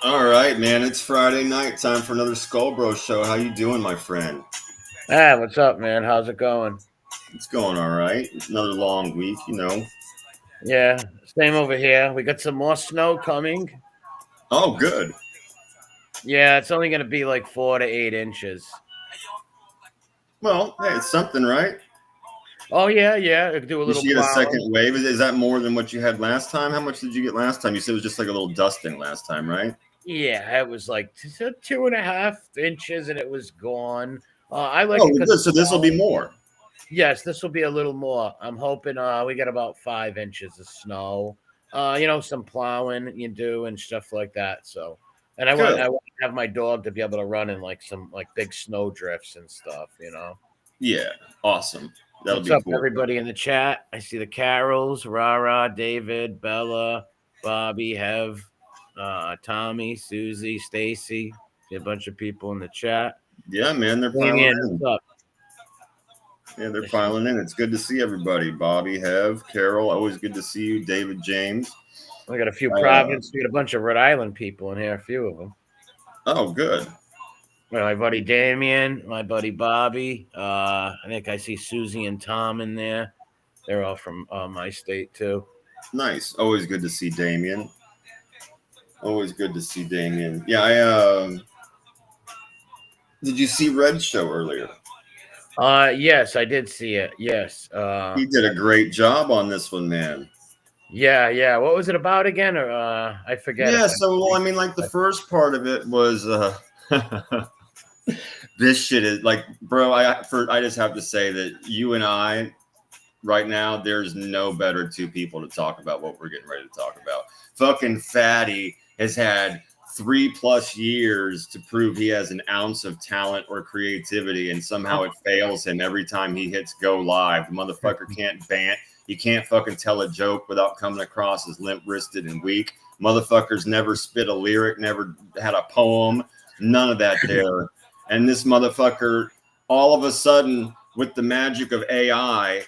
All right, man. It's Friday night. Time for another Skull Bro show. How you doing, my friend? Ah, what's up, man? How's it going? It's going all right. It's another long week, Yeah, same over here. We got some more snow coming. Oh, good. Yeah, it's only going to be like 4 to 8 inches. Well, hey, it's something, right? Oh yeah. I could do a You little should get a plowing. second wave. Is that more than what you had last time? How much did you get last time? You said it was just like a little dusting last time, right? Yeah, it was like 2.5 inches, and it was gone. I like Oh, it well, because good. it's So this will be snow. more. Yes, this will be a little more. I'm hoping we get about 5 inches of snow. Some plowing you do and stuff like that. So, and I want Good. I want to have my dog to be able to run in like some like big snow drifts and stuff. Yeah. Awesome. That'll What's be up, cool. everybody in the chat? I see the Carols, Rara, David, Bella, Bobby, Hev, Tommy, Susie, Stacy. See a bunch of people in the chat. Yeah, man. They're Hang piling in. in. What's up? Yeah, they're I see. piling in. It's good to see everybody. Bobby, Hev, Carol. Always good to see you. David, James. We got a few Uh, Providence. We got a bunch of Rhode Island people in here. A few of them. oh, good. My buddy Damien, my buddy Bobby. I think I see Susie and Tom in there. They're all from my state too. Nice. Always good to see Damien. Always good to see Damien. Yeah, did you see Red's show earlier? Yes, I did see it. Yes. He did a great job on this one, man. Yeah. What was it about again? Or I forget Yeah, if I. so well, I mean, like the first part of it was this shit is like, bro. I just have to say that you and I right now, there's no better two people to talk about what we're getting ready to talk about. Fucking Fatty has had 3+ years to prove he has an ounce of talent or creativity, and somehow it fails him every time he hits go live. The motherfucker can't bant. He can't fucking tell a joke without coming across as limp wristed and weak. Motherfucker's never spit a lyric, never had a poem, none of that there. And this motherfucker, all of a sudden, with the magic of AI,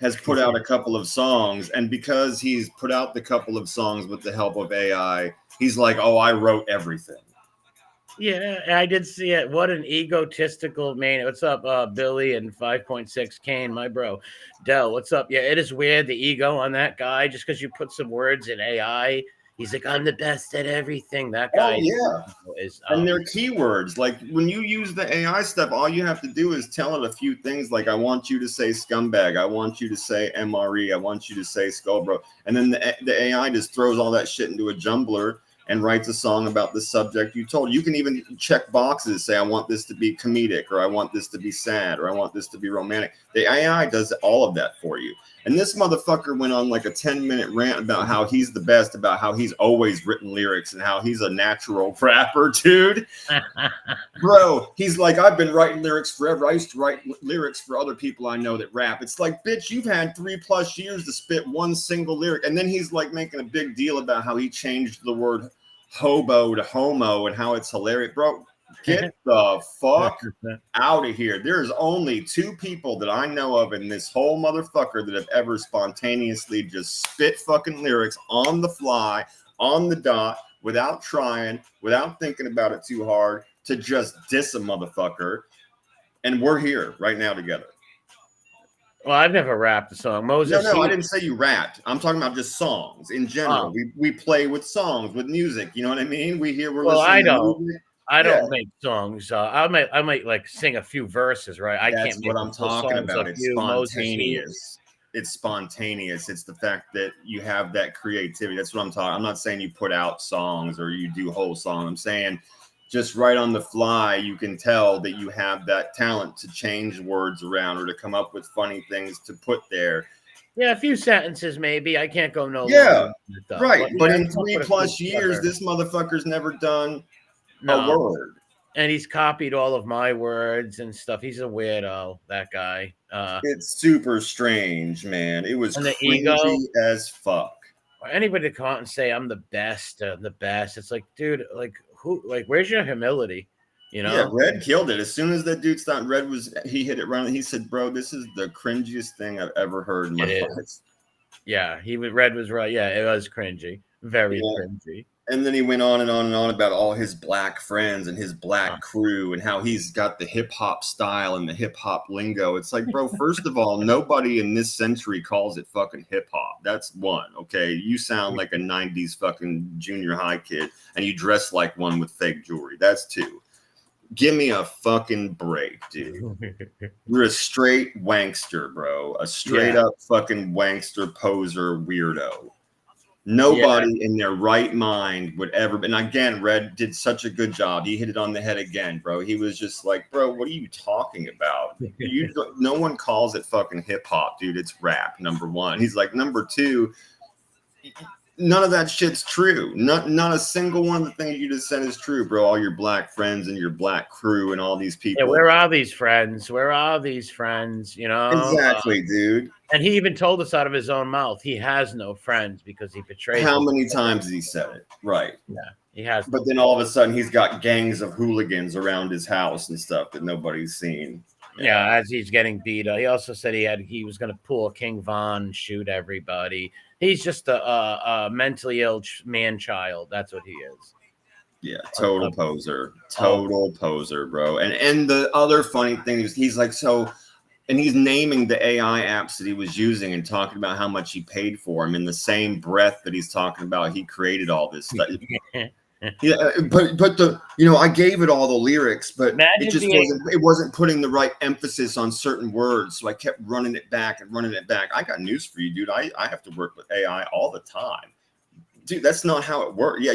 has put out a couple of songs, and because he's put out the couple of songs with the help of AI, he's like, "Oh, I wrote everything." Yeah, I did see it. What an egotistical man. What's up, Billy and 5.6 Kane, my bro. Dell, what's up? Yeah, it is weird, the ego on that guy. Just because you put some words in AI, he's like, I'm the best at everything. That Oh guy yeah, is and they're keywords. Like when you use the AI stuff, all you have to do is tell it a few things. Like, I want you to say scumbag. I want you to say MRE. I want you to say skullbro. And then the AI just throws all that shit into a jumbler and writes a song about the subject you told. You can even check boxes, say, I want this to be comedic, or I want this to be sad, or I want this to be romantic. The AI does all of that for you. And this motherfucker went on like a 10-minute rant about how he's the best, about how he's always written lyrics and how he's a natural rapper, dude. Bro, he's like, I've been writing lyrics forever. I used to write lyrics for other people I know that rap. It's like, bitch, you've had 3+ years to spit one single lyric. And then he's like making a big deal about how he changed the word hobo to homo and how it's hilarious. Bro, get the fuck out of here. There's only two people that I know of in this whole motherfucker that have ever spontaneously just spit fucking lyrics on the fly, on the dot, without trying, without thinking about it too hard, to just diss a motherfucker. And we're here right now together. Well, I've never rapped a song. Moses, No, I he. didn't say you rapped. I'm talking about just songs in general. Oh, We play with songs, with music. You know what I mean? We're well, listening I to don't. music. I Yeah, don't make songs. I might like sing a few verses, right? I can't that's what make a I'm full talking songs about. like It's you, Moses. He. spontaneous. It's spontaneous. It's the fact that you have that creativity. That's what I'm talking. I'm not saying you put out songs or you do whole songs. I'm saying just right on the fly, you can tell that you have that talent to change words around or to come up with funny things to put there. Yeah, a few sentences maybe. I can't go no longer Yeah, than that though. right. But But yeah, I in come up three with a few plus years, clever. this motherfucker's never done a No, word. and he's copied all of my words and stuff. He's a weirdo, that guy. It's super strange, man. It was And the ego. cringy as fuck. Or anybody to come out and say I'm the best. It's like, dude, like who? Like, where's your humility? You Yeah, know? Red killed it. As soon as that dude stopped, he hit it right. He said, "Bro, this is the cringiest thing I've ever heard in my It life." is. Yeah, Red was right. Yeah, it was cringy, very Yeah, cringy. And then he went on and on and on about all his black friends and his black crew and how he's got the hip hop style and the hip hop lingo. It's like, bro, first of all, nobody in this century calls it fucking hip hop. That's one. Okay. You sound like a 90s fucking junior high kid and you dress like one with fake jewelry. That's two. Give me a fucking break, dude. You're a straight wankster, bro. A straight up fucking wankster poser weirdo. Nobody in their right mind would ever. And again, Red did such a good job. He hit it on the head again, bro. He was just like, bro, what are you talking about? No one calls it fucking hip hop, dude. It's rap, number one. He's like, number two, none of that shit's true. Not a single one of the things you just said is true, bro. All your black friends and your black crew and all these people. Yeah, where are these friends? Where are these friends? You know, exactly, dude. And he even told us out of his own mouth he has no friends because he betrayed. How many times has he said it? Right. Yeah, he has. But then all of a sudden he's got gangs of hooligans around his house and stuff that nobody's seen. Yeah, as he's getting beat up. He also said he was going to pull a King Von and shoot everybody. He's just a mentally ill man-child. That's what he is. Yeah, total poser. Total poser, bro. And the other funny thing is he's like, so, and he's naming the AI apps that he was using and talking about how much he paid for them in the same breath that he's talking about he created all this stuff. Yeah, but the I gave it all the lyrics, but it wasn't putting the right emphasis on certain words, so I kept running it back and running it back. I got news for you, dude. I have to work with AI all the time, dude. That's not how it works. Yeah,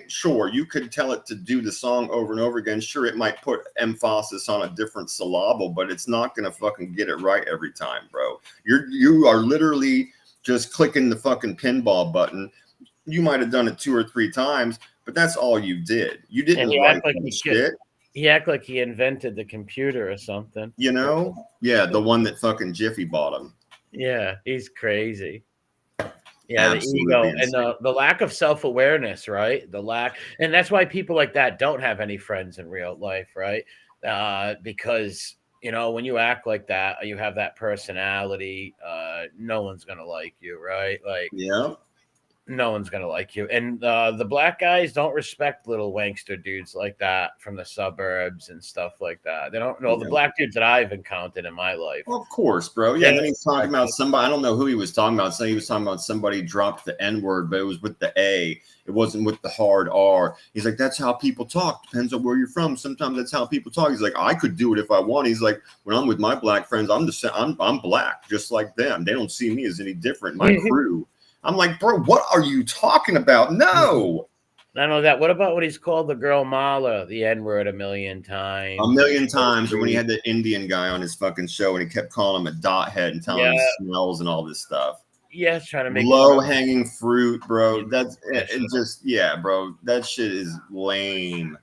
sure, you could tell it to do the song over and over again. Sure, it might put emphasis on a different syllable, but it's not gonna fucking get it right every time, bro. You are literally just clicking the fucking pinball button. You might have done it 2 or 3 times, but that's all you did. You didn't write shit. He acted like he invented the computer or something. Yeah, the one that fucking Jiffy bought him. Yeah, he's crazy. Yeah, absolutely. The ego and the lack of self-awareness, right? And that's why people like that don't have any friends in real life, right? Because when you act like that, you have that personality. No one's gonna like you, right? Like, yeah. No one's gonna like you, and the black guys don't respect little wankster dudes like that from the suburbs and stuff like that. They don't know the black dudes that I've encountered in my life. Well, of course, bro. Yeah, and then he's talking about somebody. I don't know who he was talking about. So he was talking about somebody dropped the N-word, but it was with the A. It wasn't with the hard R. He's like, that's how people talk. Depends on where you're from. Sometimes that's how people talk. He's like, I could do it if I want. He's like, when I'm with my black friends, I'm black, just like them. They don't see me as any different. My crew. I'm like, bro, what are you talking about? No. Not only that, what about what he's called the girl Mala, the N-word a million times? A million times. Or when he had the Indian guy on his fucking show and he kept calling him a dot head and telling him he smells and all this stuff. Yeah, trying to make low-hanging fruit, bro. That's just, bro. That shit is lame.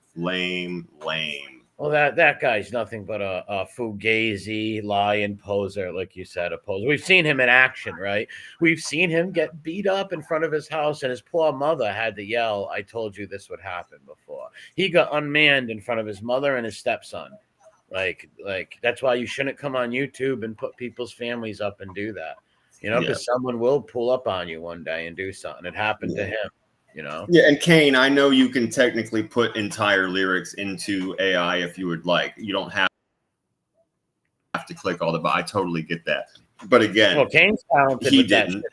Well, that guy's nothing but a fugazi, lion poser, like you said, a poser. We've seen him in action, right? We've seen him get beat up in front of his house, and his poor mother had to yell, I told you this would happen before. He got unmanned in front of his mother and his stepson. Like that's why you shouldn't come on YouTube and put people's families up and do that. Because someone will pull up on you one day and do something. It happened to him. Yeah, and Kane, I know you can technically put entire lyrics into AI if you would like. You don't have to click all but I totally get that. But again, Kane's talented. He didn't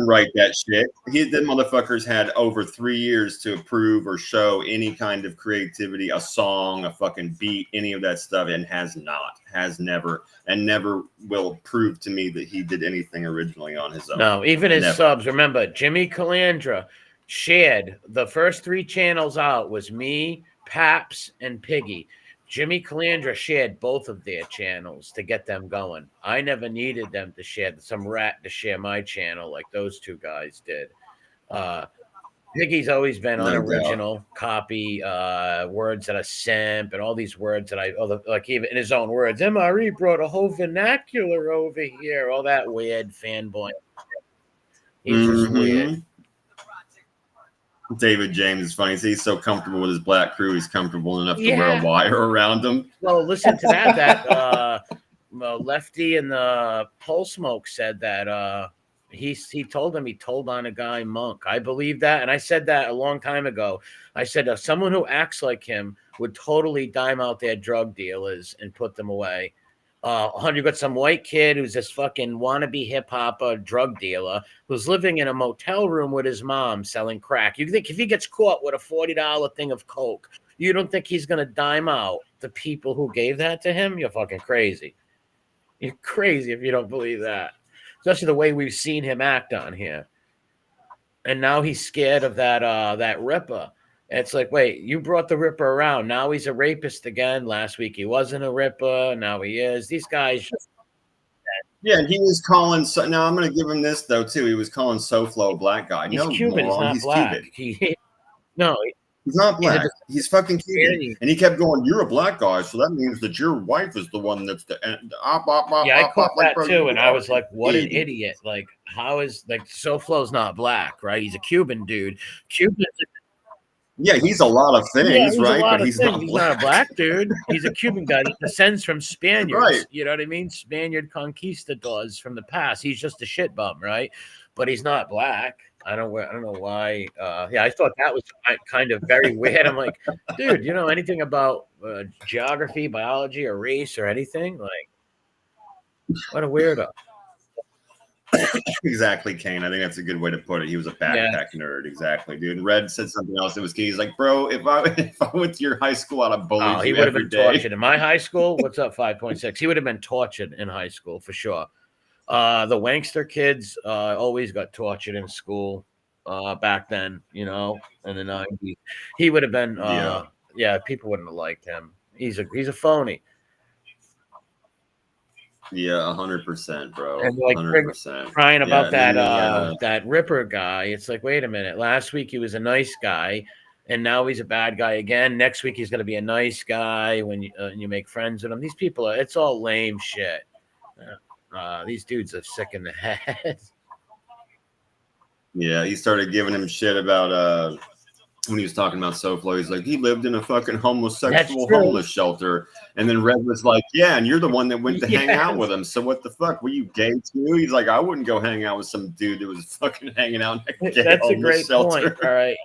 write that shit. The motherfuckers had over 3 years to approve or show any kind of creativity, a song, a fucking beat, any of that stuff, and has never will prove to me that he did anything originally on his own. No, even his subs. Remember, Jimmy Calandra shared the first 3 channels out was me, Paps, and Piggy. Jimmy Calandra shared both of their channels to get them going. I never needed them to share some rat to share my channel like those 2 guys did. Piggy's always been unoriginal, copy words that are simp and all these words that like even in his own words, MRE brought a whole vernacular over here, all that weird fanboy. He's just weird. David James is funny. He's so comfortable with his black crew. He's comfortable enough to wear a wire around him. Well, listen to that. Lefty and the Pole Smoke said that He told him he told on a guy, Monk. I believe that, and I said that a long time ago. I said someone who acts like him would totally dime out their drug dealers and put them away. You got some white kid who's this fucking wannabe hip hopper drug dealer who's living in a motel room with his mom selling crack. You think if he gets caught with a $40 thing of coke, you don't think he's gonna dime out the people who gave that to him? You're fucking crazy. You're crazy if you don't believe that. Especially the way we've seen him act on here. And now he's scared of that Ripper. And it's like, wait, you brought the Ripper around. Now he's a rapist again. Last week he wasn't a Ripper. Now he is. These guys just. Yeah, and he was calling. Now I'm going to give him this though too. He was calling SoFlo a black guy. He's no, Cuban. moron. He's not He's black. Cuban. No, he's not black. He's fucking Cuban. And he kept going, "You're a black guy, so that means that your wife is the one that's the." I caught that too, and I was like, "What an idiot!" Like, how is like SoFlo's not black, right? He's a Cuban dude. Cubans. Yeah, he's a lot of things, right? But he's not a black dude. He's a Cuban guy that descends from Spaniards. Right. You know what I mean? Spaniard conquistadors from the past. He's just a shit bum, right? But he's not black. I don't know why. I thought that was kind of very weird. I'm like, dude, you know anything about geography, biology, or race or anything? Like, what a weirdo. Exactly, Kane. I think that's a good way to put it. He was a backpack nerd. Exactly, dude. And Red said something else. It was key. He's like, bro, if I went to your high school, I'd have bullied you. He would have been tortured in my high school. What's up, 5.6? He would have been tortured in high school for sure. The Wankster kids always got tortured in school back then, you know, in the 90s. He would have been, people wouldn't have liked him. He's a phony. Yeah, 100%, bro. And like 100%. Crying about that Ripper guy. It's like, wait a minute. Last week he was a nice guy, and now he's a bad guy again. Next week he's going to be a nice guy when you make friends with him. These people it's all lame shit. These dudes are sick in the head. Yeah, he started giving him shit about when he was talking about SoFlo. He's like, he lived in a fucking homosexual homeless shelter. And then Red was like, yeah, and you're the one that went to hang out with him. So what the fuck? Were you gay too? He's like, I wouldn't go hang out with some dude that was fucking hanging out in a gay That's a great shelter. Point. All right.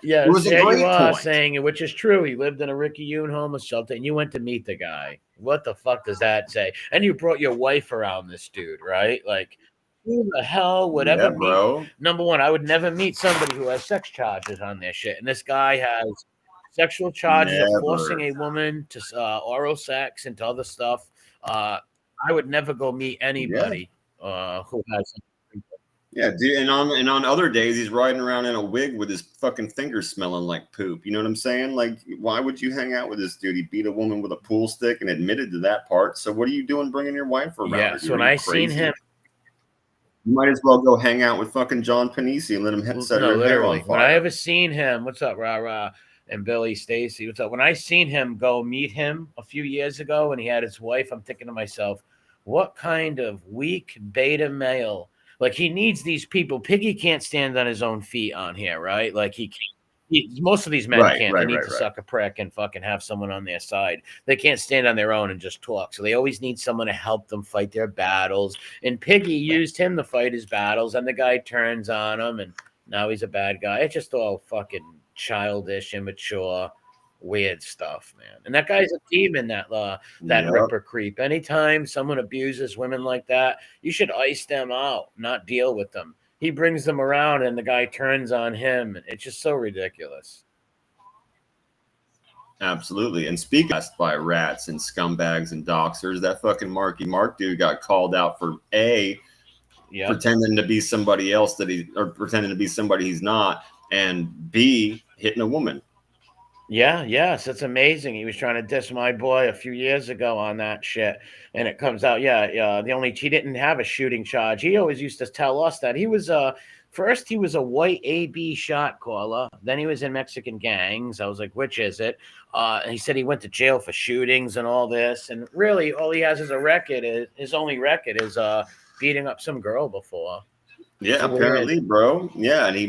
Yeah, it was a great point. Saying, which is true. He lived in a Ricky Yoon homeless shelter, and you went to meet the guy. What the fuck does that say? And you brought your wife around this dude, right? Like, who the hell would ever meet? Bro. Number one, I would never meet somebody who has sex charges on their shit. And this guy has sexual charges of forcing a woman to oral sex and to other stuff. I would never go meet anybody who has. Yeah, dude. And on other days, he's riding around in a wig with his fucking fingers smelling like poop. You know what I'm saying? Like, why would you hang out with this dude? He beat a woman with a pool stick and admitted to that part. So what are you doing bringing your wife around? Yeah, so when I seen him. You might as well go hang out with fucking John Panisi and let him set her hair on fire. When I ever seen him, what's up, rah, and Billy Stacy, what's up? When I seen him go meet him a few years ago and he had his wife, I'm thinking to myself, what kind of weak beta male? Like, he needs these people. Piggy can't stand on his own feet on here, right? Like, he can't. Most of these men can't. They need to suck a prick and fucking have someone on their side. They can't stand on their own and just talk. So they always need someone to help them fight their battles. And Piggy used him to fight his battles, and the guy turns on him, and now he's a bad guy. It's just all fucking childish, immature, weird stuff, man. And that guy's a demon, that Ripper creep. Anytime someone abuses women like that, you should ice them out, not deal with them. He brings them around and the guy turns on him. It's just so ridiculous. Absolutely. And speaking by rats and scumbags and doxers, that fucking Marky Mark dude got called out for pretending to be somebody else pretending to be somebody he's not, and B, hitting a woman. Yes, it's amazing. He was trying to diss my boy a few years ago on that shit, and it comes out, he didn't have a shooting charge. He always used to tell us that he was first he was a white AB shot caller, then he was in Mexican gangs. I was like, which is it? And he said he went to jail for shootings and all this, and really all he has as a record his only record is beating up some girl before. Yeah, apparently, bro. Yeah, and he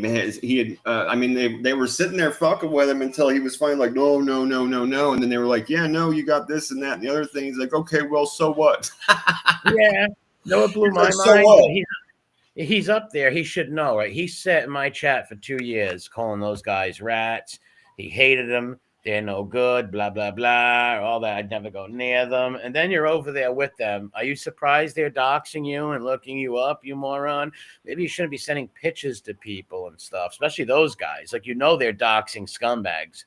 had. They were sitting there fucking with him until he was finally like, no, and then they were like, yeah, no, you got this and that and the other thing. He's like, okay, well, so what? Yeah, no, it blew my mind. So what? He's up there. He should know, right? He sat in my chat for 2 years calling those guys rats. He hated them. They're no good, blah, blah, blah, all that. I'd never go near them. And then you're over there with them. Are you surprised they're doxing you and looking you up, you moron? Maybe you shouldn't be sending pictures to people and stuff, especially those guys. Like, they're doxing scumbags.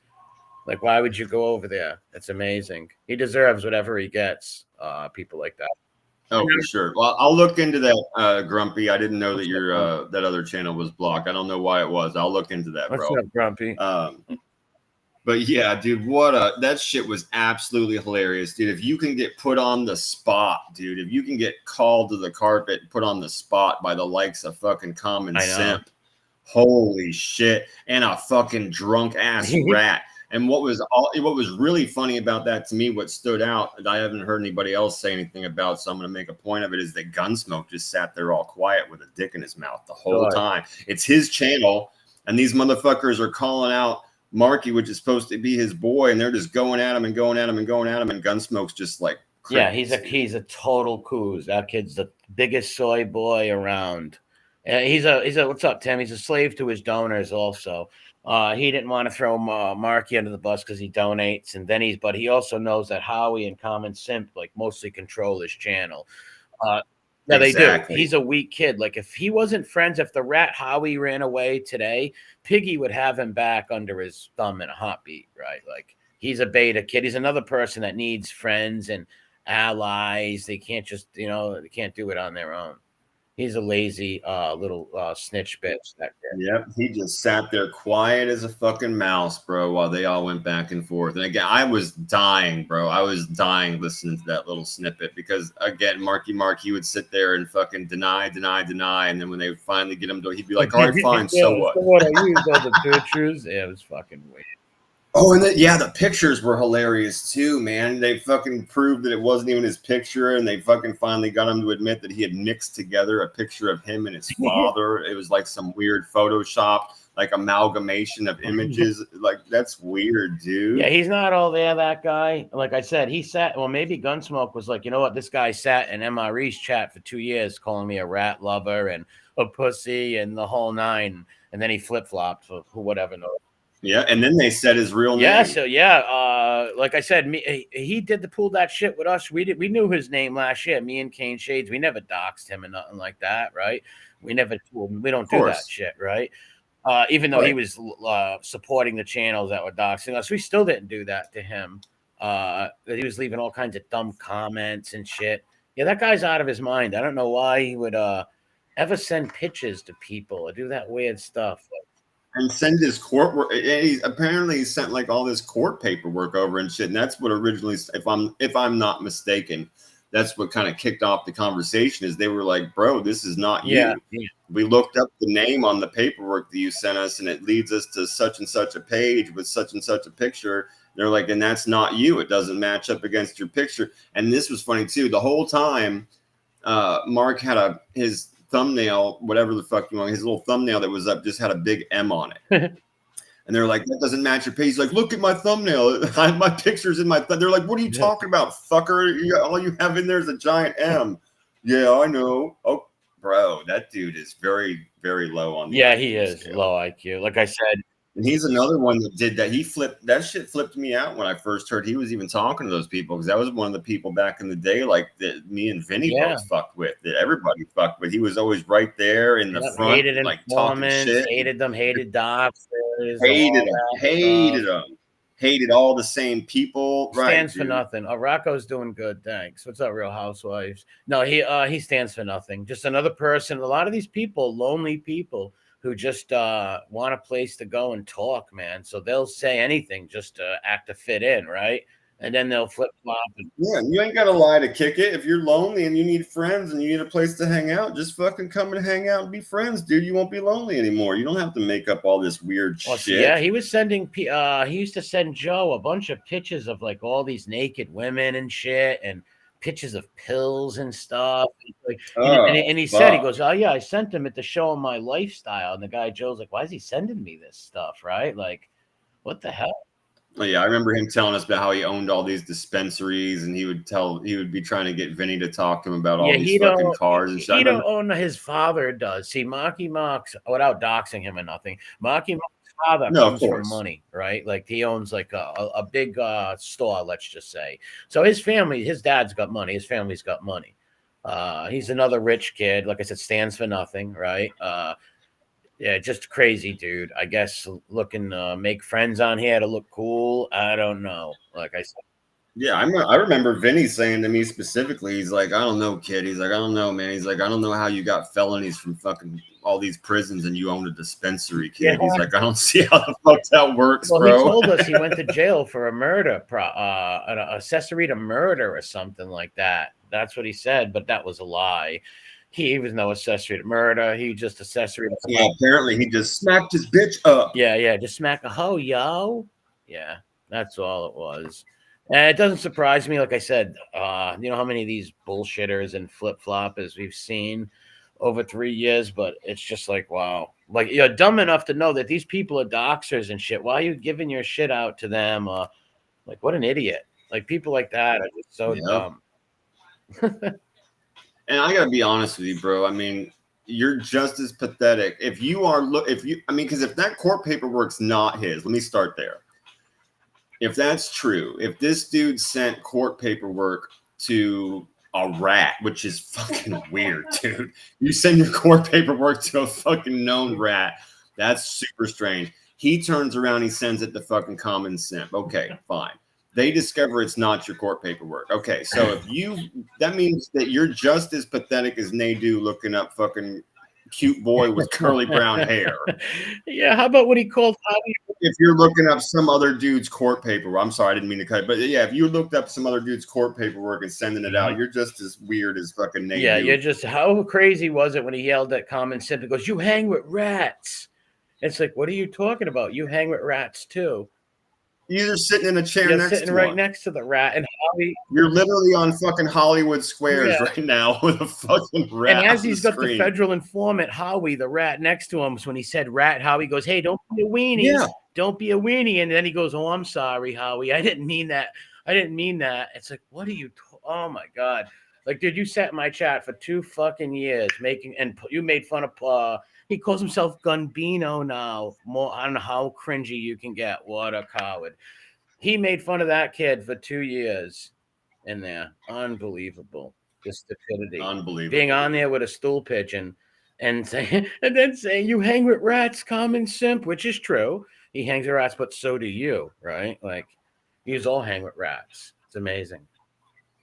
Like, why would you go over there? That's amazing. He deserves whatever he gets, people like that. Oh, for sure. Well, I'll look into that, Grumpy. I didn't know that your that other channel was blocked. I don't know why it was. I'll look into that, bro. What's up, Grumpy? But yeah, dude, that shit was absolutely hilarious, dude. If you can get put on the spot, dude, if you can get called to the carpet, put on the spot by the likes of fucking Common Simp, holy shit, and a fucking drunk ass rat. And what was really funny about that to me, what stood out that I haven't heard anybody else say anything about, so I'm going to make a point of it, is that Gunsmoke just sat there all quiet with a dick in his mouth the whole time. It's his channel, and these motherfuckers are calling out Marky, which is supposed to be his boy, and they're just going at him and going at him and going at him, and Gunsmoke's just like, crickets. Yeah, he's a total coos. That kid's the biggest soy boy around. He's a what's up, Tim? He's a slave to his donors also. He didn't want to throw Marky under the bus because he donates, and then but he also knows that Howie and Common Simp like mostly control his channel. Yeah, they do. He's a weak kid. Like, if he wasn't friends, if the rat Howie ran away today, Piggy would have him back under his thumb in a heartbeat, right? Like, he's a beta kid. He's another person that needs friends and allies. They can't just, they can't do it on their own. He's a lazy little snitch bitch. Yep, he just sat there quiet as a fucking mouse, bro, while they all went back and forth. And again, I was dying, bro. I was dying listening to that little snippet because, again, Marky Mark, he would sit there and fucking deny. And then when they would finally get him to, he'd be like, all right, fine, so what? So what? I used all the pictures. Yeah, it was fucking weird. Oh, and the pictures were hilarious too, man. They fucking proved that it wasn't even his picture, and they fucking finally got him to admit that he had mixed together a picture of him and his father. It was like some weird Photoshop, like amalgamation of images. Like, that's weird, dude. Yeah, he's not all there, that guy. Like I said, he sat, well, maybe Gunsmoke was like, you know what, this guy sat in MRE's chat for 2 years calling me a rat lover and a pussy and the whole nine, and then he flip-flopped for whatever knows. Yeah, and then they said his real name. Yeah, so like I said, he did pull that shit with us. We knew his name last year. Me and Kane Shades, we never doxed him and nothing like that, right? We don't do that shit, right? Even though he was supporting the channels that were doxing us, we still didn't do that to him. He was leaving all kinds of dumb comments and shit. Yeah, that guy's out of his mind. I don't know why he would ever send pictures to people or do that weird stuff. And send his court work. He apparently sent like all this court paperwork over and shit. And that's what originally, if I'm not mistaken, that's what kind of kicked off the conversation. Is they were like, "Bro, this is not you." Yeah. We looked up the name on the paperwork that you sent us, and it leads us to such and such a page with such and such a picture. They're like, and that's not you. It doesn't match up against your picture. And this was funny too. The whole time, Mark had his thumbnail, whatever the fuck you want, his little thumbnail that was up just had a big M on it. And they're like, that doesn't match your page. He's like, look at my thumbnail. My picture's in my they're like, what are you talking about, fucker? All you have in there is a giant M. Yeah, I know. Oh, bro, that dude is very, very low on the IQ he is scale. Low IQ. Like I said. And he's another one that did that. That shit flipped me out when I first heard he was even talking to those people, because that was one of the people back in the day, like that me and Vinny both fucked with, that everybody fucked with. He was always right there in the front, hated like talking shit. Hated them, hated docs, hated them, hated all the same people. Stands for nothing. Rocco's doing good, thanks. What's up, Real Housewives? No, he stands for nothing. Just another person. A lot of these people, lonely people, who just want a place to go and talk, man. So they'll say anything just to act to fit in, right? And then they'll flip-flop. Yeah, you ain't got to lie to kick it. If you're lonely and you need friends and you need a place to hang out, just fucking come and hang out and be friends, dude. You won't be lonely anymore. You don't have to make up all this weird shit. Yeah, he was sending he used to send Joe a bunch of pictures of like all these naked women and shit, and pictures of pills and stuff. And he said, he goes, oh yeah, I sent him it to show him my lifestyle. And the guy Joe's like, why is he sending me this stuff? Right? Like, what the hell? Oh, yeah, I remember him telling us about how he owned all these dispensaries, and he would be trying to get Vinny to talk to him about all Yeah, these fucking cars and shit. he don't own. His father does. See, Marky Mark's, without doxing him or nothing, Marky Mark's father No, of comes from course. money, right? Like he owns like a big store, let's just say. So his family, his dad's got money. His family's got money. He's another rich kid. Like I said, stands for nothing, right? Yeah, just crazy dude. I guess looking make friends on here to look cool. I don't know. Like I said. Yeah, I remember Vinny saying to me specifically, he's like, I don't know, kid. He's like, I don't know, man. He's like, I don't know how you got felonies from fucking all these prisons and you own a dispensary, kid. Yeah. He's like, I don't see how the fuck that works, Well, bro. he told us he went to jail for a murder, an accessory to murder or something like that. That's what he said, but that was a lie. He was no accessory to murder. He just accessory to. Yeah, apparently he just smacked his bitch up. Yeah, just smack a hoe, yo. Yeah, that's all it was. And it doesn't surprise me. Like I said, you know how many of these bullshitters and flip-floppers we've seen over 3 years, but it's just like, wow. Like, you're dumb enough to know that these people are doxers and shit. Why are you giving your shit out to them? Like, what an idiot. Like, people like that are just so dumb. And I gotta be honest with you, bro. I mean, you're just as pathetic. If you are, because if that court paperwork's not his, let me start there. If that's true, if this dude sent court paperwork to a rat, which is fucking weird, dude. You send your court paperwork to a fucking known rat. That's super strange. He turns around, he sends it to fucking Common Simp. Okay, fine. They discover it's not your court paperwork. Okay, so that means that you're just as pathetic as Nadu looking up fucking cute boy with curly brown hair. Yeah, how about what he called? If you're looking up some other dude's court paperwork, I'm sorry, I didn't mean to cut, but yeah, if you looked up some other dude's court paperwork and sending it out, you're just as weird as fucking Nadu. Yeah, you're just, how crazy was it when he yelled at Common Simp? He goes, "You hang with rats." It's like, what are you talking about? You hang with rats too. You're sitting in a chair next to right next to the rat, and Howie. You're literally on fucking Hollywood Squares right now with a fucking rat. And as he's got the federal informant Howie, the rat next to him, so when he said rat, Howie goes, "Hey, don't be a weenie. Yeah. Don't be a weenie." And then he goes, "Oh, I'm sorry, Howie. I didn't mean that. I didn't mean that." It's like, what are you? Oh my god! Like, dude, you sat in my chat for 2 fucking years you made fun of. He calls himself Gunbino now. More, I don't know how cringy you can get. What a coward. He made fun of that kid for 2 years in there. Unbelievable. The stupidity. Unbelievable. Being on there with a stool pigeon and then saying you hang with rats, Common Simp, which is true. He hangs with rats, but so do you, right? Like, you all hang with rats. It's amazing.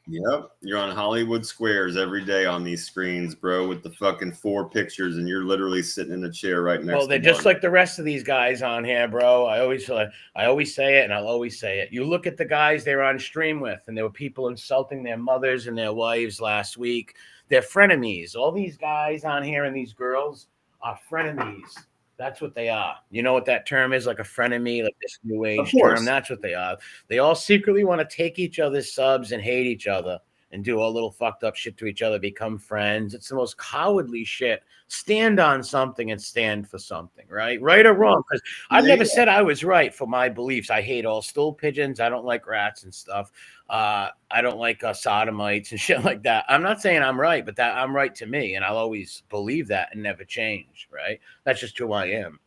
Yep, you're on Hollywood Squares every day on these screens, bro, with the fucking 4 pictures, and you're literally sitting in a chair right next to Well, they're just like the rest of these guys on here, bro. I always say it, and I'll always say it. You look at the guys they're on stream with, and there were people insulting their mothers and their wives last week. They're frenemies. All these guys on here and these girls are frenemies. That's what they are. You know what that term is, like a frenemy, like this new age term. That's what they are. They all secretly want to take each other's subs and hate each other and do all little fucked up shit to each other, become friends. It's the most cowardly shit. Stand on something and stand for something, right? Right or wrong? Because I've never said I was right for my beliefs. I hate all stool pigeons. I don't like rats and stuff. I don't like sodomites and shit like that. I'm not saying I'm right, but that I'm right to me, and I'll always believe that and never change, right? That's just who I am.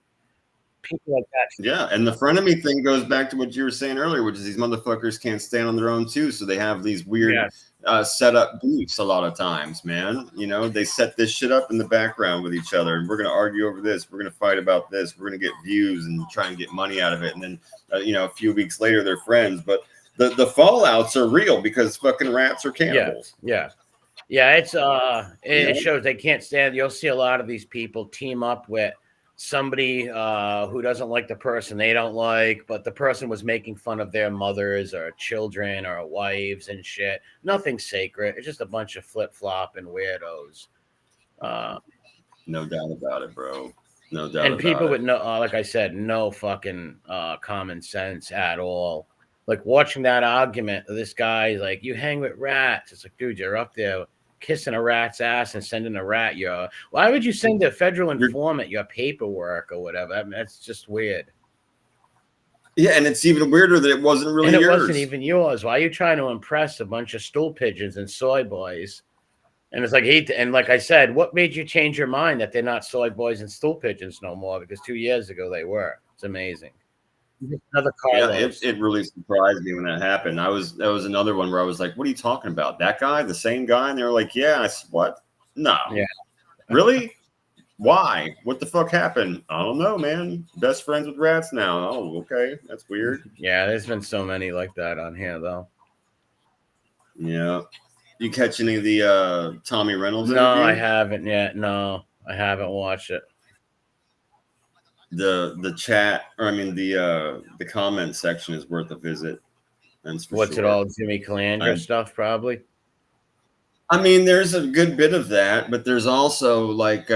People like that. Yeah, and the frenemy thing goes back to what you were saying earlier, which is these motherfuckers can't stand on their own too, so they have these weird set up beefs a lot of times, man. You know, they set this shit up in the background with each other, and we're gonna argue over this, we're gonna fight about this, we're gonna get views and try and get money out of it, and then a few weeks later they're friends, but the fallouts are real because fucking rats are cannibals. Yeah, it's it shows they can't stand. You'll see a lot of these people team up with somebody who doesn't like the person they don't like, but the person was making fun of their mothers or children or wives and shit. Nothing sacred. It's just a bunch of flip-flop and weirdos. No doubt about it, bro. No doubt. And people with no, like I said, no fucking common sense at all. Like, watching that argument of this guy, like, you hang with rats. It's like, dude, you're up there kissing a rat's ass and sending a rat why would you send a federal informant your paperwork or whatever? I mean, that's just weird. Yeah, and it's even weirder that it wasn't really And it yours. wasn't even yours. Why are you trying to impress a bunch of stool pigeons and soy boys? And it's like, and like I said, what made you change your mind that they're not soy boys and stool pigeons no more? Because 2 years ago they were. It's amazing. Another Yeah, Carlos. it really surprised me when that happened. That was another one where I was like, "What are you talking about? That guy, the same guy?" And they were like, "Yeah." I said, "What? No, Yeah. really? Why? What the fuck happened? I don't know, man. Best friends with rats now. Oh, okay, that's weird." Yeah, there's been so many like that on here though. Yeah. You catch any of the Tommy Reynolds No, interview? I haven't yet. No, I haven't watched it. The chat, or I mean the comment section is worth a visit. That's for What's sure. it all Jimmy Calandra stuff? Probably. I mean, there's a good bit of that, but there's also like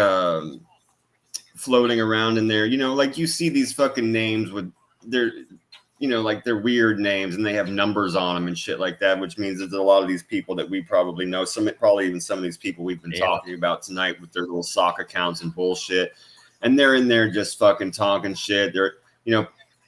floating around in there. You know, like you see these fucking names with their, you know, like they're weird names and they have numbers on them and shit like that, which means that there's a lot of these people that we probably know. Probably even some of these people we've been talking about tonight with their little sock accounts and bullshit, and they're in there just fucking talking shit. They're, you know,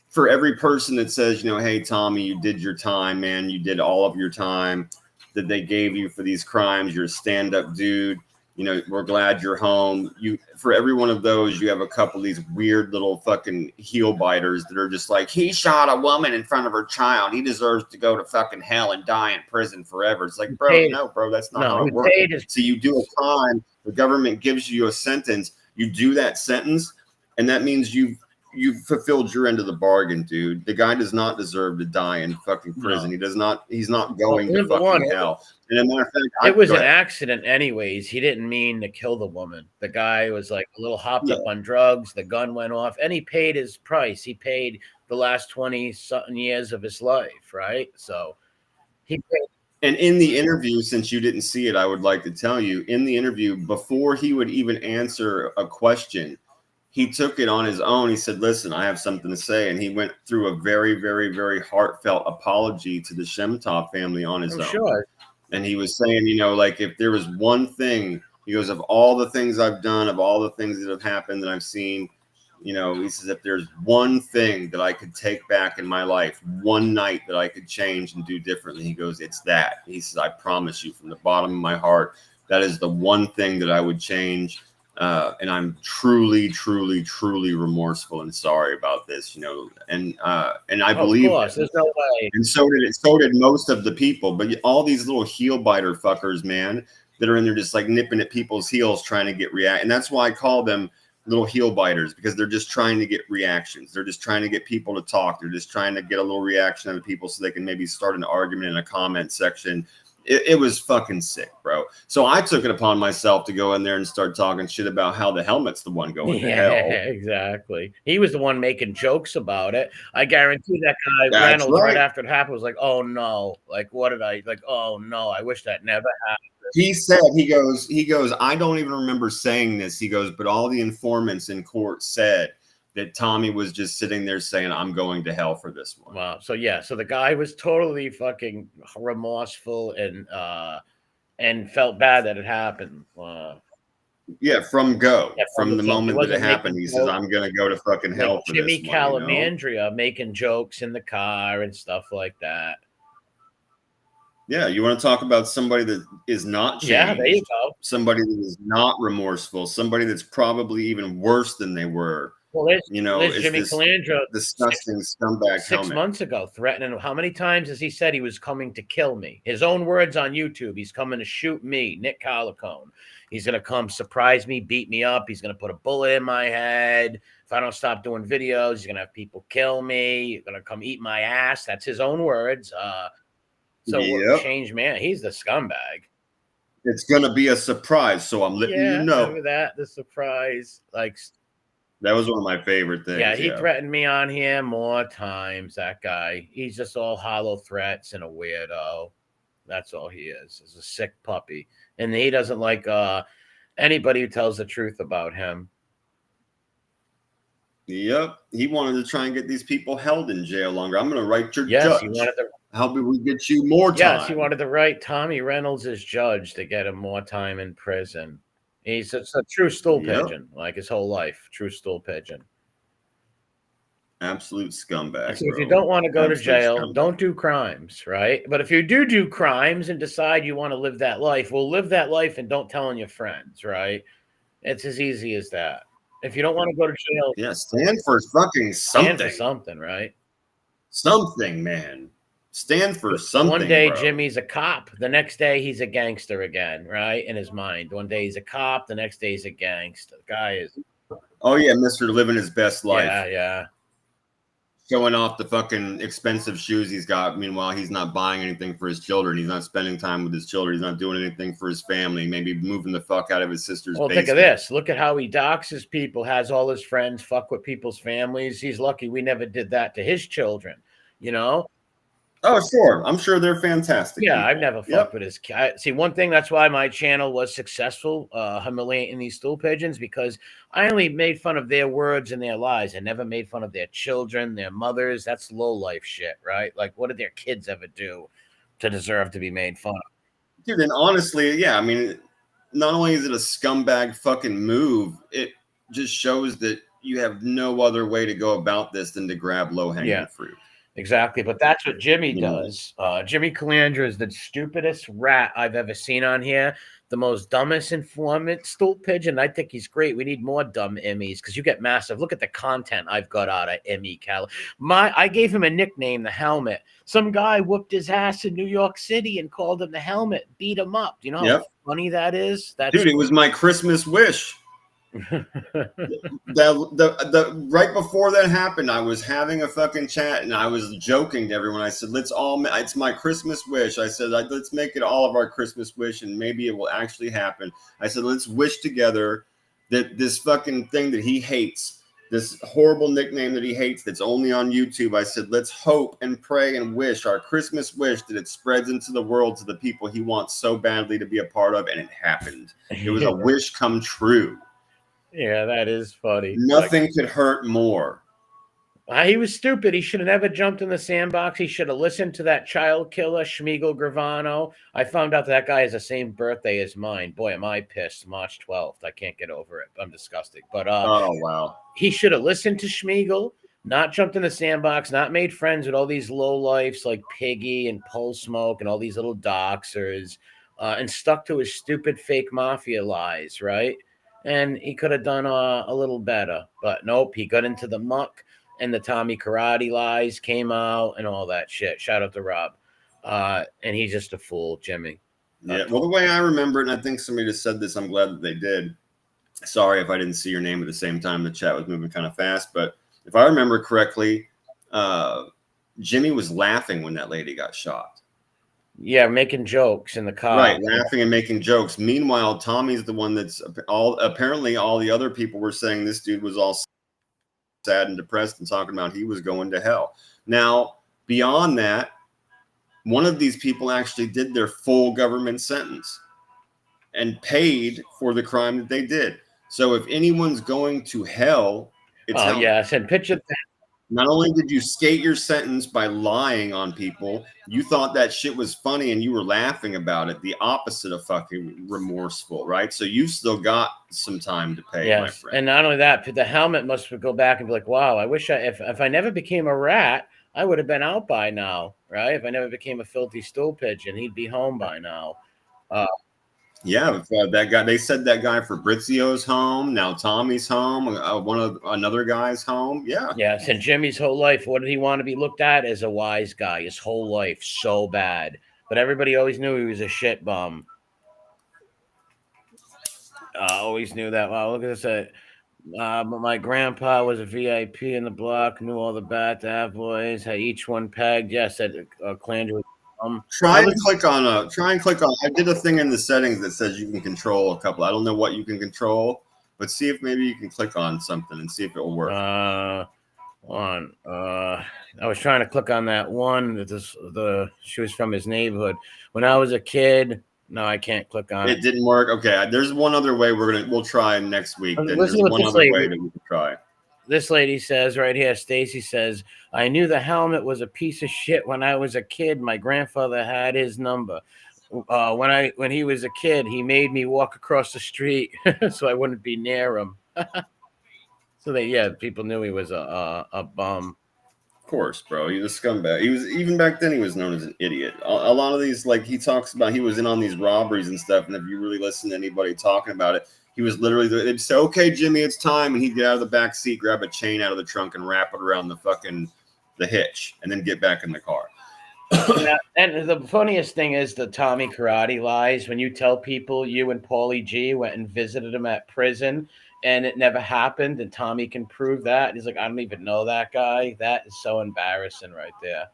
for every person that says, you know, hey Tommy, you did your time, man, you did all of your time that they gave you for these crimes. You're a stand-up dude. You know, we're glad you're home. You, for every one of those, you have a couple of these weird little fucking heel biters that are just like, he shot a woman in front of her child. He deserves to go to fucking hell and die in prison forever. It's like, bro, no, bro, that's not how it works. So you do a crime, the government gives you a sentence, you do that sentence, and that means you've fulfilled your end of the bargain, dude. The guy does not deserve to die in fucking prison. No. He's not going to fucking hell. And as a matter of fact, it was an accident anyways. He didn't mean to kill the woman. The guy was like a little hopped up on drugs. The gun went off and he paid his price. He paid the last 20-something years of his life, right? So he paid. And in the interview, since you didn't see it, I would like to tell you, in the interview, before he would even answer a question, he took it on his own. He said, listen, I have something to say. And he went through a very, very, very heartfelt apology to the Shemtov family on his own. Sure. And he was saying, you know, like if there was one thing, he goes, of all the things I've done, of all the things that have happened that I've seen, you know, he says, if there's one thing that I could take back in my life, one night that I could change and do differently, he goes, it's that. He says, I promise you from the bottom of my heart, that is the one thing that I would change. And I'm truly, truly, truly remorseful and sorry about this, you know, and I believe there's no way. And so did most of the people, but all these little heel biter fuckers, man, that are in there just like nipping at people's heels trying to get react. And that's why I call them little heel biters, because they're just trying to get reactions. They're just trying to get people to talk. They're just trying to get a little reaction out of people so they can maybe start an argument in a comment section. It was fucking sick, bro. So I took it upon myself to go in there and start talking shit about how the helmet's the one going to hell. Exactly. He was the one making jokes about it. I guarantee that guy Reynolds right after it happened was like, oh no, like what did I like? Oh no, I wish that never happened. He said, he goes, I don't even remember saying this. He goes, but all the informants in court said that Tommy was just sitting there saying, I'm going to hell for this one. Wow. So yeah, so the guy was totally fucking remorseful and felt bad that it happened. Yeah, from the moment that it happened, he says, I'm gonna go to fucking hell for Jimmy this Calamandria, you know? making jokes in the car and stuff like that. Yeah, you want to talk about somebody that is not changed? Yeah, there you go. Somebody that is not remorseful. Somebody that's probably even worse than they were. Well, there's Jimmy Calandra, disgusting scumbag. 6 months ago, threatening. How many times has he said he was coming to kill me? His own words on YouTube. He's coming to shoot me, Nick Collicone. He's gonna come surprise me, beat me up. He's gonna put a bullet in my head. If I don't stop doing videos, he's gonna have people kill me. He's gonna come eat my ass. That's his own words. So change man, he's the scumbag. It's gonna be a surprise, so I'm letting you know. Remember that, the surprise, like that was one of my favorite things. Yeah, he threatened me on here more times. That guy, he's just all hollow threats and a weirdo. That's all he is. He's a sick puppy, and he doesn't like anybody who tells the truth about him. Yep, he wanted to try and get these people held in jail longer. I'm going to write your judge. He wanted to. How did we get you more time? Yes, he wanted to write Tommy Reynolds as judge to get him more time in prison. He's a true stool pigeon, like his whole life. True stool pigeon. Absolute scumbag. So if you bro. don't want to go to Absolute jail, scumbag. don't do crimes, right? But if you do crimes and decide you want to live that life, well, live that life and don't tell on your friends, right? It's as easy as that. If you don't want to go to jail, Yeah, stand for fucking stand for something. something, right? Something, man. Stand for One something, day bro. Jimmy's a cop, the next day he's a gangster again, right? In his mind. One day he's a cop, the next day he's a gangster. The guy is Oh yeah, Mr. Living his best life. yeah. Showing off the fucking expensive shoes he's got. Meanwhile, he's not buying anything for his children. He's not spending time with his children. He's not doing anything for his family. Maybe moving the fuck out of his sister's Well, basement. think of this. Look at how he doxes people, has all his friends fuck with people's families. He's lucky we never did that to his children, you know? Oh, sure. I'm sure they're fantastic. Yeah, people. I've never fucked with his kid. See, one thing, that's why my channel was successful, humiliating these stool pigeons, because I only made fun of their words and their lies. I never made fun of their children, their mothers. That's low life shit, right? Like, what did their kids ever do to deserve to be made fun of? Dude, and honestly, yeah, I mean, not only is it a scumbag fucking move, it just shows that you have no other way to go about this than to grab low-hanging fruit. Exactly, but that's what Jimmy does. Jimmy Calandra is the stupidest rat I've ever seen on here. The most dumbest informant, stool pigeon. I think he's great. We need more dumb Emmys because you get massive. Look at the content I've got out of Emmy Cal. I gave him a nickname, the Helmet. Some guy whooped his ass in New York City and called him the Helmet, beat him up. Do you know how funny that is? Dude, it was my Christmas wish. the right before that happened, I was having a fucking chat and I was joking to everyone. I said, it's my Christmas wish. I said, let's make it all of our Christmas wish and maybe it will actually happen. I said, let's wish together that this fucking thing that he hates, this horrible nickname that he hates that's only on YouTube, I said, let's hope and pray and wish our Christmas wish that it spreads into the world to the people he wants so badly to be a part of. And it happened. It was a wish come true. Yeah, that is funny. Nothing could hurt more. He was stupid. He should have never jumped in the sandbox. He should have listened to that child killer, Schmiegel Gravano. I found out that guy has the same birthday as mine. Boy, am I pissed. March 12th. I can't get over it. I'm disgusted. But oh, wow. He should have listened to Schmiegel, not jumped in the sandbox, not made friends with all these lowlifes like Piggy and Pole Smoke and all these little doxers, and stuck to his stupid fake mafia lies, right? And he could have done a little better. But nope, he got into the muck. And the Tommy Karate lies came out and all that shit. Shout out to Rob. And he's just a fool, Jimmy. Yeah, well, the way I remember it, and I think somebody just said this, I'm glad that they did. Sorry if I didn't see your name at the same time. The chat was moving kind of fast. But if I remember correctly, Jimmy was laughing when that lady got shot. Yeah, making jokes in the car. Right, laughing and making jokes. Meanwhile, Tommy's the one that's apparently all the other people were saying this dude was all sad and depressed and talking about he was going to hell. Now, beyond that, one of these people actually did their full government sentence and paid for the crime that they did. So if anyone's going to hell, it's hell. Yeah, I said picture that. Not only did you skate your sentence by lying on people, you thought that shit was funny and you were laughing about it. The opposite of fucking remorseful, right? So you've still got some time to pay, my friend. And not only that, the Helmet must go back and be like, wow, I wish if I never became a rat, I would have been out by now, right? If I never became a filthy stool pigeon, he'd be home by now. Yeah, that guy. They said that guy Fabrizio's home. Now Tommy's home. Another guy's home. Yeah. Yes, and Jimmy's whole life, what did he want to be looked at as? A wise guy. His whole life, so bad, but everybody always knew he was a shit bum. Always knew that. Wow, look at this. But my grandpa was a VIP in the block. Knew all the bad boys. Had each one pegged. Yes, said Calandra. Try and click on. I did a thing in the settings that says you can control a couple. I don't know what you can control, but see if maybe you can click on something and see if it will work. I was trying to click on that one that she was from his neighborhood. When I was a kid, no, I can't click on it. It didn't work. Okay, there's one other way we'll try next week. Then there's one other way that we can try. This lady says right here, Stacy says, I knew the Helmet was a piece of shit when I was a kid. My grandfather had his number. When he was a kid, he made me walk across the street so I wouldn't be near him. So people knew he was a bum. Of course, bro. He was a scumbag. He was, even back then, he was known as an idiot. A lot of these, like, he talks about, he was in on these robberies and stuff. And if you really listen to anybody talking about it, he was literally, they'd say, "Okay, Jimmy, it's time," and he'd get out of the back seat, grab a chain out of the trunk, and wrap it around the hitch, and then get back in the car. Yeah, and the funniest thing is the Tommy Karate lies. When you tell people you and Paulie G went and visited him at prison and it never happened, and Tommy can prove that, and he's like, "I don't even know that guy." That is so embarrassing right there.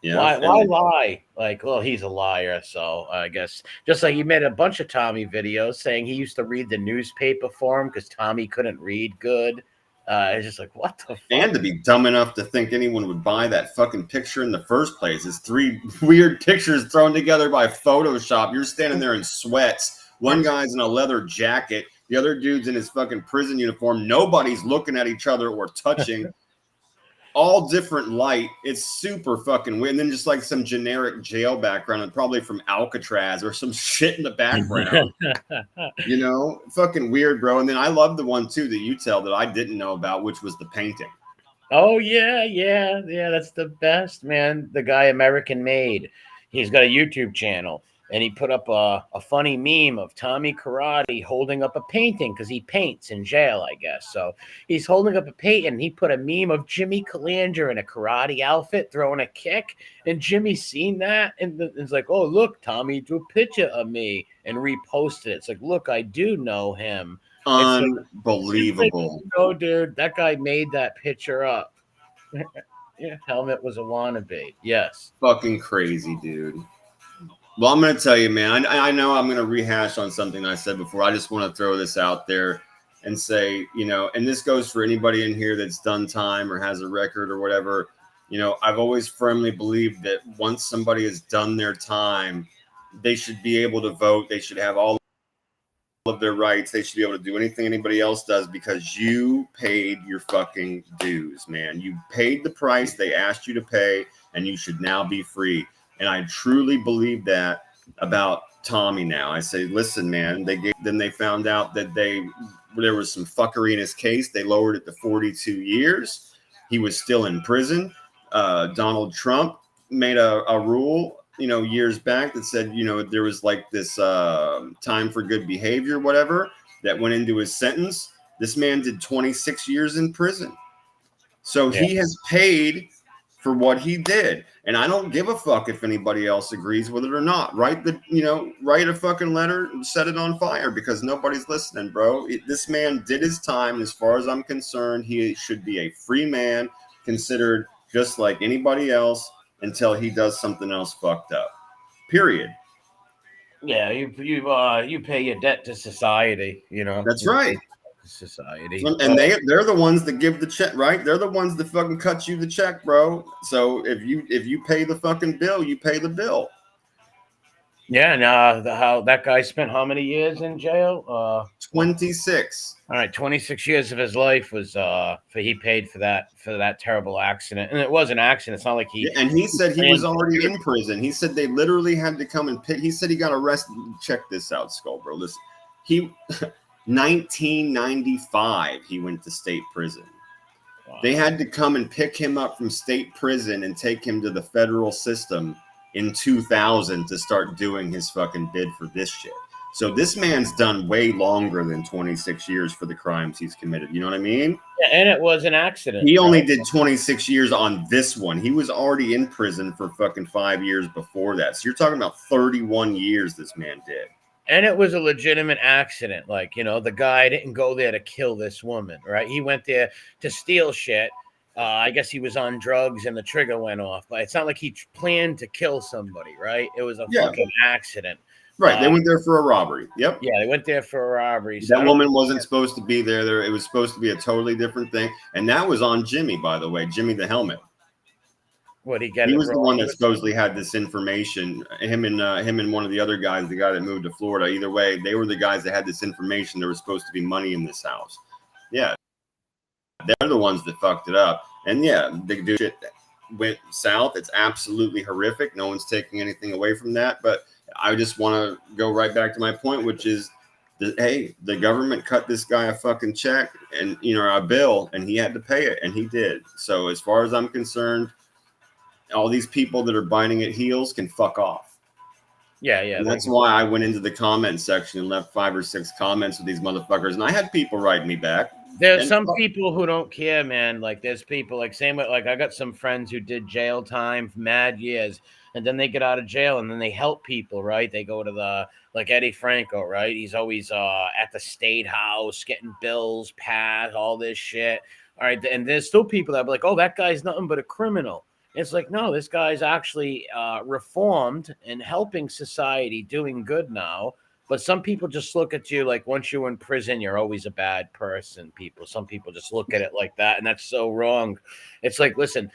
Yeah. Why lie? Like, well, he's a liar, so I guess just like he made a bunch of Tommy videos saying he used to read the newspaper for him because Tommy couldn't read good. It's just like, what the fuck? And to be dumb enough to think anyone would buy that fucking picture in the first place. It's 3 weird pictures thrown together by Photoshop. You're standing there in sweats. One guy's in a leather jacket. The other dude's in his fucking prison uniform. Nobody's looking at each other or touching. All different light. It's super fucking weird. And then just like some generic jail background, and probably from Alcatraz or some shit in the background. You know, fucking weird, bro. And then I love the one too that you tell that I didn't know about, which was the painting. Oh yeah. That's the best, man. The guy American Made. He's got a YouTube channel, and he put up a funny meme of Tommy Karate holding up a painting because he paints in jail, I guess. So he's holding up a painting. And he put a meme of Jimmy Calander in a karate outfit throwing a kick, and Jimmy's seen that, and it's like, "Oh, look, Tommy drew a picture of me and reposted it." It's like, "Look, I do know him." Unbelievable. No, dude, that guy made that picture up. Yeah, Helmet was a wannabe. Yes. Fucking crazy, dude. Well, I'm going to tell you, man, I know I'm going to rehash on something I said before. I just want to throw this out there and say, you know, and this goes for anybody in here that's done time or has a record or whatever. You know, I've always firmly believed that once somebody has done their time, they should be able to vote. They should have all of their rights. They should be able to do anything anybody else does because you paid your fucking dues, man. You paid the price they asked you to pay, and you should now be free. And I truly believe that about Tommy now. I say, listen, man, then they found out that there was some fuckery in his case. They lowered it to 42 years. He was still in prison. Donald Trump made a rule, you know, years back that said, you know, there was like this time for good behavior, whatever, that went into his sentence. This man did 26 years in prison. So he has paid for what he did. And I don't give a fuck if anybody else agrees with it or not. Write a fucking letter and set it on fire because nobody's listening, bro. This man did his time. As far as I'm concerned, he should be a free man, considered just like anybody else until he does something else fucked up. Period. Yeah, you pay your debt to society, you know. That's right. Society. And they're the ones that give the check, right? They're the ones that fucking cut you the check, bro. So if you pay the fucking bill, you pay the bill. Yeah, and how that guy spent how many years in jail? 26. All right, 26 years of his life was he paid for that terrible accident. And it was an accident. It's not like he and he said he was already in prison. He said they literally had to come and pick. He said he got arrested. Check this out, Skull, bro. Listen. 1995 he went to state prison. Wow. They had to come and pick him up from state prison and take him to the federal system in 2000 to start doing his fucking bid for this shit. So this man's done way longer than 26 years for the crimes he's committed. You know what I mean? Yeah, and it was an accident. He only did 26 years on this one. He was already in prison for fucking 5 years before that. So you're talking about 31 years this man did. And it was a legitimate accident. Like, you know, the guy didn't go there to kill this woman, right? He went there to steal shit. I guess he was on drugs and the trigger went off. But it's not like he planned to kill somebody, right? It was a fucking accident. Right. They went there for a robbery. Yep. Yeah, they went there for a robbery. So that woman wasn't supposed to be there. It was supposed to be a totally different thing. And that was on Jimmy, by the way. Jimmy the Helmet. What he was the one that supposedly had this information. Him and one of the other guys, the guy that moved to Florida. Either way, they were the guys that had this information. There was supposed to be money in this house. Yeah, they're the ones that fucked it up. And yeah, the dude shit went south. It's absolutely horrific. No one's taking anything away from that. But I just want to go right back to my point, which is Hey, the government cut this guy a fucking check and, you know, a bill, and he had to pay it, and he did. So as far as I'm concerned, all these people that are biting at heels can fuck off. Yeah, yeah. And that's why I went into the comment section and left 5 or 6 comments with these motherfuckers, and I had people write me back. There's some people who don't care, man. Like there's people like same with like I got some friends who did jail time for mad years, and then they get out of jail and then they help people, right? They go to the like Eddie Franco, right? He's always at the state house getting bills passed, all this shit. All right, and there's still people that are like, oh, that guy's nothing but a criminal. It's like, no, this guy's actually reformed and helping society, doing good now. But some people just look at you like once you're in prison, you're always a bad person. Some people just look at it like that, and that's so wrong. It's like, listen,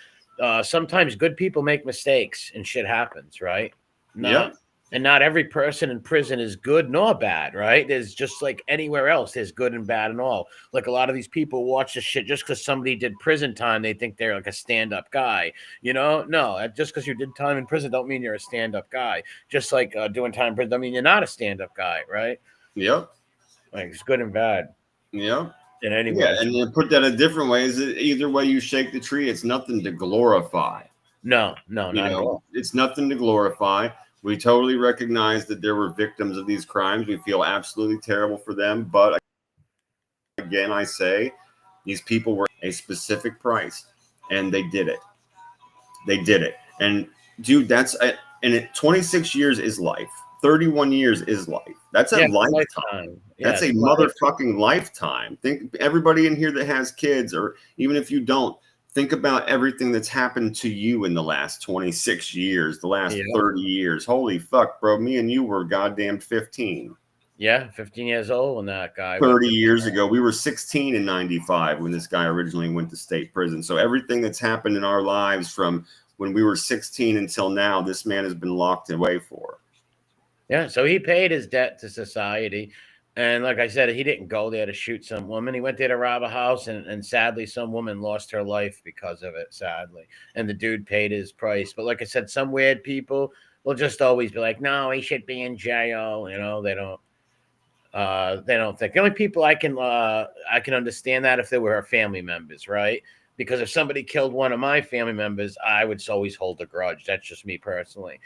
sometimes good people make mistakes and shit happens, right? Yep. And not every person in prison is good nor bad, right? There's just like anywhere else, there's good and bad and all. Like a lot of these people watch this shit just because somebody did prison time, they think they're like a stand-up guy. You know, no, just because you did time in prison don't mean you're a stand-up guy. Just like doing time in prison don't mean you're not a stand-up guy, right? Yep. Like it's good and bad. Yep. In any way. Yeah, and then put that a different way is either way you shake the tree, it's nothing to glorify. No, not at all. It's nothing to glorify. We totally recognize that there were victims of these crimes. We feel absolutely terrible for them. But again, I say these people were a specific price and they did it. They did it. And dude, and 26 years is life. 31 years is life. That's a lifetime. That's a motherfucking lifetime. Think everybody in here that has kids, or even if you don't, think about everything that's happened to you in the last 26 years, the last 30 years. Holy fuck, bro. Me and you were goddamn 15. Yeah, 15 years old when that guy 30 years ago. We were 16 in 95 when this guy originally went to state prison. So everything that's happened in our lives from when we were 16 until now, this man has been locked away for. Yeah, so he paid his debt to society. And like I said, he didn't go there to shoot some woman. He went there to rob a house, and sadly, some woman lost her life because of it, sadly. And the dude paid his price. But like I said, some weird people will just always be like, no, he should be in jail. You know, they don't think. The only people I can understand that if they were family members, right? Because if somebody killed one of my family members, I would always hold a grudge. That's just me personally.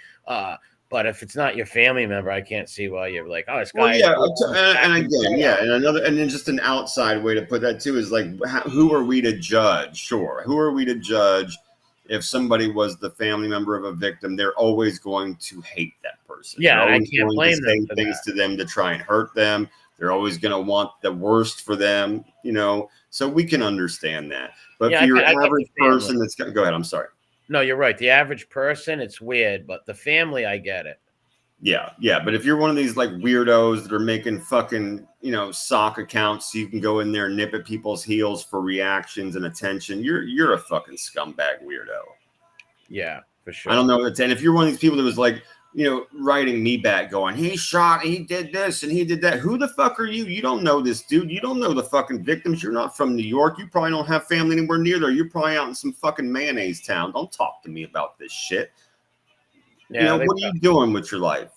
But if it's not your family member, I can't see why you're like, oh, this guy. Well, yeah, and again, yeah, and then just an outside way to put that too is like, who are we to judge? Sure, who are we to judge if somebody was the family member of a victim? They're always going to hate that person. Yeah, I can't blame them for things to them to try and hurt them. They're always going to want the worst for them, you know. So we can understand that. But for your average person, that's go ahead. I'm sorry. No, you're right. The average person, it's weird, but the family, I get it. Yeah. But if you're one of these like weirdos that are making fucking, sock accounts so you can go in there and nip at people's heels for reactions and attention, you're a fucking scumbag weirdo. Yeah, for sure. I don't know. And if you're one of these people that was like, writing me back going, he shot, he did this and he did that. Who the fuck are you? You don't know this dude. You don't know the fucking victims. You're not from New York. You probably don't have family anywhere near there. You're probably out in some fucking mayonnaise town. Don't talk to me about this shit. Yeah, what are you doing with your life?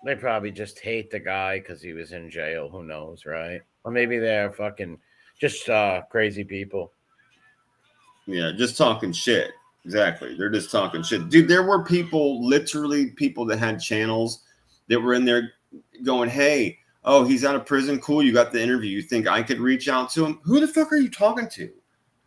They probably just hate the guy because he was in jail. Who knows, right? Or maybe they're fucking just crazy people. Yeah, just talking shit. Exactly. They're just talking shit. Dude, there were literally people that had channels that were in there going, hey, oh, he's out of prison. Cool. You got the interview. You think I could reach out to him? Who the fuck are you talking to?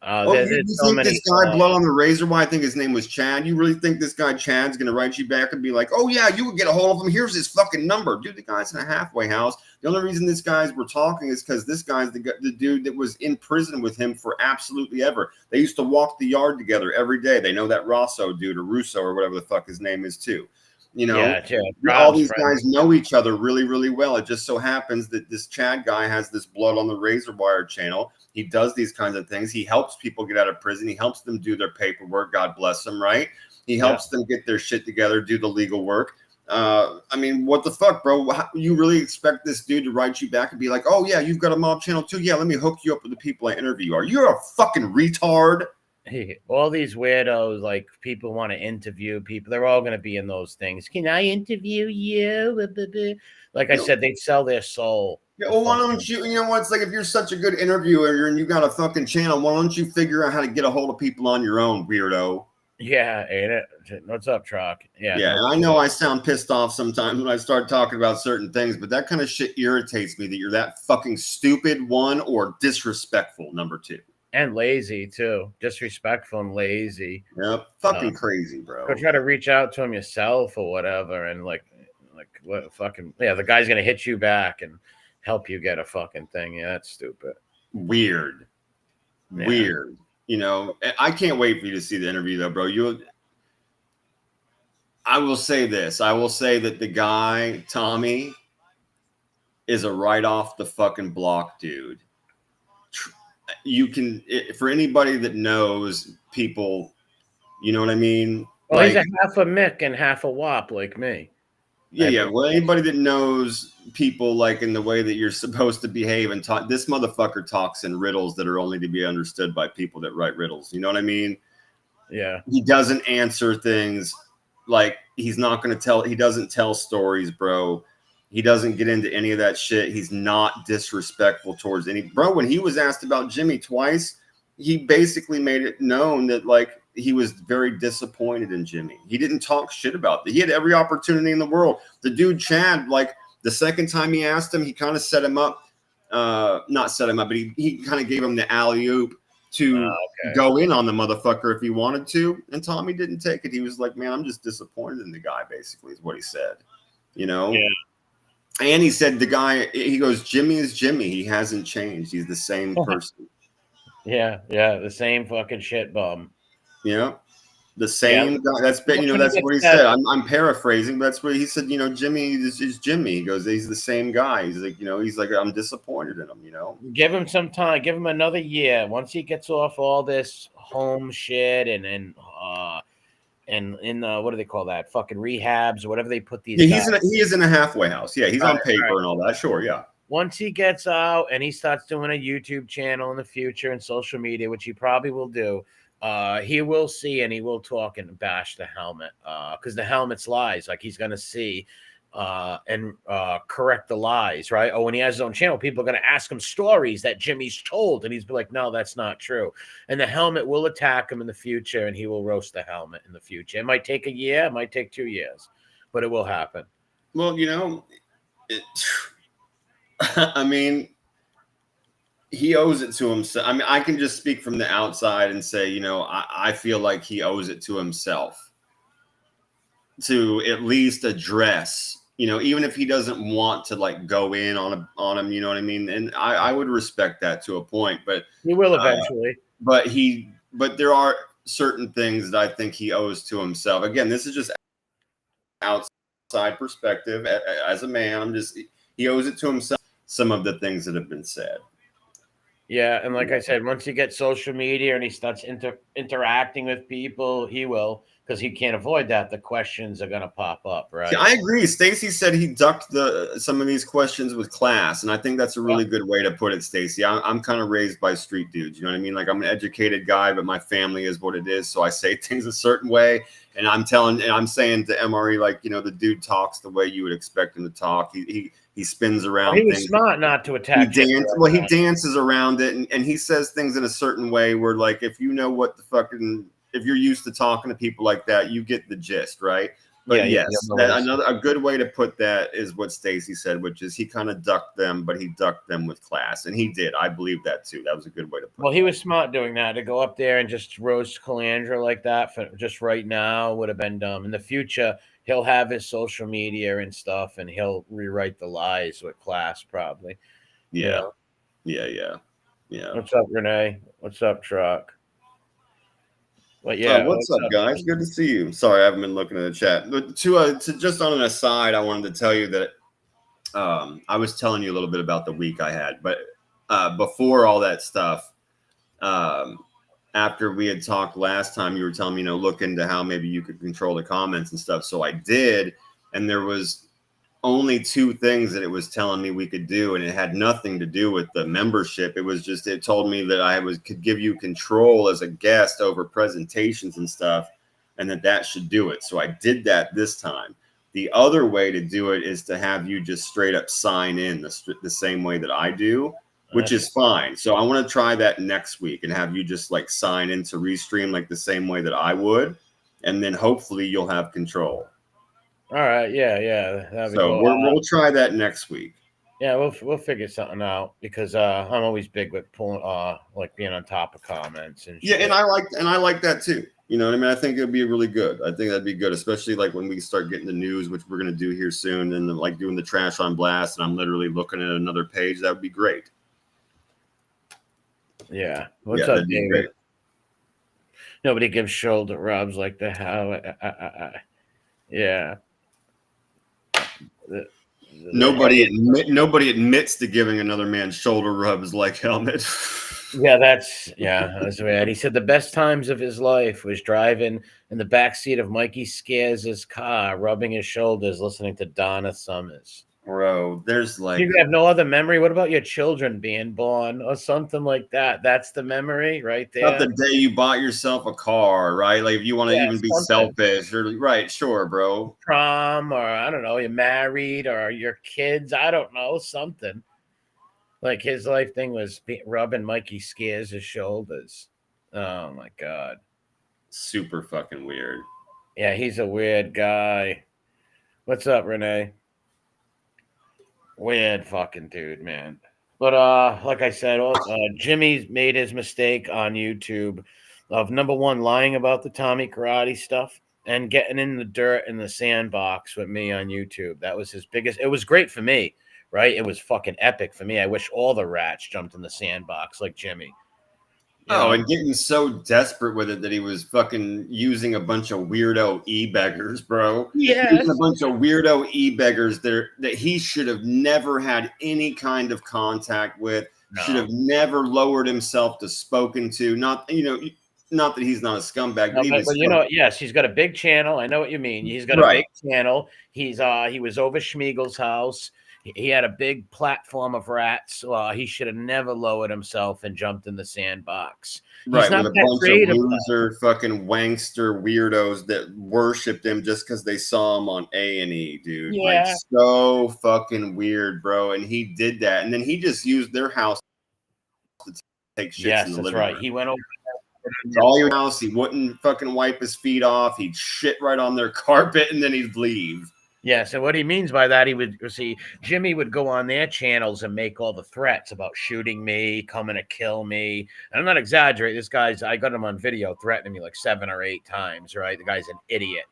You think this guy blood on the razor? Why I think his name was Chad. You really think this guy Chad's going to write you back and be like, oh, yeah, you would get a hold of him. Here's his fucking number. Dude, the guy's in a halfway house. The only reason this guys were talking is because this guy's the dude that was in prison with him for absolutely ever. They used to walk the yard together every day. They know that Rosso dude or Russo or whatever the fuck his name is too. All these guys know each other really, really well. It just so happens that this Chad guy has this blood on the razor wire channel. He does these kinds of things. He helps people get out of prison. He helps them do their paperwork. God bless them, right? He helps them get their shit together, do the legal work. I mean, what the fuck, bro? You really expect this dude to write you back and be like, oh, yeah, you've got a mob channel too? Yeah, let me hook you up with the people I interview. Are you a fucking retard? Hey, all these weirdos, like people want to interview people. They're all going to be in those things. Can I interview you? Like I said, they'd sell their soul. Yeah, well, why don't you? You know what? It's like if you're such a good interviewer and you got a fucking channel, why don't you figure out how to get a hold of people on your own, weirdo? Yeah, ain't it? What's up, Truck? Yeah, Yeah, no, and I know I sound pissed off sometimes when I start talking about certain things, but that kind of shit irritates me that you're that fucking stupid, one, or disrespectful, number two. and lazy too, disrespectful and lazy. Yep, fucking crazy, Go bro. try to reach out to him yourself or whatever, and like what fucking the guy's gonna hit you back and help you get a fucking thing. Yeah, that's stupid. Weird. Yeah. Weird. You know, I can't wait for you to see the interview though, bro. I will say this. I will say that the guy, Tommy, is a right off the fucking block dude. You can, for anybody that knows people, you know what I mean? Well, Like, he's a half a Mick and half a Wop like me. yeah. Well, anybody that knows people like in the way that you're supposed to behave and talk, this motherfucker talks in riddles that are only to be understood by people that write riddles. You know what I mean? Yeah. He doesn't answer things like he's not going to tell. He doesn't tell stories, bro. He doesn't get into any of that shit. He's not disrespectful towards any bro. When he was asked about Jimmy twice, he basically made it known that like he was very disappointed in Jimmy. He didn't talk shit about that. He had every opportunity in the world. The dude Chad, like the second time he asked him, he kind of set him up. Not set him up, but he kind of gave him the alley oop to go in on the motherfucker if he wanted to. And Tommy didn't take it. He was like, man, I'm just disappointed in the guy, basically, is what he said. You know? Yeah. And he said the guy, he goes, Jimmy is Jimmy. He hasn't changed. He's the same person. Yeah, the same fucking shit bum. Yeah. The same guy. That's been, you know, that's what he said. I'm paraphrasing, but that's what he said. You know, Jimmy is Jimmy. He goes, he's the same guy. He's like, you know, he's like, I'm disappointed in him, you know. Give him some time. Give him another year. Once he gets off all this home shit and what do they call that? Fucking rehabs or whatever they put these. Yeah, he is in a halfway house. Yeah, he's on paper and all that. Sure, yeah. Once he gets out and he starts doing a YouTube channel in the future and social media, which he probably will do, he will see and he will talk and bash the helmet because the helmet's lies. Like he's gonna see and correct the lies, right? Oh, when he has his own channel, people are gonna ask him stories that Jimmy's told, and he's be like, "No, that's not true." And the helmet will attack him in the future, and he will roast the helmet in the future. It might take a year, it might take 2 years, but it will happen. Well, you know, I mean, he owes it to himself. I mean, I can just speak from the outside and say, you know, I feel like he owes it to himself to at least address, you know, even if he doesn't want to like go in on him, you know what I mean? And I would respect that to a point, but he will eventually. But there are certain things that I think he owes to himself. Again, this is just outside perspective. As a man, he owes it to himself. Some of the things that have been said. Yeah, and like I said, once he gets social media and he starts interacting with people, he will, because he can't avoid that. The questions are going to pop up, right? Yeah, I agree. Stacy said he ducked some of these questions with class, and I think that's a really good way to put it, Stacy. I'm kind of raised by street dudes, you know what I mean? Like I'm an educated guy, but my family is what it is, so I say things a certain way, and I'm saying to MRE, like, you know, the dude talks the way you would expect him to talk. He spins around. He was smart not to attack. He dances around it, and he says things in a certain way where, like, if you know what the fucking, if you're used to talking to people like that, you get the gist, right? But yes, a good way to put that is what Stacy said, which is he kind of ducked them, but he ducked them with class, and he did. I believe that too. That was a good way to put it. Well, he was smart doing that. To go up there and just roast Calandra like that for just right now would have been dumb. In the future, he'll have his social media and stuff, and he'll rewrite the lies with class probably. Yeah. Yeah. What's up, Renee? What's up, Truck? But yeah, what's up, guys? Good to see you. Sorry, I haven't been looking at the chat. But to just on an aside, I wanted to tell you that I was telling you a little bit about the week I had, but before all that stuff, after we had talked last time, you were telling me, you know, look into how maybe you could control the comments and stuff. So I did, and there was only 2 things that it was telling me we could do, and it had nothing to do with the membership. It was just, it told me that could give you control as a guest over presentations and stuff, and that should do it. So I did that this time. The other way to do it is to have you just straight up sign in the same way that I do, which is fine. So I want to try that next week and have you just like sign in to Restream like the same way that I would. And then hopefully you'll have control. All right. Yeah. That'd be So cool. we'll try that next week. Yeah, we'll figure something out because I'm always big with pulling like being on top of comments and shit. Yeah, and I like that too. You know what I mean? I think it'd be really good. I think that'd be good, especially like when we start getting the news, which we're gonna do here soon, and then, like doing the trash on blast, and I'm literally looking at another page. That would be great. Yeah. What's up, David? Nobody gives shoulder rubs like the how. Yeah. Nobody admits to giving another man shoulder rubs like Helmet. Yeah, that's weird. He said the best times of his life was driving in the backseat of Mikey Scares' car, rubbing his shoulders, listening to Donna Summers. Bro, there's like you have no other memory. What about your children being born or something like that? That's the memory right there. Not the day you bought yourself a car, right? Like if you want to even be selfish, or right, sure, bro. Prom, or I don't know, you're married or your kids, I don't know, something. Like his life thing was rubbing Mikey Scares' shoulders. Oh my god. Super fucking weird. Yeah, he's a weird guy. What's up, Renee? Weird fucking dude, man. But like I said, Jimmy's made his mistake on YouTube of number one, lying about the Tommy Karate stuff and getting in the dirt in the sandbox with me on YouTube. That was his biggest. It was great for me, right? It was fucking epic for me. I wish all the rats jumped in the sandbox like Jimmy. And getting so desperate with it that he was fucking using a bunch of weirdo e-beggars, bro. Yeah, using a bunch of weirdo e-beggars that he should have never had any kind of contact with. No. Should have never lowered himself to spoken to. Not that he's not a scumbag, but yes, he's got a big channel. I know what you mean. He's got a big channel. He was over Schmiegel's house. He had a big platform of rats. He should have never lowered himself and jumped in the sandbox. Right, with a bunch of loser fucking wankster weirdos that worshipped him just because they saw him on A&E, dude. Yeah. Like, so fucking weird, bro. And he did that. And then he just used their house to take shits in the living room. He went over all your house. He wouldn't fucking wipe his feet off. He'd shit right on their carpet, and then he'd leave. Yeah, so what he means by that, Jimmy would go on their channels and make all the threats about shooting me, coming to kill me. And I'm not exaggerating. I got him on video threatening me like 7 or 8 times, right? The guy's an idiot.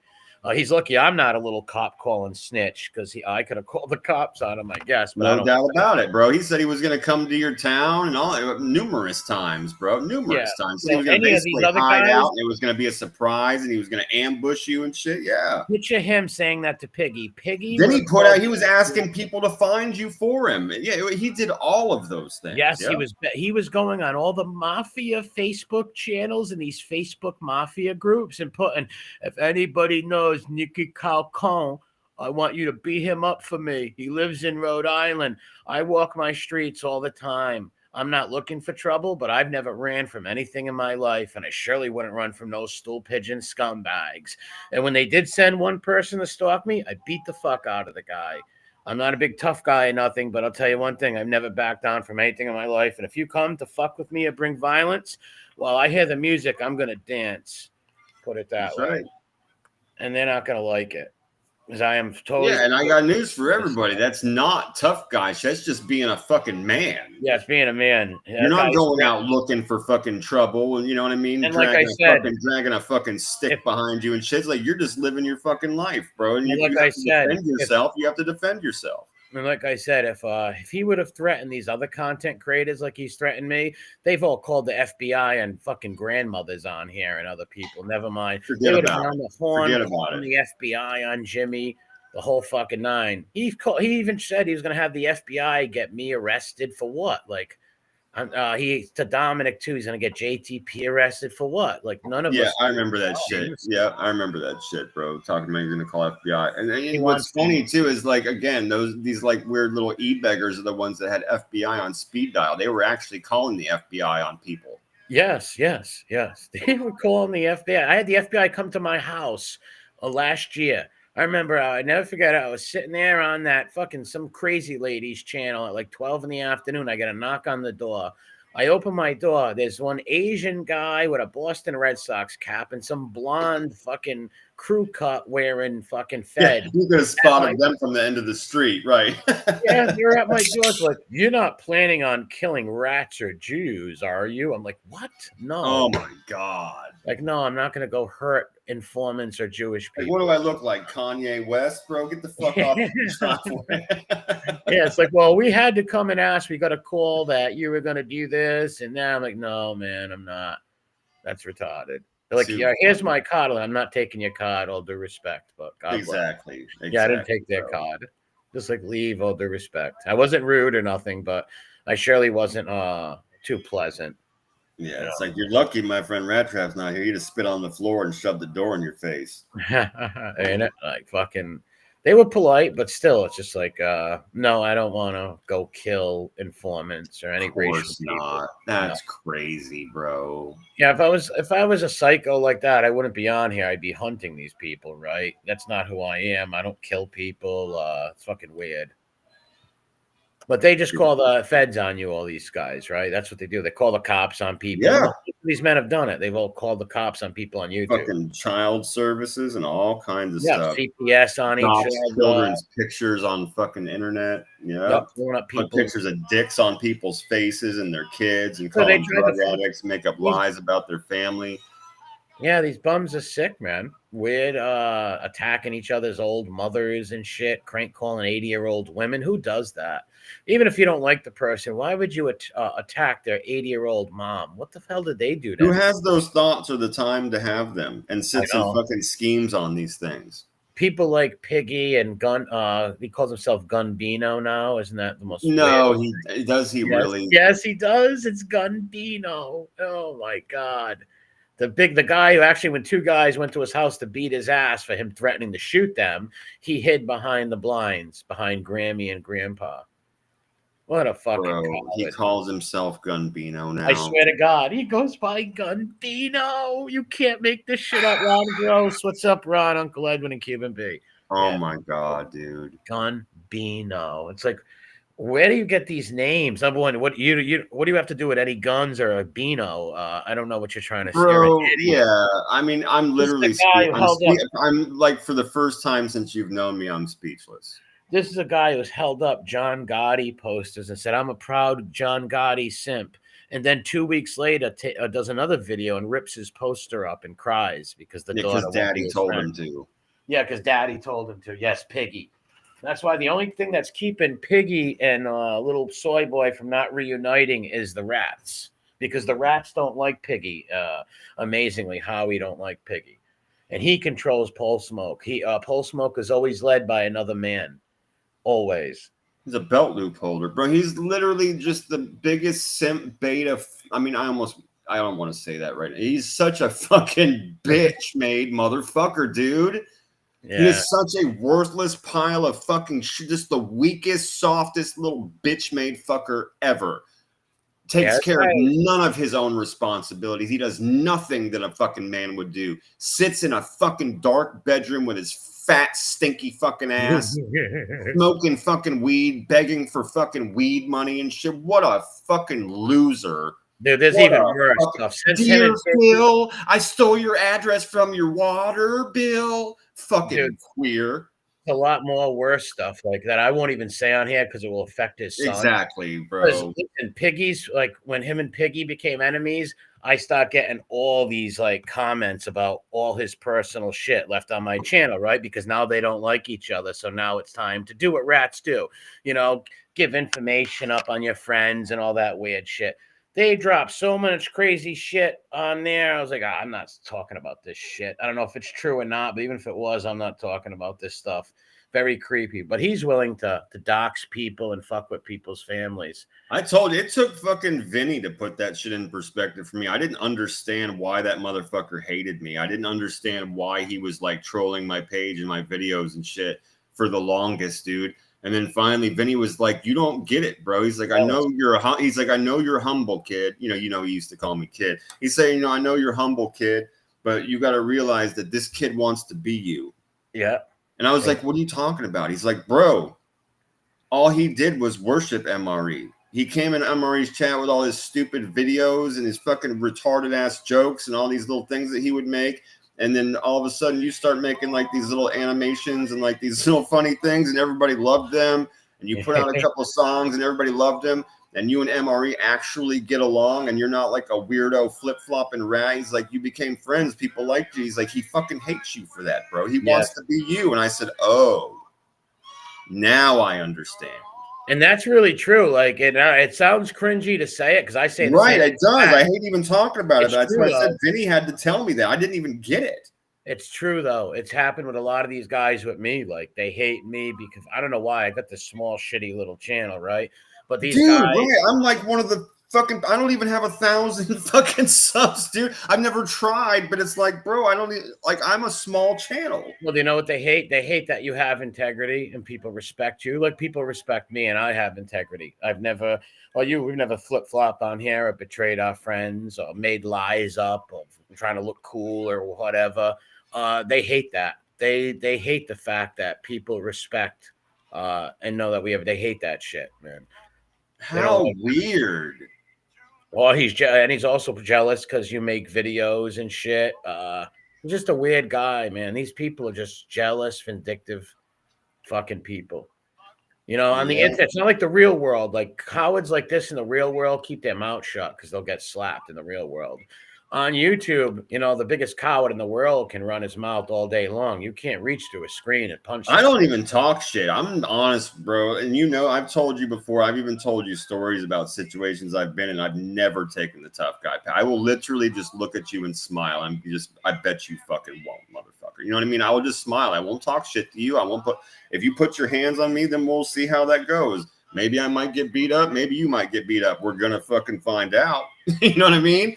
He's lucky I'm not a little cop calling snitch because I could have called the cops on him, I guess. But no doubt about it, bro. He said he was going to come to your town and all numerous times, bro. Numerous times. So he was going to basically hide out. And it was going to be a surprise, and he was going to ambush you and shit. Yeah. Picture him saying that to Piggy. Then he put out. He was asking people to find you for him. Yeah, he did all of those things. Yes, yeah. He was going on all the mafia Facebook channels and these Facebook mafia groups and putting, if anybody knows Nicky Calcon, I want you to beat him up for me. He lives in Rhode Island. I walk my streets all the time. I'm not looking for trouble, but I've never ran from anything in my life, and I surely wouldn't run from those stool pigeon scumbags. And when they did send one person to stalk me, I beat the fuck out of the guy. I'm not a big tough guy or nothing, but I'll tell you one thing. I've never backed down from anything in my life, and if you come to fuck with me or bring violence, while I hear the music, I'm going to dance. Put it that way. Right. And they're not going to like it. Because I am totally. Yeah, and I got news for everybody. That's not tough guy. That's just being a fucking man. Yeah, it's being a man. You're not going out looking for fucking trouble, and you know what I mean? And like I said, dragging a fucking stick behind you and shit. It's like you're just living your fucking life, bro. And you have to defend yourself. You have to defend yourself. And like I said, if he would have threatened these other content creators like he's threatened me, they've all called the FBI and fucking grandmothers on here and other people. Never mind. Forget about the FBI on Jimmy, the whole fucking nine. He even said he was going to have the FBI get me arrested for what? Like, to Dominic too. He's gonna get JTP arrested for what? Like none of us. Yeah, I remember that shit. Yeah, I remember that shit, bro. Talking about you're gonna call FBI, and what's funny too is like again these like weird little e-beggars are the ones that had FBI on speed dial. They were actually calling the FBI on people. Yes. They were calling the FBI. I had the FBI come to my house last year. I remember, I never forget, I was sitting there on that fucking some crazy lady's channel at like 12 in the afternoon. I get a knock on the door. I open my door. There's one Asian guy with a Boston Red Sox cap and some blonde fucking crew cut wearing fucking Yeah, Fed. you could have spotted them from the end of the street, right? Yeah, they're at my door. It's like, you're not planning on killing rats or Jews, are you? I'm like, what? No. Oh my God. Like, no, I'm not going to go hurt informants or Jewish Like, people. what do I look like? Kanye West, bro? Get the fuck off the shop for it. Yeah, it's like, well, we had to come and ask. We got a call that you were going to do this. And now I'm like, no, man, I'm not. That's retarded. They're like, yeah, here's my card. I'm not taking your card, all due respect. But God exactly. Yeah, I didn't take their card. Just like leave, all due respect. I wasn't rude or nothing, but I surely wasn't too pleasant. Yeah, it's like, you're lucky my friend Rat Trap's not here. You just spit on the floor and shove the door in your face. Ain't it? Like fucking, they were polite, but still, it's just like, no, I don't want to go kill informants or any racial people. Not. That's crazy, bro. Yeah, if I was a psycho like that, I wouldn't be on here. I'd be hunting these people, right? That's not who I am. I don't kill people. It's fucking weird. But they just call the feds on you, all these guys, right? That's what they do. They call the cops on people. Yeah. These men have done it. They've all called the cops on people on YouTube. Fucking child services and all kinds of stuff. CPS on each other. Children's pictures on fucking internet. Yeah. Put pictures of dicks on people's faces and their kids and call them drug addicts, make up lies about their family. Yeah, these bums are sick, man. Weird, attacking each other's old mothers and shit. Crank calling 80-year-old women. Who does that? Even if you don't like the person, why would you attack their 80-year-old mom? What the hell did they do? Who has those thoughts or the time to have them and sits and fucking schemes on these things? People like Piggy and Gun. He calls himself Gunbino now. Isn't that the most? No, does he really? Yes, he does. It's Gunbino. Oh my God. The guy who actually, when two guys went to his house to beat his ass for him threatening to shoot them, he hid behind the blinds, behind Grammy and Grandpa. What a fucking coward. He calls himself Gunbino now. I swear to God, he goes by Gunbino. You can't make this shit up, Ron Gross. What's up, Ron? Uncle Edwin and Cuban B. Oh my God, dude. Gunbino. It's like, where do you get these names? Number one, what do you have to do with any guns or a Beano? I don't know what you're trying to say. Bro, yeah. I mean, I'm literally I'm like, for the first time since you've known me, I'm speechless. This is a guy who's held up John Gotti posters and said, I'm a proud John Gotti simp. And then 2 weeks later, does another video and rips his poster up and cries because Daddy told him to. Yeah, because Daddy told him to. Yes, Piggy. That's why the only thing that's keeping Piggy and little soy boy from not reuniting is the rats, because the rats don't like Piggy. Amazingly, Howie don't like Piggy, and he controls Pole Smoke. Pole Smoke is always led by another man, always. He's a belt loop holder, bro. He's literally just the biggest simp beta. I mean, I don't want to say that right now. He's such a fucking bitch made motherfucker, dude. Yeah. He is such a worthless pile of fucking shit. Just the weakest, softest little bitch-made fucker ever. Takes care of none of his own responsibilities. He does nothing that a fucking man would do. Sits in a fucking dark bedroom with his fat, stinky fucking ass. Smoking fucking weed, begging for fucking weed money and shit. What a fucking loser. Dude, there's even worse stuff. Dear Bill, I stole your address from your water bill. Fucking queer. A lot more worse stuff like that. I won't even say on here because it will affect his son. Exactly, bro. And Piggy's, like, when him and Piggy became enemies, I start getting all these like comments about all his personal shit left on my channel, right? Because now they don't like each other. So now it's time to do what rats do, give information up on your friends and all that weird shit. They dropped so much crazy shit on there. I was like, I'm not talking about this shit. I don't know if it's true or not, but even if it was, I'm not talking about this stuff. Very creepy. But he's willing to dox people and fuck with people's families. I told you, it took fucking Vinny to put that shit in perspective for me. I didn't understand why that motherfucker hated me. I didn't understand why he was like trolling my page and my videos and shit for the longest, dude. And then finally, Vinny was like, "You don't get it, bro." He's like, "I know you're I know you're humble, kid. He used to call me kid. He's saying, I know you're humble, kid, but you got to realize that this kid wants to be you." Yeah. And I was like, what are you talking about? He's like, bro, all he did was worship MRE. He came in MRE's chat with all his stupid videos and his fucking retarded ass jokes and all these little things that he would make. And then all of a sudden you start making like these little animations and like these little funny things and everybody loved them. And you put out a couple of songs and everybody loved them. And you and MRE actually get along and you're not like a weirdo flip-flopping rat. He's like, you became friends. People liked you. He's like, he fucking hates you for that, bro. He wants to be you. And I said, oh, now I understand. And that's really true. Like, it sounds cringy to say it because I say right. It does. I hate even talking about it. That's why I said Vinny had to tell me that. I didn't even get it. It's true though. It's happened with a lot of these guys with me. Like, they hate me because I don't know why. I got this small, shitty little channel, right? But these guys, right, I'm like one of the fucking. I don't even have 1,000 fucking subs, dude. I've never tried, but it's like, bro, I don't like. I'm a small channel. Well, you know what they hate? They hate that you have integrity and people respect you. Like, people respect me, and I have integrity. I've never, we've never flip flop on here or betrayed our friends or made lies up or trying to look cool or whatever. They hate that. They hate the fact that people respect and know that we have. They hate that shit, man. How weird. Well, he's also jealous because you make videos and shit. He's just a weird guy, man. These people are just jealous, vindictive fucking people. You know, on the internet, it's not like the real world. Like, cowards like this in the real world keep their mouth shut because they'll get slapped in the real world. On YouTube, you know, the biggest coward in the world can run his mouth all day long. You can't reach through a screen and punch. I don't even talk shit. I'm honest, bro. And you know, I've told you before. I've even told you stories about situations I've been in. I've never taken the tough guy. I will literally just look at you and smile. I bet you fucking won't, motherfucker. You know what I mean? I will just smile. I won't talk shit to you. I won't if you put your hands on me, then we'll see how that goes. Maybe I might get beat up. Maybe you might get beat up. We're going to fucking find out. You know what I mean?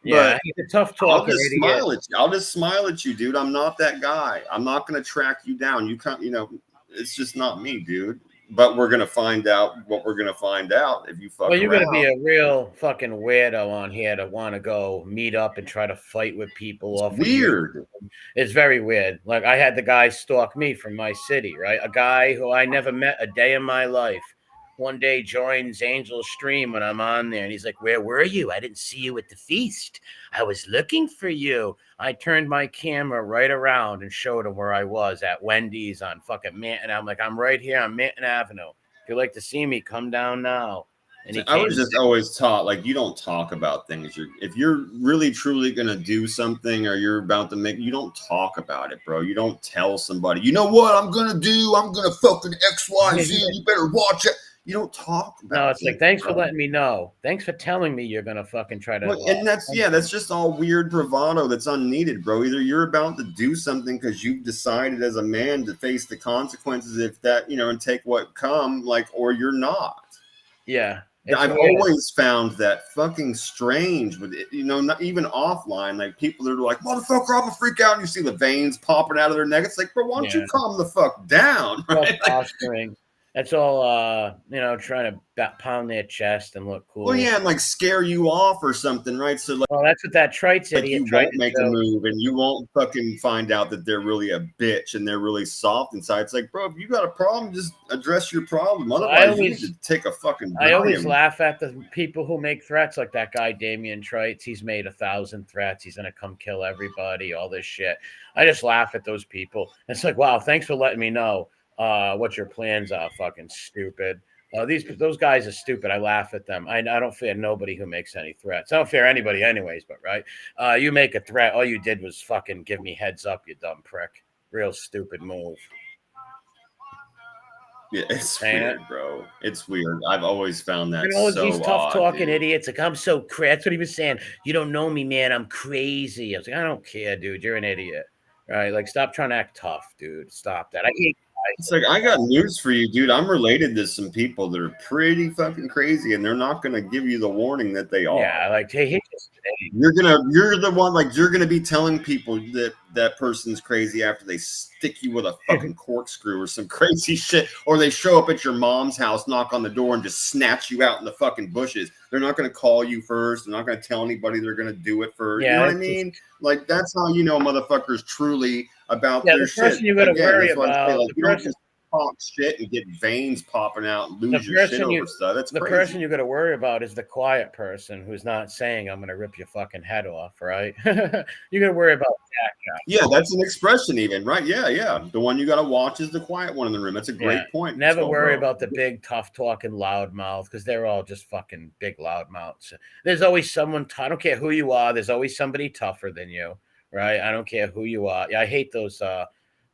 Yeah, he's a tough talker. I'll just smile at you. I'll just smile at you, dude. I'm not that guy. I'm not going to track you down. You can't, you know, it's just not me, dude. But we're going to find out what we're going to find out if you fuck Well, you're around. going to be a real fucking weirdo on here to want to go meet up and try to fight with people. It's weird. It's very weird. Like, I had the guy stalk me from my city, right? A guy who I never met a day in my life. One day joins Angel's stream when I'm on there, and he's like, where were you? I didn't see you at the feast. I was looking for you. I turned my camera right around and showed him where I was at Wendy's on fucking Manton. I'm like, I'm right here on Manton Avenue. If you'd like to see me, come down now. And I was just always taught, like, you don't talk about things. If you're really truly going to do something or you're about to make, you don't talk about it, bro. You don't tell somebody, you know what I'm going to do? I'm going to fucking X, Y, Z. You better watch it. You don't talk about it. No, it's like, thanks for letting me know. Thanks for telling me you're going to fucking try to. And that's just all weird bravado that's unneeded, bro. Either you're about to do something because you've decided as a man to face the consequences if that, you know, and take what come, like, or you're not. Yeah. I've always found that fucking strange with it, you know, not even offline, like people that are like, motherfucker, I'm gonna freak out, and you see the veins popping out of their neck. It's like, bro, why don't you calm the fuck down? Right? Posturing. That's all, you know, trying to pound their chest and look cool. Well, yeah, and like scare you off or something, right? So, like, well, that's what that Trites like you won't make a move, and you won't fucking find out that they're really a bitch and they're really soft inside. It's like, bro, if you got a problem, just address your problem. Otherwise, you need to take a fucking. I always laugh at the people who make threats, like that guy Damian Trites. He's made 1,000 threats. He's gonna come kill everybody. All this shit. I just laugh at those people. It's like, wow, thanks for letting me know what your plans are. Fucking stupid. Those guys are stupid. I laugh at them. I don't fear nobody who makes any threats. I don't fear anybody anyways, but right. You make a threat. All you did was fucking give me heads up, you dumb prick. Real stupid move. Yeah, it's weird, bro. It's weird. I've always found that these tough talking idiots. Like, I'm so crazy. That's what he was saying. You don't know me, man. I'm crazy. I was like, I don't care, dude. You're an idiot. Right? Like, stop trying to act tough, dude. Stop that. I hate. It's like, I got news for you, dude. I'm related to some people that are pretty fucking crazy, and they're not going to give you the warning that they are. Yeah, like, hey, You're the one, like, you're gonna be telling people that that person's crazy after they stick you with a fucking corkscrew or some crazy shit, or they show up at your mom's house, knock on the door, and just snatch you out in the fucking bushes. They're not gonna call you first. They're not gonna tell anybody they're gonna do it first. Yeah, you know what I mean? Like, that's how you know motherfuckers truly about their the person shit. you got to worry That's why I say, about, like, you don't just talk shit and get veins popping out and lose your shit over stuff. That's the crazy. person you got to worry about is the quiet person who's not saying, "I'm going to rip your fucking head off," right? You got to worry about that guy. Yeah, that's an expression, even, right? Yeah. The one you got to watch is the quiet one in the room. That's a great point. Never worry about the big, tough talking loudmouth, because they're all just fucking big loudmouths. There's always someone. I don't care who you are. There's always somebody tougher than you, right? I don't care who you are. Yeah, I hate those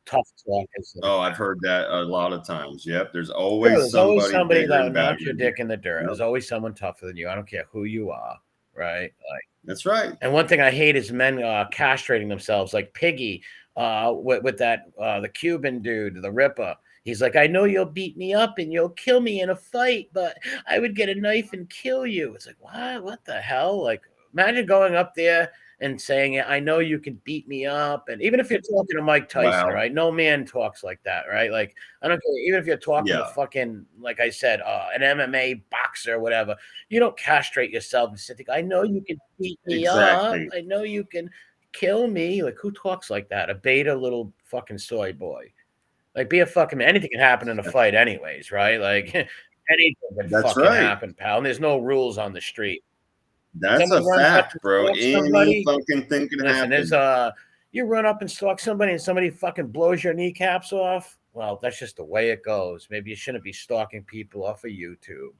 tough talkers. Oh, I've heard that a lot of times. Yep, there's always somebody that will knock your dick in the dirt. Yep. There's always someone tougher than you. I don't care who you are, right? Like, that's right. And one thing I hate is men castrating themselves, like Piggy with that the Cuban dude, the Ripper. He's like, I know you'll beat me up and you'll kill me in a fight, but I would get a knife and kill you. It's like, what? What the hell? Like, imagine going up there and saying, I know you can beat me up. And even if you're talking to Mike Tyson, right? No man talks like that, right? Like, I don't care. Even if you're talking to fucking, like I said, an MMA boxer or whatever, you don't castrate yourself and say, I know you can beat me up. I know you can kill me. Like, who talks like that? A beta little fucking soy boy. Like, be a fucking man. Anything can happen in a fight anyways, right? Like, anything can fucking happen, pal. And there's no rules on the street. That's a fact, bro. Any fucking thing can happen. There's you run up and stalk somebody and somebody fucking blows your kneecaps off. Well, that's just the way it goes. Maybe you shouldn't be stalking people off of YouTube.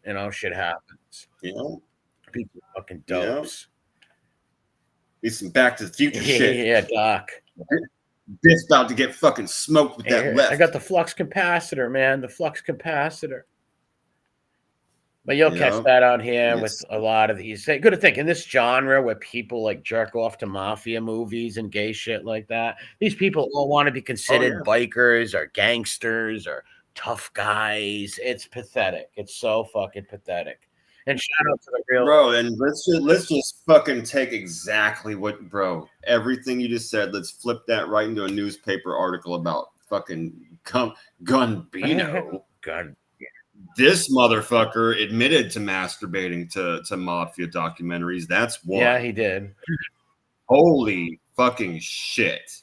You know, shit happens. Yeah. People fucking dopes. Be some Back to the Future shit. Yeah, Doc. This about to get fucking smoked with that left. I got the flux capacitor, man. The flux capacitor. But you'll catch that on here with a lot of these. Good to think in this genre where people like jerk off to mafia movies and gay shit like that. These people all want to be considered bikers or gangsters or tough guys. It's pathetic. It's so fucking pathetic. And shout out to the real bro. And let's just fucking take exactly what, bro. Everything you just said. Let's flip that right into a newspaper article about fucking Gunbino. Gun. This motherfucker admitted to masturbating to mafia documentaries. That's one. Yeah, he did. Holy fucking shit.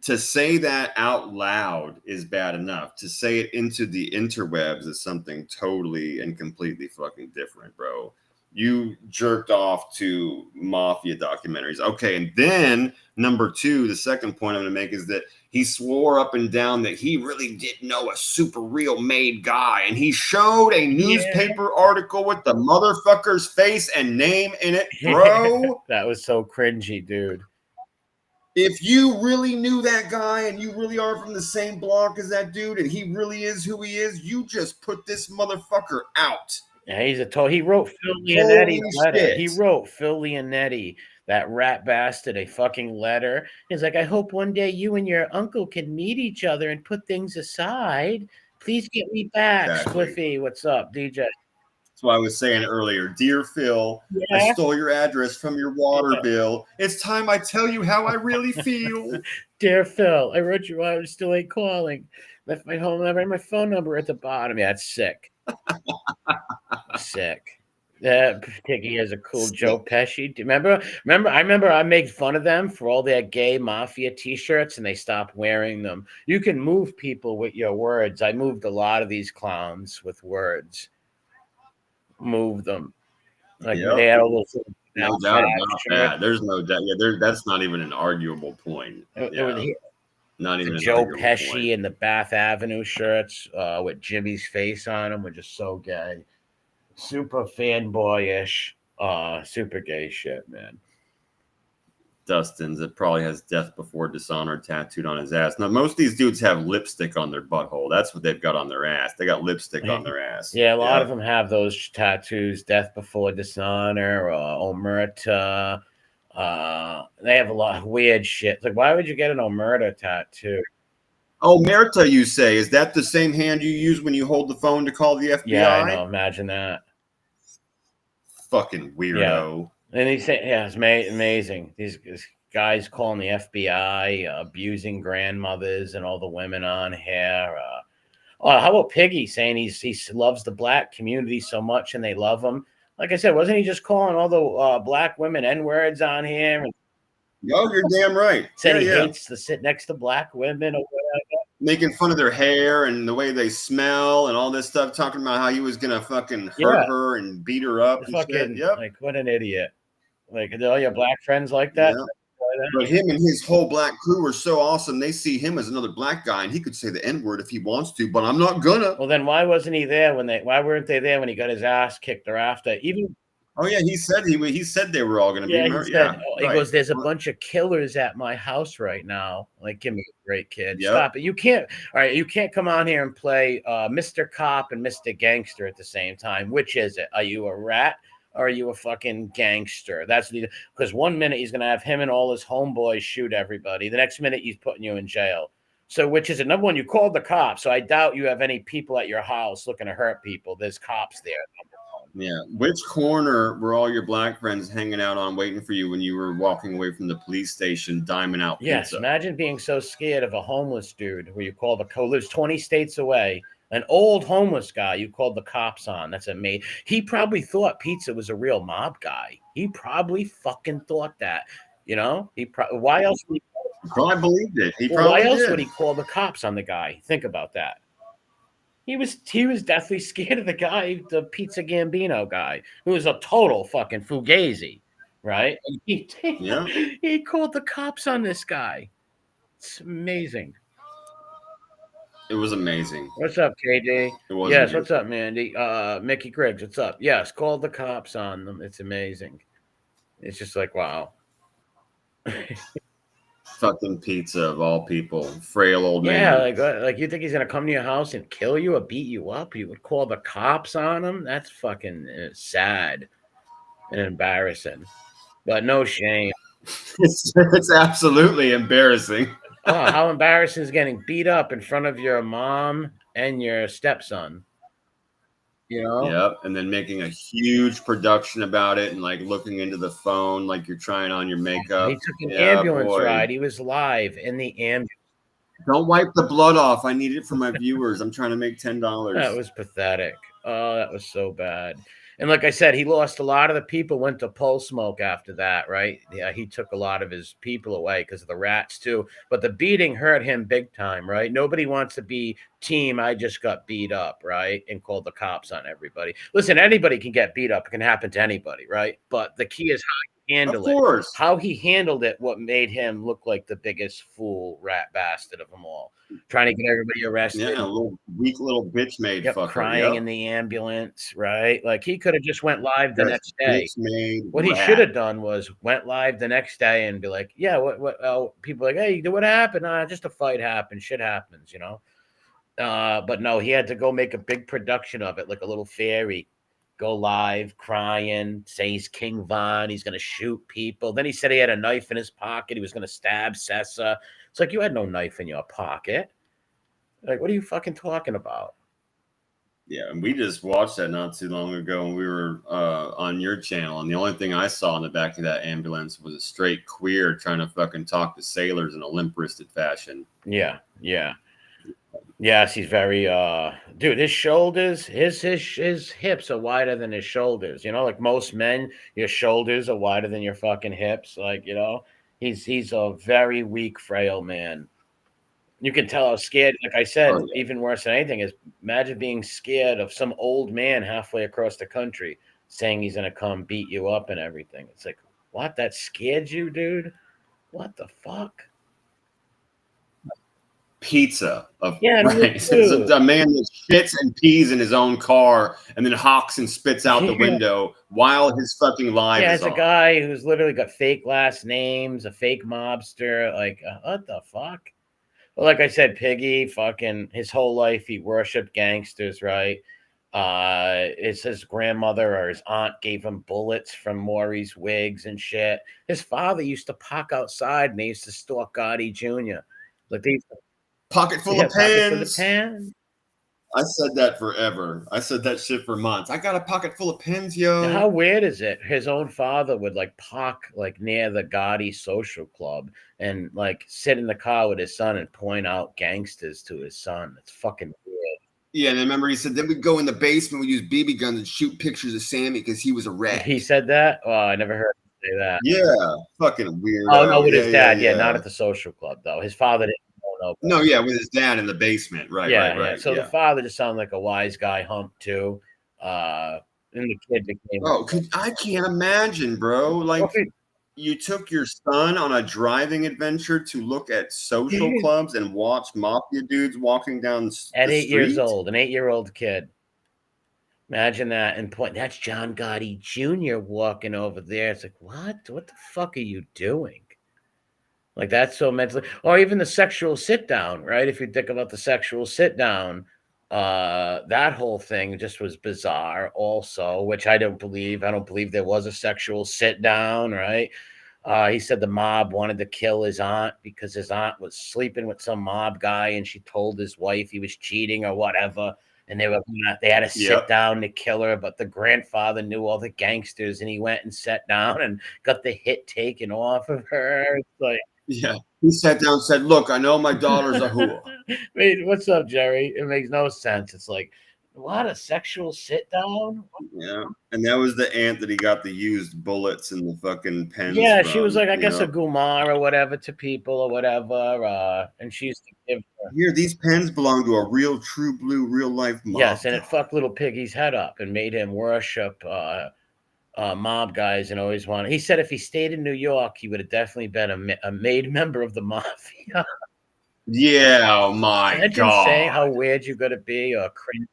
To say that out loud is bad enough. To say it into the interwebs is something totally and completely fucking different, bro. You jerked off to mafia documentaries. Okay, and then number two, the second point I'm going to make is that he swore up and down that he really did know a super real made guy. And he showed a newspaper article with the motherfucker's face and name in it, bro. That was so cringy, dude. If you really knew that guy and you really are from the same block as that dude and he really is who he is, you just put this motherfucker out. Yeah, he wrote Phil Leonetti a letter. He wrote Phil Leonetti, that rat bastard, a fucking letter. He's like, I hope one day you and your uncle can meet each other and put things aside. Please get me back. Spliffy, what's up, DJ? That's what I was saying earlier. Dear Phil, I stole your address from your water bill. It's time I tell you how I really feel. Dear Phil, I wrote you out. I still ain't calling. Left my home number and my phone number at the bottom. Yeah, that's sick. Sick. Tiki has a cool Joe Pesci. Do you remember? I remember I made fun of them for all their gay mafia t-shirts and they stopped wearing them. You can move people with your words. I moved a lot of these clowns with words. Move them. Like they had a little no doubt about that. There's no doubt. Yeah, that's not even an arguable point. Not even Joe Pesci and the Bath Avenue shirts with Jimmy's face on them were just so gay. Super fanboyish, super gay shit, man. Dustin's, it probably has death before dishonor tattooed on his ass. Now, most of these dudes have lipstick on their butthole. That's what they've got on their ass. They got lipstick on their ass. Yeah, a lot of them have those tattoos, death before dishonor, omerta. They have a lot of weird shit. Like, why would you get an omerta tattoo? Omerta, you say? Is that the same hand you use when you hold the phone to call the FBI? Yeah, I know. Imagine that. Fucking weirdo. And he said, yeah, it's amazing. These guys calling the FBI, abusing grandmothers and all the women on here. Oh, how about Piggy saying he loves the black community so much and they love him? Like I said, wasn't he just calling all the black women N-words on here? And Oh, you're damn right. said Yeah, he yeah. hates to sit next to black women or whatever. Making fun of their hair and the way they smell and all this stuff, talking about how he was gonna fucking hurt Yeah. her and beat her up and shit. Fucking, Yep. like, what an idiot. Like, are all your black friends like Yeah. that? But him and his whole black crew are so awesome. They see him as another black guy, and he could say the N-word if he wants to, but I'm not gonna. Well, then why wasn't he there why weren't they there when he got his ass kicked or after? Even Oh yeah, he said they were all gonna be he murdered. said, Yeah, he right. goes, "There's a bunch of killers at my house right now." Like, give me a break, kid. Yep. Stop it. You can't. All right, you can't come on here and play Mr. Cop and Mr. Gangster at the same time. Which is it? Are you a rat? Or are you a fucking gangster? That's the because 1 minute he's gonna have him and all his homeboys shoot everybody. The next minute he's putting you in jail. So which is it? Number one, you called the cops. So I doubt you have any people at your house looking to hurt people. There's cops there. Yeah. Which corner were all your black friends hanging out on, waiting for you when you were walking away from the police station, diming out pizza? Yes, imagine being so scared of a homeless dude where you call lives 20 states away. An old homeless guy you called the cops on. That's amazing. He probably thought Pizza was a real mob guy. He probably fucking thought that. You know, why else would he probably believed it. why else would he call the cops on the guy? Think about that. He was deathly scared of the guy, the Pizza Gambino guy, who was a total fucking fugazi, right? Yeah. He called the cops on this guy. It's amazing. It was amazing. What's up, KD? It was Yes, amazing. what's up, Mandy? Mickey Griggs, what's up? Yes, called the cops on them. It's amazing. It's just like, wow. Fucking Pizza of all people, frail old man. Yeah, like you think he's gonna come to your house and kill you or beat you up? You would call the cops on him? That's fucking sad and embarrassing, but no shame. It's absolutely embarrassing. Oh, how embarrassing is getting beat up in front of your mom and your stepson? You know? Yep. And then making a huge production about it and like looking into the phone like you're trying on your makeup. He took an ambulance ride. He was live in the ambulance. Don't wipe the blood off. I need it for my viewers. I'm trying to make $10. That was pathetic. Oh, that was so bad. And like I said, he lost a lot of the people, went to Pole Smoke after that, right? Yeah, he took a lot of his people away because of the rats too. But the beating hurt him big time, right? Nobody wants to be team, I just got beat up, right? And called the cops on everybody. Listen, anybody can get beat up. It can happen to anybody, right? But the key is how you handle it. How he handled it, what made him look like the biggest fool rat bastard of them all. Trying to get everybody arrested. Yeah, a little weak little bitch made fucker. Crying in the ambulance, right? Like he could have just went live the next day. What he should have done was went live the next day and be like, yeah, what people like, hey, what happened? Just a fight happened. Shit happens, you know? But no, he had to go make a big production of it, like a little fairy. Go live, crying, say he's King Von, he's gonna shoot people. Then he said he had a knife in his pocket, he was gonna stab Sessa. It's like you had no knife in your pocket. Like, what are you fucking talking about? Yeah, and we just watched that not too long ago when we were on your channel, and the only thing I saw in the back of that ambulance was a straight queer trying to fucking talk to sailors in a limp-wristed fashion. Yeah. Yes, he's very dude, his shoulders, his hips are wider than his shoulders. You know, like most men, your shoulders are wider than your fucking hips. Like, you know, he's a very weak, frail man. You can tell how scared, like I said, even worse than anything is imagine being scared of some old man halfway across the country saying he's gonna come beat you up and everything. It's like, what? That scared you, dude? What the fuck? Pizza of right. A man that shits and pees in his own car and then hawks and spits out the window while his fucking live is on. It's a guy who's literally got fake last names, a fake mobster. Like, what the fuck? Well, like I said, Piggy, fucking his whole life he worshipped gangsters, right? It's his grandmother or his aunt gave him bullets from Maury's wigs and shit. His father used to park outside and they used to stalk Gotti Jr. Like they used to pocket full of pens. I said that forever. I said that shit for months. I got a pocket full of pens, yo. How weird is it? His own father would like park like near the Gotti social club and like sit in the car with his son and point out gangsters to his son. It's fucking weird. Yeah, and I remember he said, then we'd go in the basement, we'd use BB guns and shoot pictures of Sammy because he was a rat. He said that? Oh, I never heard him say that. Yeah, fucking weirdo. Oh no, with yeah, his dad. Yeah, Not at the social club though. His father didn't know. No, yeah, with his dad in the basement. Right, right. So the father just sounded like a wise guy hump too. And the kid became. Oh, I can't imagine, bro. Like you took your son on a driving adventure to look at social clubs and watch mafia dudes walking down at the 8 years street? old, an 8-year-old kid. Imagine that and point. That's John Gotti Jr. walking over there. It's like, what? What the fuck are you doing? Like that's so mentally, or even the sexual sit down, right? If you think about the sexual sit down, that whole thing just was bizarre also, which I don't believe. I don't believe there was a sexual sit down, right? He said the mob wanted to kill his aunt because his aunt was sleeping with some mob guy and she told his wife he was cheating or whatever. And they had to sit down to kill her, but the grandfather knew all the gangsters and he went and sat down and got the hit taken off of her. It's like, yeah, he sat down and said, look, I know my daughter's a whore. Wait, what's up, Jerry? It makes no sense. It's like, what, a sexual sit down? Yeah, and that was the aunt that he got the used bullets and the fucking pens. Yeah, from, she was like, I guess a gumar or whatever to people or whatever. And she used to give her. Here, these pens belong to a real, true blue, real life mob. Yes, and it fucked little Piggy's head up and made him worship mob guys and always wanted. He said if he stayed in New York, he would have definitely been a made member of the mafia. Yeah, oh my God. Saying how weird you got to be or cringy.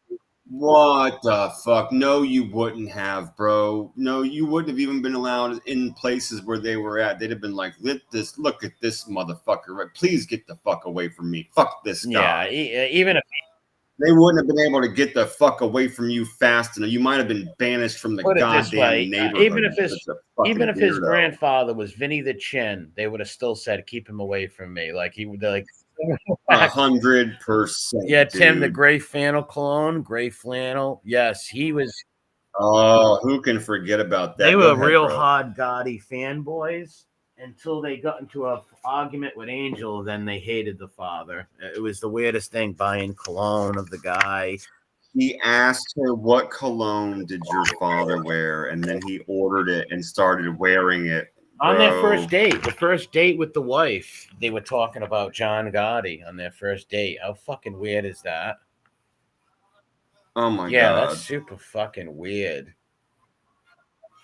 What the fuck? No, you wouldn't have, bro. No, you wouldn't have even been allowed in places where they were at. They'd have been like, look at this motherfucker. Right? Please get the fuck away from me. Fuck this guy. Yeah, even if they wouldn't have been able to get the fuck away from you fast enough. You might have been banished from the goddamn neighborhood. Even if his grandfather was Vinny the Chin, they would have still said, keep him away from me. Like he would like 100%. Yeah, Tim, the gray flannel cologne, gray flannel. Yes, he was. Oh, who can forget about that? They were real hard Gotti fanboys until they got into an argument with Angel. Then they hated the father. It was the weirdest thing, buying cologne of the guy. He asked her, what cologne did your father wear? And then he ordered it and started wearing it. On their first date, the first date with the wife, they were talking about John Gotti on their first date. How fucking weird is that? Oh my God. Yeah, that's super fucking weird.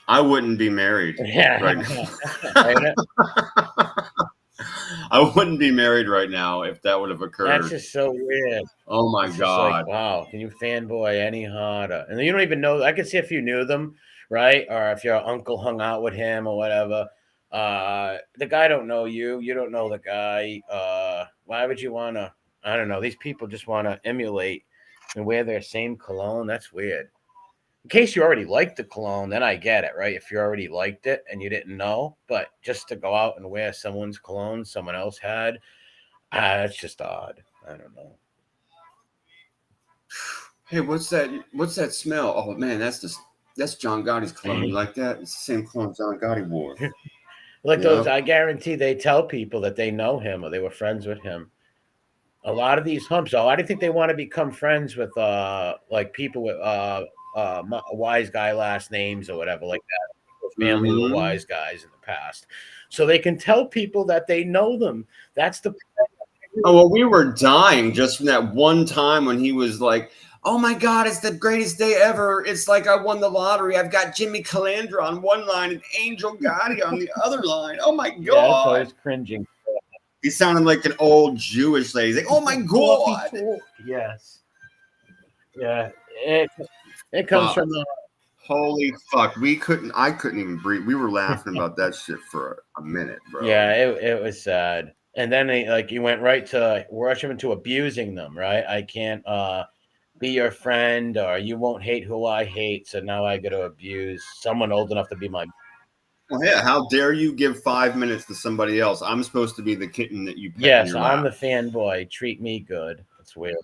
I wouldn't be married right now. I wouldn't be married right now if that would have occurred. That's just so weird. Oh my God. Like, wow, can you fanboy any harder? And you don't even know. I could see if you knew them, right? Or if your uncle hung out with him or whatever. The guy don't know you. You don't know the guy. Why would you want to? I don't know. These people just want to emulate and wear their same cologne. That's weird. In case you already liked the cologne, then I get it, right? If you already liked it and you didn't know, but just to go out and wear someone's cologne someone else had, that's just odd. I don't know. Hey, what's that smell? Oh man, that's John Gotti's cologne. You like that? It's the same cologne John Gotti wore. Like those, I guarantee they tell people that they know him or they were friends with him. A lot of these humps. Oh, I don't think they want to become friends with like people with wise guy last names or whatever like that. Family were wise guys in the past, so they can tell people that they know them. That's the. Oh well, we were dying just from that one time when he was like, "Oh my God, it's the greatest day ever! It's like I won the lottery. I've got Jimmy Calandra on one line and Angel Gotti on the other line. Oh my God!" Yeah, so I was cringing. He sounded like an old Jewish lady. He's like, "Oh my God!" Yes. Yeah, it comes from the. Holy fuck! I couldn't even breathe. We were laughing about that shit for a minute, bro. Yeah, it was sad. And then he went right to worship into abusing them, right? I can't be your friend, or you won't hate who I hate. So now I got to abuse someone old enough to be my. Well, yeah, how dare you give 5 minutes to somebody else? I'm supposed to be the kitten that you pet. Yes, I'm the fanboy. Treat me good. That's weird.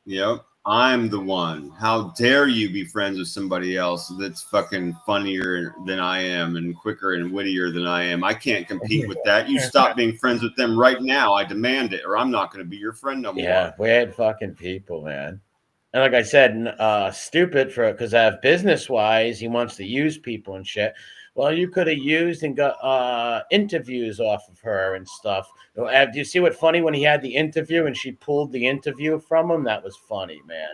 Yep. I'm the one. How dare you be friends with somebody else that's fucking funnier than I am and quicker and wittier than I am? I can't compete with that. You stop being friends with them right now. I demand it, or I'm not going to be your friend no more. Yeah, weird fucking people, man. And like I said, stupid for because I have business wise, he wants to use people and shit. Well, you could have used and got interviews off of her and stuff. Do you see what funny when he had the interview and she pulled the interview from him? That was funny, man.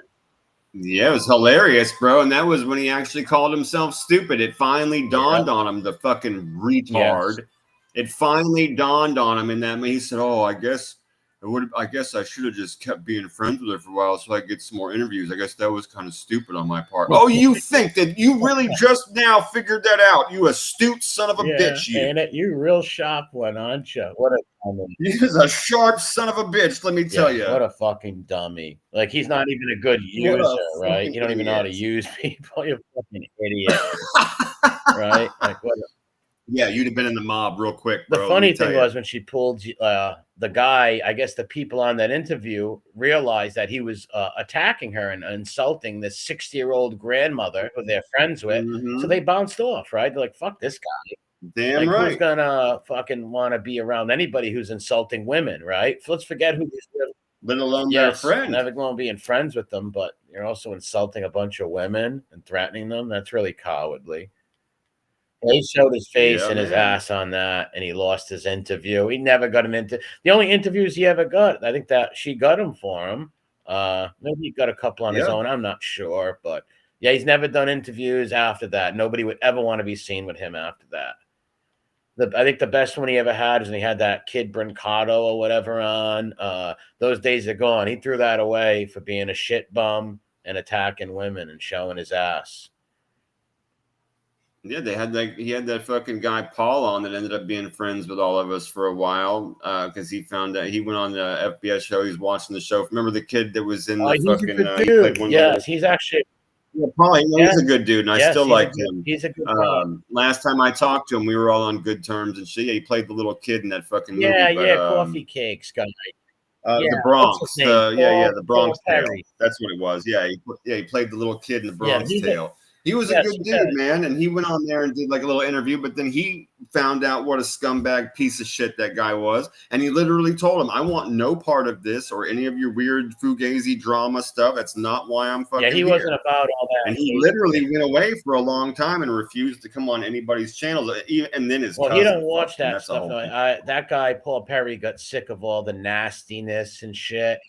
Yeah, it was hilarious, bro. And that was when he actually called himself stupid. It finally dawned on him, the fucking retard. Yes. It finally dawned on him, and that he said, "Oh, I guess I should have just kept being friends with her for a while so I could get some more interviews. I guess that was kind of stupid on my part." Oh, you think that you really just now figured that out? You astute son of a bitch! You. Ain't it? You real sharp one, aren't you? What a dummy! He's a sharp son of a bitch. Let me tell you. What a fucking dummy! Like he's not even a good user, right? You don't even know how to use people. You're a fucking idiot, right? Like what? Yeah, you'd have been in the mob real quick, bro. The funny thing was when she pulled the guy, I guess the people on that interview realized that he was attacking her and insulting this 60-year-old grandmother who they're friends with. So they bounced off, right? They're like, fuck this guy. Damn like, right. Who's gonna fucking want to be around anybody who's insulting women, right? Let's forget who these are. Let alone their friend. Never going to be friends with them, but you're also insulting a bunch of women and threatening them. That's really cowardly. He showed his face and his ass on that, and he lost his interview. He never got an interview. The only interviews he ever got, I think that she got him for him. Maybe he got a couple on his own. I'm not sure, but yeah, he's never done interviews after that. Nobody would ever want to be seen with him after that. I think the best one he ever had is when he had that kid Brancato or whatever on. Those days are gone. He threw that away for being a shit bum and attacking women and showing his ass. Yeah, he had that fucking guy Paul on that ended up being friends with all of us for a while because he found out he went on the FBS show. He was watching the show. Remember the kid that was in the fucking? He played one yes, he's actually. Yeah, Paul, he's a good dude, and I still like him. He's a good last time I talked to him, we were all on good terms and shit. Yeah, he played the little kid in that fucking movie. Coffee cakes guy. The Bronx. The Bronx Tale. That's what it was. Yeah, he played the little kid in the Bronx Tale. He was a good dude, man, and he went on there and did like a little interview, but then he found out what a scumbag piece of shit that guy was, and he literally told him, "I want no part of this or any of your weird fugazi drama stuff. That's not why I'm fucking here." He wasn't about all that. And he literally went away for a long time and refused to come on anybody's channels, and then his cousin. He don't watch that stuff. That guy, Paul Perry, got sick of all the nastiness and shit.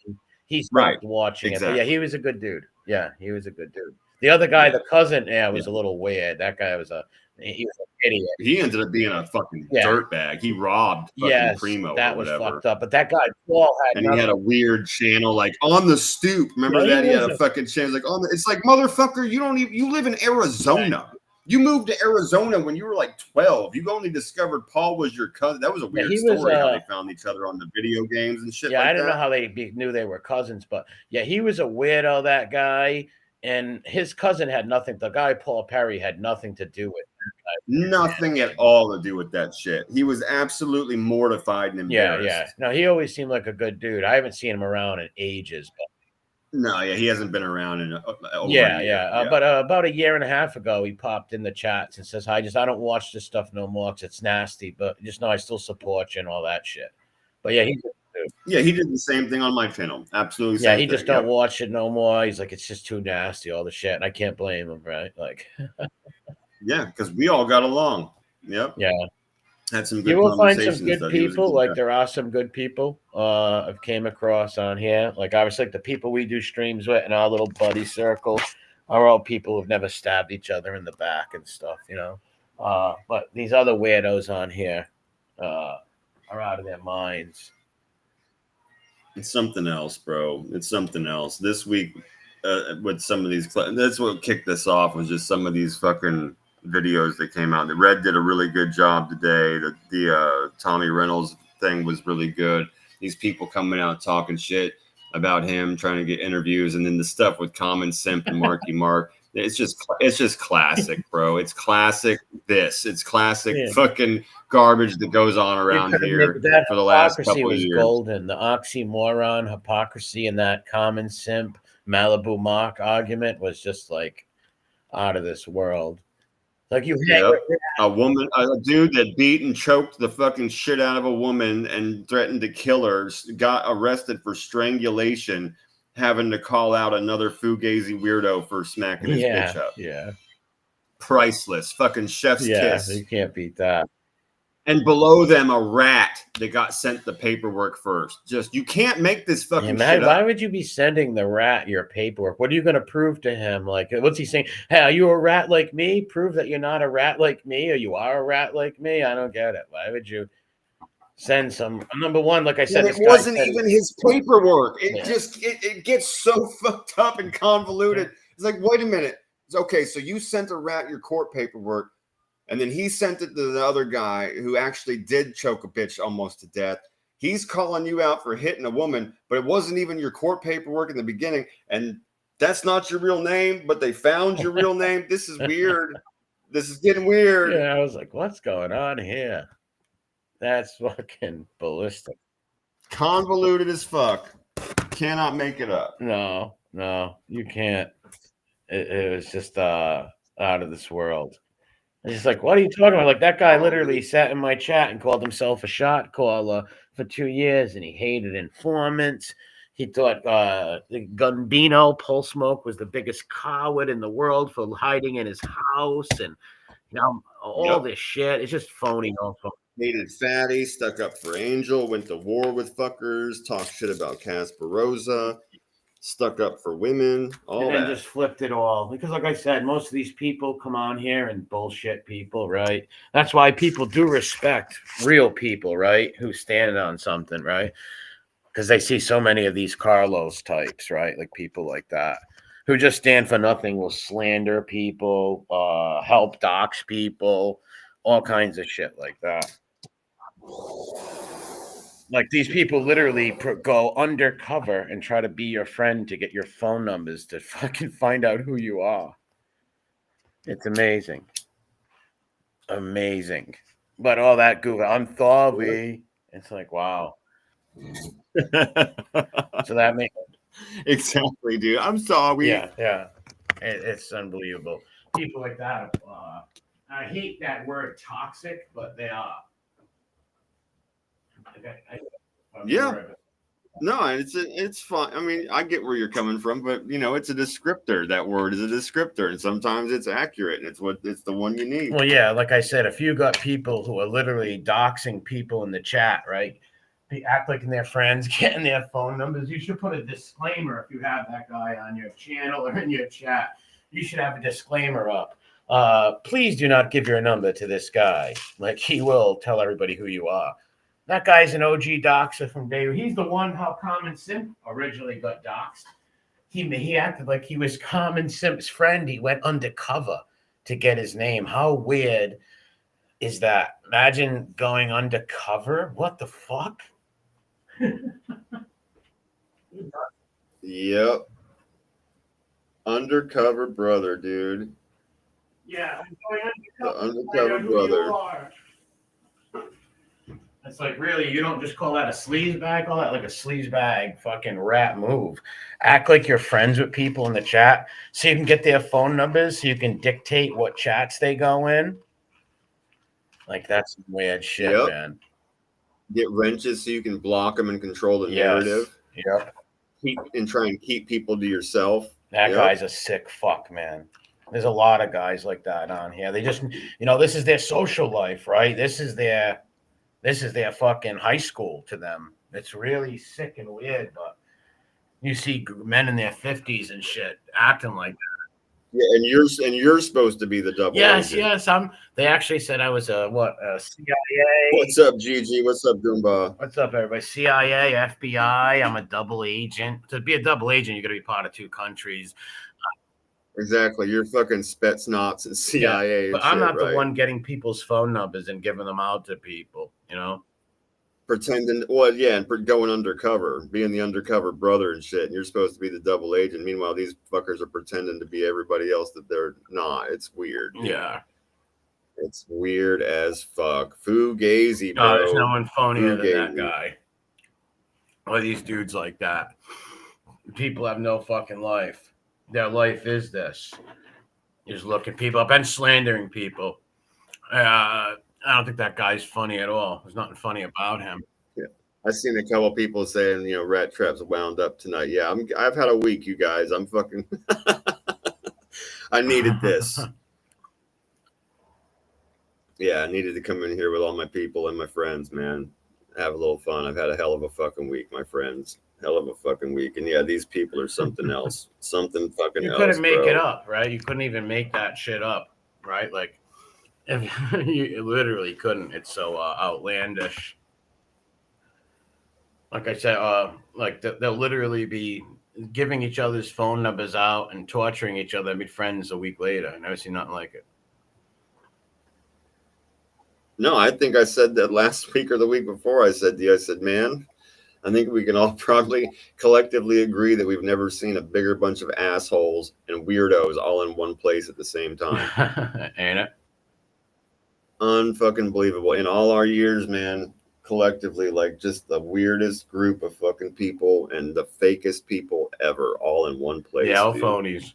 He stopped watching it. But yeah, he was a good dude. Yeah, he was a good dude. The other guy, the cousin, was a little weird. That guy was an idiot. He ended up being a fucking dirtbag. He robbed fucking Primo that or whatever. Was fucked up. But that guy, Paul, he had a weird channel like on the stoop. Remember that? He had a fucking channel like on the. It's like, motherfucker, you live in Arizona. Right. You moved to Arizona when you were like 12. You only discovered Paul was your cousin. That was a weird story how they found each other on the video games and shit. I didn't know how they knew they were cousins, but yeah, he was a weirdo. That guy. And his cousin had nothing. The guy, Paul Perry, had nothing to do with it. Nothing at all to do with that shit. He was absolutely mortified and embarrassed. Yeah. No, he always seemed like a good dude. I haven't seen him around in ages. But he hasn't been around in over a year. But about a year and a half ago, he popped in the chats and says, I don't watch this stuff no more because it's nasty. But just know I still support you and all that shit. But yeah, he's he did the same thing on my channel. Absolutely. Yeah, he just don't watch it no more. He's like, it's just too nasty, all the shit. And I can't blame him, right? Like, yeah, because we all got along. Yep. Yeah. Had some good. You will find some good people. Like there are some good people I've came across on here. Like obviously, like the people we do streams with in our little buddy circle are all people who've never stabbed each other in the back and stuff, you know. But these other weirdos on here are out of their minds. It's something else, bro. It's something else. This week, with some of these, that's what kicked this off was just some of these fucking videos that came out. The Red did a really good job today. The Tommy Reynolds thing was really good. These people coming out talking shit about him, trying to get interviews, and then the stuff with Common Simp and Marky Mark. It's just classic, bro. It's classic. It's classic fucking garbage that goes on around here for the last couple of years. Golden. The oxymoron, hypocrisy, and that Common Simp Malibu Mark argument was just like out of this world. Like you hang Yep. with A dude that beat and choked the fucking shit out of a woman and threatened to kill her got arrested for strangulation, having to call out another fugazi weirdo for smacking his bitch up. Yeah. Priceless. Fucking chef's kiss. You can't beat that. And below them, a rat that got sent the paperwork first. Just, you can't make this fucking shit Why up. would you be sending the rat your paperwork? What are you going to prove to him? Like, what's he saying? Hey, are you a rat like me? Prove that you're not a rat like me, or you are a rat like me. I don't get it. Why would you send some? Number one, like I said, And it wasn't even his paperwork. It gets so fucked up and convoluted. It's like, wait a minute. It's okay, so you sent a rat your court paperwork, and then he sent it to the other guy who actually did choke a bitch almost to death. He's calling you out for hitting a woman, but it wasn't even your court paperwork in the beginning. And that's not your real name, but they found your real name. This is weird. This is getting weird. Yeah, I was like, what's going on here? That's fucking ballistic. Convoluted as fuck. Cannot make it up. No, you can't. It was just out of this world. It's just like, what are you talking about? Like, that guy literally sat in my chat and called himself a shot caller for 2 years, and he hated informants. He thought the Gambino Pulse Smoke was the biggest coward in the world for hiding in his house, and all this shit. It's just phony. Hated fatty, stuck up for Angel, went to war with fuckers, talked shit about Casper Rosa, stuck up for women, all and that. Just flipped it all. Because like I said, most of these people come on here and bullshit people, right? That's why people do respect real people, right? Who stand on something, right? Because they see so many of these Carlos types, right? Like people like that who just stand for nothing, will slander people, help dox people, all kinds of shit like that. Like these people literally go undercover and try to be your friend to get your phone numbers to fucking find out who you are. It's amazing. Amazing. But all that Google, I'm sorry. It's like, wow. So that makes exactly, dude. I'm sorry. Yeah. It's unbelievable. People like that. I hate that word toxic, but they are. Yeah. No, it's fine. I mean, I get where you're coming from, but it's a descriptor. That word is a descriptor, and sometimes it's accurate, and it's the one you need. Well, yeah, like I said, if you got people who are literally doxing people in the chat, right? They act like they're friends, getting their phone numbers. You should put a disclaimer if you have that guy on your channel or in your chat. You should have a disclaimer up. Please do not give your number to this guy. Like he will tell everybody who you are. That guy's an OG doxer from day one. He's the one how Common Simp originally got doxed. He acted like he was Common Simp's friend. He went undercover to get his name. How weird is that? Imagine going undercover. What the fuck? Yep. Undercover brother, dude. Yeah, I'm going undercover brother. It's like, really, you don't just call that a sleaze bag? Call that like a sleaze bag fucking rat move. Act like you're friends with people in the chat so you can get their phone numbers so you can dictate what chats they go in. Like, that's weird shit, man. Get wrenches so you can block them and control the narrative. Yep. And try and keep people to yourself. That guy's a sick fuck, man. There's a lot of guys like that on here. They just, this is their social life, right? This is their fucking high school to them. It's really sick and weird, but you see men in their 50s and shit acting like that. Yeah, and you're supposed to be the double agent. Yes. They actually said I was a CIA. What's up, Gigi? What's up, Goomba? What's up, everybody? CIA, FBI. I'm a double agent. To be a double agent, you got to be part of two countries. Exactly. You're fucking Spetsnaz and CIA. Yeah, but I'm not the one getting people's phone numbers and giving them out to people, Pretending, and going undercover, being the undercover brother and shit. And you're supposed to be the double agent. Meanwhile, these fuckers are pretending to be everybody else that they're not. It's weird. Yeah. It's weird as fuck. Fugazi, bro. There's no one phonier than that guy. Or these dudes like that. People have no fucking life. Their life is this. Is looking people up and slandering people. I don't think that guy's funny at all. There's nothing funny about him. Yeah. I've seen a couple people saying, Rat Trap's wound up tonight. Yeah, I've had a week, you guys. I'm fucking I needed this. Yeah, I needed to come in here with all my people and my friends, man. Have a little fun. I've had a hell of a fucking week, my friends. Hell of a fucking week. And yeah, these people are something else. Something fucking else. You couldn't make bro. it up, right? You couldn't even make that shit up, right? Like, if you literally couldn't. It's so outlandish. Like I said, like they'll literally be giving each other's phone numbers out and torturing each other and be friends a week later. I never seen nothing like it. No, I think I said that last week or the week before. I said, man, I think we can all probably collectively agree that we've never seen a bigger bunch of assholes and weirdos all in one place at the same time. Ain't it? Unfucking believable. In all our years, man, collectively, like just the weirdest group of fucking people and the fakest people ever all in one place. Yeah, all phonies.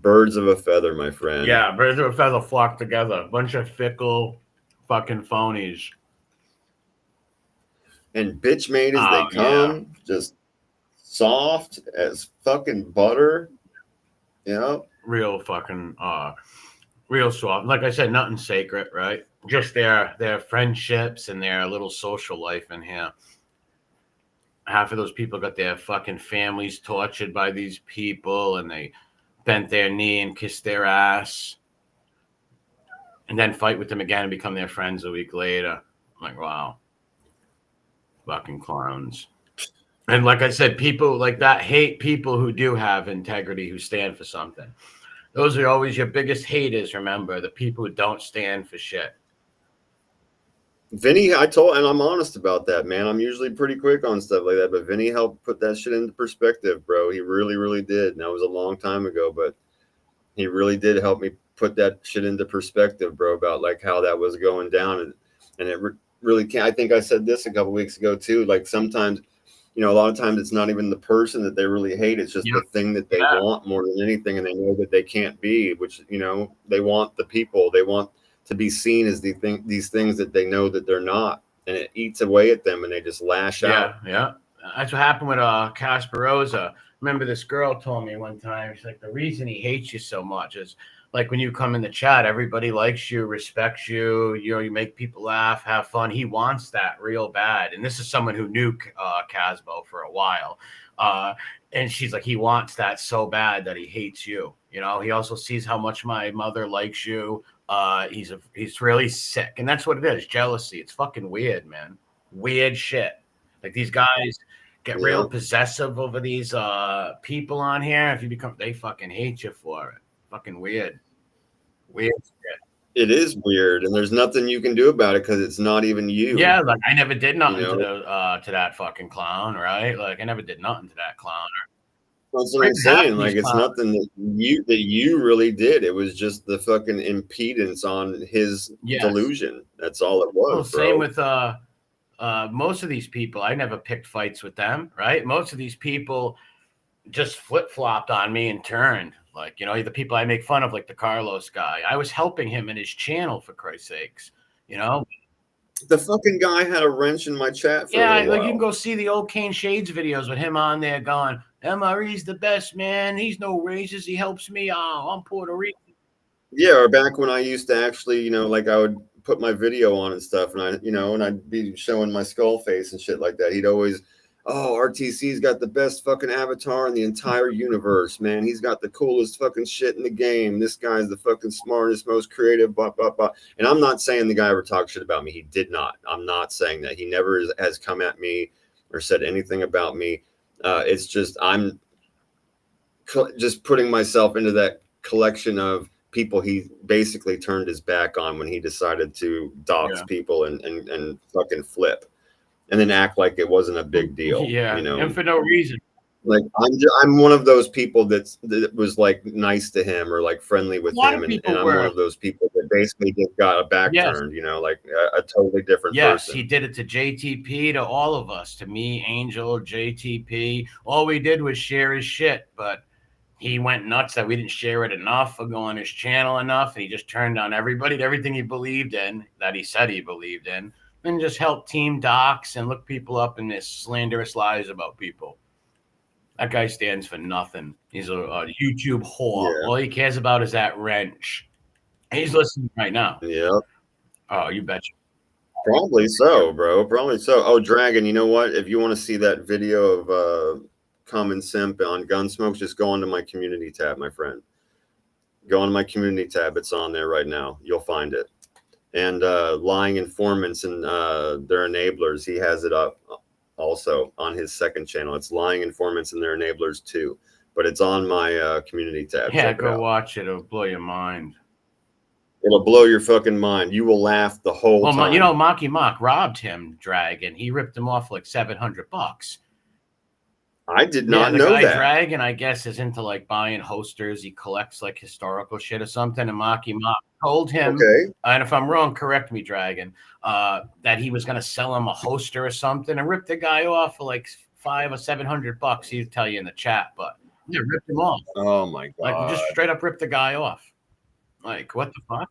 Birds of a feather, my friend. Yeah, birds of a feather flock together. A bunch of fickle fucking phonies. And bitch made as they come, just soft as fucking butter. Real fucking real soft. Like I said, nothing sacred, right? Just their friendships and their little social life in here. Half of those people got their fucking families tortured by these people, and they bent their knee and kissed their ass, and then fight with them again and become their friends a week later. I'm like, wow. Fucking clowns. And like I said, people like that hate people who do have integrity, who stand for something. Those are always your biggest haters, remember, the people who don't stand for shit. Vinny, and I'm honest about that, man. I'm usually pretty quick on stuff like that, but Vinny helped put that shit into perspective, bro. He really, really did. And that was a long time ago, but he really did help me put that shit into perspective, bro, about like how that was going down. And it really can't. I think I said this a couple weeks ago too. Like sometimes, a lot of times it's not even the person that they really hate. It's just the thing that they want more than anything. And they know that they can't be, which, they want the people. They want to be seen as these things that they know that they're not. And it eats away at them and they just lash out. Yeah. That's what happened with Casperosa. Remember this girl told me one time, she's like, the reason he hates you so much is like when you come in the chat, everybody likes you, respects you, you make people laugh, have fun. He wants that real bad. And this is someone who knew Casbo for a while. And she's like, he wants that so bad that he hates you. He also sees how much my mother likes you. He's really sick. And that's what it is. Jealousy. It's fucking weird, man. Weird shit. Like these guys get real possessive over these people on here. If they fucking hate you for it. Fucking weird. Weird shit. It is weird, and there's nothing you can do about it because it's not even you. Yeah, like I never did nothing to that fucking clown, right? Like I never did nothing to that clown. That's what I'm saying. Like it's nothing that you really did. It was just the fucking impedance on his delusion. That's all it was. Well, same with most of these people. I never picked fights with them, right? Most of these people just flip-flopped on me and turned. Like, the people I make fun of, like the Carlos guy. I was helping him in his channel, for Christ's sakes, The fucking guy had a wrench in my chat for a while. Like you can go see the old Kane Shades videos with him on there going, MRE's the best, man. He's no racist. He helps me. Oh, I'm Puerto Rican. Yeah, or back when I used to actually, like I would put my video on and stuff, and and I'd be showing my skull face and shit like that. He'd always, RTC's got the best fucking avatar in the entire universe, man. He's got the coolest fucking shit in the game. This guy's the fucking smartest, most creative, blah, blah, blah. And I'm not saying the guy ever talked shit about me. He did not. I'm not saying that. He never has come at me or said anything about me. It's just I'm just putting myself into that collection of people he basically turned his back on when he decided to dox people and fucking flip. And then act like it wasn't a big deal. And for no reason. Like I'm one of those people that was like nice to him or like friendly with A lot him, of and people I'm one were. of those people that basically just got a back Yes. turned, you know, like a totally different Yes, he person. did it to JTP, to all of us, to me, Angel, JTP. All we did was share his shit, but he went nuts that we didn't share it enough or go on his channel enough. And he just turned on everybody, everything he believed in, that he said he believed in, and just helped team dox and look people up in this slanderous lies about people. That guy stands for nothing. He's a YouTube whore. Yeah. All he cares about is that wrench. He's listening right now. Yeah. Oh, you betcha. Probably so, bro. Probably so. Oh, Dragon, you know what? If you want to see that video of Common Simp on Gunsmoke, just go onto my community tab, my friend. Go onto my community tab. It's on there right now. You'll find it. And lying informants and their enablers, he has it up also on his second channel. It's lying informants and their enablers too. But it's on my community tab. Yeah, Check it go out. watch it. It'll blow your mind. It'll blow your fucking mind. You will laugh the whole time. You know, Mocky Mock robbed him, Dragon. He ripped him off like $700. I did not know guy that. Dragon, I guess, is into like buying posters. He collects like historical shit or something. And Mocky Mock told him, and if I'm wrong, correct me, Dragon, that he was going to sell him a hoster or something, and ripped the guy off for like $500 or $700. He'd tell you in the chat, but yeah, ripped him off. Oh my god! Like just straight up ripped the guy off. Like what the fuck?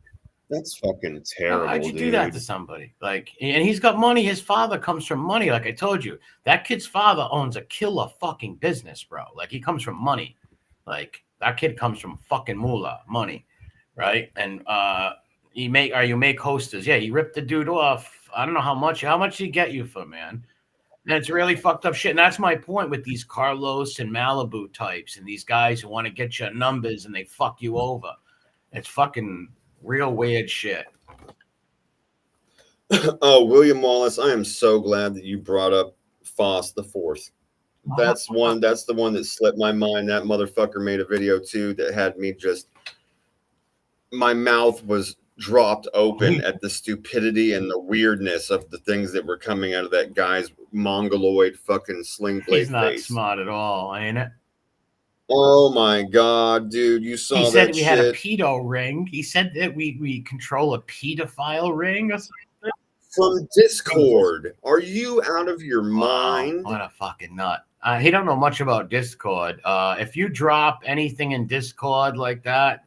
That's fucking terrible. How'd you do that to somebody? Like, and he's got money. His father comes from money. Like I told you, that kid's father owns a killer fucking business, bro. Like he comes from money. Like that kid comes from fucking moolah, money, right? And you make hosters. Yeah, he ripped the dude off. I don't know how much he get you for, man. And it's really fucked up shit. And that's my point with these Carlos and Malibu types and these guys who want to get your numbers and they fuck you over. It's fucking real weird shit. Oh, William Wallace, I am so glad that you brought up Foss the Fourth. That's the one that slipped my mind. That motherfucker made a video too that had me just, my mouth was dropped open at the stupidity and the weirdness of the things that were coming out of that guy's mongoloid fucking sling blade face. He's not smart at all, ain't it? Oh my god, dude! You saw that shit. He said we had a pedo ring. He said that we control a pedophile ring or something from Discord. Are you out of your mind? What a fucking nut! He don't know much about Discord. If you drop anything in Discord like that,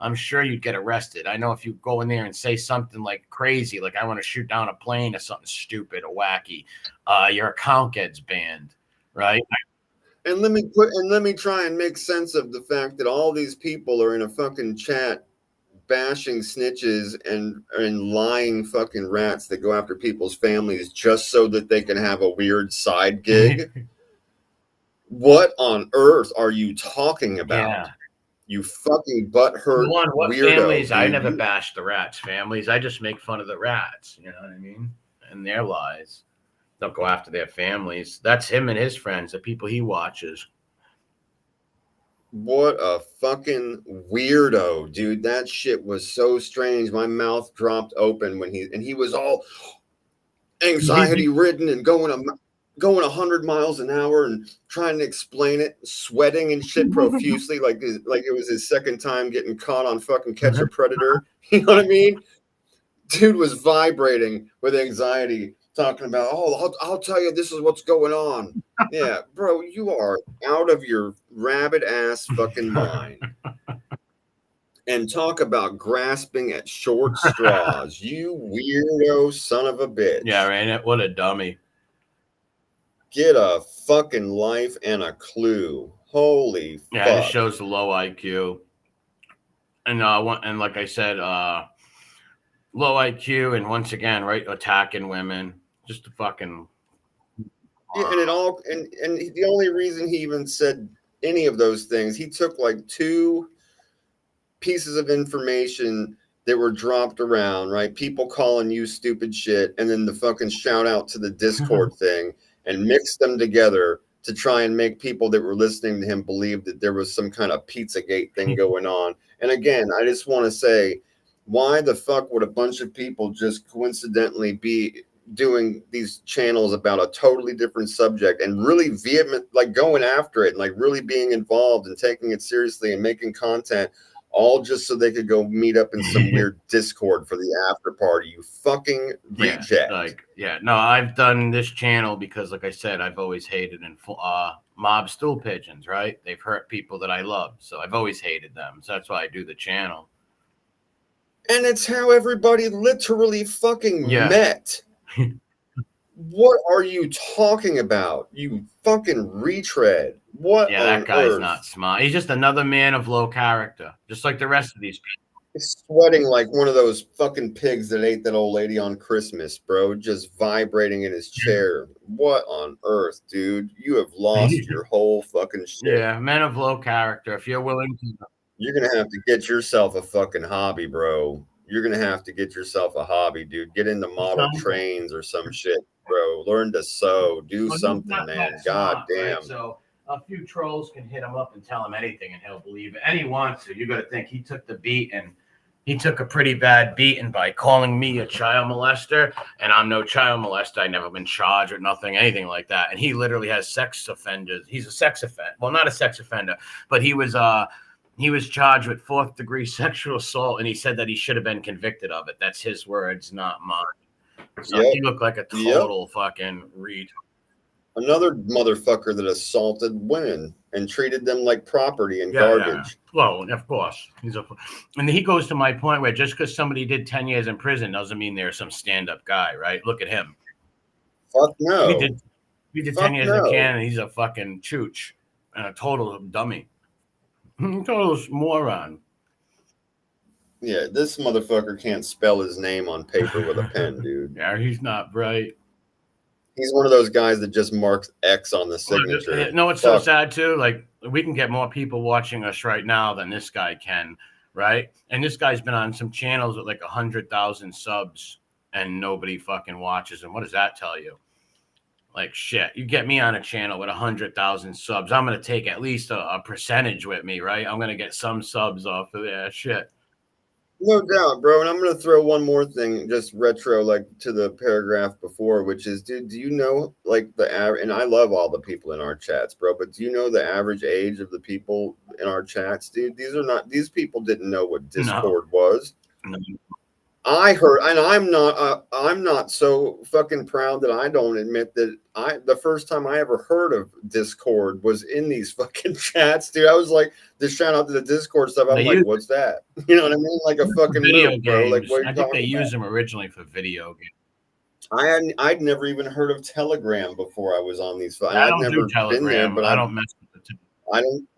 I'm sure you'd get arrested. I know if you go in there and say something like crazy, like I want to shoot down a plane or something stupid or wacky, your account gets banned, right? And let me try and make sense of the fact that all these people are in a fucking chat bashing snitches and lying fucking rats that go after people's families just so that they can have a weird side gig. What on earth are you talking about? Yeah. You fucking butthurt weirdo. Families? I never bash the rats' families. I just make fun of the rats. You know what I mean? And their lies. Don't go after their families. That's him and his friends, the people he watches. What a fucking weirdo, dude. That shit was so strange. My mouth dropped open when he was all anxiety ridden and going 100 miles an hour and trying to explain it, sweating and shit profusely like it was his second time getting caught on fucking Catch a Predator. You know what I mean? Dude was vibrating with anxiety, talking about, I'll tell you, this is what's going on. Yeah, bro, you are out of your rabid ass fucking mind. And talk about grasping at short straws. You weirdo son of a bitch. Yeah, right. What a dummy. Get a fucking life and a clue. Holy fuck. Yeah, it just shows the low IQ. And like I said, low IQ, and once again, right, attacking women. Just a fucking. Yeah, and the only reason he even said any of those things, he took like 2 pieces of information that were dropped around, right? People calling you stupid shit, and then the fucking shout out to the Discord thing, and mixed them together to try and make people that were listening to him believe that there was some kind of Pizzagate thing going on. And again, I just want to say, why the fuck would a bunch of people just coincidentally be doing these channels about a totally different subject and really vehement, like going after it and like really being involved and taking it seriously and making content, all just so they could go meet up in some weird Discord for the after party. You fucking reject. No, I've done this channel because, like I said, I've always hated mob stool pigeons, right? They've hurt people that I love, so I've always hated them. So that's why I do the channel. And it's how everybody literally fucking met. What are you talking about? You fucking retread. What? Yeah, that guy's not smart. He's just another man of low character, just like the rest of these people. He's sweating like one of those fucking pigs that ate that old lady on Christmas, bro. Just vibrating in his chair. What on earth, dude? You have lost your whole fucking shit. Yeah, men of low character. If you're willing to, you're gonna have to get yourself a fucking hobby, bro. You're gonna have to get yourself a hobby, dude. Get into model trains or some shit, bro. Learn to sew. Do something, man. God damn. Right? So a few trolls can hit him up and tell him anything, and he'll believe it. And he wants to. You got to think he took the beat, and he took a pretty bad beating by calling me a child molester, and I'm no child molester. I never been charged or nothing, anything like that. And he literally has sex offenders. He's a sex offender. Well, not a sex offender, but he was charged with 4th-degree sexual assault, and he said that he should have been convicted of it. That's his words, not mine. So he looked like a total fucking retard. Another motherfucker that assaulted women and treated them like property and garbage. Yeah. Well, of course. And he goes to my point where just because somebody did 10 years in prison doesn't mean they're some stand-up guy, right? Look at him. Fuck no. He did 10 years in Canada. He's a fucking chooch and a total dummy. Total moron. Yeah, this motherfucker can't spell his name on paper with a pen, dude. Yeah, he's not bright. He's one of those guys that just marks X on the signature. No, it's so sad too. Like, we can get more people watching us right now than this guy can, right? And this guy's been on some channels with like 100,000 subs and nobody fucking watches him. What does that tell you? Like, shit, you get me on a channel with 100,000 subs, I'm going to take at least a percentage with me, right? I'm going to get some subs off of that shit. No doubt, bro. And I'm going to throw one more thing, just retro, like to the paragraph before, which is, dude, do you know, like the average, and I love all the people in our chats, bro, but do you know the average age of the people in our chats, dude? These people didn't know what Discord was. No. I heard, and I'm not so fucking proud that I don't admit that the first time I ever heard of Discord was in these fucking chats, dude. I was like, this shout out to the Discord stuff. I'm like, what's that? You know what I mean? Like a fucking video move, bro. Like, I think they used them originally for video games. I'd never even heard of Telegram before I was on these. I'd never been there, but I don't mess with it.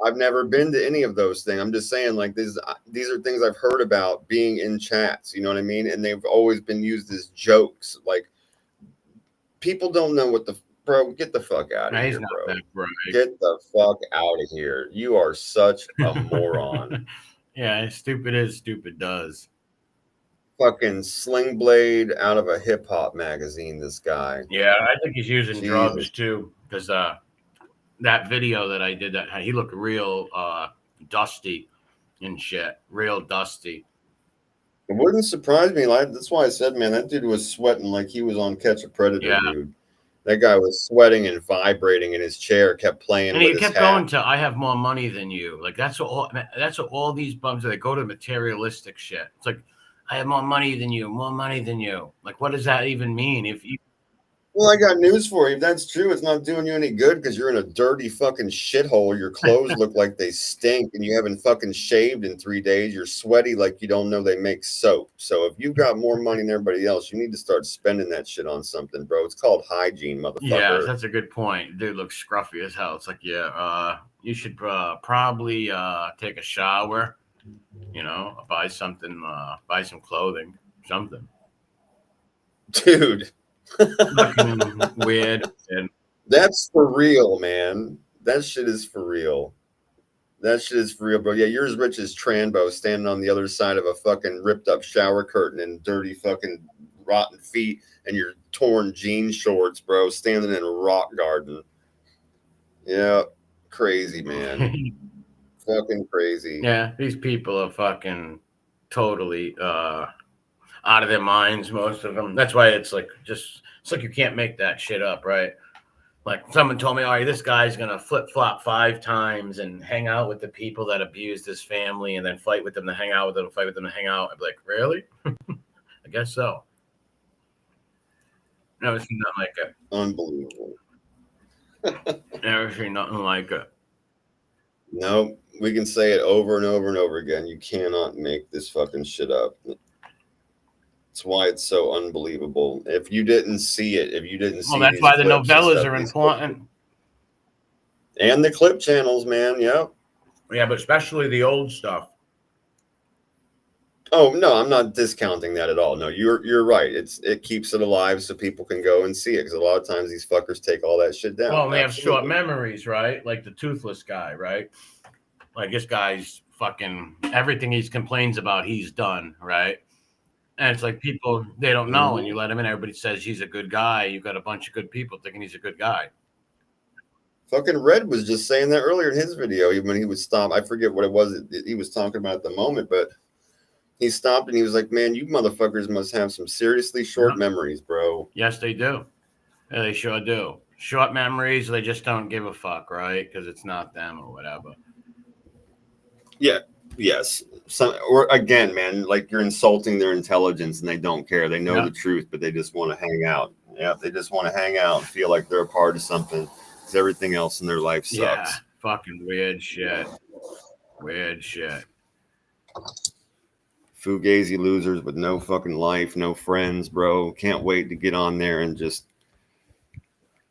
I've never been to any of those things. I'm just saying, like, these are things I've heard about being in chats, you know what I mean? And they've always been used as jokes. Like, people don't know what bro, get the fuck out of here, bro. Get the fuck out of here. You are such a moron. Yeah, stupid is, stupid does. Fucking Sling Blade out of a hip hop magazine, this guy. Yeah, I think he's using drugs too, because that video that I did, that he looked real dusty and shit, real dusty. It wouldn't surprise me. Like, that's why I said, man, that dude was sweating like he was on Catch a Predator, dude. That guy was sweating and vibrating in his chair, kept playing. And he kept going to, I have more money than you. Like, that's what all these bums are. They go to materialistic shit. It's like, I have more money than you, more money than you. Like, what does that even mean? If you Well, I got news for you. If that's true, it's not doing you any good because you're in a dirty fucking shithole. Your clothes look like they stink and you haven't fucking shaved in 3 days. You're sweaty like you don't know they make soap. So if you've got more money than everybody else, you need to start spending that shit on something, bro. It's called hygiene, motherfucker. Yeah, that's a good point. Dude looks scruffy as hell. It's like, you should probably take a shower, you know, buy something, buy some clothing, something. Dude. Weird. That's for real, man. That shit is for real. That shit is for real, bro. Yeah, you're as rich as Tranbo standing on the other side of a fucking ripped up shower curtain and dirty fucking rotten feet and your torn jean shorts, bro, standing in a rock garden. Yeah, crazy, man. Fucking crazy. Yeah, these people are fucking totally out of their minds, most of them. That's why it's like you can't make that shit up, right? Like someone told me, all right, this guy's gonna flip flop 5 times and hang out with the people that abused his family, and then fight with them to hang out with them, fight with them to hang out. I'd be like, really? I guess so. Never seen nothing like it. Unbelievable. Never seen nothing like it. No, we can say it over and over and over again. You cannot make this fucking shit up. That's why it's so unbelievable. If you didn't see it, Well, that's why the novellas are important. And the clip channels, man. Yep. Yeah, but especially the old stuff. Oh no, I'm not discounting that at all. No, you're right. It keeps it alive so people can go and see it, because a lot of times these fuckers take all that shit down. Well, they have short memories, right? Like the toothless guy, right? Like this guy's fucking everything he complains about, he's done, right? And it's like people, they don't know, and you let him in, everybody says he's a good guy. You've got a bunch of good people thinking he's a good guy. Fucking Red was just saying that earlier in his video when he was stopped. I forget what it was he was talking about at the moment, but he stopped and he was like, man, you motherfuckers must have some seriously short memories, bro. Yes, they do. Yeah, they sure do. Short memories, they just don't give a fuck, right? Because it's not them or whatever. Yeah. Yes. Or again, man, like you're insulting their intelligence and they don't care. They know the truth, but they just want to hang out. Yeah, they just want to hang out and feel like they're a part of something, because everything else in their life sucks. Yeah, fucking weird shit. Weird shit. Fugazi losers with no fucking life, no friends, bro. Can't wait to get on there and just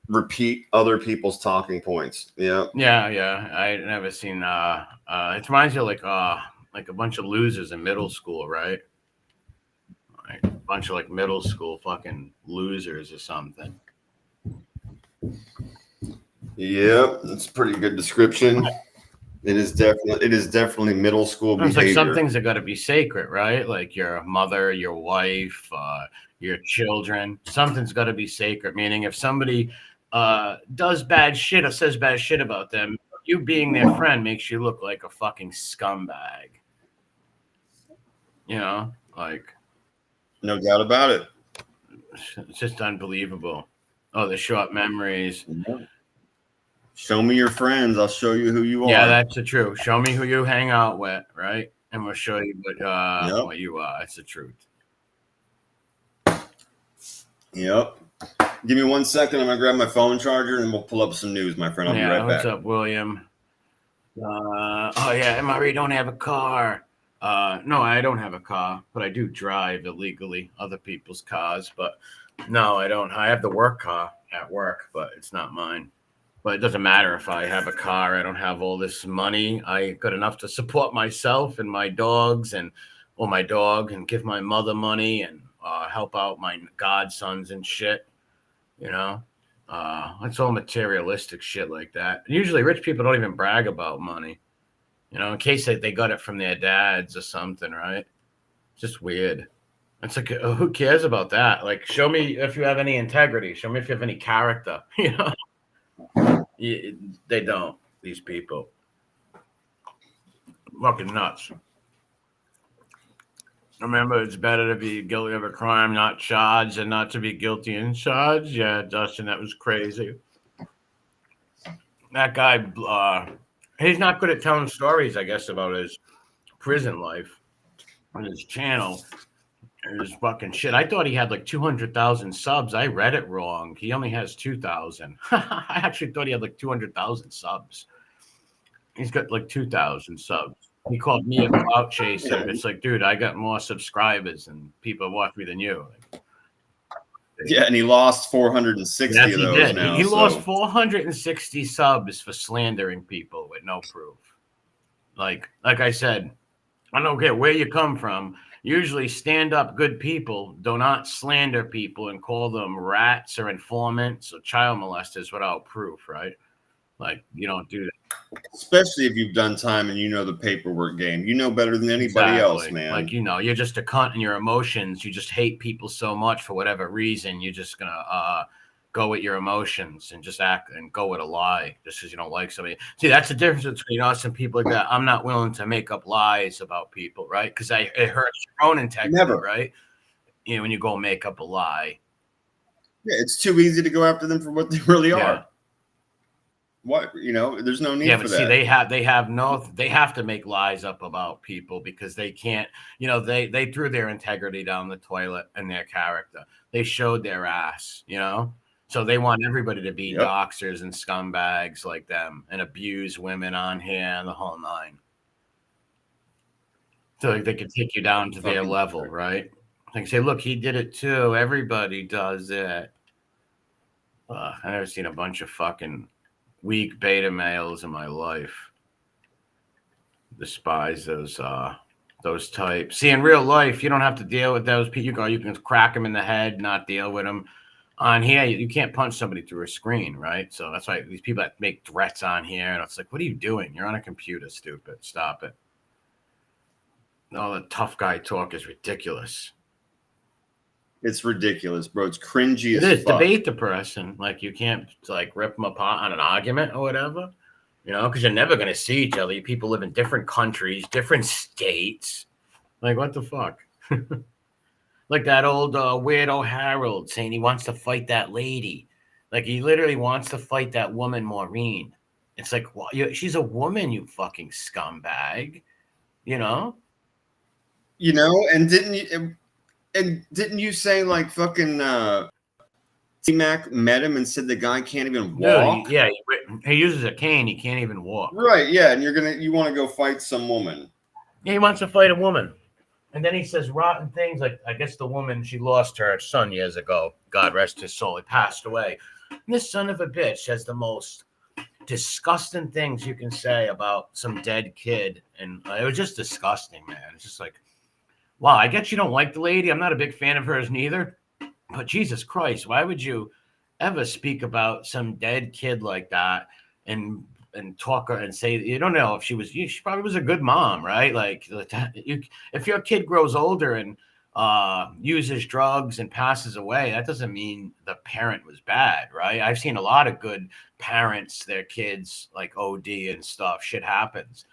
repeat other people's talking points. Yeah. I never seen it reminds you of like a bunch of losers in middle school, right? Like a bunch of like middle school fucking losers or something. Yeah, it's a pretty good description. It is definitely middle school behavior. It's like some things that got to be sacred, right? Like your mother, your wife, your children. Something's got to be sacred. Meaning, if somebody does bad shit or says bad shit about them, you being their friend makes you look like a fucking scumbag. You know, like no doubt about it. It's just unbelievable. Oh, the short memories. Yeah. Show me your friends. I'll show you who you are. Yeah, that's the truth. Show me who you hang out with, right? And we'll show you what you are. It's the truth. Yep. Give me 1 second. I'm going to grab my phone charger and we'll pull up some news, my friend. I'll be right back. What's up, William? MRE don't have a car. No, I don't have a car, but I do drive illegally other people's cars. But no, I don't. I have the work car at work, but it's not mine. But it doesn't matter if I have a car. I don't have all this money. I got enough to support myself and my dogs or my dog, and give my mother money and help out my godsons and shit. You know, it's all materialistic shit like that. And usually rich people don't even brag about money, you know, in case they got it from their dads or something, right? It's just weird. It's like, who cares about that? Like, show me if you have any integrity. Show me if you have any character, you know? They don't, these people. Fucking nuts. Remember, it's better to be guilty of a crime not charged than not to be guilty and charged. Yeah, Dustin, that was crazy. That guy, he's not good at telling stories, I guess, about his prison life on his channel. His fucking shit. I thought he had like 200,000 subs. I read it wrong. He only has 2,000. I actually thought he had like 200,000 subs. He's got like 2,000 subs. He called me a clout chaser. It's like, dude, I got more subscribers and people watch me than you. Yeah, and he lost 460 of those now. He lost 460 subs for slandering people with no proof. Like I said, I don't care where you come from. Usually stand-up good people do not slander people and call them rats or informants or child molesters without proof, right? Like, you don't do that. Especially if you've done time and you know the paperwork game. You know better than anybody else, man. Like, you know, you're just a cunt in your emotions. You just hate people so much for whatever reason. You're just going to go with your emotions and just act and go with a lie just because you don't like somebody. See, that's the difference between us and people like that. I'm not willing to make up lies about people, right? Because it hurts your own integrity, right? You know, when you go make up a lie. Yeah, it's too easy to go after them for what they really Yeah. are. What, you know, there's no need Yeah, for but that. see, they have to make lies up about people because they can't, you know, they threw their integrity down the toilet and their character. They showed their ass, you know? So they want everybody to be doxers and scumbags like them and abuse women on here and the whole nine. So they can take you down to their level, right? They can say, look, he did it too. Everybody does it. I've never seen a bunch of fucking weak beta males in my life. Despise those types. See, in real life, you don't have to deal with those people. You can crack them in the head, not deal with them. On here, you can't punch somebody through a screen, right? So that's why these people that make threats on here, and it's like, what are you doing? You're on a computer, stupid. Stop it. All the tough guy talk is ridiculous. It's ridiculous, bro. It's cringy as fuck. It is. Debate the person. Like, you can't, like, rip them apart on an argument or whatever. You know, because you're never going to see each other. People live in different countries, different states. Like, what the fuck? Like that old weirdo Harold saying he wants to fight that lady. Like, he literally wants to fight that woman, Maureen. It's like, well, she's a woman, you fucking scumbag. You know? You know, and didn't you say, like, fucking T-Mac met him and said the guy can't even walk? Yeah, he uses a cane. He can't even walk. Right, yeah, and you want to go fight some woman. Yeah, he wants to fight a woman. And then he says rotten things like, I guess the woman, she lost her son years ago. God rest his soul. He passed away. And this son of a bitch has the most disgusting things you can say about some dead kid. And it was just disgusting, man. It's just like, wow, I guess you don't like the lady. I'm not a big fan of hers neither. But Jesus Christ, why would you ever speak about some dead kid like that and talk and say, you don't know if she probably was a good mom, right? Like, if your kid grows older and uses drugs and passes away, that doesn't mean the parent was bad, right? I've seen a lot of good parents, their kids like OD and stuff. Shit happens.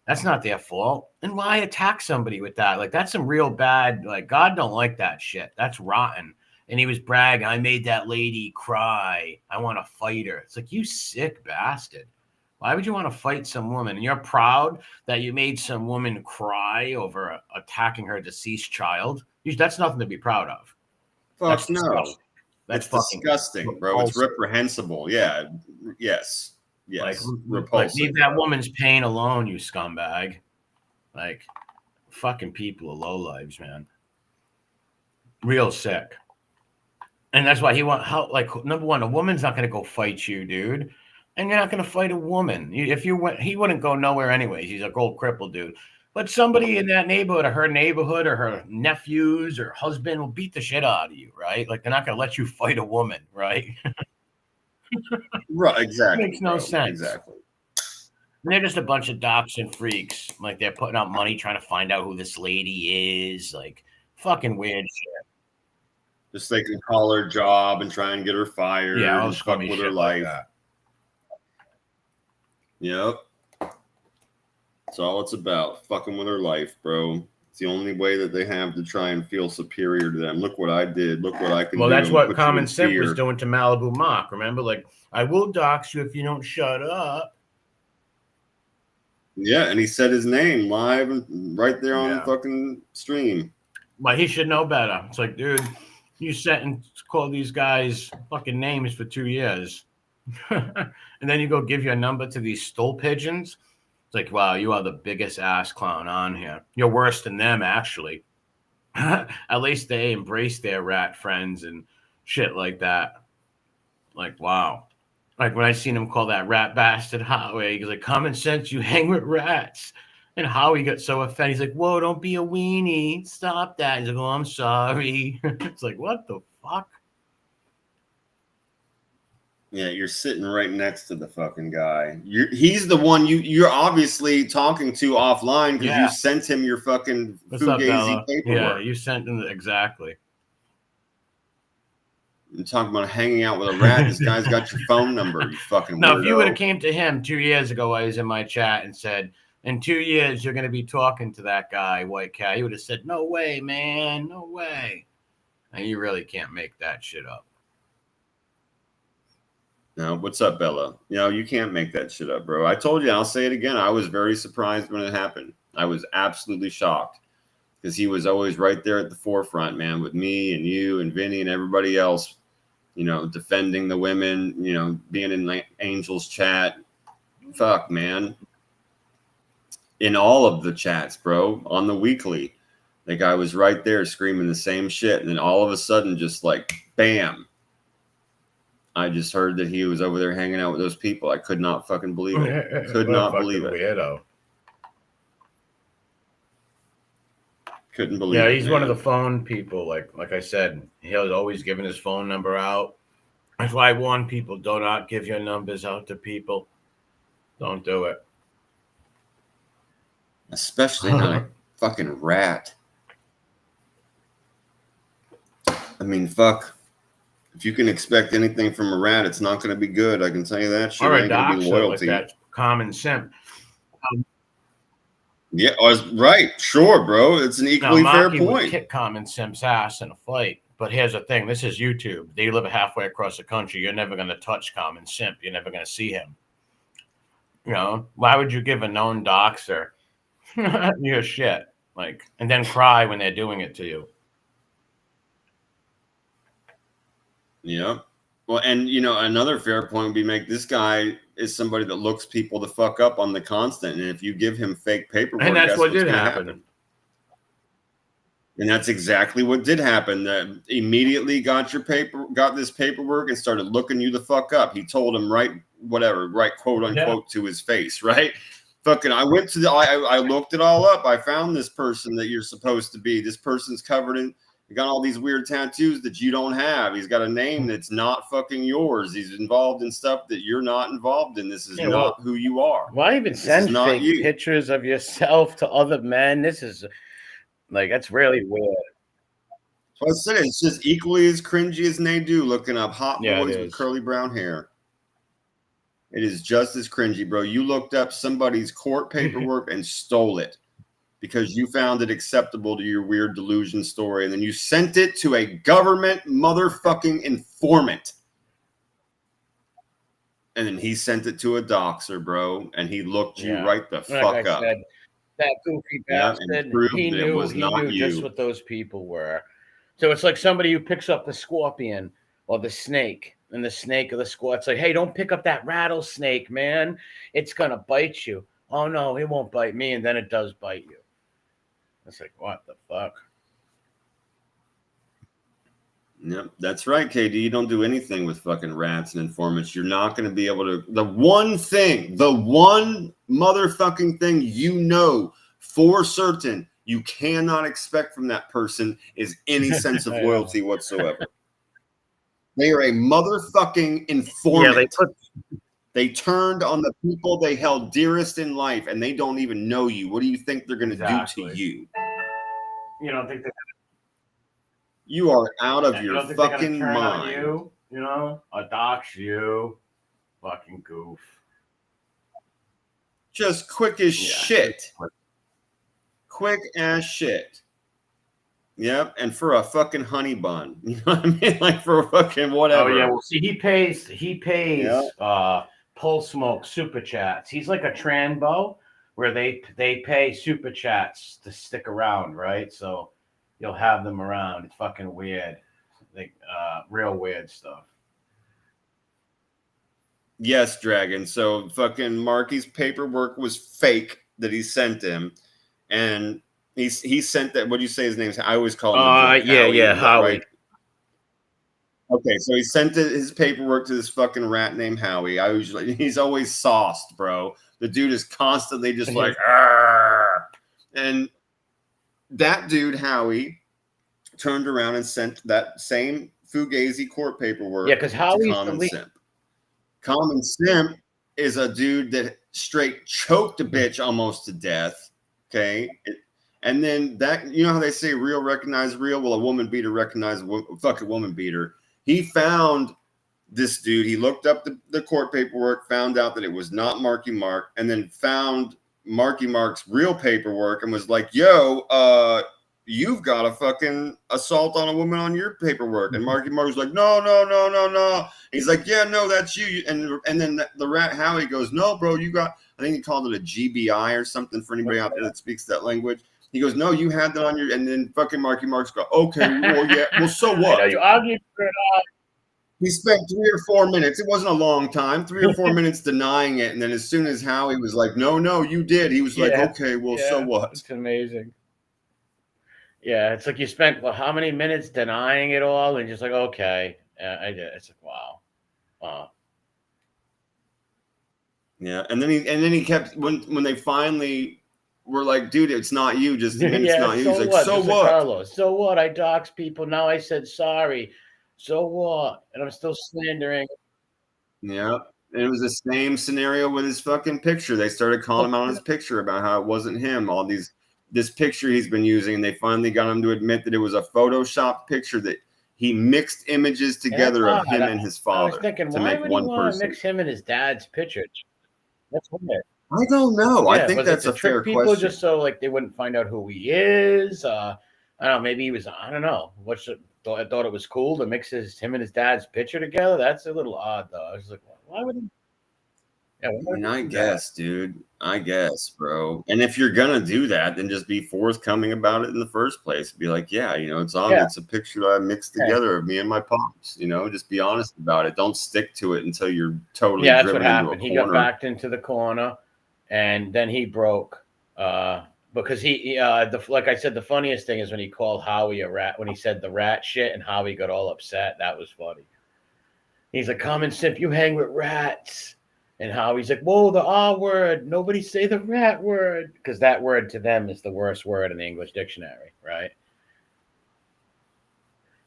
That's not their fault. And why attack somebody with that? Like, that's some real bad, like, God don't like that shit. That's rotten. And he was bragging, I made that lady cry. I want to fight her. It's like, you sick bastard. Why would you want to fight some woman? And you're proud that you made some woman cry over attacking her deceased child? That's nothing to be proud of. Fuck no. That's disgusting, bro. It's reprehensible. Yeah. Yes. Yes. Repulsive. Like, leave that woman's pain alone, you scumbag. Like, fucking people are lowlives, man. Real sick. And that's why number one, a woman's not going to go fight you, dude. And you're not going to fight a woman. He wouldn't go nowhere anyways. He's a old crippled dude. But somebody in that neighborhood or her neighborhood or her nephews or husband will beat the shit out of you, right? Like, they're not going to let you fight a woman, right? Right, exactly. It makes no sense. Exactly. And they're just a bunch of doxing freaks. Like, they're putting out money trying to find out who this lady is. Like, fucking weird shit. Just they can call her job and try and get her fired. Yeah, and fuck with her life. Like, yep. That's all it's about. Fucking with her life, bro. It's the only way that they have to try and feel superior to them. Look what I did. Look what I can do. Well, that's what Common Sense was doing to Malibu Mock. Remember? Like, I will dox you if you don't shut up. Yeah, and he said his name live and right there on the fucking stream. But he should know better. It's like, dude, you sat and called these guys fucking names for 2 years. And then you go give your number to these stool pigeons. It's like, wow, you are the biggest ass clown on here. You're worse than them, actually. At least they embrace their rat friends and shit like that. Like, wow. Like, when I seen him call that rat bastard Howie, he's like, Common Sense, you hang with rats. And Howie got so offended. He's like, whoa, don't be a weenie. Stop that. He's like, oh, I'm sorry. It's like, what the fuck? Yeah, you're sitting right next to the fucking guy. He's the one you're obviously talking to offline because you sent him your fucking fugazi paperwork. Yeah, you sent him exactly. You're talking about hanging out with a rat. This guy's got your phone number, you fucking No, weirdo. if you would have came to him 2 years ago while he was in my chat and said, in 2 years, you're going to be talking to that guy, White Cat, he would have said, no way, man, no way. And you really can't make that shit up. No, what's up, Bella? You can't make that shit up, bro. I told you, I'll say it again. I was very surprised when it happened. I was absolutely shocked because he was always right there at the forefront, man, with me and you and Vinny and everybody else, defending the women, being in Angel's chat. Fuck, man. In all of the chats, bro, on the weekly. Like, I was right there screaming the same shit. And then all of a sudden, just like, bam. I just heard that he was over there hanging out with those people. I could not fucking believe it. Could not believe it. Weirdo. Couldn't believe it. Yeah, he's one of the phone people. Like I said, he was always giving his phone number out. That's why I warn people: do not give your numbers out to people. Don't do it. Especially not a fucking rat. I mean, fuck. If you can expect anything from a rat, it's not going to be good. I can tell you that shit. Or a ain't going to be loyalty. Like that common simp. Yeah, right. Sure, bro. It's an equally fair point. Would kick common simp's ass in a fight. But here's the thing. This is YouTube. They live halfway across the country. You're never going to touch common simp. You're never going to see him. Why would you give a known doxer your shit? And then cry when they're doing it to you? Yeah. Well, and another fair point would be this guy is somebody that looks people the fuck up on the constant, and if you give him fake paperwork, and that's what did happen. And that's exactly what did happen. That immediately got this paperwork and started looking you the fuck up. He told him right quote unquote to his face, right? Fucking, I went to I looked it all up. I found this person that you're supposed to be. This person's covered in. He got all these weird tattoos that you don't have. He's got a name that's not fucking yours. He's involved in stuff that you're not involved in. This is not who you are. Why even send fake pictures of yourself to other men? This is that's really weird. So I said it's just equally as cringy as they do looking up hot boys with curly brown hair. It is just as cringy, bro. You looked up somebody's court paperwork and stole it because you found it acceptable to your weird delusion story, and then you sent it to a government motherfucking informant. And then he sent it to a doxer, bro, and he looked you right the fuck up. Said, that goofy bastard, he knew just what those people were. So it's like somebody who picks up the scorpion or the snake, and the snake or the scorpion. It's like, hey, don't pick up that rattlesnake, man. It's going to bite you. Oh, no, it won't bite me, and then it does bite you. It's like, what the fuck? Yep, that's right, KD. You don't do anything with fucking rats and informants. You're not going to be able to. The one motherfucking thing for certain you cannot expect from that person is any sense of loyalty whatsoever. They are a motherfucking informant. Yeah, they turned on the people they held dearest in life, and they don't even know you. What do you think they're going to do to you? You don't think you are out of your fucking mind. A dox you, fucking goof. Just quick as shit. Quick as shit. Yep, and for a fucking honey bun. You know what I mean? Like for a fucking whatever. Oh yeah, well see he pays Pull Smoke super chats. He's like a Tranbo where they pay super chats to stick around, right? So you'll have them around. It's fucking weird. Real weird stuff. Yes, Dragon. So fucking Marky's paperwork was fake that he sent him. And he sent that. What do you say his name is? I always call him Howie. Right? Okay, so he sent his paperwork to this fucking rat named Howie. He's always sauced, bro. The dude is constantly just like, argh. And that dude, Howie, turned around and sent that same Fugazi court paperwork because Howie's Common Simp. Common Simp is a dude that straight choked a bitch almost to death. Okay. And then that, how they say real recognize real? Well, a woman beater recognize a fucking woman beater. He found this dude. He looked up the court paperwork, found out that it was not Marky Mark, and then found Marky Mark's real paperwork and was like, yo, you've got a fucking assault on a woman on your paperwork. And Marky Mark's like, no, no, no, no, no. He's like, yeah, no, that's you. And then the rat Howie goes, no, bro, you got, I think he called it a GBI or something for anybody out there that speaks that language. He goes, no, you had that on your, and then fucking Marky Mark's go, okay, well, yeah, well, so what? I know you argued for it. He spent 3 or 4 minutes. It wasn't a long time, 3 or 4 minutes denying it. And then as soon as Howie was like, no, no, you did. He was like, okay, well, so what? It's amazing. Yeah, it's like you spent how many minutes denying it all, and just like, okay, I did. It's like, wow. Yeah, and then he kept when they finally were like, dude, it's not you. Just admit it's not you. So He's like, what? so Just what? like Carlos, so what? I doxed people. Now I said sorry. So what? And I'm still slandering. Yeah. And it was the same scenario with his fucking picture. They started calling him out on his picture about how it wasn't him. This picture he's been using, and they finally got him to admit that it was a Photoshopped picture that he mixed images together of him and his father. I was thinking, to why make would one he want person. to mix him and his dad's picture? That's weird. I don't know. Yeah, I think that's a fair people question. just so like they wouldn't find out who he is. I don't know. Maybe he was. I don't know. I thought it was cool to mix him and his dad's picture together. That's a little odd, though. I was like, why would he? Yeah, I mean, I guess, dude. I guess, bro. And if you're gonna do that, then just be forthcoming about it in the first place. Be like, yeah, it's a picture that I mixed together of me and my pops. Just be honest about it. Don't stick to it until you're totally that's what driven into a happened. corner. He got backed into the corner, and then he broke. Because like I said, the funniest thing is when he called Howie a rat, when he said the rat shit, and Howie got all upset. That was funny. He's like, common simp, you hang with rats. And Howie's like, whoa, the R word. Nobody say the rat word. Because that word to them is the worst word in the English dictionary, right?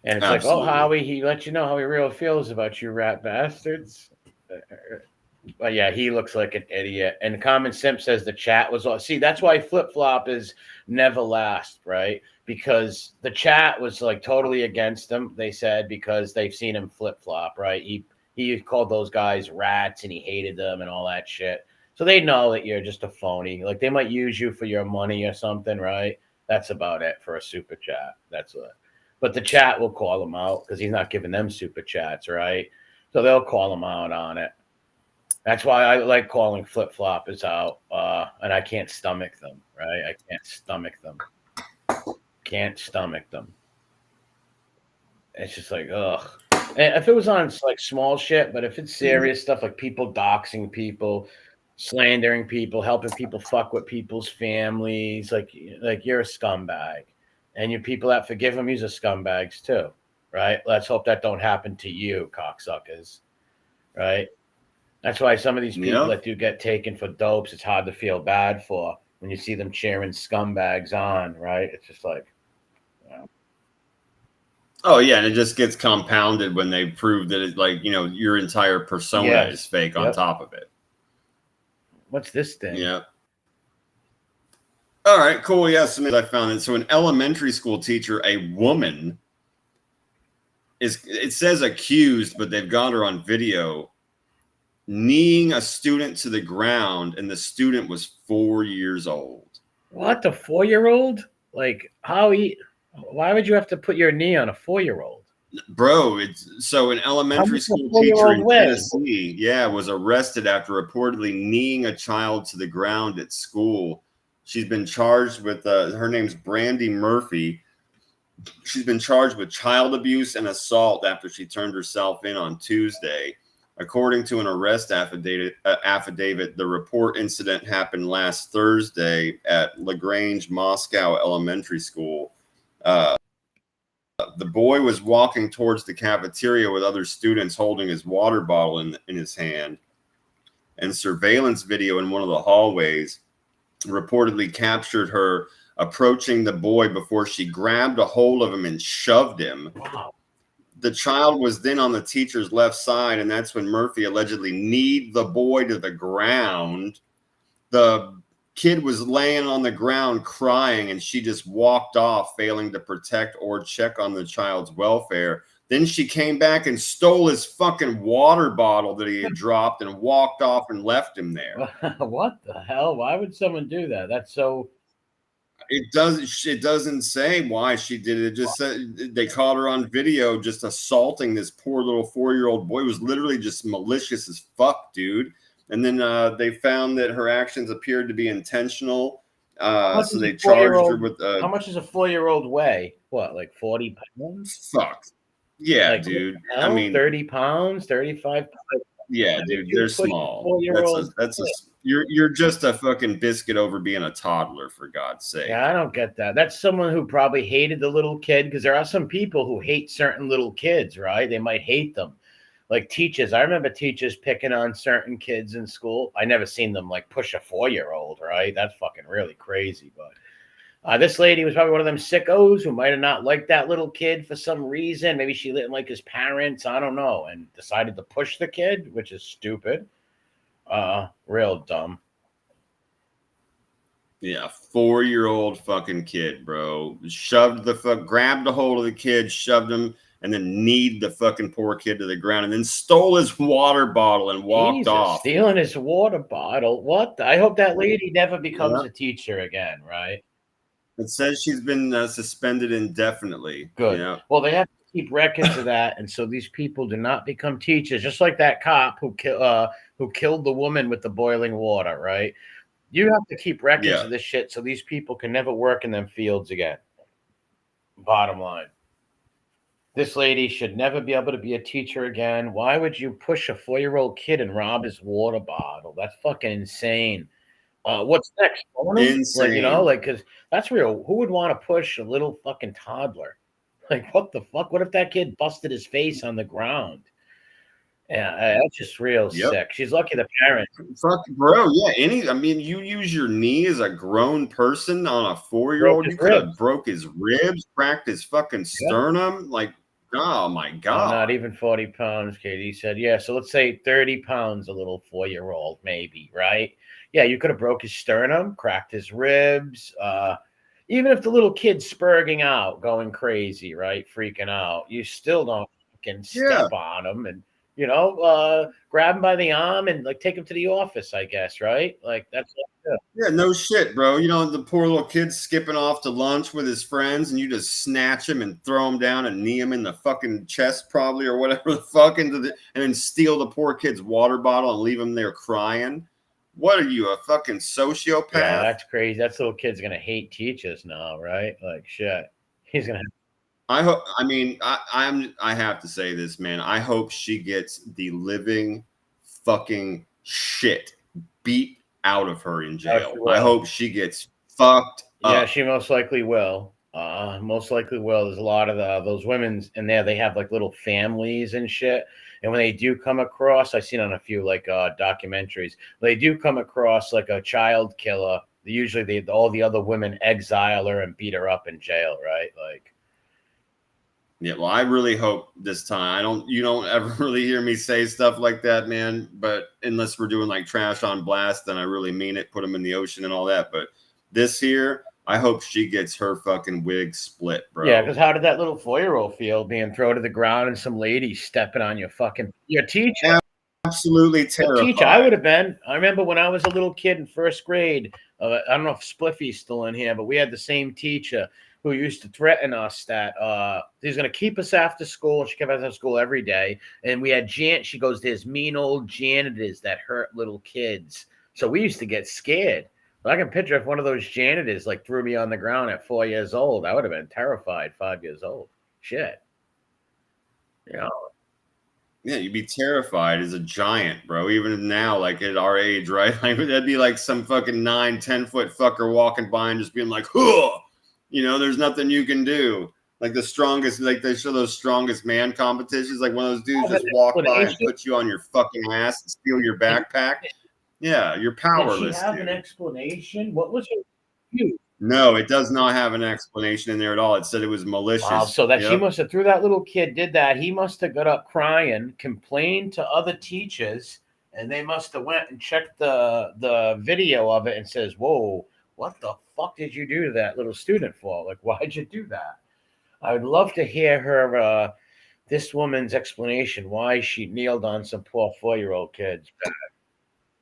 And it's Absolutely. like, oh, Howie, he let you know how he really feels about you rat bastards. But yeah, he looks like an idiot. And Common Simp says the chat was all. See, that's why Flip Flop is never last, right? Because the chat was like totally against him. They said because they've seen him flip flop, right? He called those guys rats and he hated them and all that shit. So they know that you're just a phony. Like they might use you for your money or something, right? That's about it for a super chat. That's it. But the chat will call him out because he's not giving them super chats, right? So they'll call him out on it. That's why I like calling flip floppers out, and I can't stomach them, right? I can't stomach them. Can't stomach them. It's just like, ugh. And if it was on like small shit, but if it's serious stuff like people doxing people, slandering people, helping people fuck with people's families, like you're a scumbag, and your people that forgive him, he's a scumbags too, right? Let's hope that don't happen to you, cocksuckers, right? That's why some of these people that do get taken for dopes, it's hard to feel bad for when you see them cheering scumbags on, right? It's just like, oh yeah, and it just gets compounded when they prove that it's like, your entire persona is fake on top of it. What's this thing? Yeah. All right, cool. Yeah, I found it. So an elementary school teacher, a woman, it says accused, but they've got her on video kneeing a student to the ground, and the student was 4 years old. What, the 4-year-old? Like, why would you have to put your knee on a 4-year-old? Bro, so an elementary school teacher in Tennessee, was arrested after reportedly kneeing a child to the ground at school. She's been charged with, her name's Brandy Murphy. She's been charged with child abuse and assault after she turned herself in on Tuesday. According to an arrest affidavit, the report incident happened last Thursday at LaGrange Moscow Elementary School. The boy was walking towards the cafeteria with other students holding his water bottle in his hand. And surveillance video in one of the hallways reportedly captured her approaching the boy before she grabbed a hold of him and shoved him. Wow. The child was then on the teacher's left side, and that's when Murphy allegedly kneed the boy to the ground. The kid was laying on the ground crying, and she just walked off, failing to protect or check on the child's welfare. Then she came back and stole his fucking water bottle that he had dropped and walked off and left him there. What the hell? Why would someone do that? That's so... It doesn't say why she did it. It just said they caught her on video just assaulting this poor little 4-year-old boy. It was literally just malicious as fuck, dude. And then they found that her actions appeared to be intentional. So they charged her with how much does a 4-year-old weigh? What, like 40 pounds? fuck. Yeah, Like, dude. I mean, 30 pounds, 35 pounds. Yeah, dude, they're small. That's a you're just a fucking biscuit over being a toddler, for God's sake. Yeah, I don't get that. That's someone who probably hated the little kid, because there are some people who hate certain little kids, right? They might hate them. Like teachers. I remember teachers picking on certain kids in school. I never seen them like push a 4-year-old, right? That's fucking really crazy. But this lady was probably one of them sickos who might have not liked that little kid for some reason. Maybe she didn't like his parents. I don't know. And decided to push the kid, which is stupid. Real dumb. Yeah, 4-year-old fucking kid, bro. Grabbed a hold of the kid, shoved him, and then kneed the fucking poor kid to the ground, and then stole his water bottle and walked off. Stealing his water bottle. What? I hope that lady never becomes a teacher again, right? It says she's been suspended indefinitely. Good. Yeah. Well, they have to keep records of that, and so these people do not become teachers. Just like that cop who killed the woman with the boiling water, right? You have to keep records of this shit so these people can never work in them fields again. Bottom line. This lady should never be able to be a teacher again. Why would you push a 4-year-old kid and rob his water bottle? That's fucking insane. What's next? Insane. Like, because that's real. Who would want to push a little fucking toddler? Like, what the fuck? What if that kid busted his face on the ground? Yeah, that's just real sick. She's lucky the parents. Fuck, bro. Yeah, I mean, you use your knee as a grown person on a 4-year-old. You could have broke his ribs, cracked his fucking sternum. Like, oh my God. Not even 40 pounds, Katie said. Yeah, so let's say 30 pounds, a little 4-year-old, maybe, right? Yeah, you could have broke his sternum, cracked his ribs. Even if the little kid's spurging out, going crazy, right? Freaking out, you still don't fucking step on him and, grab him by the arm and like take him to the office, I guess, right? Like that's no shit, bro. The poor little kid's skipping off to lunch with his friends, and you just snatch him and throw him down and knee him in the fucking chest, probably, or whatever the fuck, and then steal the poor kid's water bottle and leave him there crying. What are you, a fucking sociopath? Yeah, that's crazy. That little kid's gonna hate teachers now, right? Like shit. He's gonna. I hope. I mean, I have to say this, man. I hope she gets the living fucking shit beat out of her in jail. I hope she gets fucked up. Yeah, she most likely will. Most likely will. There's a lot of those women in there. They have like little families and shit. And when they do come across, I've seen on a few like documentaries, when they do come across like a child killer, usually all the other women exile her and beat her up in jail, right? Like. Yeah, well, I really hope this time you don't ever really hear me say stuff like that, man. But unless we're doing like Trash on Blast, then I really mean it. Put them in the ocean and all that. But this here, I hope she gets her fucking wig split, bro. Yeah, because how did that little 4-year-old feel being thrown to the ground and some lady stepping on your teacher? Absolutely terrified. Teacher, I would have been. I remember when I was a little kid in first grade. I don't know if Spliffy's still in here, but we had the same teacher who used to threaten us that he's going to keep us after school. She kept us after school every day. And we had she goes, there's mean old janitors that hurt little kids. So we used to get scared. But I can picture if one of those janitors like threw me on the ground at 4 years old, I would have been terrified 5 years old. Shit. Yeah, you'd be terrified as a giant, bro. Even now, like at our age, right? Like that'd be like some fucking 9-10 foot fucker walking by and just being like, huh! There's nothing you can do. Like the strongest, like they show those strongest man competitions. Like one of those dudes just walk by and put you on your fucking ass and steal your backpack. Yeah, you're powerless. Did she have an explanation? What was it? No, it does not have an explanation in there at all. It said it was malicious. Wow, so that she must have, through that little kid did that. He must have got up crying, complained to other teachers, and they must have went and checked the video of it and says, whoa, what the fuck did you do to that little student for? Like, why'd you do that? I would love to hear her, this woman's explanation why she kneeled on some poor 4-year-old kids.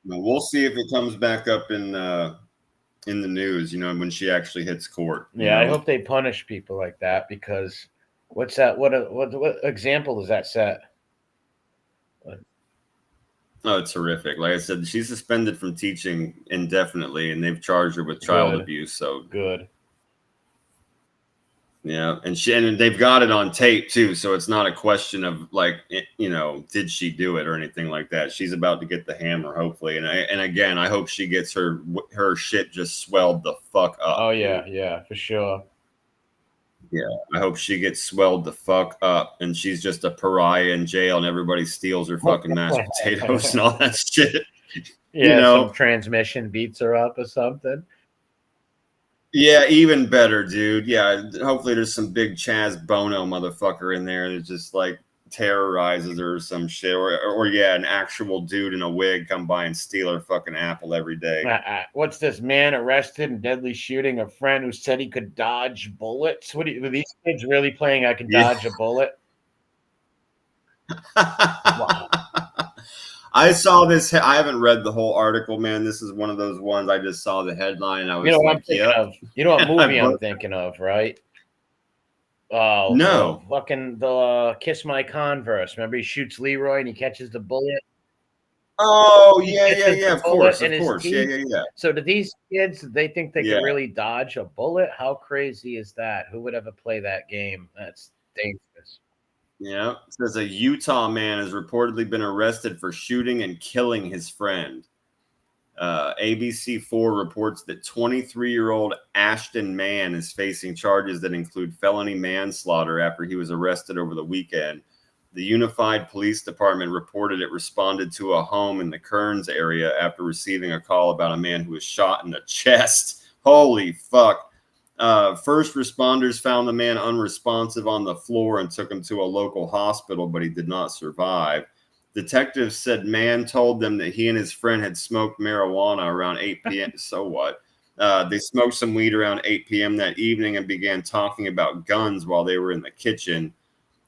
We'll see if it comes back up in in the news, you know, when she actually hits court. Yeah, I know? hope they punish people like that, because what's that? What example does that set? Oh, it's horrific. Like I said, she's suspended from teaching indefinitely, and they've charged her with child Good. abuse. So Good. yeah, and they've got it on tape too, so it's not a question of like, you know, did she do it or anything like that. She's about to get the hammer, hopefully, and again, I hope she gets her shit just swelled the fuck up. Oh yeah, dude. yeah, for sure. Yeah, I hope she gets swelled the fuck up, and she's just a pariah in jail, and everybody steals her fucking mashed potatoes and all that shit. Yeah, You know? some transmission beats her up or something. Yeah, even better, dude. Yeah, hopefully there's some big Chaz Bono motherfucker in there that just like terrorizes her or some shit, or yeah, an actual dude in a wig come by and steal her fucking apple every day. What's this man arrested in deadly shooting a friend who said he could dodge bullets? Are these kids really playing I can dodge a bullet? Wow. I saw this. I haven't read the whole article, man. This is one of those ones I just saw the headline and I was You know what like, I'm thinking of? You know what movie I'm thinking of, right? Oh, no. fucking the Kiss My Converse. Remember, he shoots Leroy and he catches the bullet. Oh yeah. Of course. Yeah. So do these kids? They think they Yeah. can really dodge a bullet? How crazy is that? Who would ever play that game? That's dangerous. Yeah, it says a Utah man has reportedly been arrested for shooting and killing his friend. ABC4 reports that 23-year-old Ashton Mann is facing charges that include felony manslaughter after he was arrested over the weekend. The Unified Police Department reported it responded to a home in the Kearns area after receiving a call about a man who was shot in the chest. Holy fuck. First responders found the man unresponsive on the floor and took him to a local hospital, but he did not survive. Detectives said Mann told them that he and his friend had smoked marijuana around 8 p.m. So what? They smoked some weed around 8 p.m. that evening and began talking about guns while they were in the kitchen.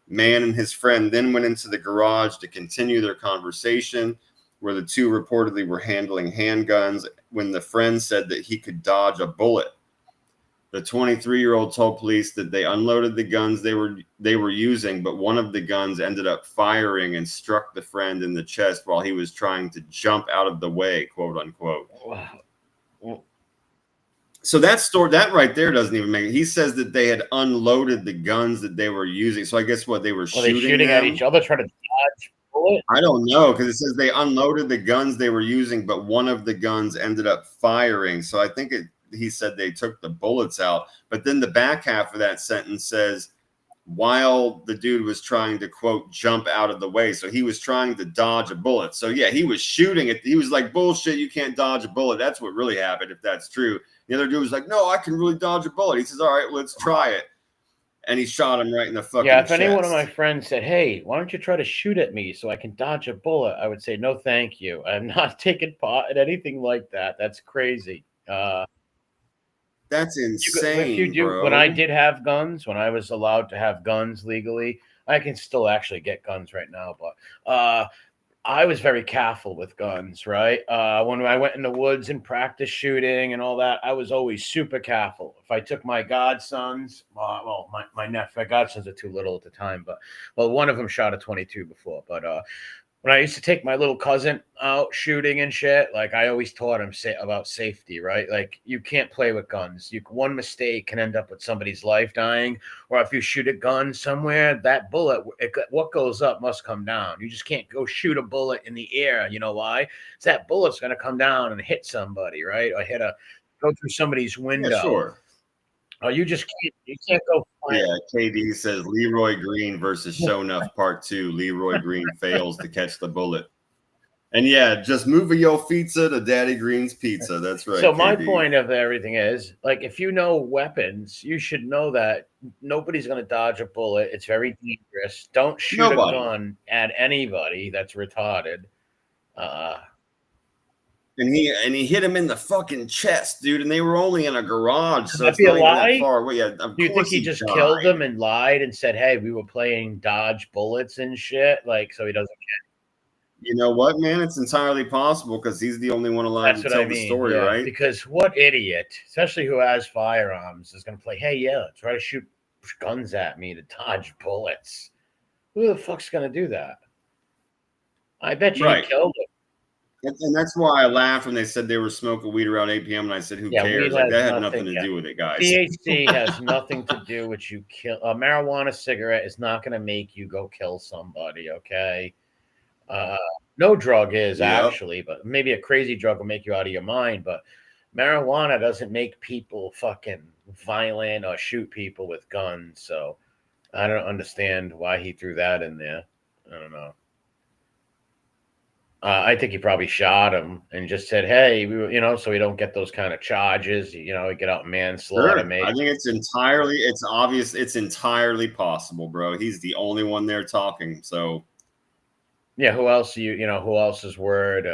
Mann and his friend then went into the garage to continue their conversation, where the two reportedly were handling handguns when the friend said that he could dodge a bullet. The 23-year-old told police that they unloaded the guns they were using, but one of the guns ended up firing and struck the friend in the chest while he was trying to jump out of the way, quote unquote. Wow. So that right there doesn't even make it. He says that they had unloaded the guns that they were using. So I guess what they were shooting at each other, trying to dodge bullet? I don't know, because it says they unloaded the guns they were using, but one of the guns ended up firing. So I think he said they took the bullets out, but then the back half of that sentence says, while the dude was trying to, quote, jump out of the way. So he was trying to dodge a bullet. So yeah, he was shooting it. He was like, bullshit, you can't dodge a bullet. That's what really happened, if that's true. The other dude was like, no, I can really dodge a bullet. He says, all right, let's try it. And he shot him right in the fucking chest. Any one of my friends said, hey, why don't you try to shoot at me so I can dodge a bullet? I would say, no, thank you. I'm not taking part in anything like that. That's crazy. That's insane, bro. When I did have guns, when I was allowed to have guns legally, I can still actually get guns right now, but I was very careful with guns, right? When I went in the woods and practiced shooting and all that, I was always super careful. If I took my godsons, my godsons are too little at the time, but one of them shot a 22 before, but when I used to take my little cousin out shooting and shit, like I always taught him about safety, right? Like you can't play with guns. One mistake can end up with somebody's life dying, or if you shoot a gun somewhere, that bullet, what goes up must come down. You just can't go shoot a bullet in the air. You know why? It's that bullet's going to come down and hit somebody, right? Or go through somebody's window. Yeah, sure. Oh, you can't go. Yeah, KD says Leroy Green versus Show Enough Part 2. Leroy Green fails to catch the bullet. And yeah, just move your pizza to Daddy Green's Pizza. That's right. So KD. my point of everything is, like, if you know weapons, you should know that nobody's going to dodge a bullet. It's very dangerous. Don't shoot a gun at anybody that's retarded. And he hit him in the fucking chest, dude. And they were only in a garage, so it's not even that far away. Yeah, do you think he just killed him and lied and said, "Hey, we were playing dodge bullets and shit," like so he doesn't get? You know what, man? It's entirely possible because he's the only one alive That's to what I tell the mean. story, Yeah, right? because what idiot, especially who has firearms, is going to play, hey, yeah, try to shoot guns at me to dodge bullets? Who the fuck's going to do that? I bet you he Right. killed him. And that's why I laughed when they said they were smoking weed around 8 p.m. And I said, who Yeah, weed cares? Like, has that had nothing. nothing to Yeah. do with it, guys. THC has nothing to do with you kill. A marijuana cigarette is not going to make you go kill somebody, okay? No drug is Yep. actually, but maybe a crazy drug will make you out of your mind. But marijuana doesn't make people fucking violent or shoot people with guns. So I don't understand why he threw that in there. I don't know. I think he probably shot him and just said, "Hey, so we don't get those kind of charges. Get out manslaughter, Sure. maybe." I think it's obvious. It's entirely possible, bro. He's the only one there talking. So, Yeah, who else who else's word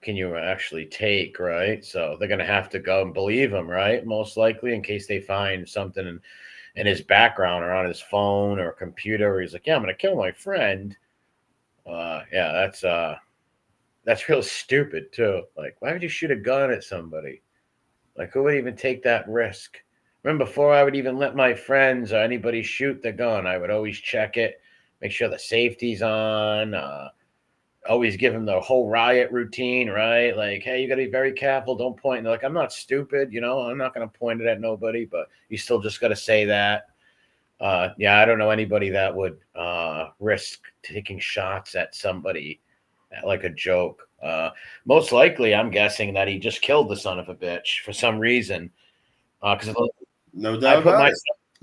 can you actually take, right? So they're gonna have to go and believe him, right? Most likely, in case they find something in his background or on his phone or computer where he's like, "Yeah, I'm gonna kill my friend." Yeah, that's real stupid too. Like, why would you shoot a gun at somebody? Like, who would even take that risk? Remember, before I would even let my friends or anybody shoot the gun, I would always check it, make sure the safety's on. Always give them the whole riot routine, right? Like, hey, you got to be very careful. Don't point. And they're like, I'm not stupid, I'm not going to point it at nobody, but you still just got to say that. Yeah, I don't know anybody that would risk taking shots at somebody like a joke. Most likely, I'm guessing that he just killed the son of a bitch for some reason. Because no I doubt put about my it.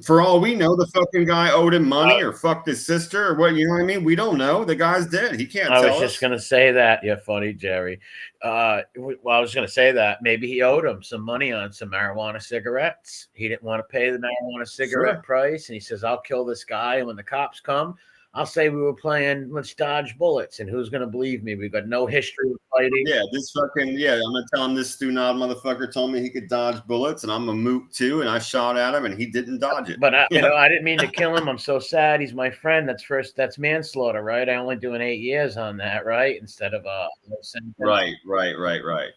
For all we know, the fucking guy owed him money uh, or fucked his sister or what, you know what I mean? We don't know. The guy's dead. He can't I was tell just us. gonna say that. You're funny, Jerry. Well, I was gonna say that maybe he owed him some money on some marijuana cigarettes. He didn't want to pay the marijuana cigarette Sure. price, and he says, "I'll kill this guy, and when the cops come, I'll say we were playing Let's Dodge Bullets." And who's gonna believe me? We've got no history of fighting. Yeah, I'm gonna tell him this Stunod motherfucker told me he could dodge bullets, and I'm a moot too, and I shot at him, and he didn't dodge it. But Yeah, I didn't mean to kill him. I'm so sad. He's my friend. That's manslaughter, right? I only doing 8 years on that, right? Instead of sentence. right.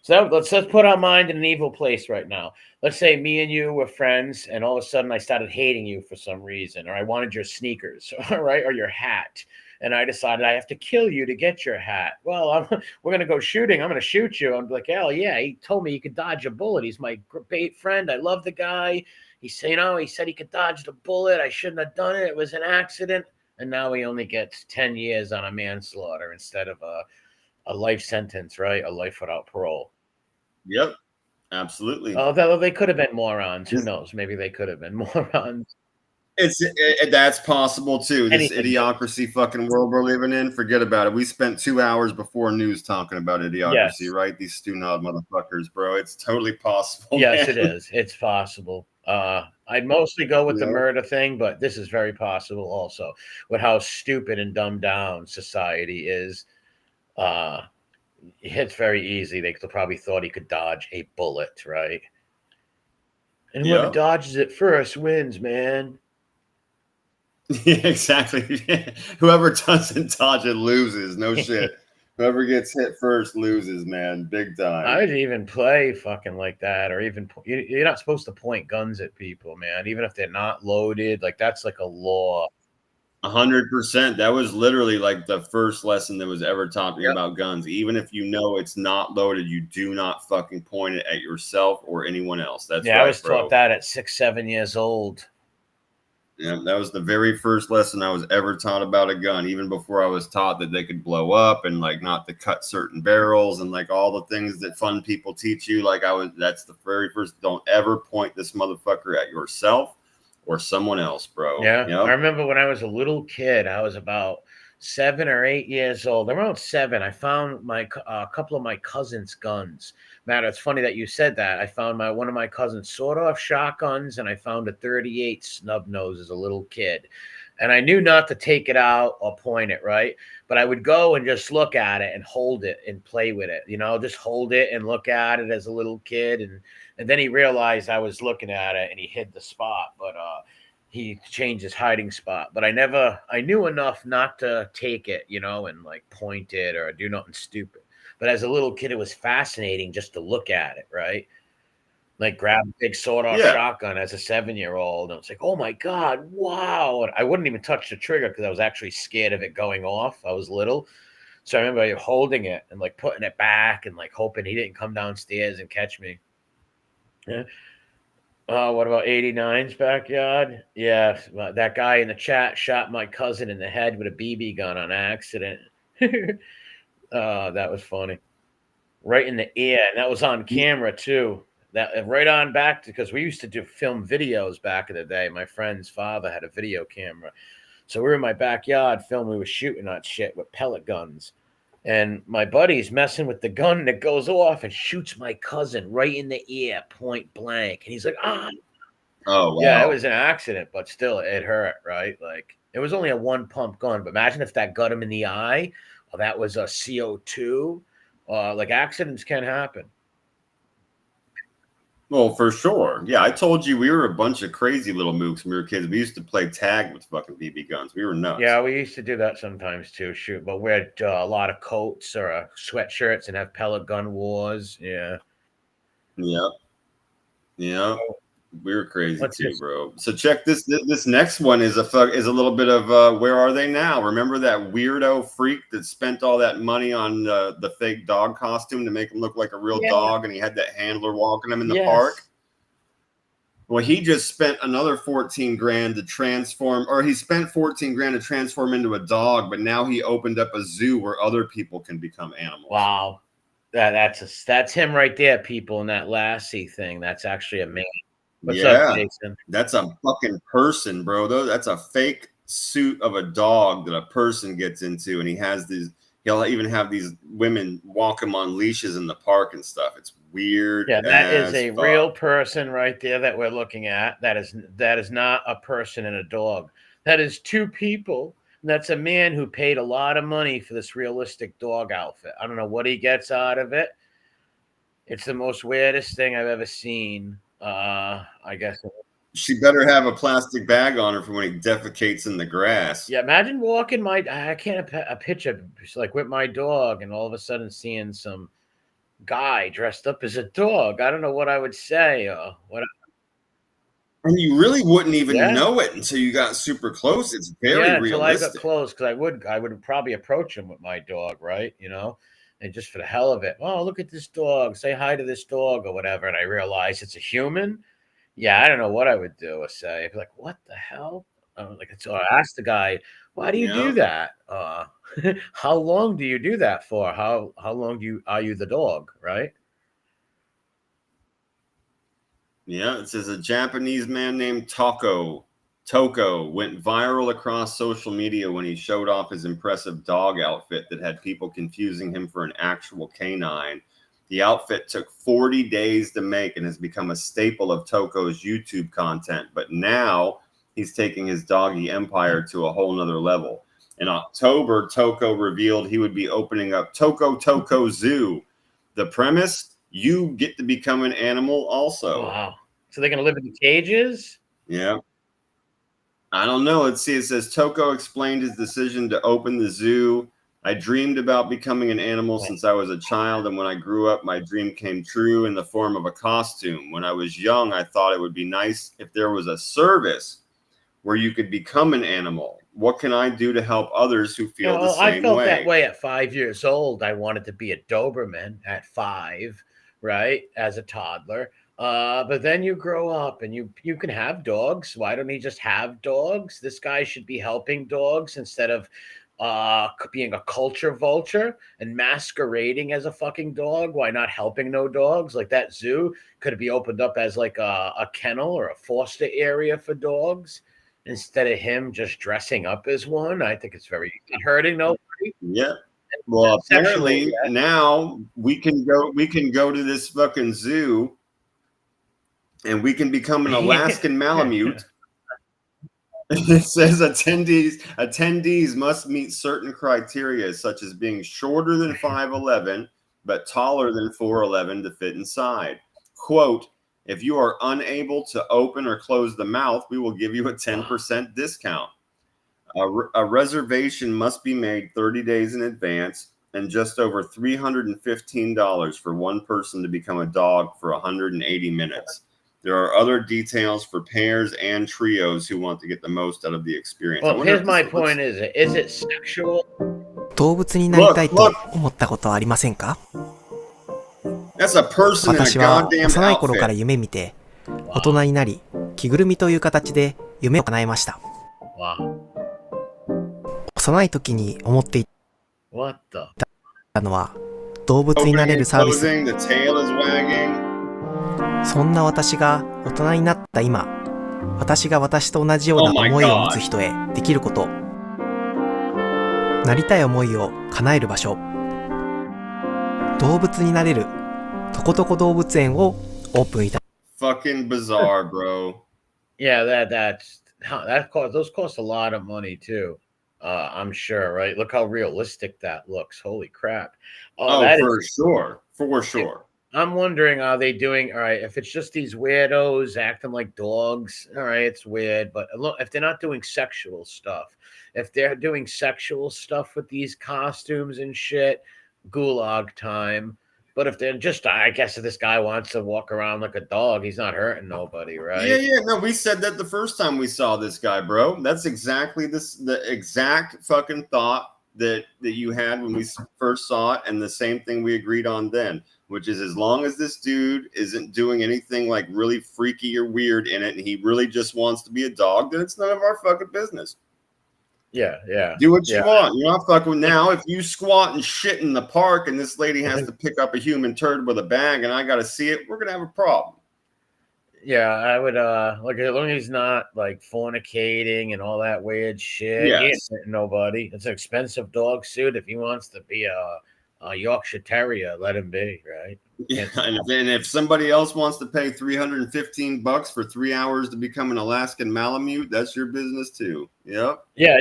So let's put our mind in an evil place right now. Let's say me and you were friends, and all of a sudden I started hating you for some reason, or I wanted your sneakers, all right, or your hat, and I decided I have to kill you to get your hat. Well, we're gonna go shooting. I'm gonna shoot you. I'm like, hell yeah! He told me he could dodge a bullet. He's my great friend. I love the guy. He said he could dodge the bullet. I shouldn't have done it. It was an accident. And now he only gets 10 years on a manslaughter instead of a life sentence, right? A life without parole. Yep, absolutely. Although they could have been morons. Who knows? Maybe they could have been morons. That's possible too. This Anything goes. idiocracy fucking world we're living in. Forget about it. We spent 2 hours before news talking about idiocracy, Yes. right? These Stunod motherfuckers, bro. It's totally possible. Yes, Man. it is. It's possible. I'd mostly go with the Yeah. murder thing, but this is very possible also with how stupid and dumbed down society is. Uh, it's very easy. They probably thought he could dodge a bullet, right? And whoever Yeah. dodges it first wins, man. Yeah, exactly. Whoever doesn't dodge it loses. No shit. Whoever gets hit first loses, man. Big time. I'd even play fucking like that, or even you're not supposed to point guns at people, man. Even if they're not loaded, like that's like a law. 100%. That was literally like the first lesson that was ever taught me Yep. about guns. Even if you know it's not loaded, you do not fucking point it at yourself or anyone else. That's Yeah, I right, was taught bro. that at 6, 7 years old. Yeah, that was the very first lesson I was ever taught about a gun, even before I was taught that they could blow up and like not to cut certain barrels and like all the things that fun people teach you. That's the very first. Don't ever point this motherfucker at yourself or someone else, bro. Yeah, I Yep. remember when I was a little kid. I was about 7 or 8 years old. Around 7, I found a couple of my cousins' guns. Matter, it's funny that you said that. I found one of my cousins' sawed-off shotguns, and I found a 38 snub nose as a little kid. And I knew not to take it out or point it, right? But I would go and just look at it and hold it and play with it. Just hold it and look at it as a little kid. And then he realized I was looking at it and he hid the spot. But he changed his hiding spot. But I knew enough not to take it, and like point it or do nothing stupid. But as a little kid, it was fascinating just to look at it, right? Like grab a big sawed-off Yeah. shotgun as a 7-year-old, and it's like, oh my god, wow! And I wouldn't even touch the trigger because I was actually scared of it going off. I was little, so I remember holding it and like putting it back and like hoping he didn't come downstairs and catch me. Yeah. What about 89's backyard? Yeah, that guy in the chat shot my cousin in the head with a BB gun on accident. That was funny. Right in the ear, and that was on camera too. That right on back to, because we used to do film videos back in the day. My friend's father had a video camera, so we were in my backyard filming. We were shooting that shit with pellet guns, and my buddy's messing with the gun that goes off and shoots my cousin right in the ear, point blank. And he's like, ah. Oh, wow. Yeah, it was an accident, but still, it hurt, right? Like, it was only a one pump gun, but imagine if that got him in the eye. Or that was a CO2. Like, accidents can happen. Well, for sure. Yeah, I told you we were a bunch of crazy little mooks when we were kids. We used to play tag with fucking BB guns. We were nuts. Yeah, we used to do that sometimes too. Shoot, but we had a lot of coats or sweatshirts and have pellet gun wars. Yeah. Yep. Yeah. We were crazy What's too, this? bro. So check this. This next one is a little bit of where are they now? Remember that weirdo freak that spent all that money on the fake dog costume to make him look like a real dog, and he had that handler walking him in the park? Well, he just spent another 14 grand to transform, or he spent 14 grand to transform into a dog, but now he opened up a zoo where other people can become animals. Wow. That's him right there, people, in that Lassie thing. That's actually a man. What's up, Jason? That's a fucking person, bro. That's a fake suit of a dog that a person gets into, and he'll even have these women walk him on leashes in the park and stuff. It's weird. Yeah, that is a real person right there that we're looking at. That is not a person and a dog. That is two people. That's a man who paid a lot of money for this realistic dog outfit. I don't know what he gets out of it. It's the most weirdest thing I've ever seen. I guess she better have a plastic bag on her for when he defecates in the grass. Yeah, imagine walking I can't picture like with my dog and all of a sudden seeing some guy dressed up as a dog. I don't know what I would say. And you really wouldn't even know it until you got super close. It's very realistic. Until I got close, because I would probably approach him with my dog, right? And just for the hell of it, oh, look at this dog, say hi to this dog or whatever. And I realize it's a human. Yeah, I don't know what I would do or say. I'd be like, what the hell? I ask the guy, why do you do that? How long do you do that for? How long are you the dog, right? Yeah, it says a Japanese man named Toko went viral across social media when he showed off his impressive dog outfit that had people confusing him for an actual canine. The outfit took 40 days to make and has become a staple of Toko's YouTube content. But now he's taking his doggy empire to a whole nother level. In October, Toko revealed he would be opening up Toko Zoo. The premise, you get to become an animal also. Wow. So they're going to live in the cages? Yeah. I don't know. Let's see. It says Toko explained his decision to open the zoo. I dreamed about becoming an animal since I was a child, and when I grew up, my dream came true in the form of a costume. When I was young, I thought it would be nice if there was a service where you could become an animal. What can I do to help others who feel the same way? I felt that way at 5 years old. I wanted to be a Doberman at 5, right, as a toddler. But then you grow up and you can have dogs. Why don't he just have dogs? This guy should be helping dogs instead of being a culture vulture and masquerading as a fucking dog. Why not helping no dogs? Like that zoo could be opened up as like a kennel or a foster area for dogs instead of him just dressing up as one. I think it's very hurting nobody. Yeah. Well, apparently now we can go to this fucking zoo and we can become an Alaskan Malamute. It says attendees must meet certain criteria, such as being shorter than 5'11", but taller than 4'11" to fit inside. Quote, If you are unable to open or close the mouth, we will give you a 10% discount. A reservation must be made 30 days in advance and just over $315 for one person to become a dog for 180 minutes. There are other details for pairs and trios who want to get the most out of the experience. Well, here's my point: is it sexual? 動物になりたいと思ったことはありませんか？ That's a person in a 私は goddamn 幼い頃から outfit. 夢見て、大人になり、着ぐるみという形で夢を叶えました。Wow. 幼い時に思ってい What the? たのは、動物になれるサービス。 Closing, the tail is wagging. そんな私が大人になった今、私が私と同じような思いを持つ人へできること、なりたい思いを叶える場所、動物になれるとことこ動物園をオープンいた。 Fucking bizarre, bro. Yeah, those cost a lot of money too. I'm sure, right? Look how realistic that looks. Holy crap! For sure. I'm wondering, are they doing all right? If it's just these weirdos acting like dogs, all right, it's weird. But look, if they're not doing sexual stuff, if they're doing sexual stuff with these costumes and shit, gulag time. But if they're just, I guess if this guy wants to walk around like a dog, he's not hurting nobody, right? Yeah. No, we said that the first time we saw this guy, bro. That's exactly the exact fucking thought that you had when we first saw it, and the same thing we agreed on then, which is as long as this dude isn't doing anything like really freaky or weird in it, and he really just wants to be a dog, then it's none of our fucking business. Yeah. Do what you want. You're not fucking now. If you squat and shit in the park and this lady has to pick up a human turd with a bag and I got to see it, we're going to have a problem. Yeah, I would like as long as he's not like fornicating and all that weird shit. Yes. He ain't hurting nobody. It's an expensive dog suit. If he wants to be a Yorkshire Terrier, let him be, right? Yeah, and if somebody else wants to pay $315 for 3 hours to become an Alaskan Malamute, that's your business too. Yep. Yeah.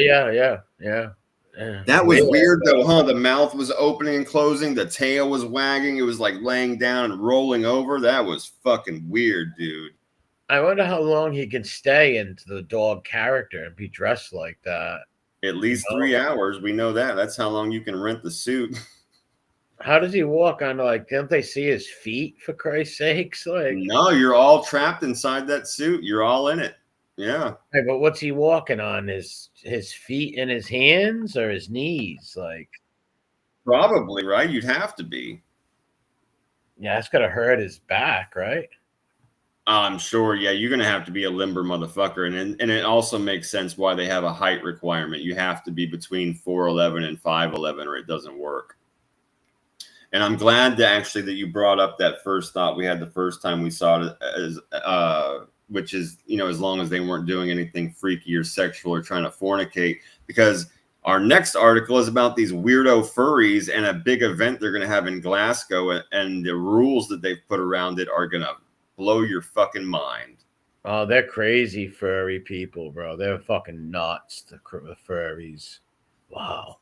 That was weird though, huh? The mouth was opening and closing, the tail was wagging, it was like laying down and rolling over. That was fucking weird, dude. I wonder how long he can stay into the dog character and be dressed like that. At least 3 hours. We know that. That's how long you can rent the suit. How does he walk on? Like, don't they see his feet, for Christ's sakes? Like, no, you're all trapped inside that suit. You're all in it. Yeah. Hey, but what's he walking on? His feet and his hands or his knees? Like, probably, right? You'd have to be. Yeah, that's gonna hurt his back, right? I'm sure. Yeah, you're gonna have to be a limber motherfucker, and it also makes sense why they have a height requirement. You have to be between 4'11" and 5'11", or it doesn't work. And I'm glad that you brought up that first thought we had the first time we saw it, as which is, as long as they weren't doing anything freaky or sexual or trying to fornicate, because our next article is about these weirdo furries and a big event they're going to have in Glasgow, and the rules that they've put around it are going to blow your fucking mind. Oh, they're crazy furry people, bro. They're fucking nuts, the furries. Wow.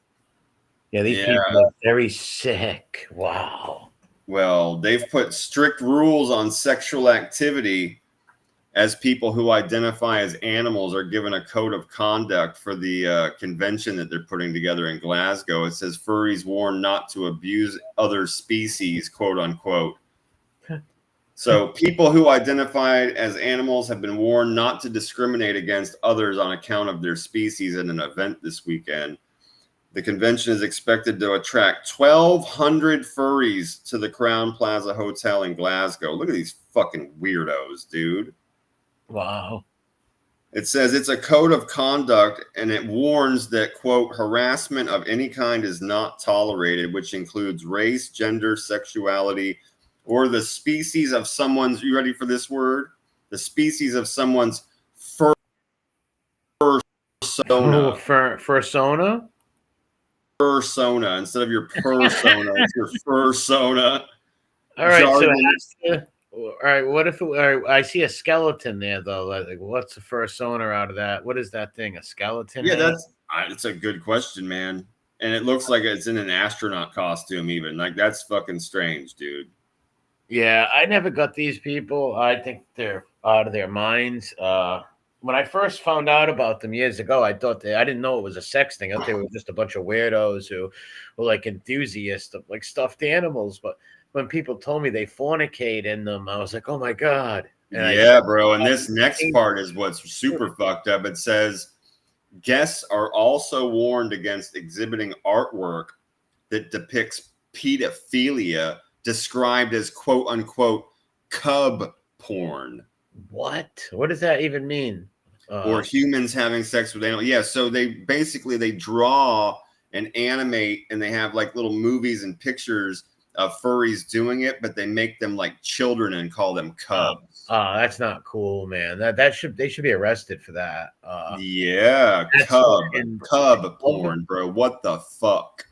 Yeah, these people are very sick. Wow. Well, they've put strict rules on sexual activity, as people who identify as animals are given a code of conduct for the convention that they're putting together in Glasgow. It says furries warn not to abuse other species, quote unquote. So people who identify as animals have been warned not to discriminate against others on account of their species in an event this weekend. The convention is expected to attract 1,200 furries to the Crown Plaza Hotel in Glasgow. Look at these fucking weirdos, dude. Wow. It says it's a code of conduct, and it warns that, quote, harassment of any kind is not tolerated, which includes race, gender, sexuality, or the species of someone's, you ready for this word? The species of someone's fursona. Fursona? Persona. Instead of your persona, it's your fursona. All right, Jargon. all right, what if I see a skeleton there, though? Like, what's the fursona out of that? What is that thing, a skeleton? Yeah, that's a good question, man. And it looks like it's in an astronaut costume even. Like, that's fucking strange, dude. Yeah, I never got these people. I think they're out of their minds. When I first found out about them years ago, I didn't know it was a sex thing. I thought they were just a bunch of weirdos who were like enthusiasts of like stuffed animals. But when people told me they fornicate in them, I was like, oh my God. And I Yeah, bro. And this next part is what's super fucked up. It says guests are also warned against exhibiting artwork that depicts pedophilia, described as quote unquote cub porn. What does that even mean? Or humans having sex with animals. Yeah, so they draw and animate, and they have like little movies and pictures of furries doing it, but they make them like children and call them cubs. That's not cool, man. They should be arrested for that. Yeah, cub porn, bro. What the fuck?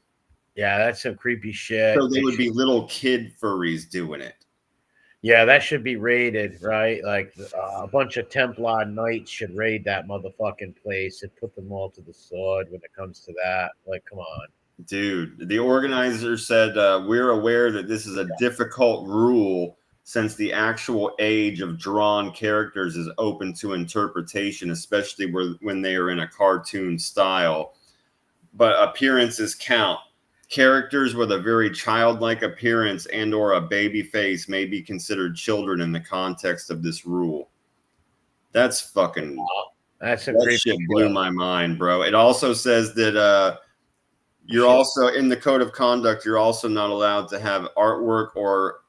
Yeah, that's some creepy shit. So they would be little kid furries doing it. Yeah, that should be raided, right? Like a bunch of Templar knights should raid that motherfucking place and put them all to the sword when it comes to that. Like, come on. Dude, the organizer said, we're aware that this is a difficult rule since the actual age of drawn characters is open to interpretation, especially when they are in a cartoon style. But appearances count. Characters with a very childlike appearance and or a baby face may be considered children in the context of this rule. That's fucking... That shit blew my mind, bro. It also says that you're also in the code of conduct. You're also not allowed to have artwork or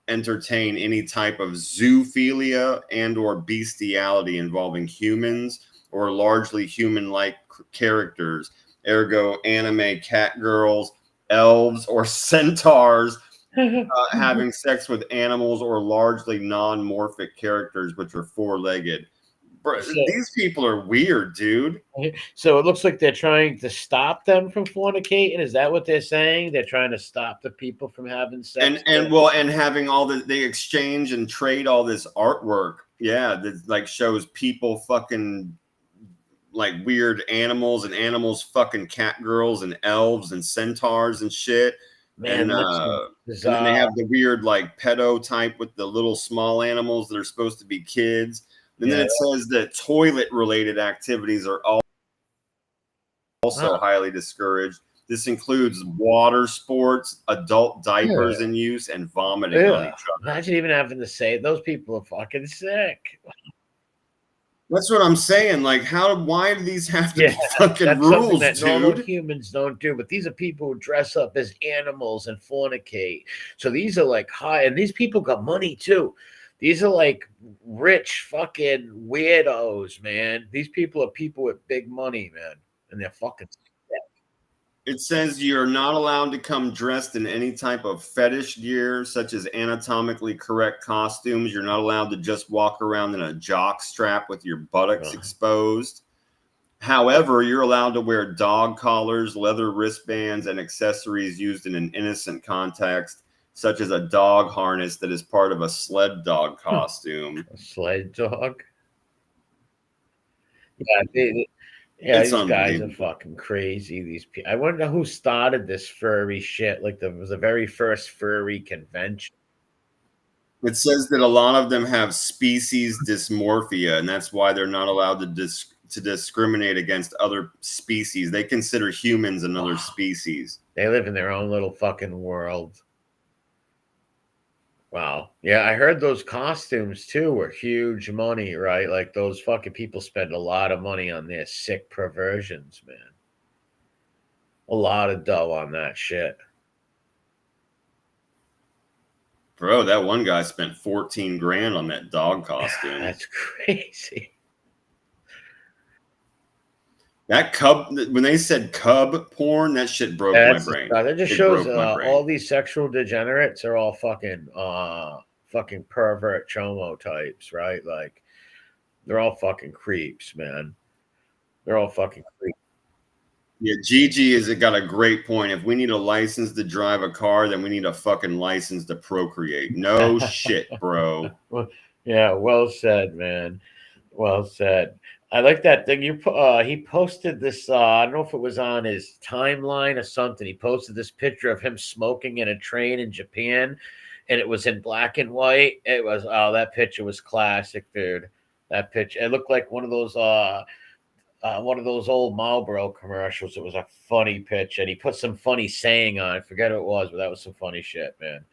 entertain any type of zoophilia and or bestiality involving humans or largely human-like characters. Ergo, anime cat girls, elves, or centaurs having sex with animals or largely non-morphic characters, which are four-legged. Bro, these people are weird, dude. So it looks like they're trying to stop them from fornicating. Is that what they're saying? They're trying to stop the people from having sex, and having all the they exchange and trade all this artwork. Yeah, that like shows people fucking like weird animals and animals fucking cat girls and elves and centaurs and shit. Man, and then they have the weird like pedo type with the little small animals that are supposed to be kids. And then it says that toilet related activities are also highly discouraged. This includes water sports, adult diapers in use, and vomiting on each other. Imagine even having to say those people are fucking sick. That's what I'm saying. Like, why do these have to be fucking rules, that dude? normal humans don't do. But these are people who dress up as animals and fornicate. So these are like high, and these people got money too. These are like rich fucking weirdos, man. These people are people with big money, man, and they're fucking sick. It says you're not allowed to come dressed in any type of fetish gear, such as anatomically correct costumes. You're not allowed to just walk around in a jock strap with your buttocks exposed. However, you're allowed to wear dog collars, leather wristbands, and accessories used in an innocent context, such as a dog harness that is part of a sled dog costume. A sled dog? Yeah, these guys are fucking crazy. These people. I wonder who started this furry shit. Like, was the very first furry convention. It says that a lot of them have species dysmorphia, and that's why they're not allowed to discriminate against other species. They consider humans another species. They live in their own little fucking world. Wow. Yeah, I heard those costumes too were huge money, right? Like those fucking people spend a lot of money on their sick perversions, man. A lot of dough on that shit. Bro, that one guy spent 14 grand on that dog costume. That's crazy. That cub, when they said cub porn, that shit broke my brain. That just shows all these sexual degenerates are all fucking pervert chomo types, right? Like they're all fucking creeps, man. They're all fucking creeps. Yeah, Gigi has got a great point. If we need a license to drive a car, then we need a fucking license to procreate. No shit, bro. Yeah, well said, man. Well said. I like that thing he posted this. I don't know if it was on his timeline or something. He posted this picture of him smoking in a train in Japan, and it was in black and white. It was that picture was classic, dude. That picture, it looked like one of those old Marlboro commercials. It was a funny pitch, and he put some funny saying on. I forget what it was, but that was some funny shit, man.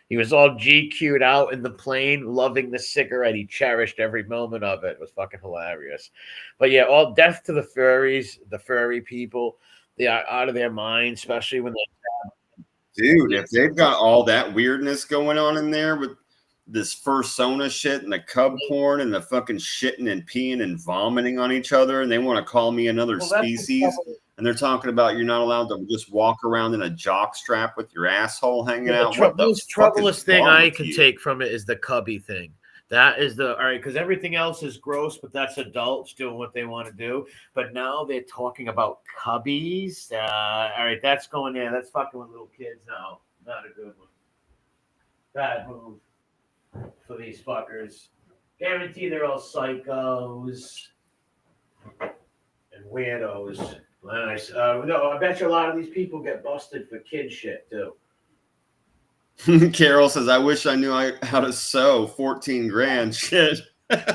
He was all GQ'd out in the plane, loving the cigarette. He cherished every moment of it. It was fucking hilarious. But yeah, all death to the furries, the furry people. They are out of their mind, especially when they. Dude, if they've got all that weirdness going on in there with this fursona shit and the cub porn and the fucking shitting and peeing and vomiting on each other, and they want to call me another species, and they're talking about you're not allowed to just walk around in a jock strap with your asshole hanging out. The most troublous thing I can take from it is the cubby thing. That is all right, because everything else is gross, but that's adults doing what they want to do. But now they're talking about cubbies. All right, that's going there. That's fucking with little kids now. Not a good one. Bad move for these fuckers. Guarantee they're all psychos and weirdos. Nice. No, I bet you a lot of these people get busted for kid shit too. Carol says, I wish I knew how to sew. 14 grand. Shit. That's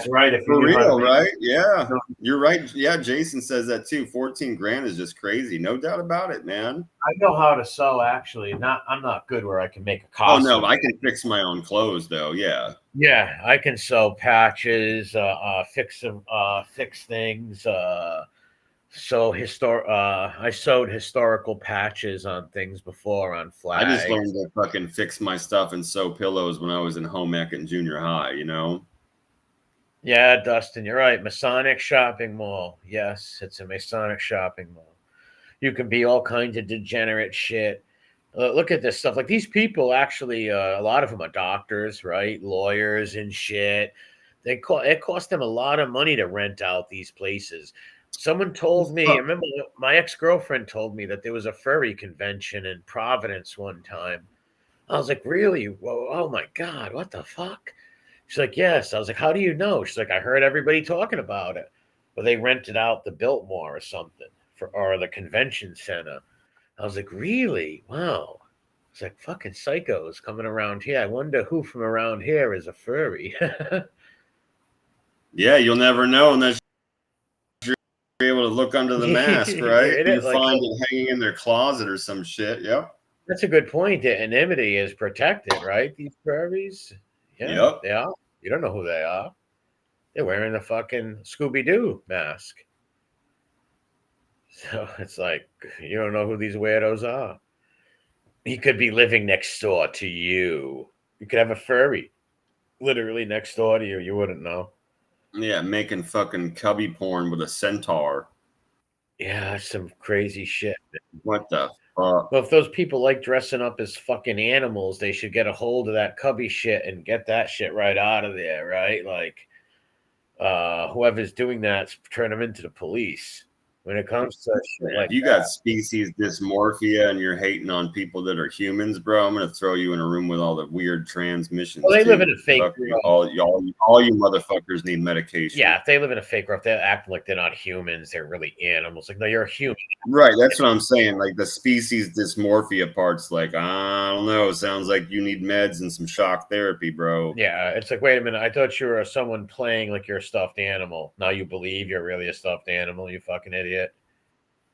right. If For real, right? Yeah. You're right. Yeah, Jason says that too. 14 grand is just crazy. No doubt about it, man. I know how to sew, actually. I'm not good where I can make a costume. Oh, no, I can fix my own clothes, though. Yeah. Yeah, I can sew patches, fix things. I sewed historical patches on things before on flags. I just learned to fucking fix my stuff and sew pillows when I was in home ec and junior high, you know? Yeah, Dustin, you're right. Masonic shopping mall. Yes, it's a Masonic shopping mall. You can be all kinds of degenerate shit. Look at this stuff. Like these people actually, a lot of them are doctors, right? Lawyers and shit. It cost them a lot of money to rent out these places. Someone told me, I remember my ex-girlfriend told me that there was a furry convention in Providence one time. I was like, really? Whoa, oh my God, what the fuck? She's like, yes. I was like, how do you know? She's like, I heard everybody talking about it. Well, they rented out the Biltmore or something or the convention center. I was like, really? Wow. It's like fucking psychos coming around here. I wonder who from around here is a furry. Yeah, you'll never know unless you're able to look under the mask, right? You find it hanging in their closet or some shit. Yep. That's a good point. The anonymity is protected, right? These furries. Yeah, yep. They are. You don't know who they are. They're wearing the fucking Scooby-Doo mask. So it's like, you don't know who these weirdos are. He could be living next door to you. You could have a furry literally next door to you. You wouldn't know. Yeah, making fucking cubby porn with a centaur. Yeah, that's some crazy shit. What the fuck? Well, if those people like dressing up as fucking animals, they should get a hold of that cubby shit and get that shit right out of there, right? Like, whoever's doing that, turn them into the police. When it comes to shit like if you got species dysmorphia and you're hating on people that are humans, bro, I'm gonna throw you in a room with all the weird transmissions. Well, they live in a fake world. All you motherfuckers need medication. Yeah, if they live in a fake world, they're acting like they're not humans. They're really animals. Like, no, you're a human. Right, that's what I'm saying. Like the species dysmorphia part's like, I don't know. Sounds like you need meds and some shock therapy, bro. Yeah, it's like, wait a minute. I thought you were someone playing like you're a stuffed animal. Now you believe you're really a stuffed animal, you fucking idiot.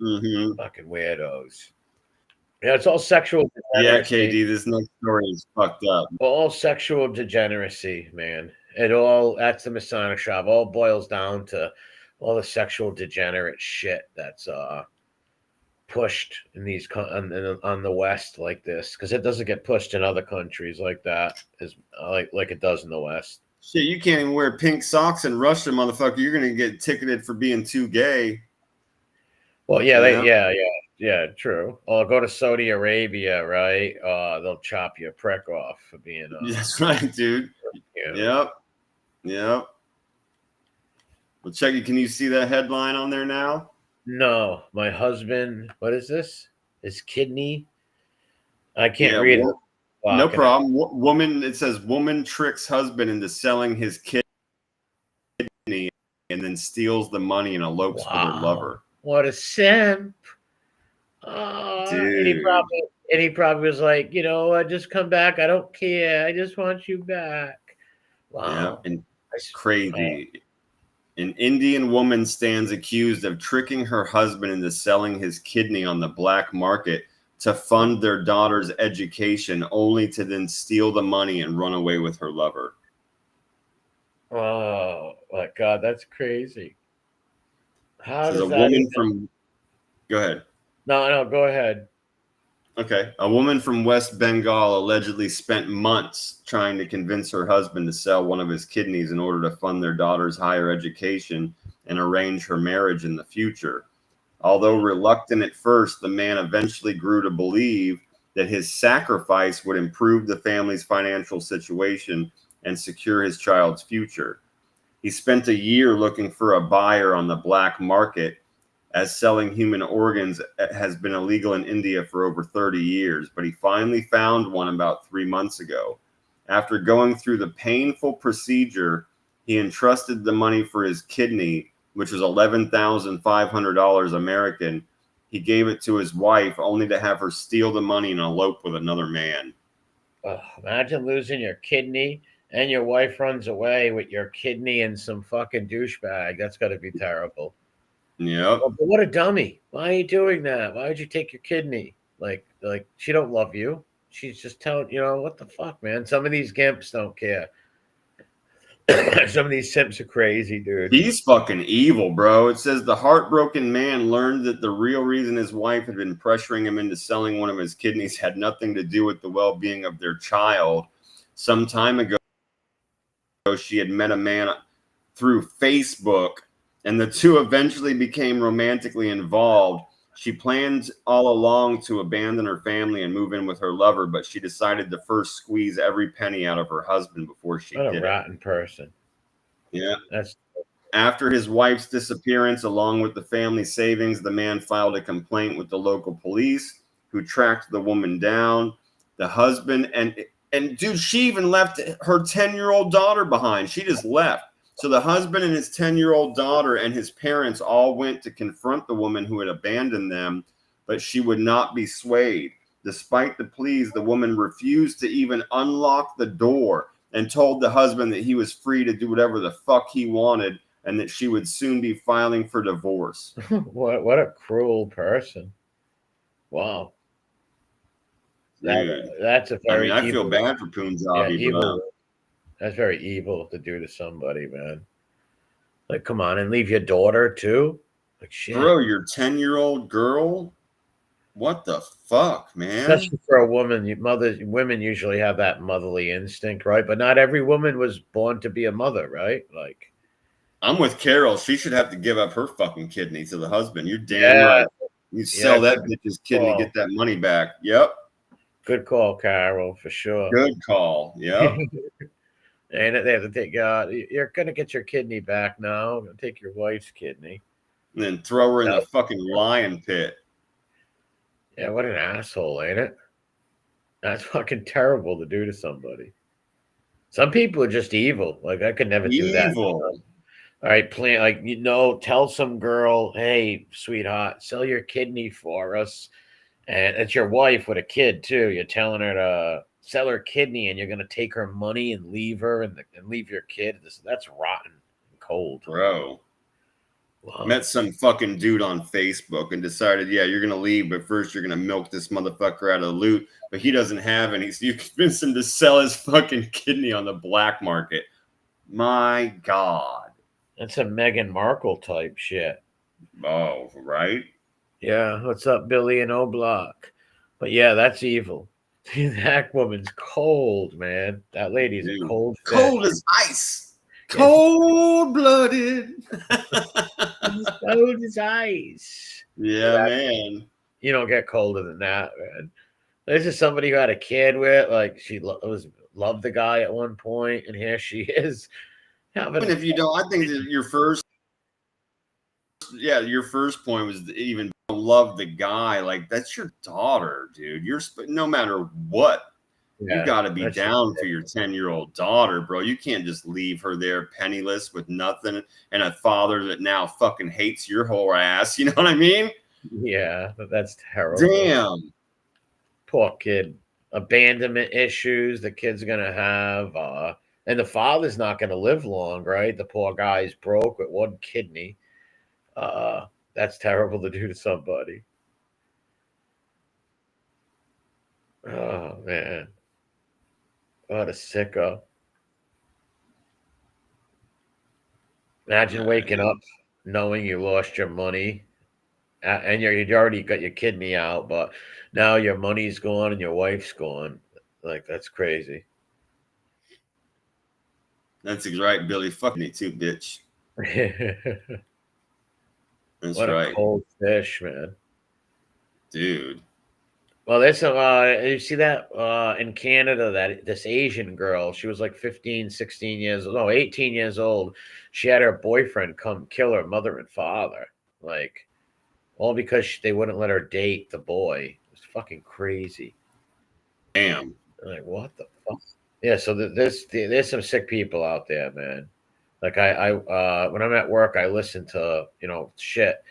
Mm-hmm. Fucking weirdos. Yeah, it's all sexual degeneracy. Yeah, KD, this next story is fucked up. All sexual degeneracy, man. That's the Masonic shop. All boils down to all the sexual degenerate shit that's pushed in these on the West like this, because it doesn't get pushed in other countries like that, as like it does in the West. Shit, you can't even wear pink socks in Russia, motherfucker. You're gonna get ticketed for being too gay. Well, yeah, true. Or go to Saudi Arabia, right? They'll chop your prick off for being. That's right, dude. Yep. Well, check it. Can you see that headline on there now? No, my husband. What is this? His kidney. I can't read it. No problem. Woman. It says woman tricks husband into selling his kidney and then steals the money and elopes with her lover. What a simp. Oh, dude. And he probably was like, just come back. I don't care. I just want you back. Wow. Yeah, and crazy. An Indian woman stands accused of tricking her husband into selling his kidney on the black market to fund their daughter's education, only to then steal the money and run away with her lover. Oh my God, that's crazy. How Says does a that woman even... from. Go ahead. No, go ahead. Okay. A woman from West Bengal allegedly spent months trying to convince her husband to sell one of his kidneys in order to fund their daughter's higher education and arrange her marriage in the future. Although reluctant at first, the man eventually grew to believe that his sacrifice would improve the family's financial situation and secure his child's future. He spent a year looking for a buyer on the black market, as selling human organs has been illegal in India for over 30 years, but he finally found one about 3 months ago. After going through the painful procedure, he entrusted the money for his kidney, which was $11,500 American. He gave it to his wife, only to have her steal the money and elope with another man. Imagine losing your kidney and your wife runs away with your kidney and some fucking douchebag. That's got to be terrible. Yep. But what a dummy. Why are you doing that? Why would you take your kidney? Like she don't love you. She's just telling, what the fuck, man? Some of these gimps don't care. Some of these simps are crazy, dude. He's fucking evil, bro. It says the heartbroken man learned that the real reason his wife had been pressuring him into selling one of his kidneys had nothing to do with the well-being of their child. Some time ago, she had met a man through Facebook, and the two eventually became romantically involved. She planned all along to abandon her family and move in with her lover, but she decided to first squeeze every penny out of her husband before she did it. What a rotten person. Yeah. That's... After his wife's disappearance, along with the family savings, the man filed a complaint with the local police, who tracked the woman down. The husband and dude, she even left her 10-year-old daughter behind. She just left. So the husband and his 10-year-old daughter and his parents all went to confront the woman who had abandoned them, but she would not be swayed. Despite the pleas, the woman refused to even unlock the door and told the husband that he was free to do whatever the fuck he wanted and that she would soon be filing for divorce. What a cruel person. Wow. That's a very I feel bad for Punjabi. Yeah, evil. That's very evil to do to somebody, man. Like, come on, and leave your daughter too? Like, shit. Bro, your 10-year-old girl? What the fuck, man? Especially for a woman. Women usually have that motherly instinct, right? But not every woman was born to be a mother, right? Like, I'm with Carol. She should have to give up her fucking kidney to the husband. You're damn right. You sell that bitch's kidney, get that money back. Yep. Good call, Carol, for sure. Good call. Yep. And they have to take you're gonna get your kidney back now. I'm gonna take your wife's kidney. And then throw her in the fucking lion pit. Yeah, what an asshole, ain't it? That's fucking terrible to do to somebody. Some people are just evil. Like, I could never do that. Evil. All right, tell some girl, hey, sweetheart, sell your kidney for us. And it's your wife with a kid too. You're telling her to sell her kidney, and you're gonna take her money and leave her and leave your kid. That's rotten and cold, bro. Wow. Met some fucking dude on Facebook and decided, yeah, you're gonna leave, but first you're gonna milk this motherfucker out of the loot. But he doesn't have any, so you convince him to sell his fucking kidney on the black market. My God, that's a Meghan Markle type shit. Oh, right. Yeah, what's up, Billy and O'Block? But yeah, that's evil. That woman's cold, man. That lady's cold. Cold as ice. Cold-blooded. Cold as ice. Yeah, man. You don't get colder than that, man. This is somebody who had a kid with, like, she loved the guy at one point, and here she is. But if you don't, I think that your first point was even love the guy. Like, that's your daughter, dude. No matter what, you got to be down for your 10-year-old daughter, bro. You can't just leave her there penniless with nothing and a father that now fucking hates your whole ass. You know what I mean? Yeah, that's terrible. Damn. Poor kid. Abandonment issues the kid's gonna have, and the father's not gonna live long, right? The poor guy's broke with one kidney. That's terrible to do to somebody. Oh man, what a sicko! Imagine waking up knowing you lost your money, and you already got your kidney out, but now your money's gone and your wife's gone. Like that's crazy. That's right, Billy. Fuck me too, bitch. That's What right. a cold fish, man. Dude. Well, there's some, you see that in Canada, that this Asian girl, she was like 15, 16 years old, no, 18 years old. She had her boyfriend come kill her mother and father, like, all because they wouldn't let her date the boy. It was fucking crazy. Damn. Like, what the fuck? Yeah, so there's some sick people out there, man. Like I when I'm at work, I listen to, shit.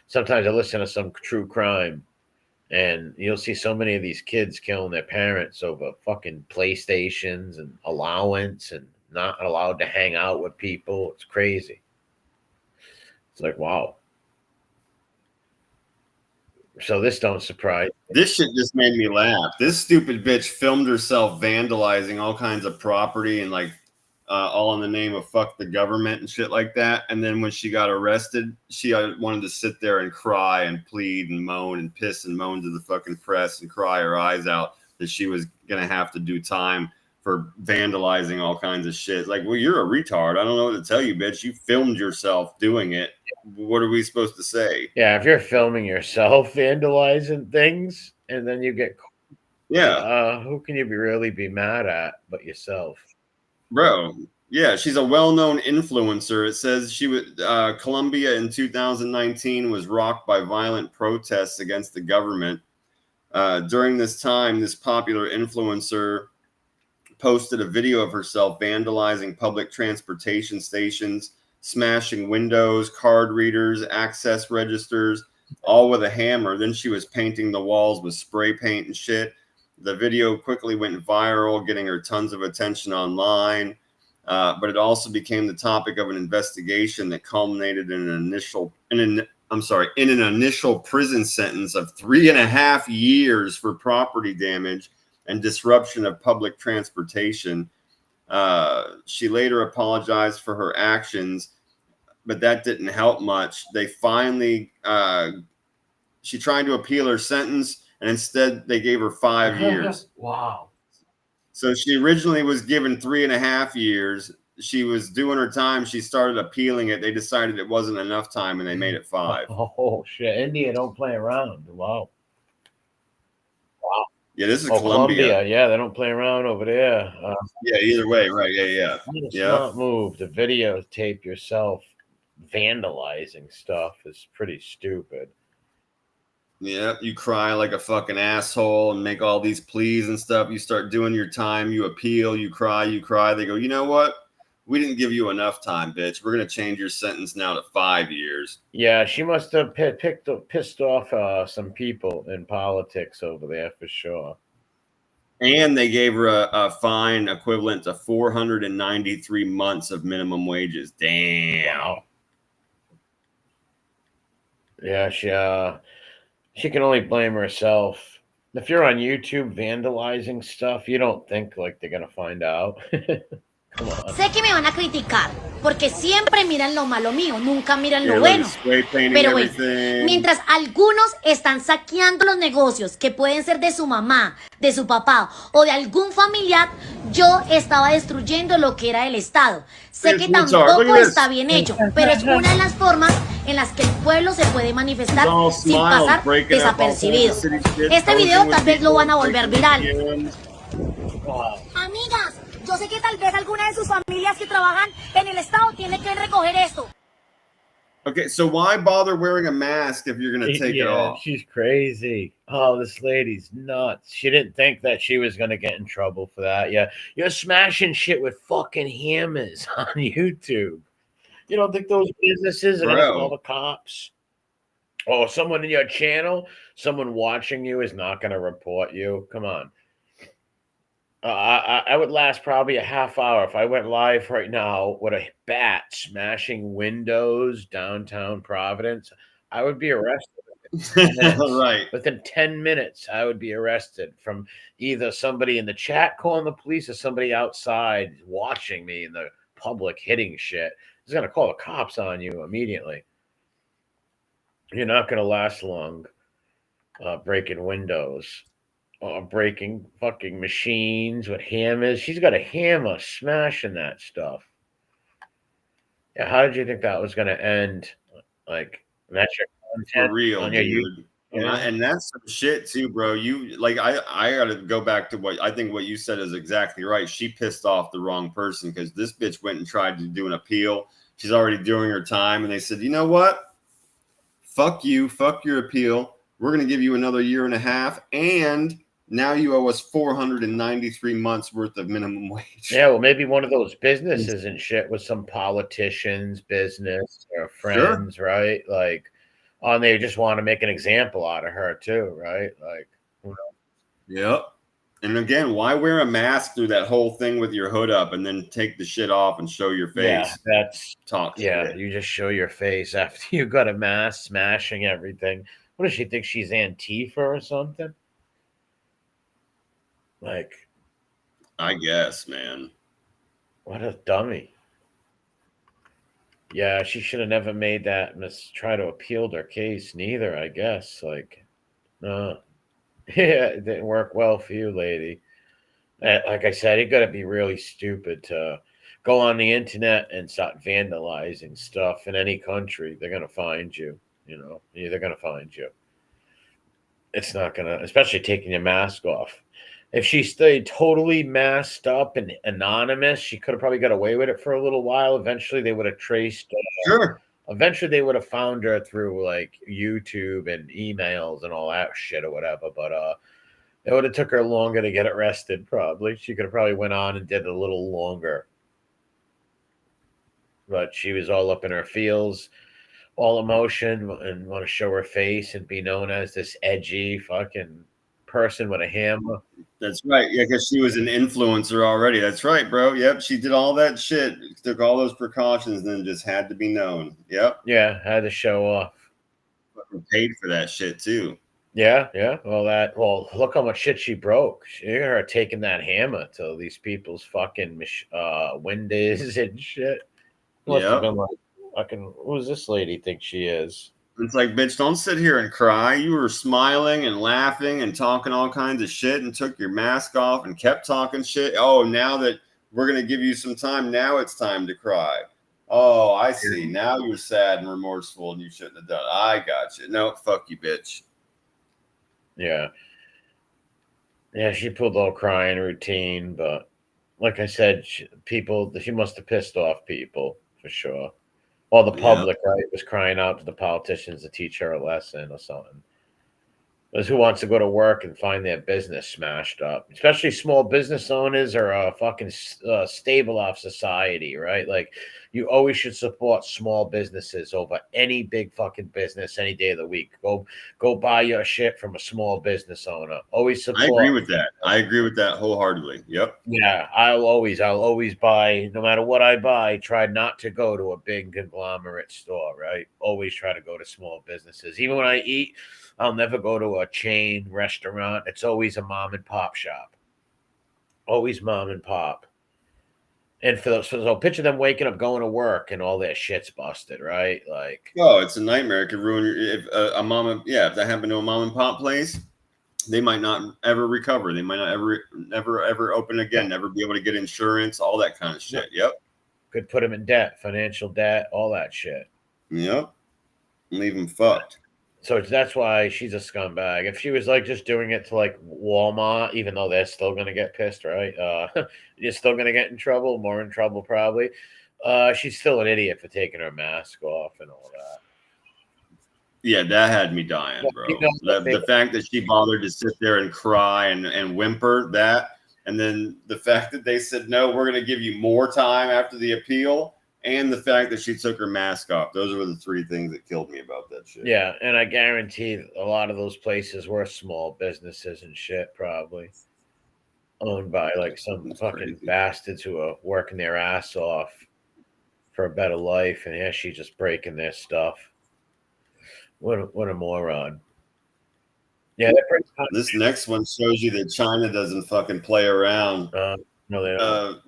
Sometimes I listen to some true crime. And you'll see so many of these kids killing their parents over fucking PlayStations and allowance and not allowed to hang out with people. It's crazy. It's like, wow. So this don't surprise me. This shit just made me laugh. This stupid bitch filmed herself vandalizing all kinds of property and like all in the name of fuck the government and shit like that. And then when she got arrested, she wanted to sit there and cry and plead and moan and piss and moan to the fucking press and cry her eyes out that she was going to have to do time for vandalizing all kinds of shit. Like, well, you're a retard. I don't know what to tell you, bitch. You filmed yourself doing it. What are we supposed to say? Yeah, if you're filming yourself vandalizing things and then you get who can you really be mad at but yourself? Bro, yeah, she's a well-known influencer. It says she was Colombia in 2019 was rocked by violent protests against the government. During this time, this popular influencer posted a video of herself vandalizing public transportation stations, smashing windows, card readers, access registers, all with a hammer. Then she was painting the walls with spray paint and shit. The video quickly went viral, getting her tons of attention online. But it also became the topic of an investigation that culminated in an initial prison sentence of 3.5 years for property damage and disruption of public transportation. She later apologized for her actions, but that didn't help much. They finally, she tried to appeal her sentence, and instead they gave her 5 years. Wow. So she originally was given 3.5 years. She was doing her time. She started appealing it. They decided it wasn't enough time, and they made it 5. Oh shit! India don't play around. Wow. Yeah, this is Colombia. Yeah, they don't play around over there. Yeah, either way, right? Yeah. Smart move. The videotape yourself vandalizing stuff is pretty stupid. Yeah, you cry like a fucking asshole and make all these pleas and stuff. You start doing your time. You appeal. You cry. They go, you know what? We didn't give you enough time, bitch. We're going to change your sentence now to 5 years. Yeah, she must have pissed off some people in politics over there for sure. And they gave her a fine equivalent to 493 months of minimum wages. Damn. Wow. Yeah, she can only blame herself. If you're on YouTube vandalizing stuff, you don't think like they're going to find out. Sé que me van a criticar, porque siempre miran lo malo mío, nunca miran lo bueno. Pero bueno, mientras algunos están saqueando los negocios que pueden ser de su mamá, de su papá o de algún familiar, yo estaba destruyendo lo que era el Estado. Sé que tampoco está bien hecho, pero es una de las formas en las que el pueblo se puede manifestar sin pasar desapercibido. Este video tal vez lo van a volver viral. Amigas, yo sé que tal vez alguna de sus familias que trabajan en el Estado tiene que recoger esto. Okay, so why bother wearing a mask if you're going to take it off? She's crazy. Oh, this lady's nuts. She didn't think that she was going to get in trouble for that. Yeah, you're smashing shit with fucking hammers on YouTube. You don't think those businesses are going to call the cops? Oh, someone in your channel, someone watching you is not going to report you. Come on. I would last probably a half hour if I went live right now with a bat smashing windows downtown Providence. I would be arrested. Right. Within 10 minutes, I would be arrested from either somebody in the chat calling the police or somebody outside watching me in the public hitting shit. He's going to call the cops on you immediately. You're not going to last long breaking windows. Breaking fucking machines with hammers. She's got a hammer smashing that stuff. Yeah, how did you think that was going to end? Like, that's your content for real, on your dude. And that's some shit too, bro. You like, I gotta go back to what I think what you said is exactly right. She pissed off the wrong person because this bitch went and tried to do an appeal. She's already doing her time, and they said, you know what? Fuck you, fuck your appeal. We're gonna give you another 1.5 years, and now you owe us 493 months worth of minimum wage. Yeah, well, maybe one of those businesses and shit with some politicians' business or friends, sure. Right? Like, and they just want to make an example out of her too, right? Like, you know. Yep. And again, why wear a mask through that whole thing with your hood up and then take the shit off and show your face? Yeah, that's shit. You just show your face after you got a mask, smashing everything. What does she think? She's Antifa or something? Like, I guess, man. What a dummy. Yeah, she should have never made that try to appeal their case, neither, I guess. Like, no. Yeah, it didn't work well for you, lady. Like I said, you got to be really stupid to go on the internet and start vandalizing stuff in any country. They're going to find you, you know. They're going to find you. It's not going to, especially taking your mask off. If she stayed totally masked up and anonymous, she could have probably got away with it for a little while. Eventually, they would have traced. Sure. Eventually, they would have found her through like YouTube and emails and all that shit or whatever. But it would have took her longer to get arrested. Probably she could have probably went on and did it a little longer. But she was all up in her feels, all emotion, and want to show her face and be known as this edgy fucking person with a hammer. That's right. Yeah, because she was an influencer already. That's right, bro. Yep. She did all that shit, took all those precautions, and then just had to be known. Yep. Yeah, had to show off. Paid for that shit too. Yeah. Well, look how much shit she broke. You're her taking that hammer to these people's fucking windows and shit. Must have been like, fucking, who does this lady think she is? It's like, bitch, don't sit here and cry. You were smiling and laughing and talking all kinds of shit and took your mask off and kept talking shit. Oh, now that we're going to give you some time, now it's time to cry. Oh, I see. Now you're sad and remorseful and you shouldn't have done it. I got you. No, fuck you, bitch. Yeah. Yeah, she pulled the whole crying routine, but like I said, she must have pissed off people for sure. Well, the public, right, was crying out to the politicians to teach her a lesson or something. Because who wants to go to work and find their business smashed up? Especially small business owners are a fucking stable off society, right? Like, you always should support small businesses over any big fucking business any day of the week. Go buy your shit from a small business owner. Always support. I agree with that. I agree with that wholeheartedly. Yep. Yeah, I'll always buy, no matter what I buy, try not to go to a big conglomerate store, right? Always try to go to small businesses. Even when I eat, I'll never go to a chain restaurant. It's always a mom and pop shop. Always mom and pop. And so picture them waking up, going to work, and all their shit's busted, right? Like, oh, it's a nightmare. It could ruin if that happened to a mom and pop place, they might not ever recover. They might not ever open again. Never be able to get insurance, all that kind of shit. Yep. Could put them in debt, financial debt, all that shit. Yep. Leave them fucked. So that's why she's a scumbag. If she was like just doing it to like Walmart, even though they're still going to get pissed, right? You're still going to get in trouble, more in trouble probably. She's still an idiot for taking her mask off and all that. Yeah, that had me dying, bro. The fact that she bothered to sit there and cry and whimper that, and then the fact that they said, no, we're going to give you more time after the appeal. and the fact that she took her mask off. Those were the three things that killed me about that shit. Yeah, and I guarantee a lot of those places were small businesses and shit, probably owned by like some fucking bastards who are working their ass off for a better life, and here she just breaking their stuff. What a moron. Yeah, this next one shows you that China doesn't fucking play around. No, they don't.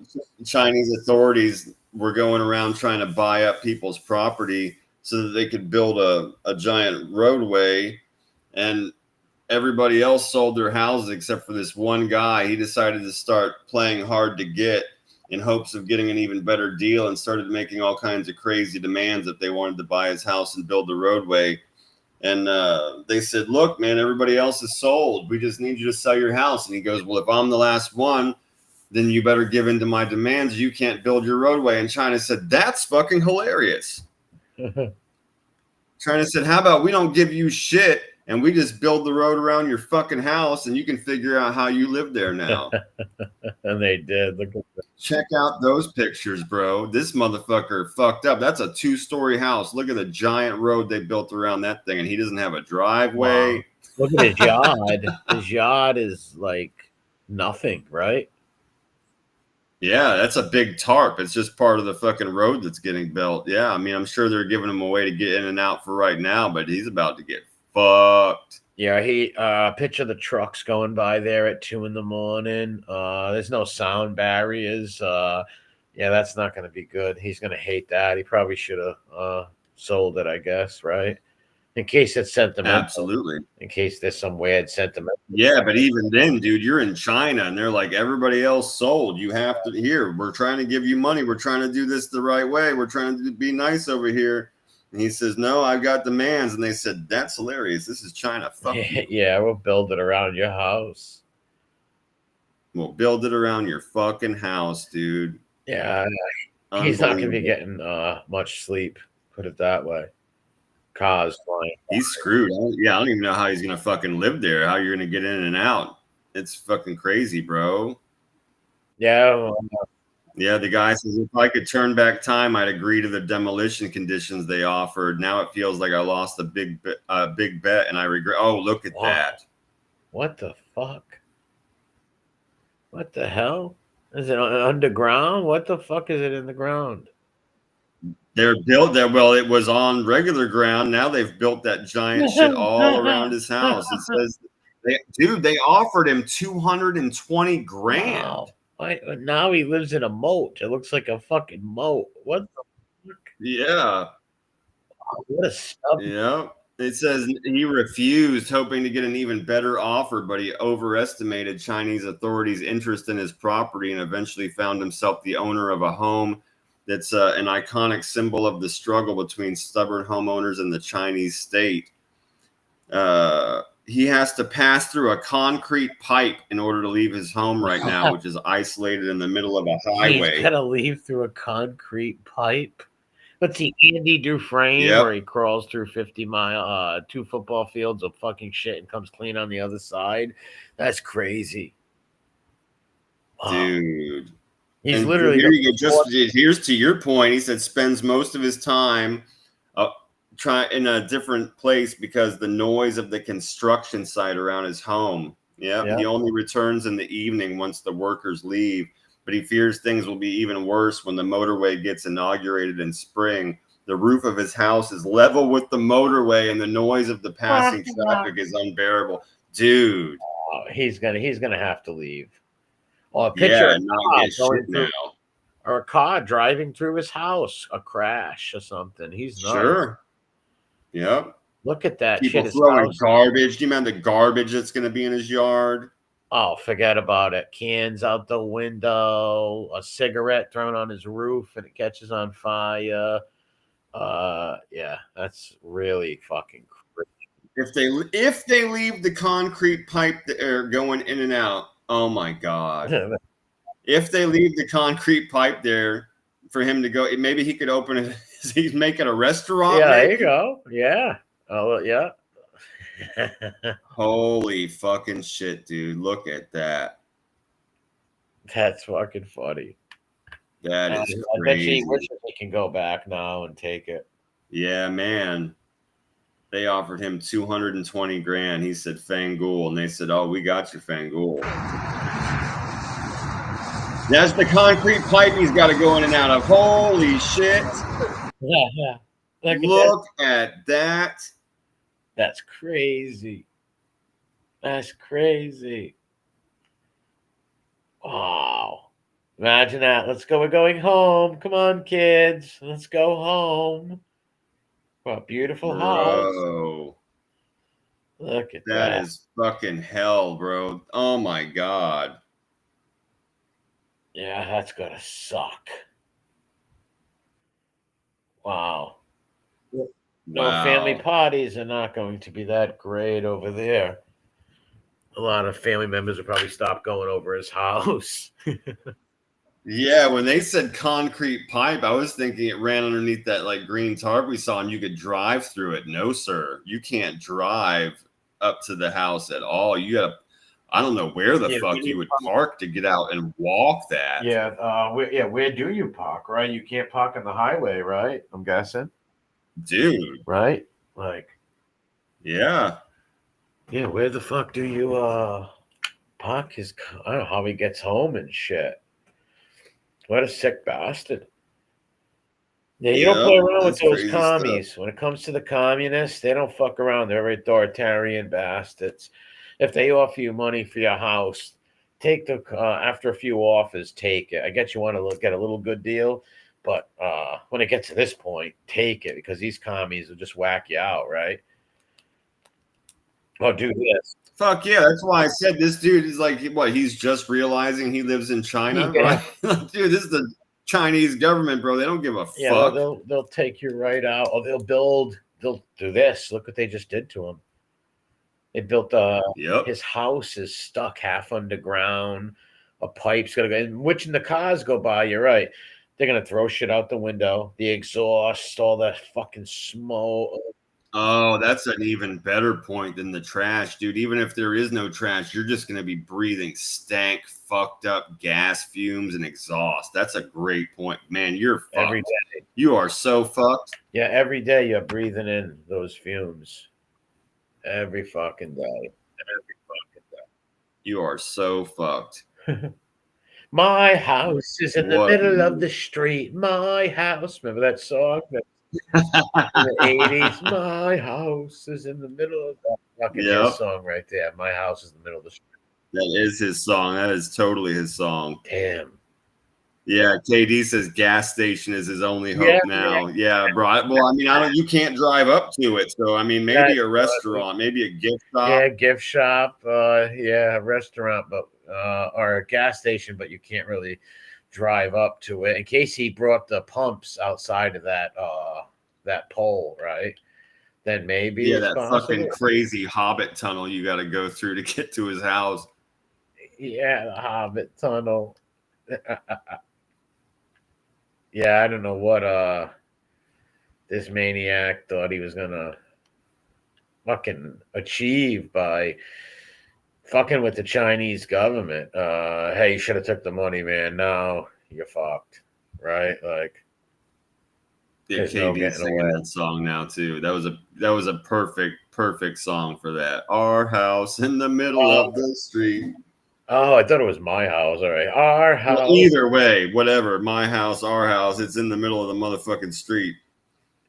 Chinese authorities were going around trying to buy up people's property so that they could build a giant roadway, and everybody else sold their houses except for this one guy. He decided to start playing hard to get in hopes of getting an even better deal, and started making all kinds of crazy demands if they wanted to buy his house and build the roadway. And they said, look, man, everybody else is sold. We just need you to sell your house. And he goes, well, if I'm the last one, then you better give in to my demands. You can't build your roadway. And China said, that's fucking hilarious. China said, how about we don't give you shit and we just build the road around your fucking house and you can figure out how you live there now. And they did. Look at that. Check out those pictures, bro. This motherfucker fucked up. That's a 2-story house. Look at the giant road they built around that thing, and he doesn't have a driveway. Wow. Look at his yard. His yard is like nothing, right? Yeah, that's a big tarp. It's just part of the fucking road that's getting built. Yeah, I mean, I'm sure they're giving him a way to get in and out for right now, but he's about to get fucked. Yeah, he picture the trucks going by there at 2 a.m. There's no sound barriers. Yeah, that's not going to be good. He's going to hate that. He probably should have sold it, I guess, right? In case it's sentimental. Absolutely. In case there's some weird sentiment. Yeah, but even then, dude, you're in China and they're like, everybody else sold. You have to, here, we're trying to give you money. We're trying to do this the right way. We're trying to be nice over here. And he says, no, I've got demands. And they said, that's hilarious. This is China. Fuck you. Yeah, we'll build it around your house. We'll build it around your fucking house, dude. Yeah, he's not going to be getting much sleep, put it that way. Cars flying. He's screwed. I don't even know how he's going to fucking live there, how you're going to get in and out. It's fucking crazy, bro. Yeah. Yeah, the guy says, if I could turn back time, I'd agree to the demolition conditions they offered. Now it feels like I lost a big bet and I regret. Oh, look at that. What the fuck? What the hell? Is it underground? What the fuck is it in the ground? They're built there. Well, it was on regular ground. Now they've built that giant shit all around his house. It says, they offered him $220,000. Wow. Now he lives in a moat. It looks like a fucking moat. What the fuck? Yeah. What a stub. Yeah. It says he refused, hoping to get an even better offer, but he overestimated Chinese authorities' interest in his property and eventually found himself the owner of a home that's an iconic symbol of the struggle between stubborn homeowners and the Chinese state. He has to pass through a concrete pipe in order to leave his home right now, which is isolated in the middle of a highway. He's got to leave through a concrete pipe. Let's see, Andy Dufresne, where he crawls through 2 football fields of fucking shit and comes clean on the other side. That's crazy. Wow. Dude. He's literally here's to your point. He said spends most of his time in a different place because the noise of the construction site around his home. Yeah. He only returns in the evening once the workers leave, but he fears things will be even worse when the motorway gets inaugurated in spring. The roof of his house is level with the motorway and the noise of the passing traffic is unbearable. Dude. He's gonna have to leave. Or a picture or a car driving through his house, a crash or something. He's not. Sure. Yep. Look at that. People throwing garbage. Do you remember the garbage that's going to be in his yard? Oh, forget about it. Cans out the window, a cigarette thrown on his roof and it catches on fire. Yeah, that's really fucking crazy. If they leave the concrete pipe there going in and out, oh my God. If they leave the concrete pipe there for him to go, maybe he could open it. He's making a restaurant. Yeah, maybe? There you go. Yeah. Oh, yeah. Holy fucking shit, dude. Look at that. That's fucking funny. That is I bet crazy. he wishes he can go back now and take it. Yeah, man. They offered him 220 grand. He said Fangool, and they said, "Oh, we got you, Fangool." That's the concrete pipe he's got to go in and out of. Holy shit! Yeah. Look at that. That's crazy. That's crazy. Wow. Imagine that. Let's go. We're going home. Come on, kids. Let's go home. What a beautiful house. Look at that. That is fucking hell, bro. Oh my God. Yeah, that's gonna suck. Wow. No, family parties are not going to be that great over there. A lot of family members will probably stop going over his house. Yeah, when they said concrete pipe, I was thinking it ran underneath that like green tarp we saw and you could drive through it. No, sir. You can't drive up to the house at all. You got to, I don't know where the fuck you would park to get out and walk that. Yeah, where do you park, right? You can't park on the highway, right? I'm guessing. Dude. Right? Like. Yeah. Yeah, where the fuck do you park his car? I don't know how he gets home and shit. What a sick bastard. Yeah, you don't play around with those commies. Stuff. When it comes to the communists, they don't fuck around. They're authoritarian bastards. If they offer you money for your house, take the after a few offers, take it. I guess you want to get a little good deal, but when it gets to this point, take it because these commies will just whack you out, right? Oh, do this. Fuck yeah, that's why I said this dude is like, what, he's just realizing he lives in China, right? Dude, this is the Chinese government, bro. They don't give a fuck. Yeah, they'll take you right out. Or they'll do this. Look what they just did to him. They built his house is stuck half underground. A pipe's gonna go, and which in the cars go by, you're right. They're gonna throw shit out the window, the exhaust, all that fucking smoke. Oh, that's an even better point than the trash, dude. Even if there is no trash, you're just going to be breathing stank, fucked up gas fumes and exhaust. That's a great point. Man, you're fucked. Every day. You are so fucked. Yeah, every day you're breathing in those fumes. Every fucking day. Every fucking day. You are so fucked. My house is in the middle of the street. My house. Remember that song? In the 80s, my house is in the middle of that fucking his song right there. My house is in the middle of the street. That is his song. That is totally his song. Damn. Yeah, KD says gas station is his only hope now. Yeah, bro. Well, I mean, you can't drive up to it. So, I mean, maybe a restaurant, maybe a gift shop. Yeah, gift shop. A restaurant, but or a gas station, but you can't really drive up to it. In case he brought the pumps outside of that pole, right? Then maybe that fucking crazy Hobbit tunnel you got to go through to get to his house. Yeah, the Hobbit tunnel. Yeah, I don't know what this maniac thought he was gonna fucking achieve by fucking with the Chinese government. Hey, you should have took the money, man. No, you're fucked, right? Like, yeah, KD's singing that song now too. That was a perfect song for that. Our house in the middle of the street. Oh, I thought it was my house. All right, our house. Well, either way, whatever. My house, our house. It's in the middle of the motherfucking street.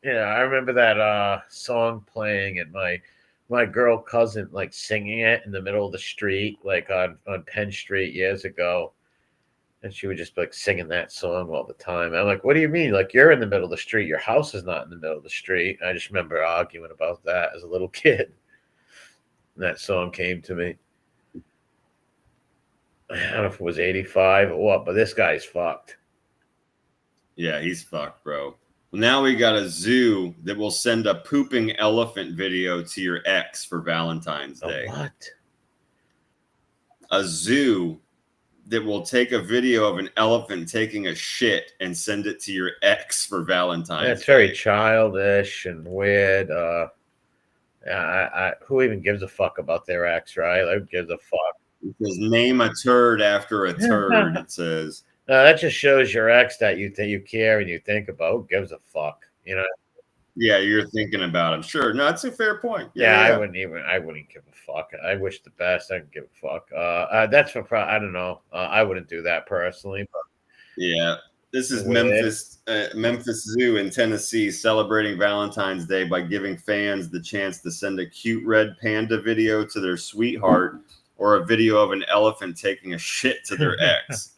Yeah, I remember that song playing and my girl cousin like singing it in the middle of the street, like on Penn Street years ago. And she would just be like singing that song all the time. I'm like, what do you mean? Like, you're in the middle of the street. Your house is not in the middle of the street. I just remember arguing about that as a little kid. And that song came to me. I don't know if it was 85 or what, but this guy's fucked. Yeah, he's fucked, bro. Well, now we got a zoo that will send a pooping elephant video to your ex for Valentine's Day. What? A zoo that will take a video of an elephant taking a shit and send it to your ex for Valentine's Day. It's very childish and weird. Who even gives a fuck about their ex, right? Like, who gives a fuck? Because name a turd after a turd, it says. That just shows your ex that you care and you think about. Who gives a fuck? You know. Yeah, you're thinking about him. Sure, no, that's a fair point. Yeah, I wouldn't give a fuck. I wish the best. I don't give a fuck. That's for I don't know. I wouldn't do that personally. But yeah, this is weird. Memphis Zoo in Tennessee celebrating Valentine's Day by giving fans the chance to send a cute red panda video to their sweetheart or a video of an elephant taking a shit to their ex.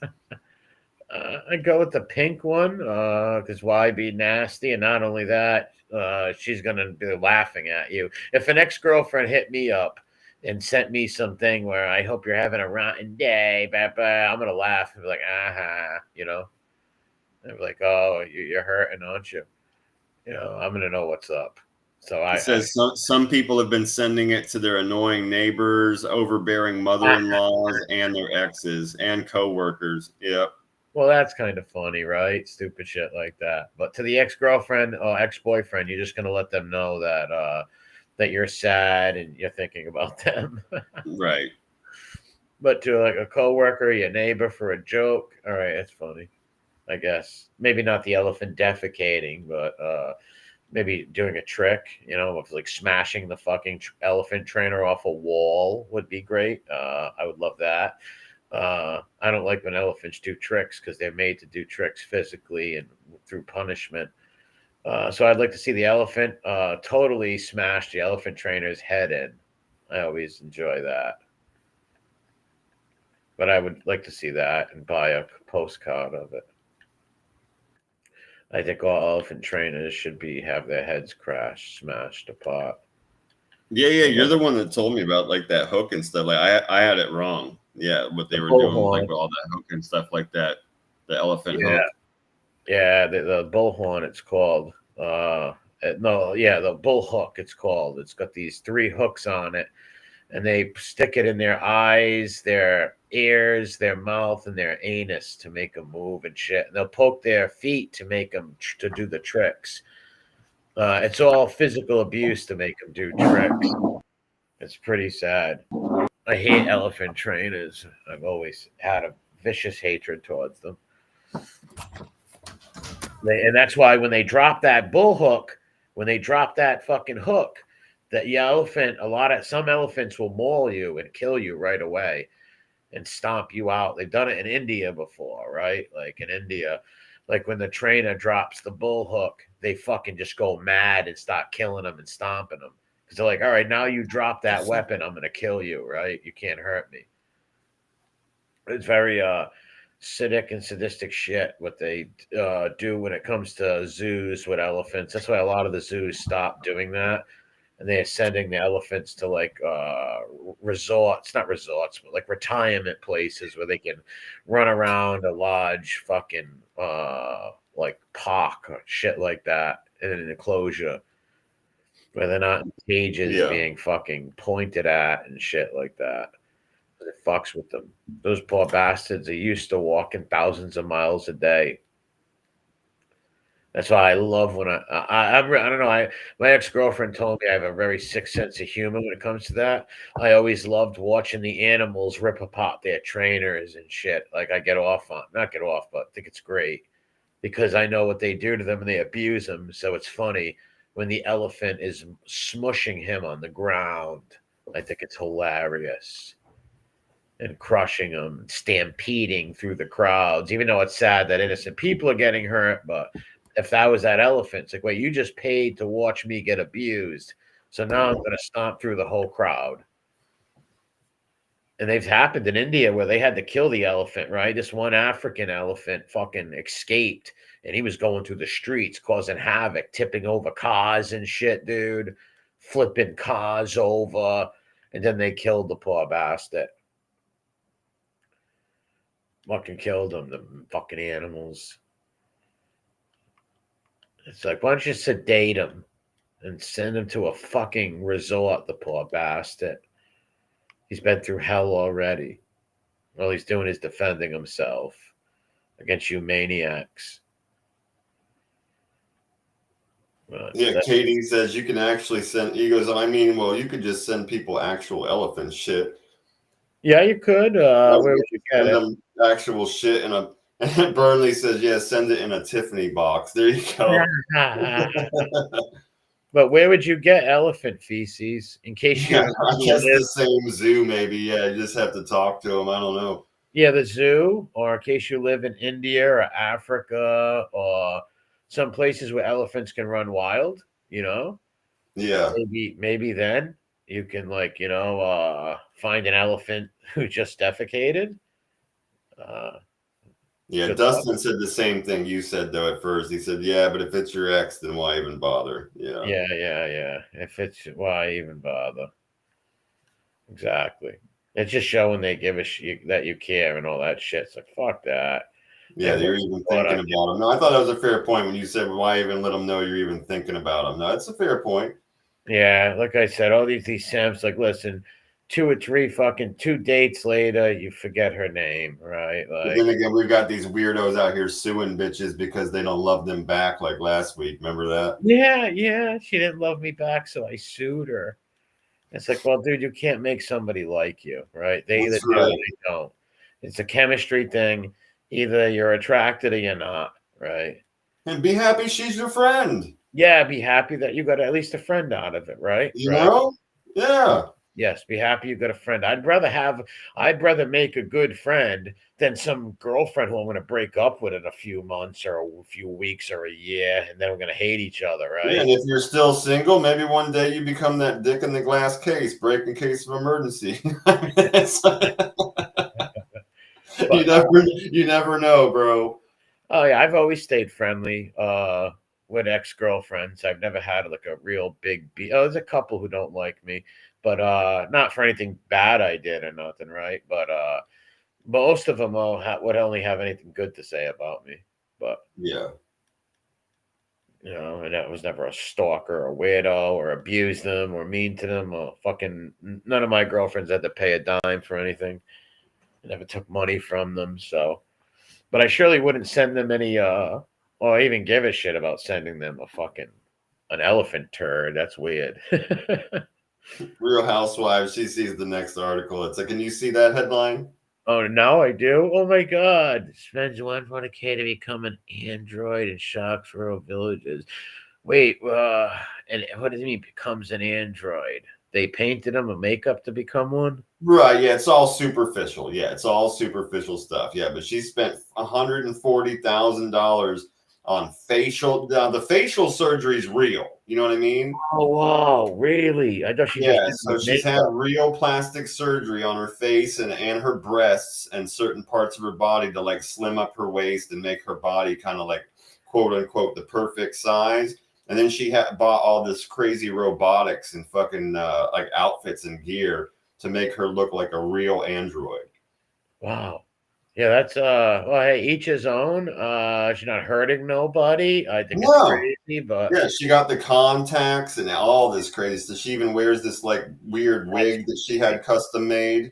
I'd go with the pink one because why be nasty? And not only that, she's going to be laughing at you. If an ex-girlfriend hit me up and sent me something where I hope you're having a rotten day, blah, blah, I'm going to laugh and be like, you know. I'd be like, oh, you're hurting, aren't you? You know, I'm going to know what's up. So it says some people have been sending it to their annoying neighbors, overbearing mother-in-laws, and their exes and coworkers. Yep. Well, that's kind of funny, right? Stupid shit like that. But to the ex-girlfriend or ex-boyfriend, you're just gonna let them know that that you're sad and you're thinking about them. Right. But to like a coworker, your neighbor for a joke, all right, it's funny. I guess maybe not the elephant defecating, but maybe doing a trick, you know, of like smashing the fucking elephant trainer off a wall would be great. I would love that. I don't like when elephants do tricks because they're made to do tricks physically and through punishment. So I'd like to see the elephant totally smash the elephant trainer's head in. I always enjoy that. But I would like to see that and buy a postcard of it. I think all elephant trainers should have their heads crashed, smashed apart. Yeah, you're the one that told me about like that hook and stuff. Like I had it wrong. Yeah, what they were doing, like all that hook and stuff like that. The elephant hook. Yeah, the bullhorn. It's called. The bull hook. It's called. It's got these 3 hooks on it, and they stick it in their eyes, their ears, their mouth, and their anus to make them move and shit. And they'll poke their feet to make them to do the tricks. It's all physical abuse to make them do tricks. It's pretty sad. I hate elephant trainers. I've always had a vicious hatred towards them. And that's why when they drop that bull hook, when they drop that fucking hook, that elephant, some elephants will maul you and kill you right away and stomp you out. They've done it in India before, right? Like in India, like when the trainer drops the bull hook, they fucking just go mad and start killing them and stomping them. Because they're like, all right, now you drop that weapon, I'm going to kill you, right? You can't hurt me. It's very sadistic and sadistic shit what they do when it comes to zoos with elephants. That's why a lot of the zoos stopped doing that. And they're sending the elephants to like not resorts, but like retirement places where they can run around a large fucking like park or shit like that in an enclosure where they're not in cages being fucking pointed at and shit like that. It fucks with them. Those poor bastards are used to walking thousands of miles a day. That's why I love when I don't know. My ex-girlfriend told me I have a very sick sense of humor when it comes to that. I always loved watching the animals rip apart their trainers and shit. Like I not get off, but I think it's great because I know what they do to them and they abuse them. So it's funny when the elephant is smushing him on the ground. I think it's hilarious. And crushing them, stampeding through the crowds, even though it's sad that innocent people are getting hurt. But if that was that elephant, it's like, wait, you just paid to watch me get abused. So now I'm going to stomp through the whole crowd. And they've happened in India where they had to kill the elephant, right? This one African elephant fucking escaped and he was going through the streets causing havoc, tipping over cars and shit, dude, flipping cars over. And then they killed the poor bastard. Fucking killed them, the fucking animals. It's like, why don't you sedate him and send him to a fucking resort, the poor bastard. He's been through hell already. All he's doing is defending himself against you maniacs. But Katie says you can actually send, he goes, I mean, well, you could just send people actual elephant shit. Yeah, you could. Where would you get it? Them actual shit in And Burnley says, yeah, send it in a Tiffany box. There you go. But where would you get elephant feces? In case you, I guess the same zoo, maybe. Yeah, you just have to talk to them. I don't know. Yeah, the zoo, or in case you live in India or Africa or some places where elephants can run wild, you know? Yeah. Maybe then you can, like, you know, find an elephant who just defecated. Yeah, Dustin said the same thing you said, though, at first. He said, yeah, but if it's your ex, then why even bother? Yeah. Yeah. If it's, why even bother? Exactly. It's just showing they give a shit that you care and all that shit. It's like, fuck that. Yeah, you're even thinking about them. No, I thought that was a fair point when you said, why even let them know you're even thinking about them? No, that's a fair point. Yeah, like I said, all these simps, like, listen, 2 or 3 fucking 2 dates later, you forget her name, right? Like, but then again, we've got these weirdos out here suing bitches because they don't love them back, like last week. Remember that? Yeah. She didn't love me back, so I sued her. It's like, well, dude, you can't make somebody like you, right? They either do or they don't. It's a chemistry thing. Either you're attracted or you're not, right? And be happy she's your friend. Yeah, be happy that you got at least a friend out of it, right? You know? Yeah. Yes, be happy you got a friend. I'd rather make a good friend than some girlfriend who I'm going to break up with in a few months or a few weeks or a year, and then we're going to hate each other, right? Yeah, and if you're still single, maybe one day you become that dick in the glass case, break in case of emergency. You never know, bro. Oh yeah, I've always stayed friendly with ex-girlfriends. I've never had like a real big there's a couple who don't like me, but not for anything bad I did or nothing, right? But most of them would only have anything good to say about me. But yeah, you know, and that was never a stalker or weirdo or abuse them or mean to them or fucking none of my girlfriends had to pay a dime for anything. I never took money from them, so. But I surely wouldn't send them any or even give a shit about sending them an elephant turd. That's weird. Real Housewives, she sees the next article. It's like, can you see that headline? Oh, now I do? Oh my God. Spends $100K to become an android and shocks rural villages. Wait, and what does it mean becomes an android? They painted him a makeup to become one? Right, yeah, it's all superficial. Yeah, it's all superficial stuff. Yeah, but she spent $140,000 on facial. The facial surgery is real. You know what I mean? Oh, wow, really? I thought so she's had real plastic surgery on her face and her breasts and certain parts of her body to like slim up her waist and make her body kind of like quote unquote the perfect size. And then she bought all this crazy robotics and fucking like outfits and gear to make her look like a real android. Wow. Yeah, that's well, hey, each his own. She's not hurting nobody. I think it's crazy, but yeah, she got the contacts and all this crazy stuff. She even wears this like weird wig that she had custom made.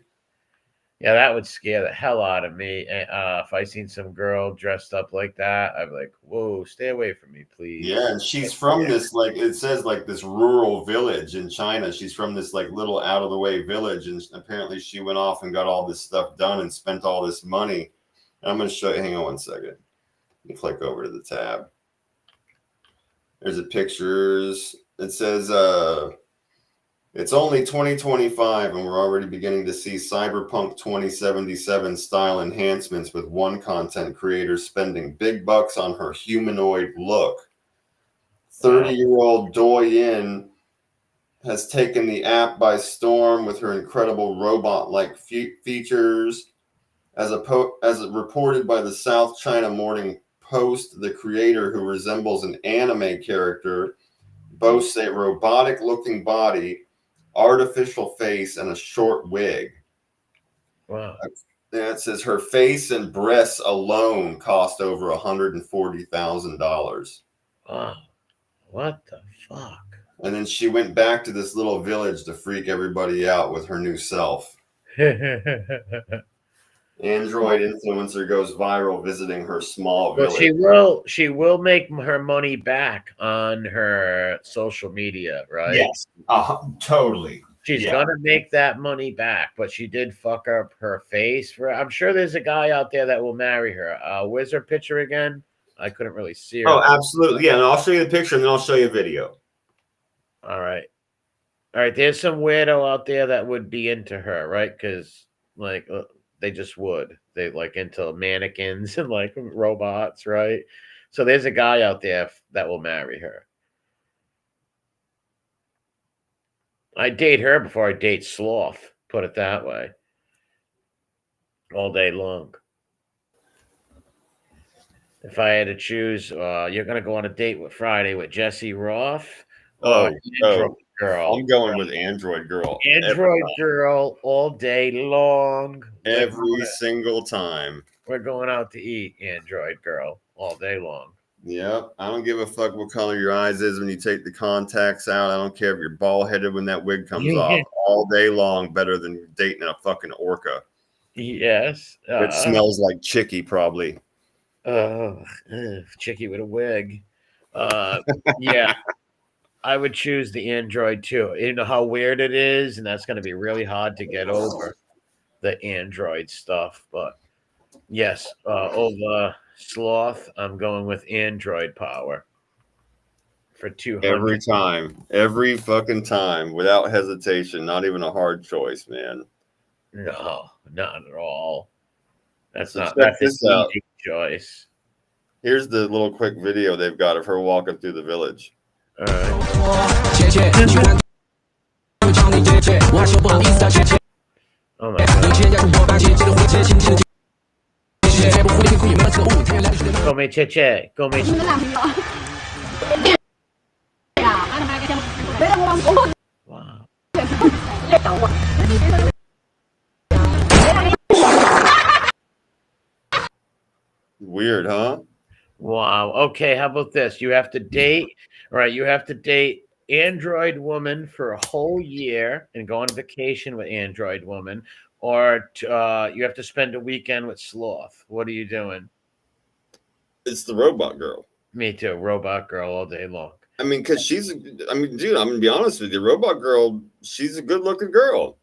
Yeah, that would scare the hell out of me. If I seen some girl dressed up like that, I'd be like, whoa, stay away from me, please. Yeah, and she's from this, like, it says like this rural village in China. She's from this like little out of the way village. And apparently she went off and got all this stuff done and spent all this money. And I'm going to show you, hang on one second. Let me click over to the tab. There's the pictures. It says, it's only 2025 and we're already beginning to see Cyberpunk 2077 style enhancements with one content creator spending big bucks on her humanoid look. 30-year-old Douyin has taken the app by storm with her incredible robot-like features. As reported by the South China Morning Post, the creator, who resembles an anime character, boasts a robotic-looking body, artificial face, and a short wig. Wow. It says her face and breasts alone cost over $140,000. Wow. What the fuck? And then she went back to this little village to freak everybody out with her new self. Android influencer goes viral visiting her small village. She will make her money back on her social media, right? Yes, totally. She's gonna make that money back, but she did fuck up her face. I'm sure there's a guy out there that will marry her. Where's her picture again? I couldn't really see her. Oh, absolutely. Yeah, and I'll show you the picture and then I'll show you a video. All right. There's some weirdo out there that would be into her, right? Because like they just would. They like into mannequins and like robots, right? So there's a guy out there that will marry her. I date her before I date sloth. Put it that way. All day long. If I had to choose, you're gonna go on a date with Friday with Jesse Roth. Android girl. I'm going with Android girl. Android girl all day long. Every single time. We're going out to eat, Android girl, all day long. Yep. I don't give a fuck what color your eyes is when you take the contacts out. I don't care if you're bald headed when that wig comes off. All day long, better than dating a fucking orca. Yes. It smells like Chicky, probably. Chicky with a wig. Yeah. I would choose the Android too. You know how weird it is, and that's going to be really hard to get over the Android stuff. But yes, over sloth, I'm going with Android power for 200. Every fucking time, without hesitation. Not even a hard choice, man. No, not at all. That's an easy choice. Here's the little quick video they've got of her walking through the village. All right. Oh my God. Come che. Wow. Weird, huh? Wow. Okay, how about this? You have to date, you have to date Android woman for a whole year and go on vacation with Android woman, or you have to spend a weekend with sloth. What are you doing? It's the robot girl. Me too. Robot girl all day long. I mean, because dude, I'm going to be honest with you. Robot girl, she's a good looking girl.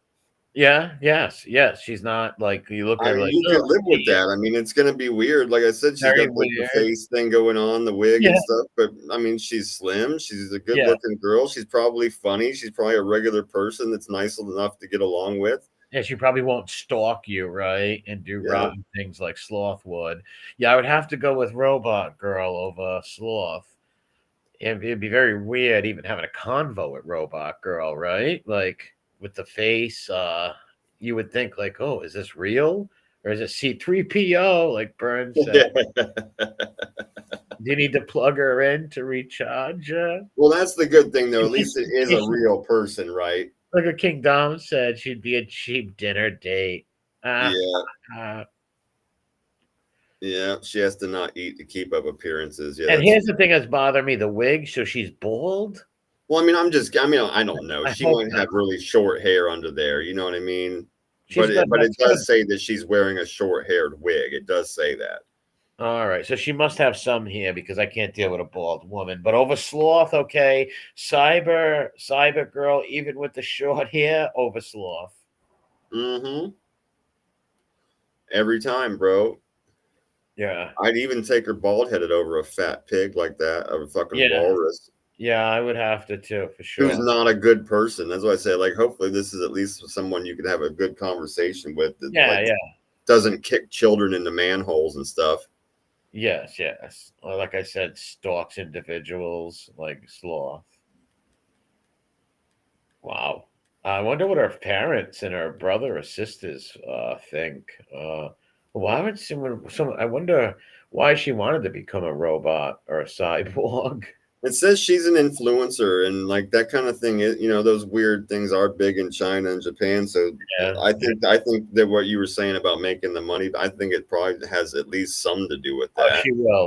Yeah, yes. She's not like you look at her like you can live with that. I mean, it's gonna be weird. Like I said, she's got like the face thing going on, the wig and stuff. But I mean, she's slim. She's a good looking girl. She's probably funny. She's probably a regular person that's nice enough to get along with. Yeah, she probably won't stalk you, right? And do rotten things like sloth would. Yeah, I would have to go with robot girl over sloth. It'd be very weird even having a convo with robot girl, right? Like with the face, you would think like, oh, is this real? Or is it C3PO, like Burns said? Do you need to plug her in to recharge? Well, that's the good thing, though. At least it is a real person, right? Like a King Dom said, she'd be a cheap dinner date. Yeah, she has to not eat to keep up appearances. Yeah, and here's the thing that's bothering me: the wig. So she's bald. Well, I mean, I don't know. She might have really short hair under there. You know what I mean? But it does say that she's wearing a short-haired wig. It does say that. All right. So she must have some here because I can't deal with a bald woman. But over sloth, okay. Cyber girl, even with the short hair, over sloth. Mm-hmm. Every time, bro. Yeah. I'd even take her bald-headed over a fat pig like that, of a fucking walrus. Yeah, I would have to too, for sure. Who's not a good person. That's why I say, like, hopefully this is at least someone you can have a good conversation with. That, doesn't kick children into manholes and stuff. Yes. Well, like I said, stalks individuals like sloth. Wow. I wonder what her parents and her brother or sisters think. Why would I wonder why she wanted to become a robot or a cyborg. It says she's an influencer and like that kind of thing. Those weird things are big in China and Japan. So I think that what you were saying about making the money, I think it probably has at least some to do with that.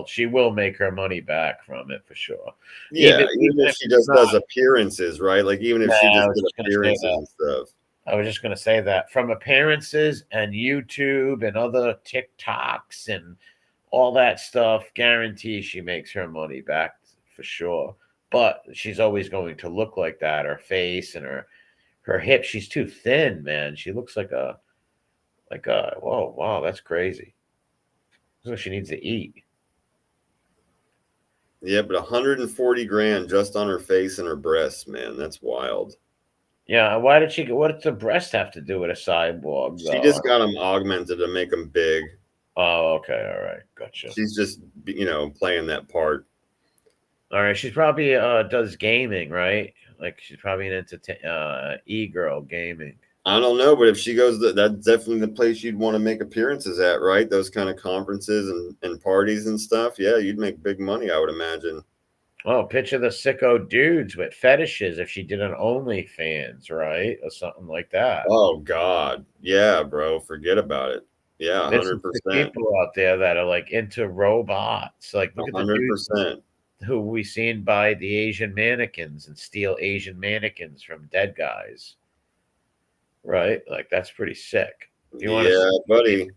She will make her money back from it for sure. Yeah, even if she just does appearances, right? Like even if she just does appearances and stuff. I was just going to say that from appearances and YouTube and other TikToks and all that stuff, guarantee she makes her money back for sure. But she's always going to look like that. Her face and her her hips. She's too thin, man. She looks like a whoa, wow, that's crazy. So she needs to eat. Yeah, but 140 grand just on her face and her breasts, man. That's wild. Yeah, why did she? What does the breast have to do with a cyborg? She just got them augmented to make them big. Oh, okay, all right, gotcha. She's just, playing that part. All right, she's probably does gaming, right? Like she's probably an e-girl gaming. I don't know, but if she goes, that's definitely the place you'd want to make appearances at, right? Those kind of conferences and parties and stuff. Yeah, you'd make big money, I would imagine. Oh, picture the sicko dudes with fetishes if she did an OnlyFans, right? Or something like that. Oh, God. Yeah, bro. Forget about it. Yeah, 100%. People out there that are like into robots. Like, look 100%. At the dudes who we seen buy the Asian mannequins and steal Asian mannequins from dead guys. Right? Like, that's pretty sick. Buddy.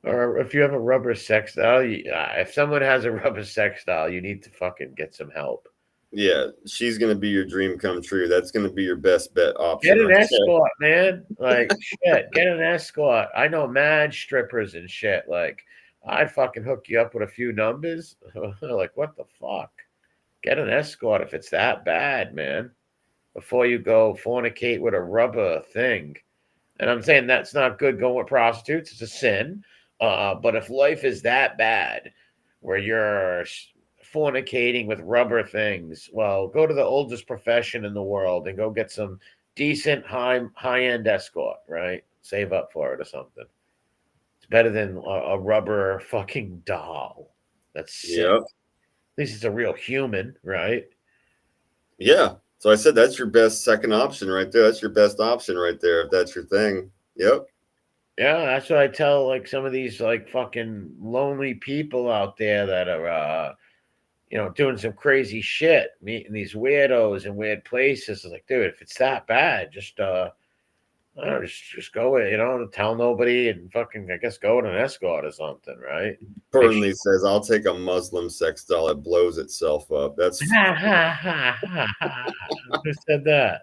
Or if you have a rubber sex doll, if someone has a rubber sex doll, you need to fucking get some help. Yeah, she's going to be your dream come true. That's going to be your best bet option. Get an escort, man. Like, shit, get an escort. I know mad strippers and shit. Like, I'd fucking hook you up with a few numbers. Like, what the fuck? Get an escort if it's that bad, man. Before you go fornicate with a rubber thing. And I'm saying that's not good going with prostitutes. It's a sin. But if life is that bad where you're fornicating with rubber things, well, go to the oldest profession in the world and go get some decent high-end escort, right? Save up for it or something. It's better than a rubber fucking doll. That's sick. Yep. At least it's a real human, right? Yeah. So I said that's your best second option right there. That's your best option right there if that's your thing. Yep. Yeah, that's what I tell like some of these like fucking lonely people out there that are doing some crazy shit, meeting these weirdos in weird places. It's like, dude, if it's that bad, just just go, tell nobody and fucking, I guess, go with an escort or something, right? Burnley says, I'll take a Muslim sex doll that blows itself up. That's who said that?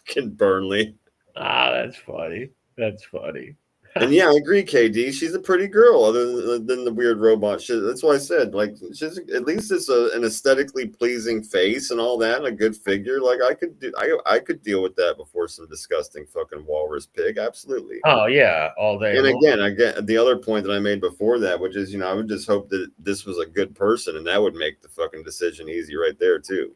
Fucking Burnley. Ah, that's funny. That's funny. And yeah, I agree, KD. She's a pretty girl, other than the weird robot shit. That's why I said, like, she's at least it's an aesthetically pleasing face and all that, and a good figure. Like, I could deal with that before some disgusting fucking walrus pig. Absolutely. Oh yeah, all day. And again, I get the other point that I made before that, which is, I would just hope that this was a good person, and that would make the fucking decision easy right there too.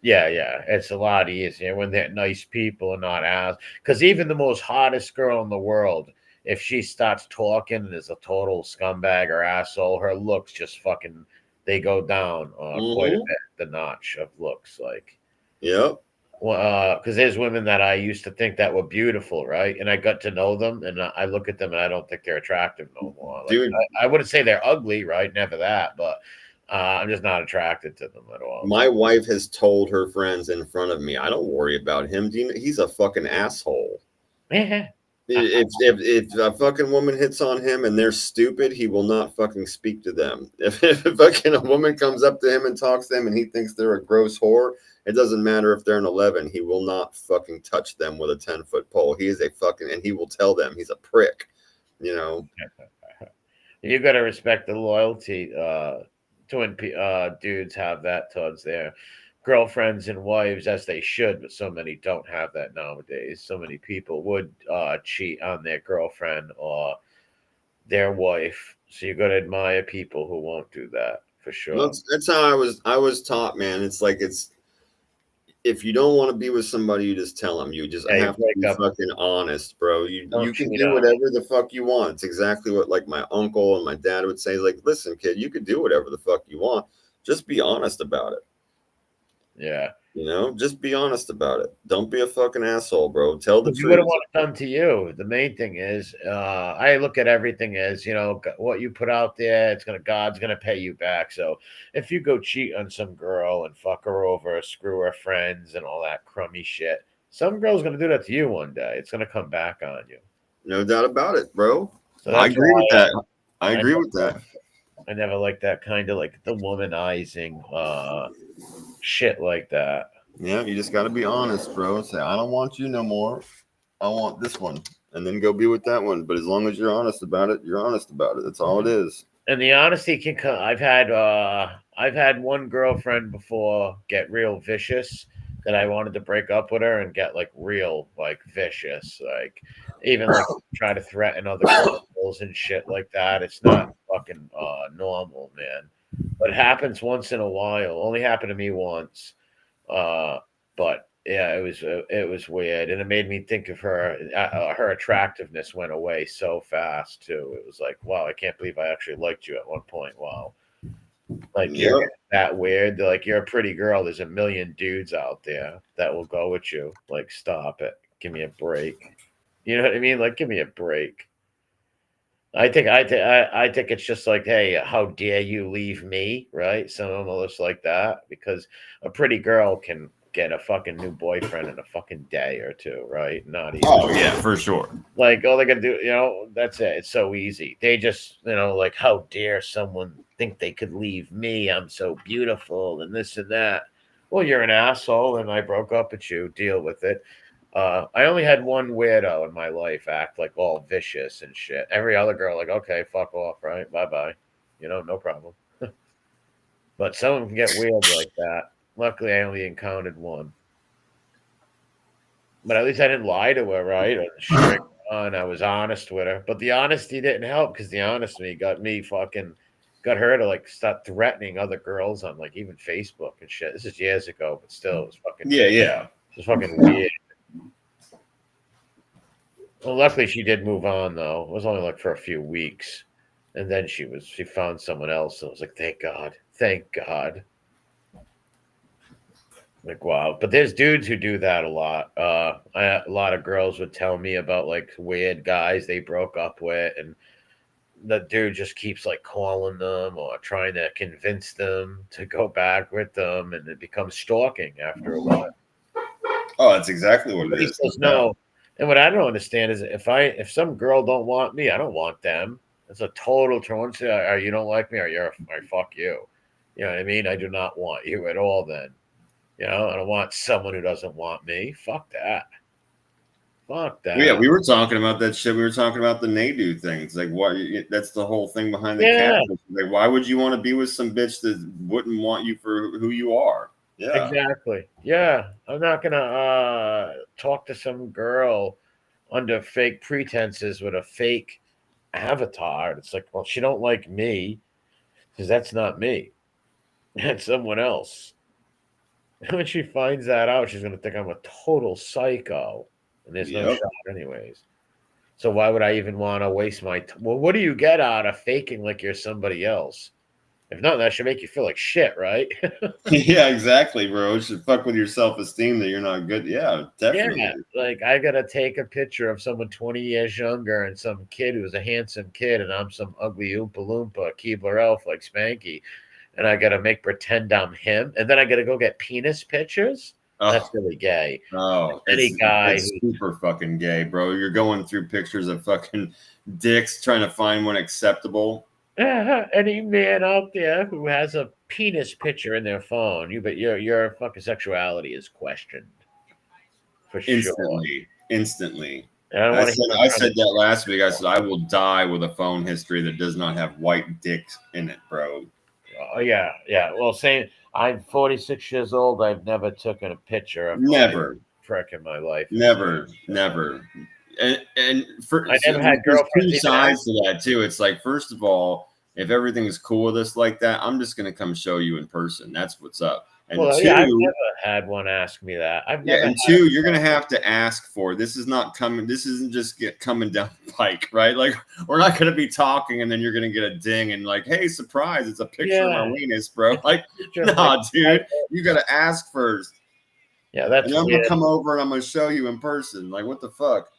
Yeah, it's a lot easier when they're nice people and not ass. Because even the most hottest girl in the world, if she starts talking and is a total scumbag or asshole, her looks just fucking, they go down quite a bit, the notch of looks. Like, yep. Because there's women that I used to think that were beautiful, right? And I got to know them, and I look at them, and I don't think they're attractive no more. Like, dude, I wouldn't say they're ugly, right? Never that, but I'm just not attracted to them at all. My wife has told her friends in front of me, I don't worry about him. He's a fucking asshole. Yeah. If a fucking woman hits on him and they're stupid, he will not fucking speak to them. If fucking a woman comes up to him and talks to them and he thinks they're a gross whore, it doesn't matter if they're an 11. He will not fucking touch them with a 10-foot pole. He is a fucking, and he will tell them he's a prick. You got to respect the loyalty when dudes have that towards their girlfriends and wives, as they should, but so many don't have that nowadays. So many people would cheat on their girlfriend or their wife. So you got to admire people who won't do that, for sure. Well, that's how I was taught, man. It's like, if you don't want to be with somebody, you just tell them. You just have to be fucking honest, bro. You can do whatever the fuck you want. It's exactly what like my uncle and my dad would say. Like, listen, kid, you could do whatever the fuck you want. Just be honest about it. Yeah. Just be honest about it. Don't be a fucking asshole, bro. Tell the truth. You would have want it done to you. The main thing is, I look at everything as, what you put out there, God's gonna pay you back. So if you go cheat on some girl and fuck her over, screw her friends and all that crummy shit, some girl's gonna do that to you one day. It's gonna come back on you. No doubt about it, bro. So I agree with that. I agree with that. I never liked that kind of like the womanizing shit like that. Yeah, you just got to be honest, bro. Say, I don't want you no more. I want this one, and then go be with that one. But as long as you're honest about it, you're honest about it. That's all it is. And the honesty can come. I've had one girlfriend before get real vicious that I wanted to break up with her and get like real like vicious, like even like try to threaten other girls and shit like that. It's not fucking normal, man. But it happens once in a while. Only happened to me once. But yeah, it was weird, and it made me think of her. Her attractiveness went away so fast too. It was like, wow, I can't believe I actually liked you at one point. Wow, like you're that weird. Like you're a pretty girl. There's a million dudes out there that will go with you. Like, stop it. Give me a break. You know what I mean? Like, give me a break. I think it's just like, hey, how dare you leave me, right? Some almost like that, because a pretty girl can get a fucking new boyfriend in a fucking day or two, right? Not even. Oh yeah, for sure. Like all they gotta do, that's it. It's so easy. They just, like, how dare someone think they could leave me? I'm so beautiful and this and that. Well, you're an asshole, and I broke up with you. Deal with it. I only had one weirdo in my life act like all vicious and shit. Every other girl, like, okay, fuck off, right? Bye bye. No problem. But someone can get weird like that. Luckily, I only encountered one. But at least I didn't lie to her, right? And I was honest with her. But the honesty didn't help, because the honesty got her to like start threatening other girls on like even Facebook and shit. This is years ago, but still, it was fucking yeah. It was fucking weird. Well, luckily she did move on though. It was only like for a few weeks, and then she found someone else. And I was like, thank God. Like, wow. But there's dudes who do that a lot. A lot of girls would tell me about like weird guys they broke up with, and the dude just keeps like calling them or trying to convince them to go back with them, and it becomes stalking after a while. Oh, that's exactly what it is. Says no. And what I don't understand is if some girl don't want me, I don't want them. It's a total turn. Or you don't like me, or fuck you. You know what I mean? I do not want you at all. Then, I don't want someone who doesn't want me. Fuck that. Fuck that. Yeah, we were talking about that shit. We were talking about the Nadu things. Like, what? That's the whole thing behind the catfish. Like, why would you want to be with some bitch that wouldn't want you for who you are? Yeah, exactly. Yeah, I'm not gonna talk to some girl under fake pretenses with a fake avatar. It's like, well, she don't like me because that's not me. That's someone else. And when she finds that out, she's gonna think I'm a total psycho, and there's no shot, anyways. So why would I even want to waste my time? Well, what do you get out of faking like you're somebody else? If not, that should make you feel like shit, right? Yeah, exactly, bro. It should fuck with your self-esteem that you're not good. Yeah, definitely. Yeah, like I gotta take a picture of someone 20 years younger and some kid who's a handsome kid, and I'm some ugly Oompa Loompa Keebler elf like Spanky, and I gotta make pretend I'm him, and then I gotta go get penis pictures. Oh. That's really gay. Oh, it's super fucking gay, bro. You're going through pictures of fucking dicks trying to find one acceptable. Any man out there who has a penis picture in their phone, your fucking sexuality is questioned. For Instantly. I said that last week. I said I will die with a phone history that does not have white dicks in it, bro. Oh yeah. Well, same. I'm 46 years old. I've never taken a picture of never prick in my life. Never. And for I never had girlfriends. Two sides to that too. It's like, first of all, if everything is cool with us like that, I'm just gonna come show you in person. That's what's up. And two, I've never had one ask me that. And two, you're gonna have to ask for it. This is not coming. This isn't just coming down the pike, right? Like, we're not gonna be talking and then you're gonna get a ding and like, hey, surprise, it's a picture of my weenus, bro. Like, nah, dude, you gotta ask first. Yeah, that's. And I'm gonna come over and I'm gonna show you in person. Like, what the fuck?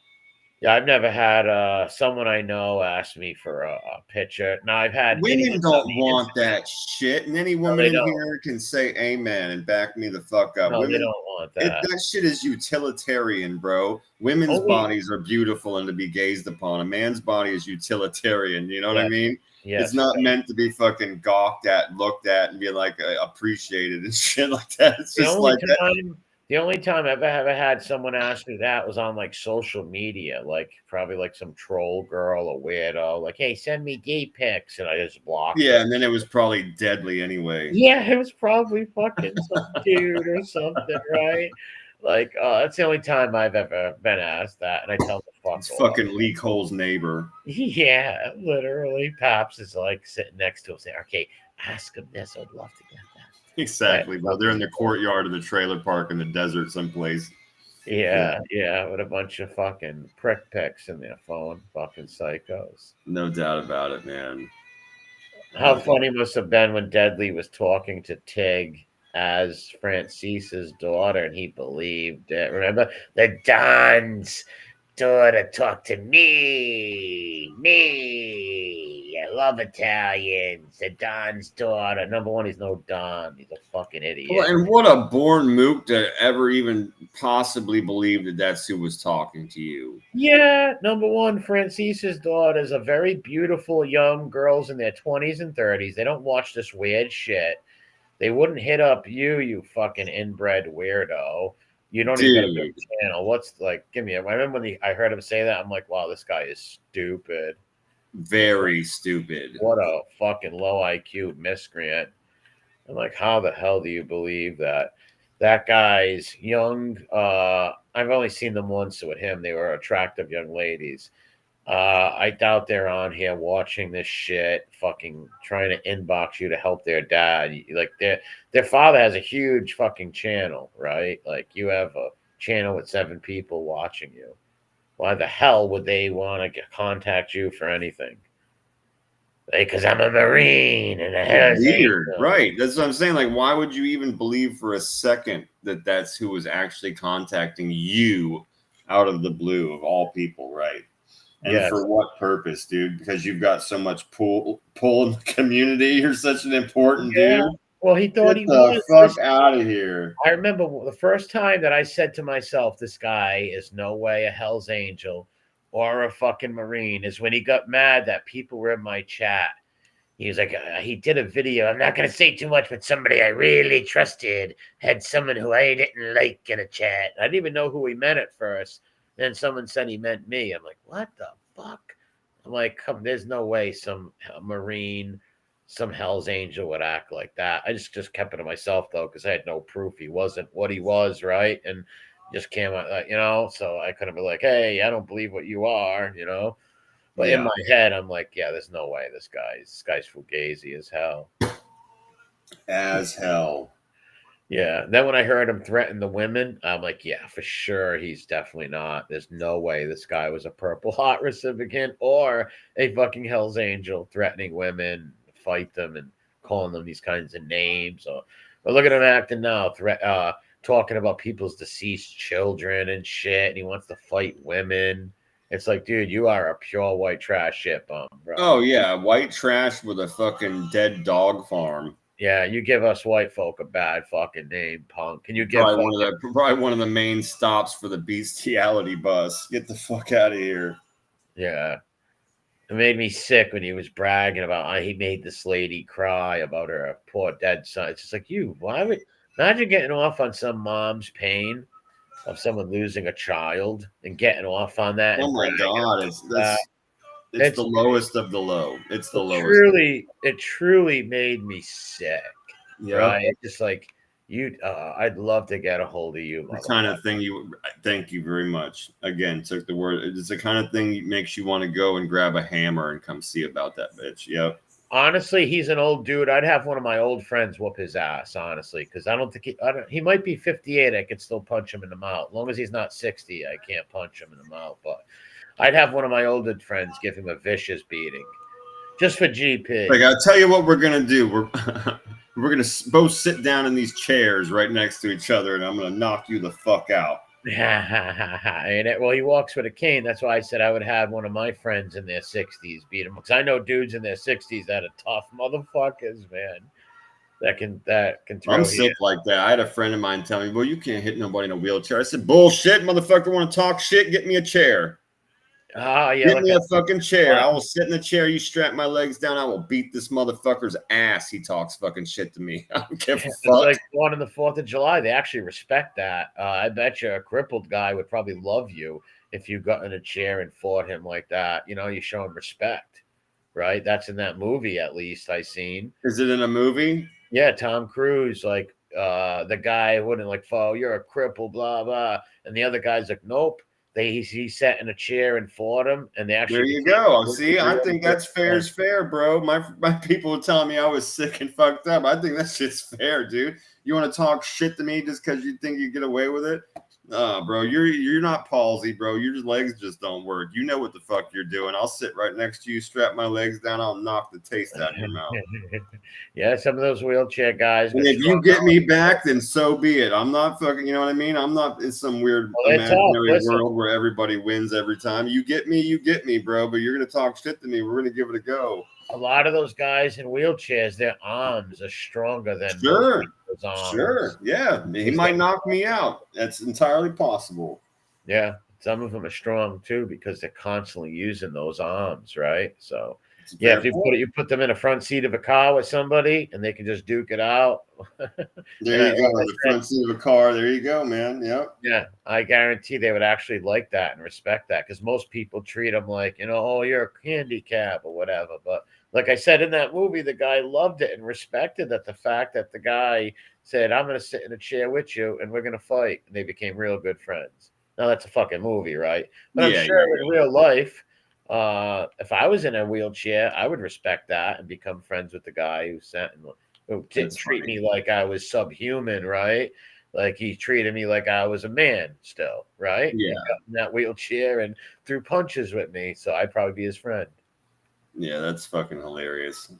Yeah, I've never had someone I know ask me for a picture. Now, I've had women don't want that shit, and any woman in here can say amen and back me the fuck up. No, women they don't want that. That shit is utilitarian, bro. Women's bodies are beautiful and to be gazed upon. A man's body is utilitarian. You know what I mean? Yes, it's not meant to be fucking gawked at, looked at, and be like appreciated and shit like that. It's just like that. The only time I've ever had someone ask me that was on like social media, like probably like some troll girl or weirdo, like, hey, send me gay pics, and I just blocked Yeah, her. and then it was probably deadly anyway. Yeah, it was probably fucking some dude or something, right? Like, that's the only time I've ever been asked that, and I tell the fuck It's off. fucking Leak Hole's neighbor. Yeah, literally. Pops is like sitting next to him saying, okay, ask him this. I'd love to get that. Exactly, bro. They're in the courtyard of the trailer park in the desert someplace. Yeah, with a bunch of fucking prick pics in their phone. Fucking psychos. No doubt about it, man. How funny must have been when Deadly was talking to Tig as Francis's daughter, and he believed it. Remember? The Don's daughter talked to me. I love Italians. The Don's daughter. Number one, he's no Don. He's a fucking idiot. Well, and what a born mook to ever even possibly believe that that's who was talking to you. Yeah, number one, Francis's daughters are very beautiful young girls in their 20s and 30s. They don't watch this weird shit. They wouldn't hit up you fucking inbred weirdo. You don't even get a big channel. What's like, give me a, I remember when I heard him say that, I'm like, wow, this guy is stupid. Very stupid. What a fucking low IQ miscreant. I'm like, how the hell do you believe that? That guy's young. I've only seen them once with him. They were attractive young ladies. I doubt they're on here watching this shit, fucking trying to inbox you to help their dad. Like their father has a huge fucking channel, right? Like you have a channel with 7 people watching you. Why the hell would they want to contact you for anything? Because I'm a Marine and a weird, right? That's what I'm saying. Like, why would you even believe for a second that that's who was actually contacting you out of the blue of all people, right? And for what purpose, dude? Because you've got so much pull in the community. You're such an important dude. Well, he thought he was. Get the fuck out of here. I remember the first time that I said to myself, this guy is no way a Hell's Angel or a fucking Marine, is when he got mad that people were in my chat. He was like, he did a video. I'm not going to say too much, but somebody I really trusted had someone who I didn't like in a chat. I didn't even know who he meant at first. Then someone said he meant me. I'm like, what the fuck? I'm like, come, there's no way some Marine, some Hell's Angel would act like that. I just kept it to myself, though, because I had no proof he wasn't what he was, right? And just came out, you know, so I couldn't be like, hey, I don't believe what you are, you know? But in my head, I'm like, yeah, there's no way this guy's fugazi as hell. As hell. Yeah. Then when I heard him threaten the women, I'm like, yeah, for sure. He's definitely not. There's no way this guy was a Purple Heart recipient or a fucking Hell's Angel threatening women, fight them and calling them these kinds of names. But look at him acting now, talking about people's deceased children and shit. And he wants to fight women. It's like, dude, you are a pure white trash shit bum, bro. Oh, yeah. White trash with a fucking dead dog farm. Yeah, you give us white folk a bad fucking name, punk. Can you give probably one of the main stops for the bestiality bus? Get the fuck out of here. Yeah. It made me sick when he was bragging about he made this lady cry about her poor dead son. It's just like, imagine getting off on some mom's pain of someone losing a child and getting off on that. Oh my God. It's the lowest of the low. It's the lowest. It truly made me sick. Yeah. Right? It's just like I'd love to get a hold of you. The kind of thing thank you very much. Again, took the word. It's the kind of thing that makes you want to go and grab a hammer and come see about that bitch. Yep. Honestly, he's an old dude. I'd have one of my old friends whoop his ass, honestly, because I don't think he might be 58. I could still punch him in the mouth. As long as he's not 60, I can't punch him in the mouth. But I'd have one of my older friends give him a vicious beating, just for GP. Like, I'll tell you what we're gonna do. We're gonna both sit down in these chairs right next to each other, and I'm gonna knock you the fuck out. Well, he walks with a cane. That's why I said I would have one of my friends in their 60s beat him, because I know dudes in their 60s that are tough motherfuckers, man. That can throw. I'm sick like that. I had a friend of mine tell me, "Well, you can't hit nobody in a wheelchair." I said, "Bullshit, motherfucker! Want to talk shit? Get me a chair." Yeah, Get me a fucking chair. I will sit in the chair. You strap my legs down. I will beat this motherfucker's ass. He talks fucking shit to me. I don't give a fuck. It's like on the 4th of July. They actually respect that. I bet you a crippled guy would probably love you if you got in a chair and fought him like that. You know, you show him respect, right? That's in that movie, at least I seen. Is it in a movie? Yeah, Tom Cruise, like the guy wouldn't like, "Oh, you're a cripple," blah blah, and the other guy's like, "Nope." He sat in a chair and fought him, and they actually. There you go. See, I think that's fair as fair, bro. My people were telling me I was sick and fucked up. I think that shit's fair, dude. You want to talk shit to me just because you think you get away with it? Bro, you're not palsy, bro. Your legs just don't work. You know what the fuck you're doing. I'll sit right next to you, strap my legs down. I'll knock the taste out of your mouth. Yeah, some of those wheelchair guys. And if you get me back, then so be it. I'm not fucking, you know what I mean? I'm not in some weird imaginary world where everybody wins every time. You get me, bro. But you're gonna talk shit to me. We're gonna give it a go. A lot of those guys in wheelchairs, their arms are stronger than Sure. Yeah. He might knock me out. That's entirely possible. Yeah. Some of them are strong too because they're constantly using those arms, right? So yeah, if you put them in a front seat of a car with somebody and they can just duke it out. There you go. The front seat of a car. There you go, man. Yep. Yeah. I guarantee they would actually like that and respect that because most people treat them like, you know, oh, you're a handicap or whatever. But like I said in that movie, the guy loved it and respected that the fact that the guy said, I'm going to sit in a chair with you and we're going to fight. And they became real good friends. Now, that's a fucking movie, right? But I'm sure in real life, if I was in a wheelchair, I would respect that and become friends with the guy who didn't treat me like I was subhuman, right? Like he treated me like I was a man still, right? Yeah. He got in that wheelchair and threw punches with me. So I'd probably be his friend. Yeah, that's fucking hilarious.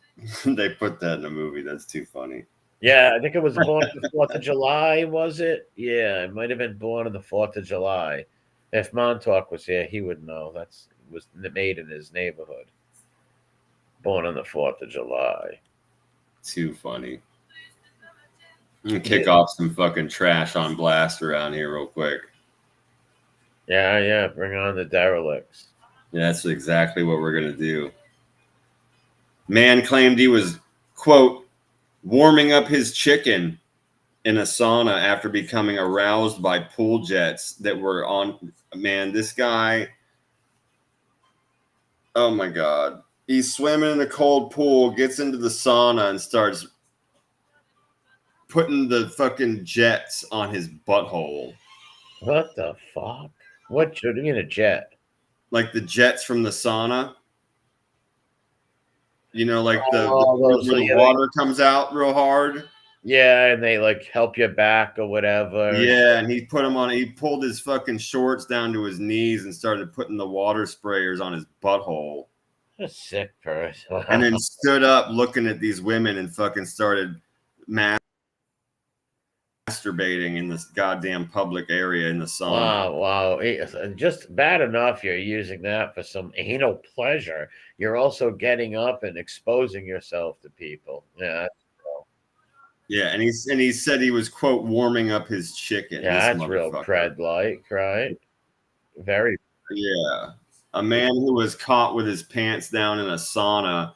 They put that in a movie. That's too funny. Yeah, I think it was born on the 4th of July, was it? Yeah, it might have been born on the 4th of July. If Montauk was here, he would know. Was made in his neighborhood. Born on the 4th of July. Too funny. I'm gonna kick off some fucking trash on blast around here real quick. Yeah. Bring on the derelicts. Yeah, that's exactly what we're gonna do. Man claimed he was, quote, warming up his chicken in a sauna after becoming aroused by pool jets that were on. Man, this guy, oh my God. He's swimming in a cold pool, gets into the sauna and starts putting the fucking jets on his butthole. What the fuck? What should you mean a jet? Like the jets from the sauna. You know, like the water comes out real hard. Yeah, and they like help you back or whatever. Yeah, and he put him on. He pulled his fucking shorts down to his knees and started putting the water sprayers on his butthole. What a sick person. And then stood up looking at these women and fucking started masturbating in this goddamn public area in the sauna. Wow. Just bad enough you're using that for some anal pleasure. You're also getting up and exposing yourself to people. Yeah. Yeah, and he said he was, quote, warming up his chicken. Yeah, that's real cred-like, right? Very. Yeah. A man who was caught with his pants down in a sauna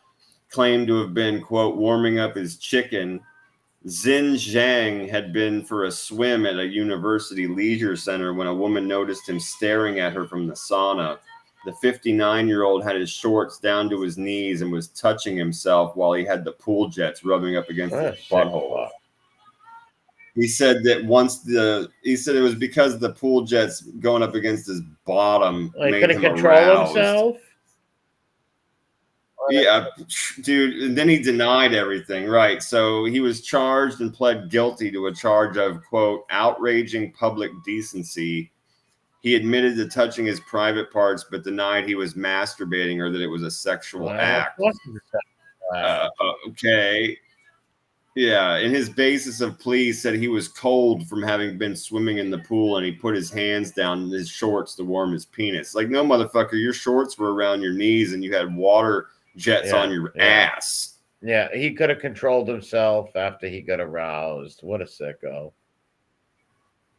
claimed to have been, quote, warming up his chicken. Xin Zhang had been for a swim at a university leisure center when a woman noticed him staring at her from the sauna. The 59-year-old had his shorts down to his knees and was touching himself while he had the pool jets rubbing up against his butthole. He said that it was because the pool jets going up against his bottom made him control himself. Yeah, dude. And then he denied everything. Right. So he was charged and pled guilty to a charge of, quote, outraging public decency. He admitted to touching his private parts, but denied he was masturbating or that it was a sexual act. Okay. Yeah. And his basis of plea said he was cold from having been swimming in the pool and he put his hands down in his shorts to warm his penis. Like, no, motherfucker, your shorts were around your knees and you had water jets on your ass. Yeah. He could have controlled himself after he got aroused. What a sicko.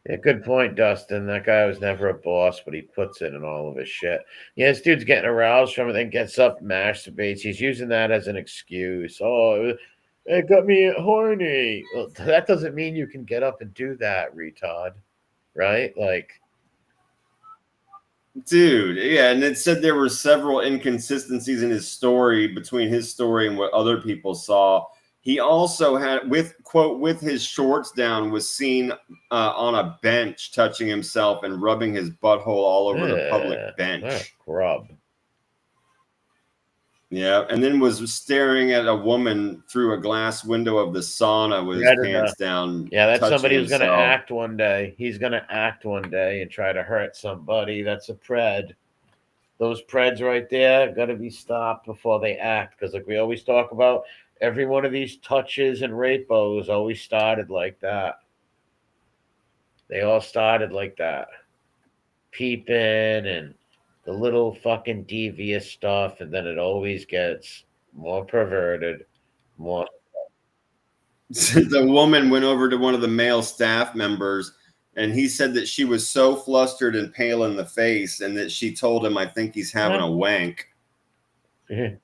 Yeah, good point, Dustin. That guy was never a boss, but he puts it in all of his shit. Yeah, this dude's getting aroused from it, then gets up, masturbates. He's using that as an excuse. Oh, it got me horny. Well, that doesn't mean you can get up and do that, retard. Right? Like, dude, yeah, and it said there were several inconsistencies in his story between his story and what other people saw. He also had, with quote, with his shorts down, was seen on a bench touching himself and rubbing his butthole all over the public bench. Grub. Yeah, and then was staring at a woman through a glass window of the sauna with his pants down. Yeah, that's somebody who's going to act one day. He's going to act one day and try to hurt somebody. That's a pred. Those preds right there got to be stopped before they act. Because like we always talk about, every one of these touches and rapos always started like that. They all started like that. Peeping and the little fucking devious stuff, and then it always gets more perverted, more. The woman went over to one of the male staff members, and he said that she was so flustered and pale in the face, and that she told him, "I think he's having a wank." The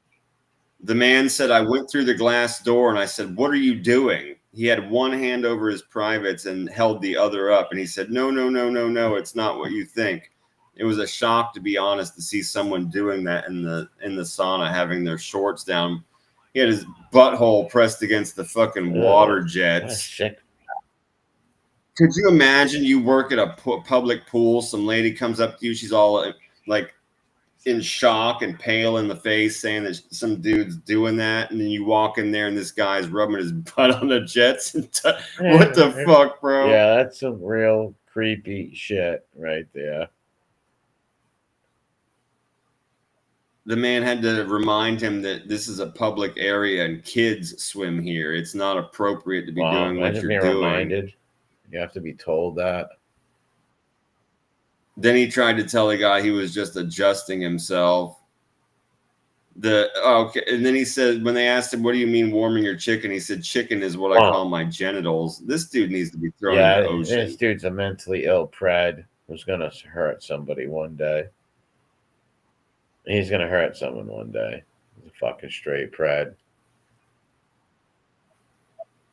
man said, "I went through the glass door, and I said, 'What are you doing?' He had one hand over his privates and held the other up, and he said, 'No, no, no, no, no, it's not what you think.' It was a shock, to be honest, to see someone doing that in the sauna, having their shorts down. He had his butthole pressed against the fucking water jets." Could you imagine you work at a public pool, some lady comes up to you, she's all like in shock and pale in the face, saying that some dude's doing that, and then you walk in there and this guy's rubbing his butt on the jets. What the fuck, bro? Yeah, that's some real creepy shit right there. The man had to remind him that this is a public area and kids swim here. It's not appropriate to be doing what you're doing. Reminded. You have to be told that. Then he tried to tell the guy he was just adjusting himself. Okay, and then he said, when they asked him, "What do you mean warming your chicken?" He said, "Chicken is what I call my genitals." This dude needs to be thrown in the ocean. This dude's a mentally ill pred who's gonna hurt somebody one day. He's gonna hurt someone one day. He's a fucking straight pred.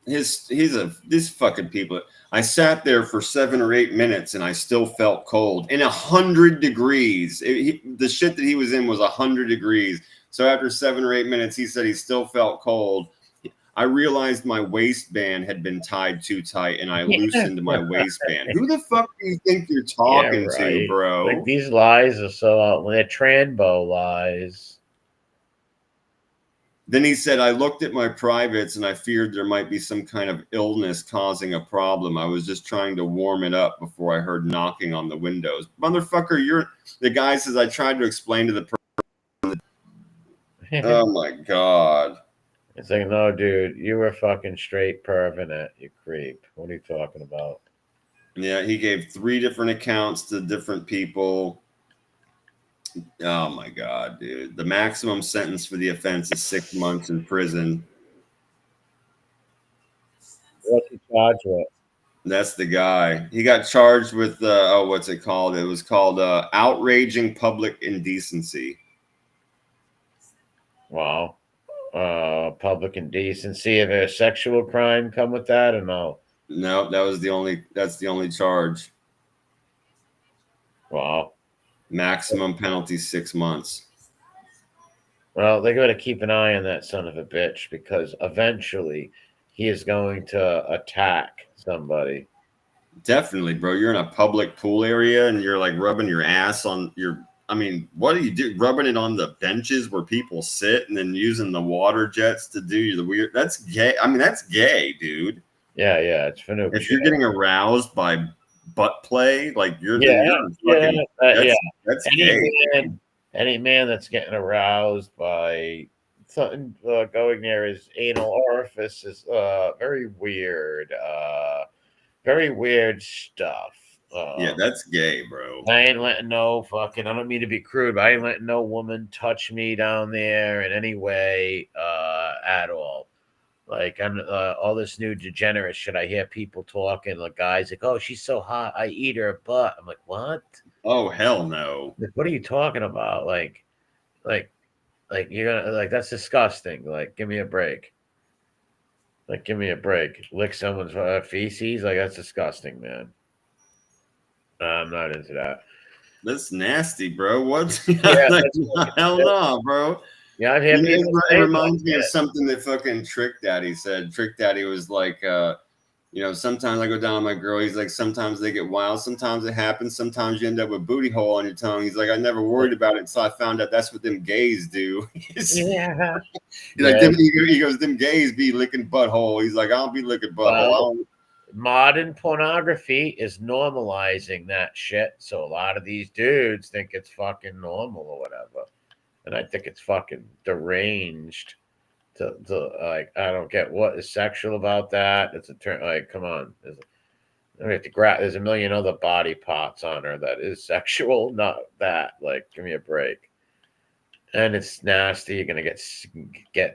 These fucking people. I sat there for 7 or 8 minutes and I still felt cold. In 100 degrees. The shit that he was in was 100 degrees. So after 7 or 8 minutes, he said he still felt cold. I realized my waistband had been tied too tight, and I loosened my waistband. Who the fuck do you think you're talking to, bro? Like, these lies are so they're Trambo lies. Then he said, "I looked at my privates and I feared there might be some kind of illness causing a problem. I was just trying to warm it up before I heard knocking on the windows." Motherfucker, the guy says, "I tried to explain to the person." Oh my God. It's like, no, dude, you were fucking straight perving it, you creep. What are you talking about? Yeah, he gave 3 different accounts to different people. Oh my God, dude. The maximum sentence for the offense is 6 months in prison. What's he charged with? That's the guy. He got charged with, what's it called? It was called outraging public indecency. Wow. Public indecency. If a sexual crime come with that or no? No, that's the only charge. Wow. Maximum penalty 6 months. Well, they got to keep an eye on that son of a bitch, because eventually he is going to attack somebody. Definitely, bro. You're in a public pool area and you're like rubbing your ass on your, I mean, what do you do? Rubbing it on the benches where people sit and then using the water jets to do the weird. That's gay. I mean, that's gay, dude. Yeah. It's Fanuc. If you're getting aroused by butt play, like that's any man that's getting aroused by something going near his anal orifice is very weird stuff. Yeah, that's gay, bro. I ain't letting no fucking, I don't mean to be crude, but I ain't letting no woman touch me down there in any way at all. Like, and all this new degenerate shit. I hear people talking, like guys, like, "Oh, she's so hot, I eat her butt." I'm like, "What? Oh hell no! Like, what are you talking about? Like, you're gonna like that's disgusting. Like, give me a break. Like, give me a break. Lick someone's feces, like that's disgusting, man. I'm not into that. That's nasty, bro. What? Yeah, Like, hell no, bro. Yeah, I've heard people it say reminds me that. of something that fucking Trick Daddy said. Trick Daddy was like, sometimes I go down on my girl. He's like, sometimes they get wild. Sometimes it happens. Sometimes you end up with booty hole on your tongue. He's like, I never worried about it. So I found out that's what them gays do. Yeah. He's like, he goes, them gays be licking butthole. He's like, I don't be licking butthole. Well, modern pornography is normalizing that shit. So a lot of these dudes think it's fucking normal or whatever. And I think it's fucking deranged to like, I don't get what is sexual about that. It's a turn, like, come on. There's a million other body parts on her that is sexual, not that. Like, give me a break. And it's nasty. You're gonna get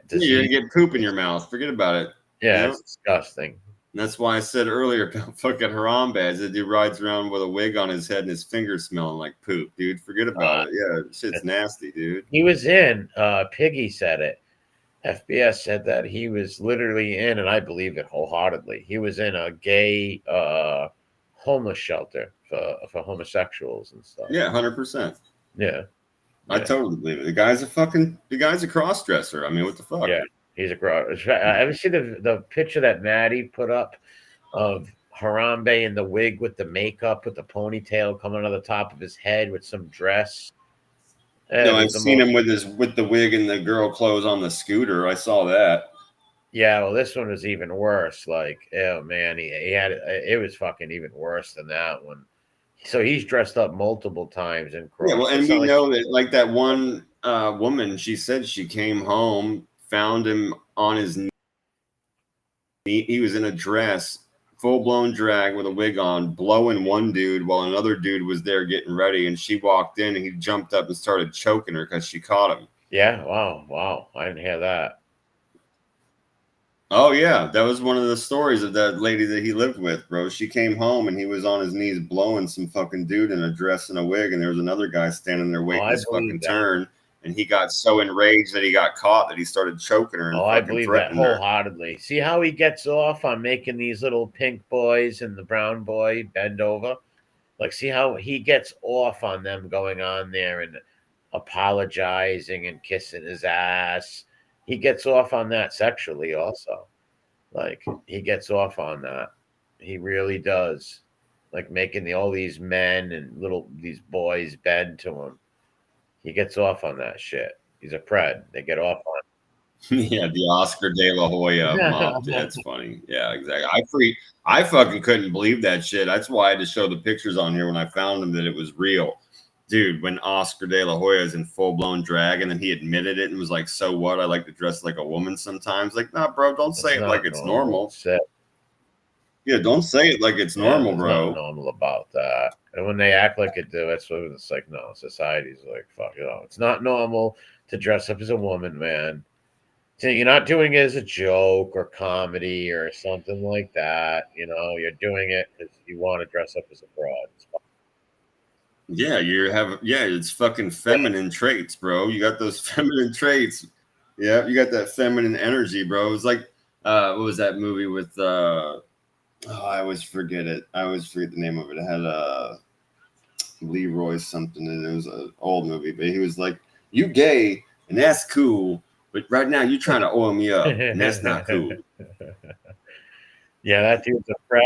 disease. You're gonna get poop in your mouth. Forget about it. Yeah, it's disgusting. And that's why I said earlier about fucking Harambe. The dude rides around with a wig on his head and his fingers smelling like poop, dude. Forget about it. Yeah, shit's nasty, dude. He was in, Piggy said it. FBS said that he was literally in, and I believe it wholeheartedly. He was in a gay homeless shelter for homosexuals and stuff. Yeah, 100%. Yeah. I totally believe it. The guy's a cross dresser. I mean, what the fuck? Yeah. He's a gross. Ever see the picture that Maddie put up of Harambe in the wig with the makeup, with the ponytail coming out of the top of his head with some dress? No, I've seen him with the wig and the girl clothes on the scooter. I saw that. Yeah, well, this one was even worse. Like, oh man, he had it was fucking even worse than that one. So he's dressed up multiple times and yeah, well, and we know that like that one woman, she said she came home, found him on his knee. He was in a dress, full-blown drag with a wig on, blowing one dude while another dude was there getting ready. And she walked in and he jumped up and started choking her because she caught him. Yeah, wow. I didn't hear that. Oh, yeah. That was one of the stories of that lady that he lived with, bro. She came home and he was on his knees blowing some fucking dude in a dress and a wig. And there was another guy standing there waiting his fucking turn. And he got so enraged that he got caught that he started choking her. And I believe that wholeheartedly. See how he gets off on making these little pink boys and the brown boy bend over? Like, see how he gets off on them going on there and apologizing and kissing his ass. He gets off on that sexually also. Like, he gets off on that. He really does. Like, making all these men and these boys bend to him. He gets off on that shit. He's a pred. They get off on it. Yeah, the Oscar de la Hoya mob. That's funny. Yeah, exactly. I fucking couldn't believe that shit. That's why I had to show the pictures on here when I found them that it was real. Dude, when Oscar de la Hoya is in full-blown drag and then he admitted it and was like, so what? I like to dress like a woman sometimes. Like, nah, bro, don't say it like it's normal. Yeah, don't say it like it's normal, bro. Not normal about that. And when they act like it, that's what it's like. No, society's like, fuck it all. It's not normal to dress up as a woman, man. So you're not doing it as a joke or comedy or something like that. You know, you're doing it because you want to dress up as a broad. Yeah, it's fucking feminine traits, bro. You got those feminine traits. Yeah, you got that feminine energy, bro. It's like, what was that movie with? I always forget it. I always forget the name of it. It had Leroy something, and it was an old movie. But he was like, "You gay, and that's cool, but right now you're trying to oil me up, and that's not cool." Yeah, that dude's a crap.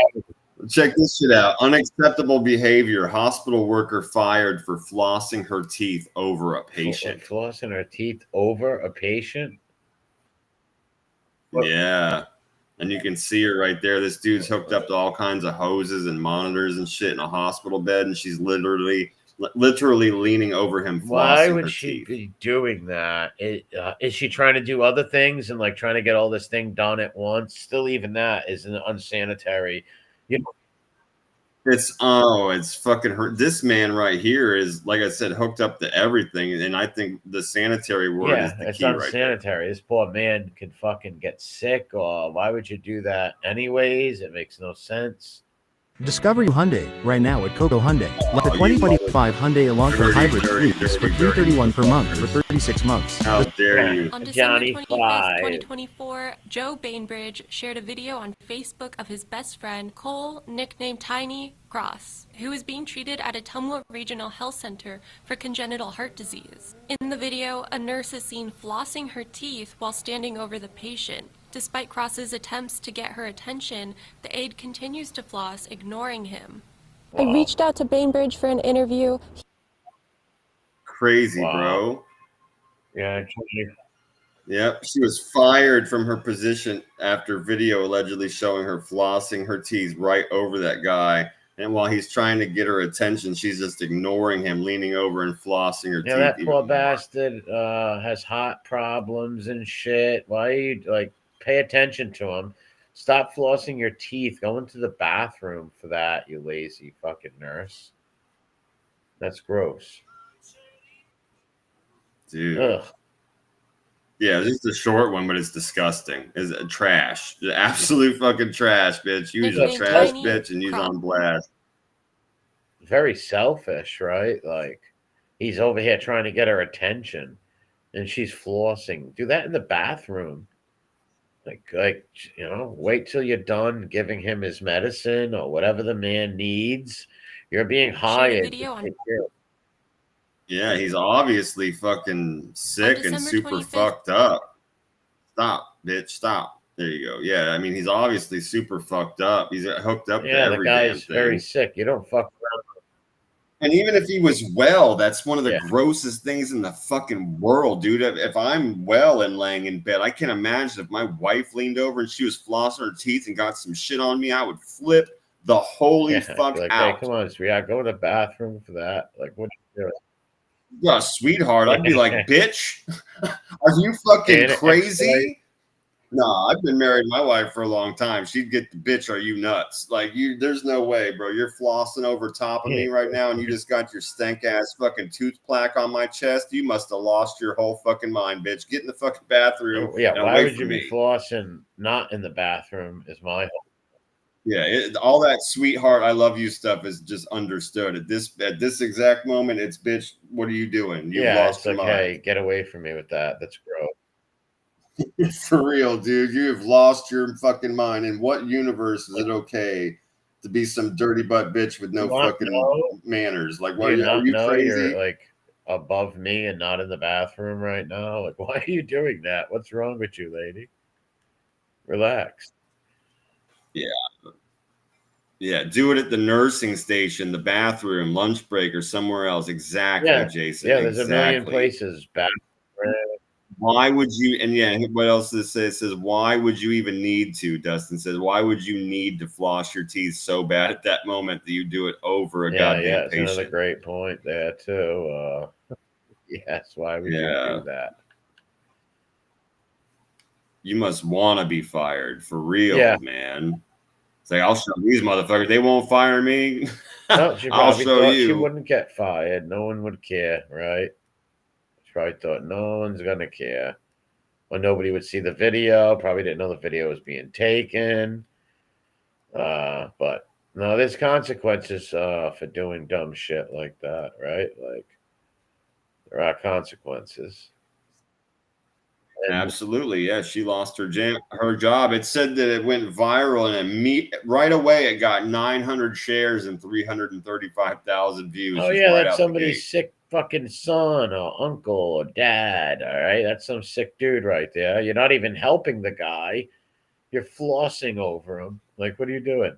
Check this shit out. Unacceptable behavior. Hospital worker fired for flossing her teeth over a patient. Flossing her teeth over a patient? Yeah. And you can see her right there. This dude's hooked up to all kinds of hoses and monitors and shit in a hospital bed. And she's literally leaning over him. Why would she be doing that? Is she trying to do other things and like trying to get all this thing done at once? Still, even that is unsanitary. You know, It's fucking hurt. This man right here is, like I said, hooked up to everything, and I think the sanitary word is the it's key right there. unsanitary. This poor man could fucking get sick, or why would you do that anyways? It makes no sense. Discover Hyundai right now at Coco Hyundai. Like the 2025 Hyundai Elantra Hybrid Fleece for $331 per month for 36 months. How dare you? On December 25th, 2024, Joe Bainbridge shared a video on Facebook of his best friend, Cole, nicknamed Tiny Cross, who is being treated at a Tumwa Regional Health Center for congenital heart disease. In the video, a nurse is seen flossing her teeth while standing over the patient. Despite Cross's attempts to get her attention, the aide continues to floss, ignoring him. I reached out to Bainbridge for an interview. Crazy, bro. Yeah. Yep, she was fired from her position after video allegedly showing her flossing her teeth right over that guy. And while he's trying to get her attention, she's just ignoring him, leaning over and flossing her teeth. Yeah, that poor bastard has heart problems and shit. Why are you like? Pay attention to him. Stop flossing your teeth. Go into the bathroom for that, you lazy fucking nurse. That's gross. Dude. Ugh. Yeah, this is a short one, but it's disgusting. It's trash. Absolute fucking trash, bitch. Use a trash bitch and use on blast. Very selfish, right? Like, he's over here trying to get her attention, and she's flossing. Do that in the bathroom. Like, you know, wait till you're done giving him his medicine or whatever the man needs. You're being hired. Yeah, he's obviously fucking sick and super fucked up. Stop, bitch, stop. There you go. Yeah, I mean, he's obviously super fucked up. He's hooked up to every damn thing. Yeah, the guy's very sick. You don't fuck around. And even if he was well, that's one of the grossest things in the fucking world, dude. If I'm well and laying in bed, I can't imagine if my wife leaned over and she was flossing her teeth and got some shit on me, I would flip the holy fuck like, out. Hey, come on, sweetheart, go to the bathroom for that. Like, what are you doing? Yeah, sweetheart, I'd be like, bitch, are you fucking crazy? No, I've been married to my wife for a long time. She'd get the bitch, are you nuts? Like, there's no way, bro. You're flossing over top of me right now, and you just got your stank ass fucking tooth plaque on my chest. You must have lost your whole fucking mind, bitch. Get in the fucking bathroom. Yeah, why would you be flossing not in the bathroom is my whole. Yeah, all that sweetheart, I love you stuff is just understood. At this exact moment, it's bitch, what are you doing? You've lost your mind. Hey, get away from me with that. That's gross. For real, dude, you have lost your fucking mind. In what universe is it okay to be some dirty butt bitch with no fucking manners? Like, why are you crazy? You're like above me and not in the bathroom right now. Like, why are you doing that? What's wrong with you, lady? Relax. Yeah, do it at the nursing station, the bathroom, lunch break, or somewhere else. Exactly, Jason. Yeah, there's a million places. Why would you? And what else does it say? It says, why would you even need to? Dustin says, why would you need to floss your teeth so bad at that moment that you do it over a goddamn patient? That's another great point there too. Yes, why would you do that? You must want to be fired for real, man. It's like, I'll show these motherfuckers. They won't fire me. No, I'll show you. She wouldn't get fired. No one would care, right? She probably thought no one's gonna care, or nobody would see the video. Probably didn't know the video was being taken. But no, there's consequences for doing dumb shit like that, right? Like, there are consequences. Absolutely, yeah. She lost her job. It said that it went viral, and right away it got 900 shares and 335,000 views. Oh yeah, that's somebody's sick fucking son or uncle or dad. All right, that's some sick dude right there. You're not even helping the guy. You're flossing over him. Like, what are you doing?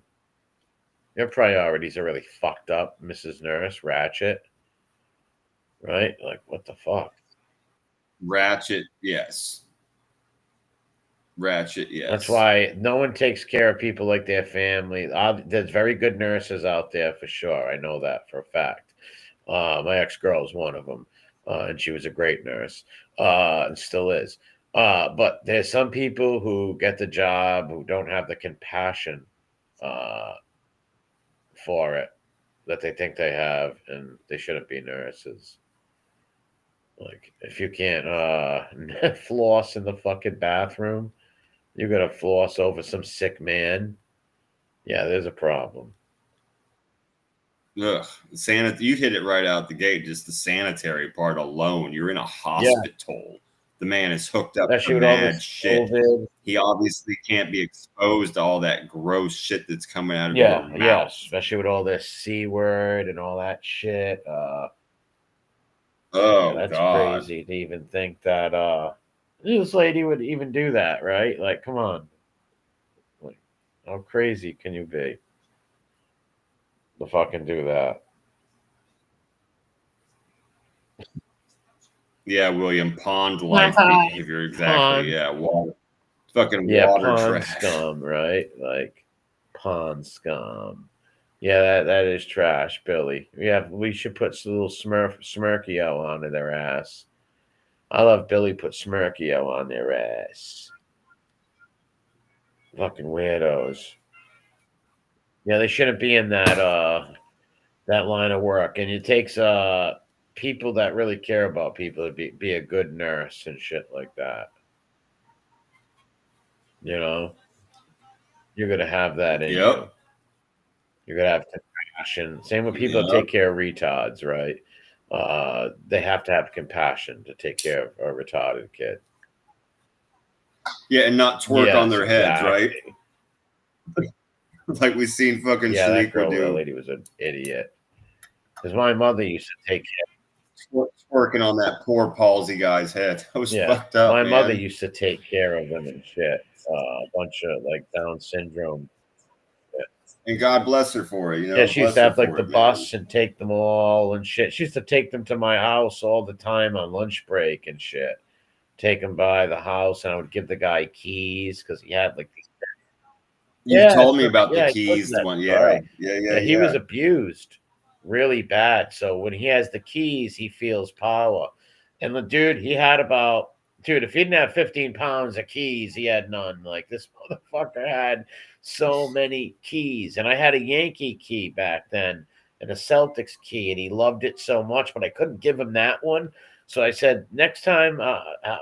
Your priorities are really fucked up, Mrs. Nurse Ratchet. Right? Like, what the fuck? Ratchet, yes. Ratchet, yes. That's why no one takes care of people like their family. There's very good nurses out there for sure. I know that for a fact. My ex-girl is one of them, and she was a great nurse, and still is. But there's some people who get the job who don't have the compassion for it that they think they have, and they shouldn't be nurses. Like, if you can't floss in the fucking bathroom, you're gonna floss over some sick man. Yeah, there's a problem. Ugh, you hit it right out the gate. Just the sanitary part alone. You're in a hospital. Yeah. The man is hooked up to mad shit. COVID. He obviously can't be exposed to all that gross shit that's coming out of your mouth. Yeah, especially with all this C word and all that shit. That's God. Crazy to even think that this lady would even do that, right? Like, come on. Like, how crazy can you be to fucking do that? Yeah, William, pond-like behavior, exactly. Pond. Yeah, water, fucking water pond trash. Scum, right? Like, pond scum. Yeah, that is trash, Billy. Yeah, we should put a little Smirkio onto their ass. I love Billy put Smirkio on their ass. Fucking weirdos. Yeah, they shouldn't be in that line of work. And it takes people that really care about people to be a good nurse and shit like that. You know? You're gonna have that in you. You're gonna have compassion. Same with people that take care of retards, right? They have to have compassion to take care of a retarded kid. Yeah, and not twerk on their heads, right? Like we seen fucking Shaniqua do. That lady was an idiot. Because my mother used to take care. Twerking on that poor palsy guy's head. That was fucked up. My mother used to take care of them and shit. A bunch of like Down syndrome. And God bless her for it. You know, yeah, she used to have like the bus and take them all and shit. She used to take them to my house all the time on lunch break and shit. Take them by the house, and I would give the guy keys because he had like these. You told me about the keys one. Yeah. He was abused really bad. So when he has the keys, he feels power. And the dude, he had about, if he didn't have 15 pounds of keys, he had none. Like, this motherfucker had so many keys. And I had a Yankee key back then and a Celtics key, and he loved it so much, but I couldn't give him that one. So I said, next time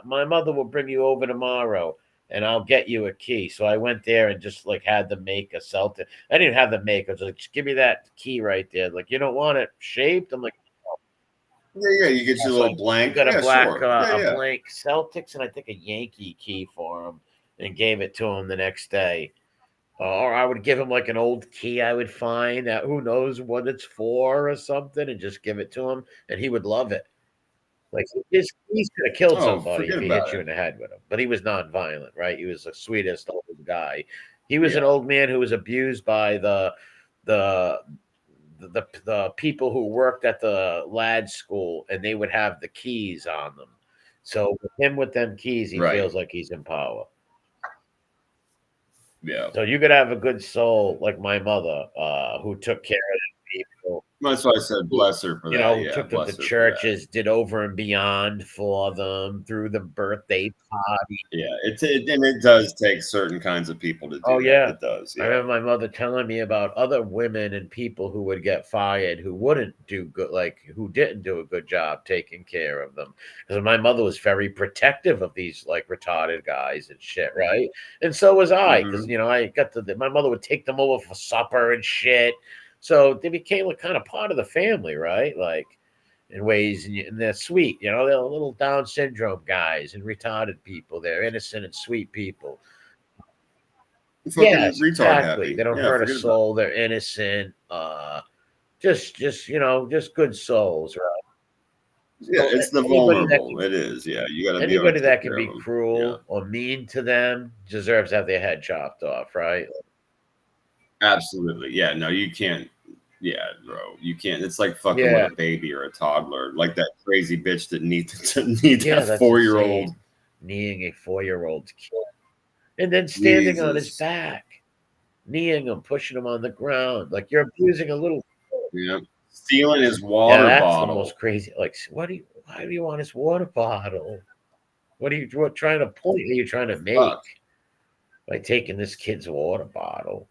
my mother will bring you over tomorrow and I'll get you a key. So I went there and just like had them make a Celtic. I didn't have them make. I was like, just give me that key right there. Like, you don't want it shaped? I'm like, yeah. You get your little blank. You got a black, a blank Celtics and I think a Yankee key for him, and gave it to him the next day. Or I would give him like an old key I would find that who knows what it's for or something, and just give it to him, and he would love it. Like, he's could have killed somebody if he hit you in the head with him. But he was nonviolent, right? He was the sweetest old guy. He was an old man who was abused by the people who worked at the lad school, and they would have the keys on them. So with them keys, he feels like he's in power. Yeah. So you could have a good soul like my mother, who took care of people. That's why I said bless her for that. Took them to churches, did over and beyond for them, threw the birthday party. Yeah, it does take certain kinds of people to do that. It does. Yeah. I remember my mother telling me about other women and people who would get fired who wouldn't do good, like who didn't do a good job taking care of them. Because my mother was very protective of these like retarded guys and shit, right? And so was I, because I got my mother would take them over for supper and shit. So they became like kind of part of the family, right? Like in ways, and they're sweet. They're little Down syndrome guys and retarded people. They're innocent and sweet people. Yeah, exactly. They don't hurt a soul. They're innocent. Just good souls, right? Yeah, it's the vulnerable. It is. Yeah, you got to be anybody that can be cruel or mean to them deserves to have their head chopped off, right? Absolutely. Yeah. No, you can't. Yeah, bro, you can't. It's like fucking with a baby or a toddler, like that crazy bitch that needs that 4-year-old, kneeing a 4-year-old kid, and then standing on his back, kneeing him, pushing him on the ground, like you're abusing a little. Yeah, stealing his water bottle. That's the most crazy. Like, why do you want his water bottle? What trying to point? Are you trying to make by taking this kid's water bottle?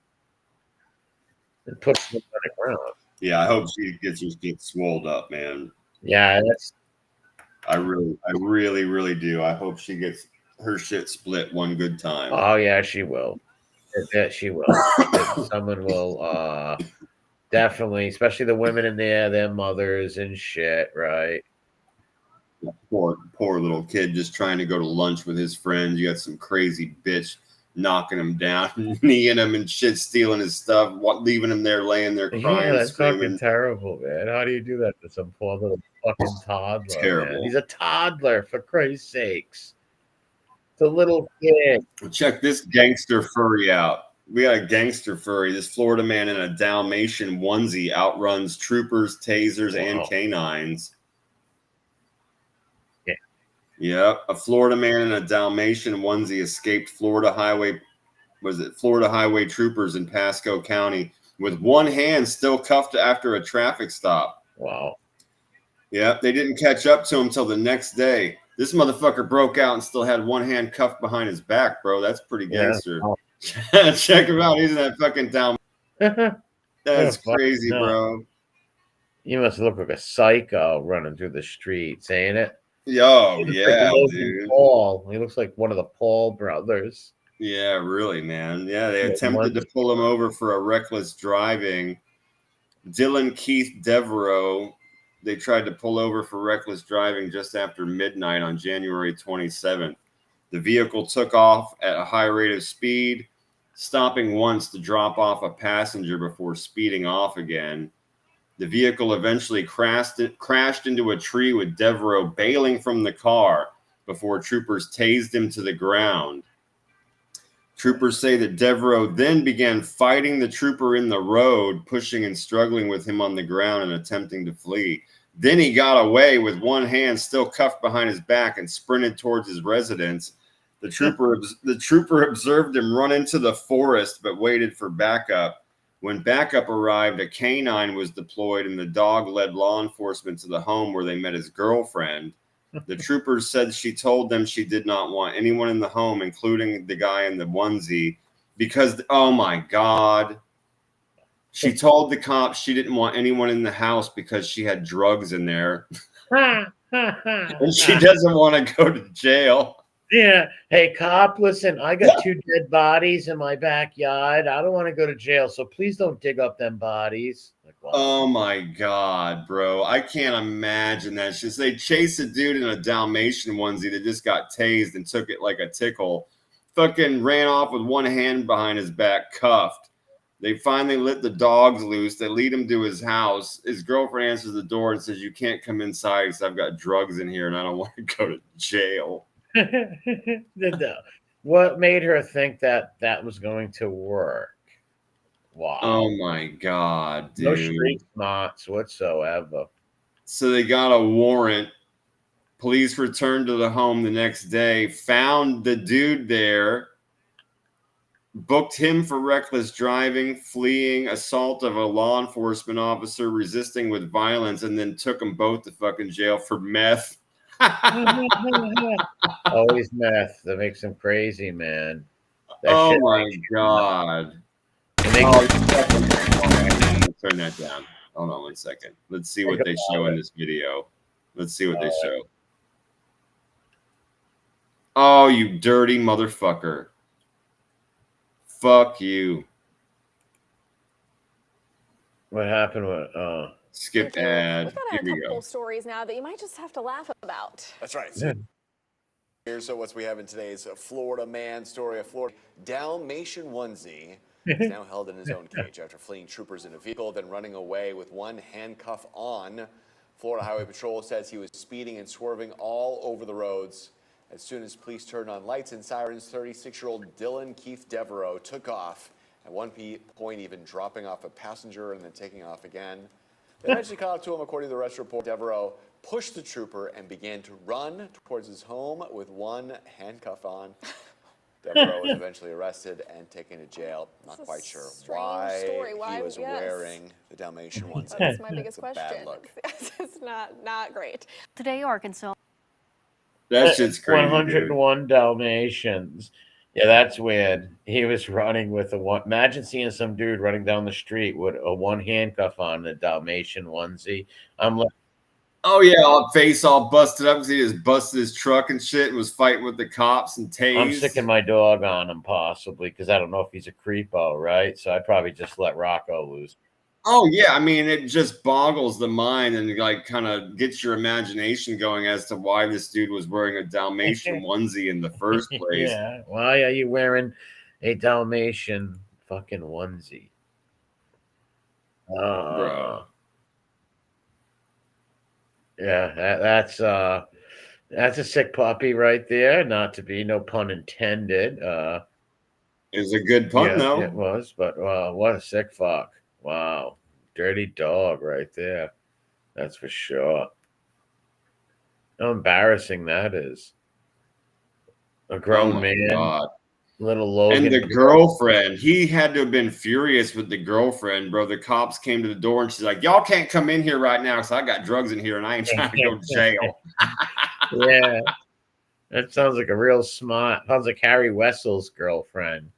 and put them on the ground. Yeah, I hope she gets her shit swolled up, man. Yeah, that's. I really do. I hope she gets her shit split one good time. Oh yeah, she will. She will. Someone will definitely, especially the women in there, their mothers and shit, right? Poor little kid just trying to go to lunch with his friends. You got some crazy bitch knocking him down, kneeing him and shit, stealing his stuff, leaving him there laying there crying, Yeah, that's screaming. fucking terrible, man. How do you do that to some poor little fucking toddler? Terrible. Man? He's a toddler, for Christ's sakes. It's a little kid. Check this gangster furry out. We got a gangster furry. This Florida man in a Dalmatian onesie outruns troopers, tasers, and canines. Yeah. Yep. A Florida man in a Dalmatian onesie escaped Florida highway troopers in Pasco County with one hand still cuffed after a traffic stop. Wow. Yep. They didn't catch up to him till the next day. This motherfucker broke out and still had one hand cuffed behind his back, bro. That's pretty gangster. Yeah. Check him out. He's in that fucking down. That's crazy, bro. You must look like a psycho running through the streets, ain't it? Yo, yeah, dude. Paul. He looks like one of the Paul brothers. Yeah, really, man. Yeah, they attempted to pull him over for a reckless driving. Dylan Keith Devereaux. They tried to pull over for reckless driving just after midnight on January 27th. The vehicle took off at a high rate of speed, stopping once to drop off a passenger before speeding off again. The vehicle eventually crashed into a tree with Devereaux bailing from the car before troopers tased him to the ground. Troopers say that Devereaux then began fighting the trooper in the road, pushing and struggling with him on the ground and attempting to flee. Then he got away with one hand still cuffed behind his back and sprinted towards his residence. The trooper observed him run into the forest but waited for backup. When backup arrived, a canine was deployed and the dog led law enforcement to the home where they met his girlfriend. The troopers said she told them she did not want anyone in the home, including the guy in the onesie, because, oh my God, she told the cops she didn't want anyone in the house because she had drugs in there. And she doesn't want to go to jail. Yeah. Hey, cop, listen, I got 2 dead bodies in my backyard. I don't want to go to jail, so please don't dig up them bodies. Like, wow. Oh my God, bro. I can't imagine that. Just they chased a dude in a Dalmatian onesie that just got tased and took it like a tickle. Fucking ran off with one hand behind his back, cuffed. They finally let the dogs loose. They lead him to his house. His girlfriend answers the door and says, "You can't come inside because I've got drugs in here and I don't want to go to jail." What made her think that was going to work? Wow. Oh my God, dude. No street smarts whatsoever. So they got a warrant. Police returned to the home the next day, found the dude there, booked him for reckless driving, fleeing, assault of a law enforcement officer, resisting with violence, and then took them both to fucking jail for meth. Always meth. That makes him crazy, man. Oh my God. Turn that down. Hold on 1 second. Let's see what they show in this video. Let's see what they show. Oh, you dirty motherfucker. Fuck you. What happened with skip ad? We've got a couple stories now that you might just have to laugh about. That's right. So here's what we have in today's Florida man story. A Florida Dalmatian onesie is now held in his own cage after fleeing troopers in a vehicle, then running away with one handcuff on. Florida Highway Patrol says he was speeding and swerving all over the roads. As soon as police turned on lights and sirens, 36-year-old Dylan Keith Devereaux took off, at one point even dropping off a passenger and then taking off again. They eventually caught up to him. According to the arrest report, Devereaux pushed the trooper and began to run towards his home with one handcuff on. Devereaux was eventually arrested and taken to jail. Not quite sure why he was wearing the Dalmatian onesie. That's my biggest question. Bad look. It's not great. Today, Arkansas. That shit's crazy. 101 Dalmatians. Yeah, that's weird. He was running with a one. Imagine seeing some dude running down the street with a one handcuff on, a Dalmatian onesie. I'm like, oh yeah, all face all busted up because he just busted his truck and shit and was fighting with the cops and I'm tased. sticking my dog on him possibly because I don't know if he's a creepo, right? So I'd probably just let Rocco loose. Oh yeah, I mean it just boggles the mind and like kind of gets your imagination going as to why this dude was wearing a Dalmatian onesie in the first place. Yeah, why are you wearing a Dalmatian fucking onesie? Bro. Yeah, that's a sick puppy right there. Not to be, no pun intended. It was a good pun though. It was, but what a sick fuck. Wow. Dirty dog right there. That's for sure. How embarrassing that is. A grown man. God. Little Logan. And the girlfriend, he had to have been furious with the girlfriend, bro. The cops came to the door and she's like, y'all can't come in here right now because I got drugs in here and I ain't trying to go to jail. Yeah. That sounds like a real smart, sounds like Harry Wessel's girlfriend.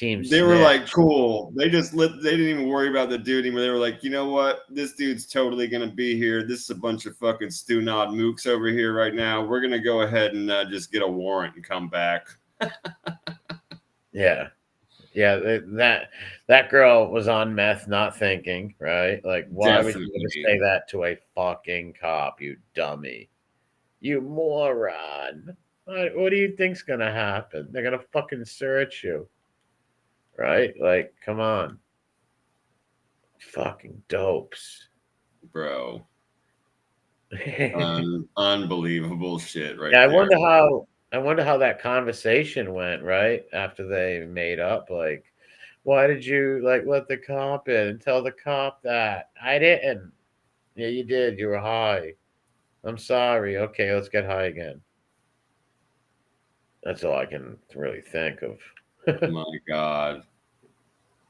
They were like, cool. They didn't even worry about the dude anymore. They were like, you know what? This dude's totally gonna be here. This is a bunch of fucking stu-nod mooks over here right now. We're gonna go ahead and just get a warrant and come back. Yeah. That girl was on meth, not thinking, right? Like, why would you say that to a fucking cop, you dummy? You moron. What do you think's gonna happen? They're gonna fucking search you. Right? Like, come on. Fucking dopes. Bro. Unbelievable shit right there. I wonder how that conversation went, right? After they made up. Like, why did you let the cop in and tell the cop that? I didn't. Yeah, you did. You were high. I'm sorry. Okay, let's get high again. That's all I can really think of. My God.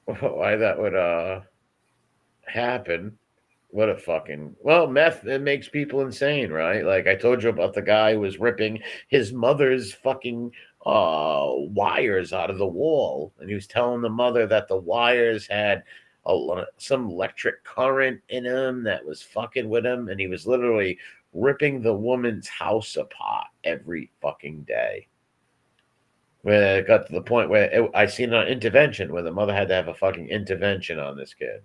Why that would happen. What a fucking meth, it makes people insane, right? Like I told you about the guy who was ripping his mother's fucking wires out of the wall, and he was telling the mother that the wires had some electric current in them that was fucking with him, and he was literally ripping the woman's house apart every fucking day. Where it got to the point where I seen an intervention where the mother had to have a fucking intervention on this kid.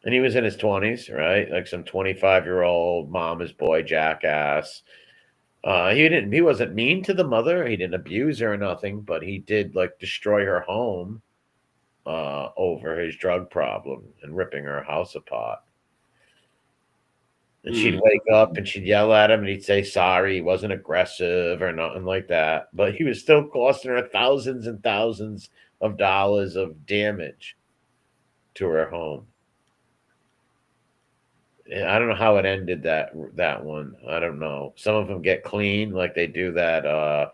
And he was in his 20s, right? Like some 25-year-old mama's boy jackass. He wasn't mean to the mother. He didn't abuse her or nothing, but he did like destroy her home over his drug problem and ripping her house apart. And she'd wake up and she'd yell at him and he'd say sorry. He wasn't aggressive or nothing like that. But he was still costing her thousands and thousands of dollars of damage to her home. And I don't know how it ended that one. I don't know. Some of them get clean, like they do that.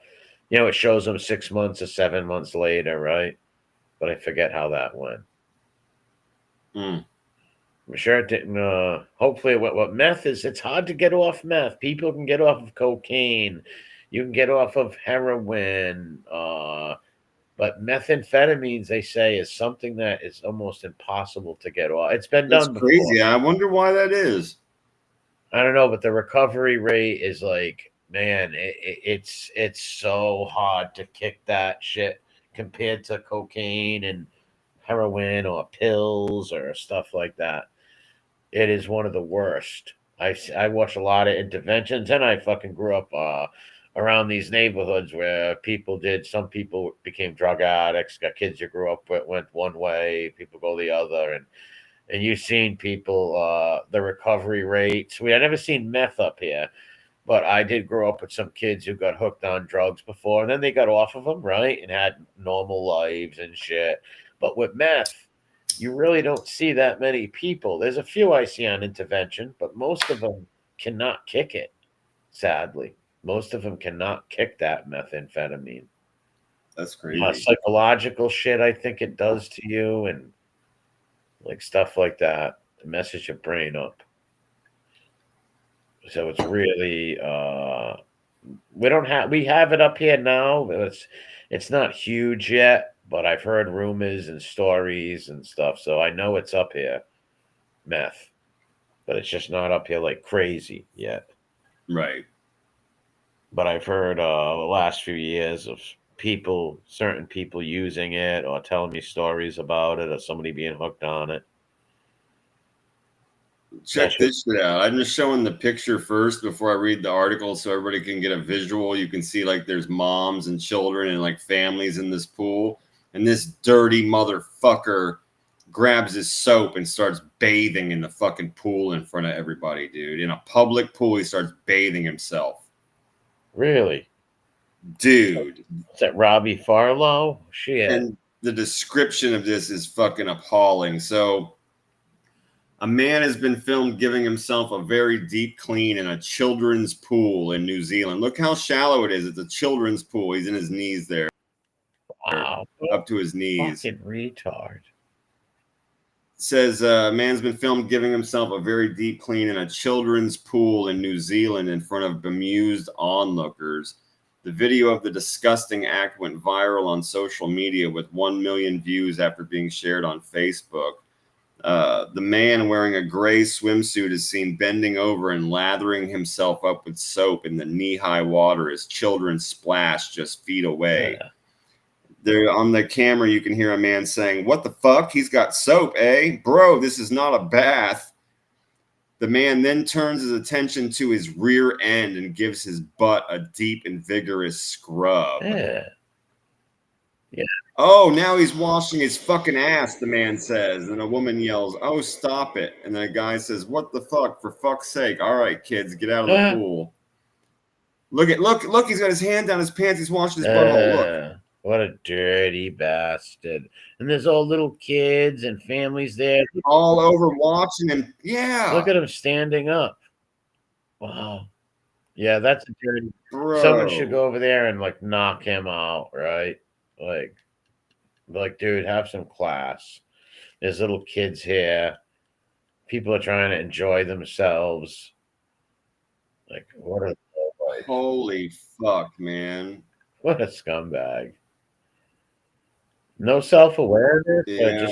It shows them 6 months or 7 months later, right? But I forget how that went. I'm sure it didn't. Hopefully, what meth is, it's hard to get off meth. People can get off of cocaine. You can get off of heroin. But methamphetamines, they say, is something that is almost impossible to get off. It's been done before. Crazy. I wonder why that is. I don't know, but the recovery rate is like, man, it's so hard to kick that shit compared to cocaine and heroin or pills or stuff like that. It is one of the worst. I watch a lot of interventions, and I fucking grew up around these neighborhoods where some people became drug addicts, got kids you grew up with, went one way, people go the other, and you've seen people, the recovery rates. I never seen meth up here, but I did grow up with some kids who got hooked on drugs before, and then they got off of them, right, and had normal lives and shit. But with meth, you really don't see that many people. There's a few I see on intervention, but most of them cannot kick it, sadly. Most of them cannot kick that methamphetamine. That's crazy. Psychological shit, I think it does to you, and like stuff like that to mess your brain up. So it's really we have it up here now. It's not huge yet, but I've heard rumors and stories and stuff, so I know it's up here, meth. But it's just not up here like crazy yet. Right. But I've heard the last few years of certain people using it or telling me stories about it or somebody being hooked on it. Check this shit out. I'm just showing the picture first before I read the article so everybody can get a visual. You can see like there's moms and children and like families in this pool. And this dirty motherfucker grabs his soap and starts bathing in the fucking pool in front of everybody, dude. In a public pool, he starts bathing himself. Really? Dude. Is that Robbie Farlow? Shit. And the description of this is fucking appalling. So a man has been filmed giving himself a very deep clean in a children's pool in New Zealand. Look how shallow it is. It's a children's pool. He's in his knees there. Wow. Up to his knees. Fucking retard. Says a man's been filmed giving himself a very deep clean in a children's pool in New Zealand in front of bemused onlookers. The video of the disgusting act went viral on social media with 1 million views after being shared on Facebook. The man wearing a gray swimsuit is seen bending over and lathering himself up with soap in the knee-high water as children splash just feet away. Yeah. There on the camera, you can hear a man saying, "What the fuck? He's got soap, eh? Bro, this is not a bath." The man then turns his attention to his rear end and gives his butt a deep and vigorous scrub. Yeah. Yeah. Oh, now he's washing his fucking ass, the man says. And a woman yells, "Oh, stop it." And then a guy says, "What the fuck? For fuck's sake. All right, kids, get out of the pool." Look, he's got his hand down his pants. He's washing his butthole. Look. What a dirty bastard. And there's all little kids and families there. All over watching him. Yeah. Look at him standing up. Wow. Yeah, that's a dirty. Bro. Someone should go over there and like knock him out, right? Like, dude, have some class. There's little kids here. People are trying to enjoy themselves. Like, what a holy fuck, man. What a scumbag. No self-awareness. Yeah.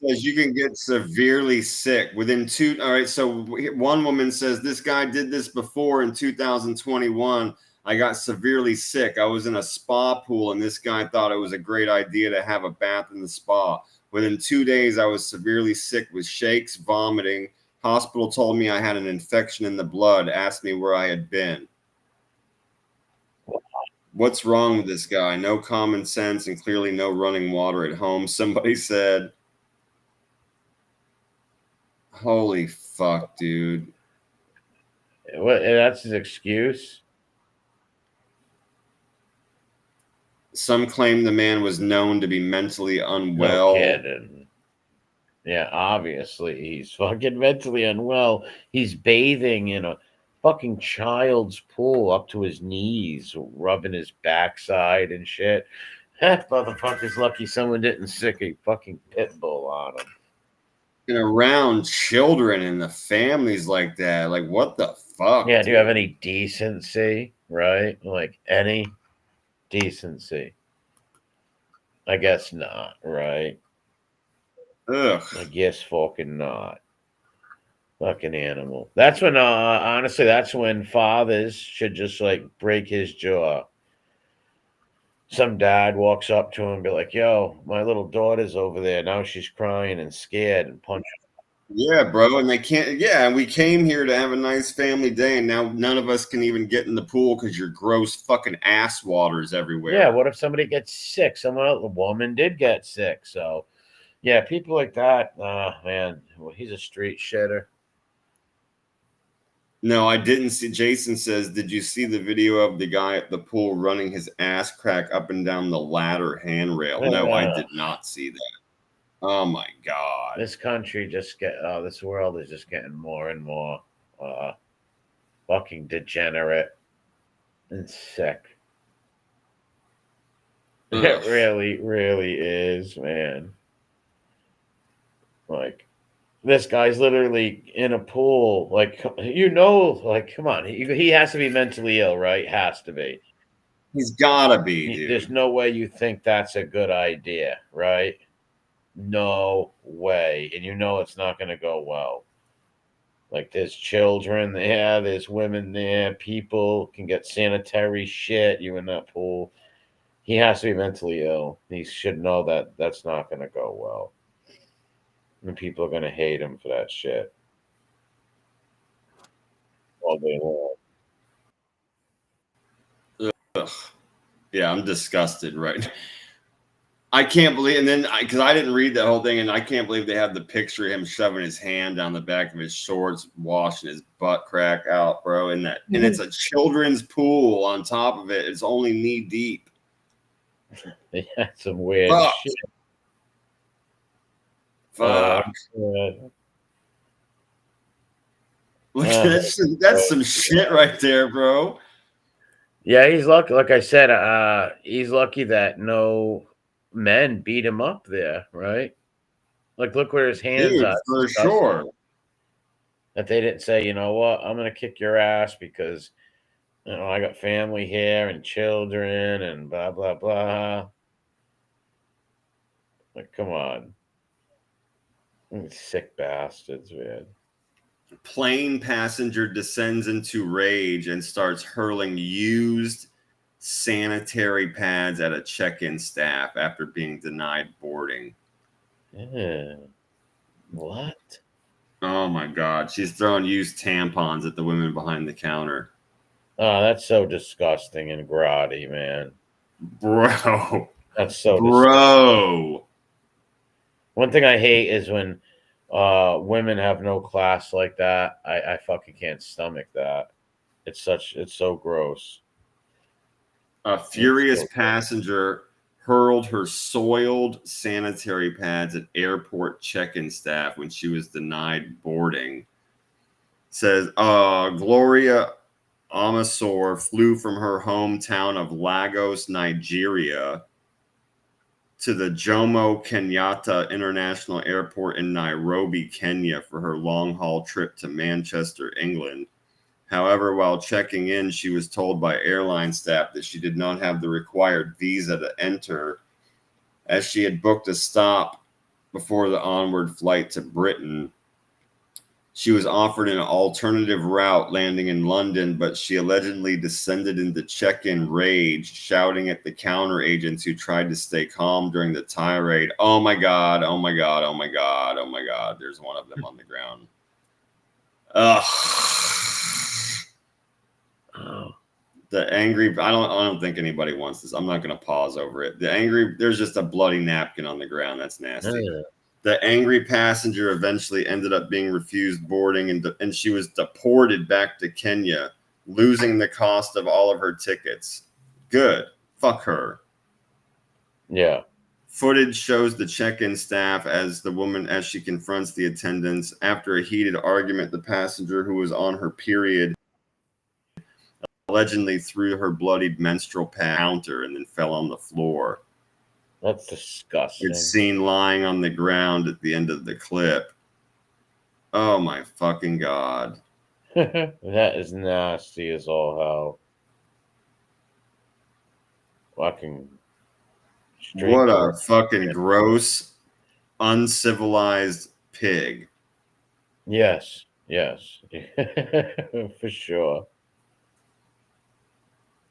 Says you can get severely sick within two. All right. So one woman says this guy did this before in 2021. I got severely sick. I was in a spa pool and this guy thought it was a great idea to have a bath in the spa. Within 2 days, I was severely sick with shakes, vomiting. Hospital told me I had an infection in the blood, asked me where I had been. What's wrong with this guy? No common sense and clearly no running water at home. Somebody said, holy fuck, dude. What? That's his excuse? Some claim the man was known to be mentally unwell. No kidding. Yeah, obviously he's fucking mentally unwell. He's bathing in a fucking child's pool up to his knees, rubbing his backside and shit. That motherfucker's lucky someone didn't stick a fucking pit bull on him. And around children and the families like that. Like, what the fuck? Yeah, do you have any decency, right? Like, any decency? I guess not, right? Ugh. I guess fucking not. Fucking animal. That's when, honestly, that's when fathers should just like break his jaw. Some dad walks up to him and be like, "Yo, my little daughter's over there. Now she's crying and scared," and punch him. Yeah, bro. And they can't. Yeah, and we came here to have a nice family day, and now none of us can even get in the pool because your gross fucking ass water's everywhere. Yeah. What if somebody gets sick? A woman did get sick. So, yeah, people like that. Man, well, he's a street shitter. No, I didn't see. Jason says, did you see the video of the guy at the pool running his ass crack up and down the ladder handrail? No, I did not see that. Oh my God. This country this world is just getting more and more fucking degenerate and sick. Ugh. It really, really is, man. Like, this guy's literally in a pool, like, come on, he has to be mentally ill, right? Has to be. He's gotta be, dude. There's no way you think that's a good idea, right? No way. And you know it's not going to go well. Like, there's children there, there's women there, people can get sanitary shit, you in that pool. He has to be mentally ill. He should know that that's not going to go well. And people are going to hate him for that shit all day long. Ugh. Yeah, I'm disgusted right now. I can't believe, and then because I didn't read that whole thing, and I can't believe they have the picture of him shoving his hand down the back of his shorts, washing his butt crack out, bro. And it's a children's pool on top of it. It's only knee deep. They had some weird shit. Fuck. Look, that's some shit right there, bro. Yeah, he's lucky. Like I said, he's lucky that no men beat him up there, right? Like, look where his hands are. For sure. That they didn't say, you know what, I'm gonna kick your ass because, you know, I got family here and children and blah blah blah. Like, come on, sick bastards, man. Plane passenger descends into rage and starts hurling used sanitary pads at a check-in staff after being denied boarding. Yeah. What? Oh my God. She's throwing used tampons at the women behind the counter. Oh, that's so disgusting and grotty, man. Bro. That's so disgusting. One thing I hate is when women have no class like that. I fucking can't stomach that. It's so gross. A furious passenger hurled her soiled sanitary pads at airport check-in staff when she was denied boarding. Says Gloria Amasor flew from her hometown of Lagos, Nigeria, to the Jomo Kenyatta International Airport in Nairobi, Kenya, for her long-haul trip to Manchester, England. However, while checking in, she was told by airline staff that she did not have the required visa to enter, as she had booked a stop before the onward flight to Britain. She was offered an alternative route landing in London, but she allegedly descended into check-in rage, shouting at the counter agents who tried to stay calm during the tirade. Oh my God, oh my God, oh my God, oh my God. There's one of them on the ground. Ugh. Oh. The angry, I don't think anybody wants this. I'm not going to pause over it. There's just a bloody napkin on the ground. That's nasty. Yeah. The angry passenger eventually ended up being refused boarding, and she was deported back to Kenya, losing the cost of all of her tickets. Good. Fuck her. Yeah. Footage shows the check-in staff as she confronts the attendants. After a heated argument, the passenger, who was on her period, allegedly threw her bloodied menstrual pad counter and then fell on the floor. That's disgusting. It's seen lying on the ground at the end of the clip. Oh my fucking God. That is nasty as all hell. Fucking. What a fucking gross, uncivilized pig. Yes. For sure.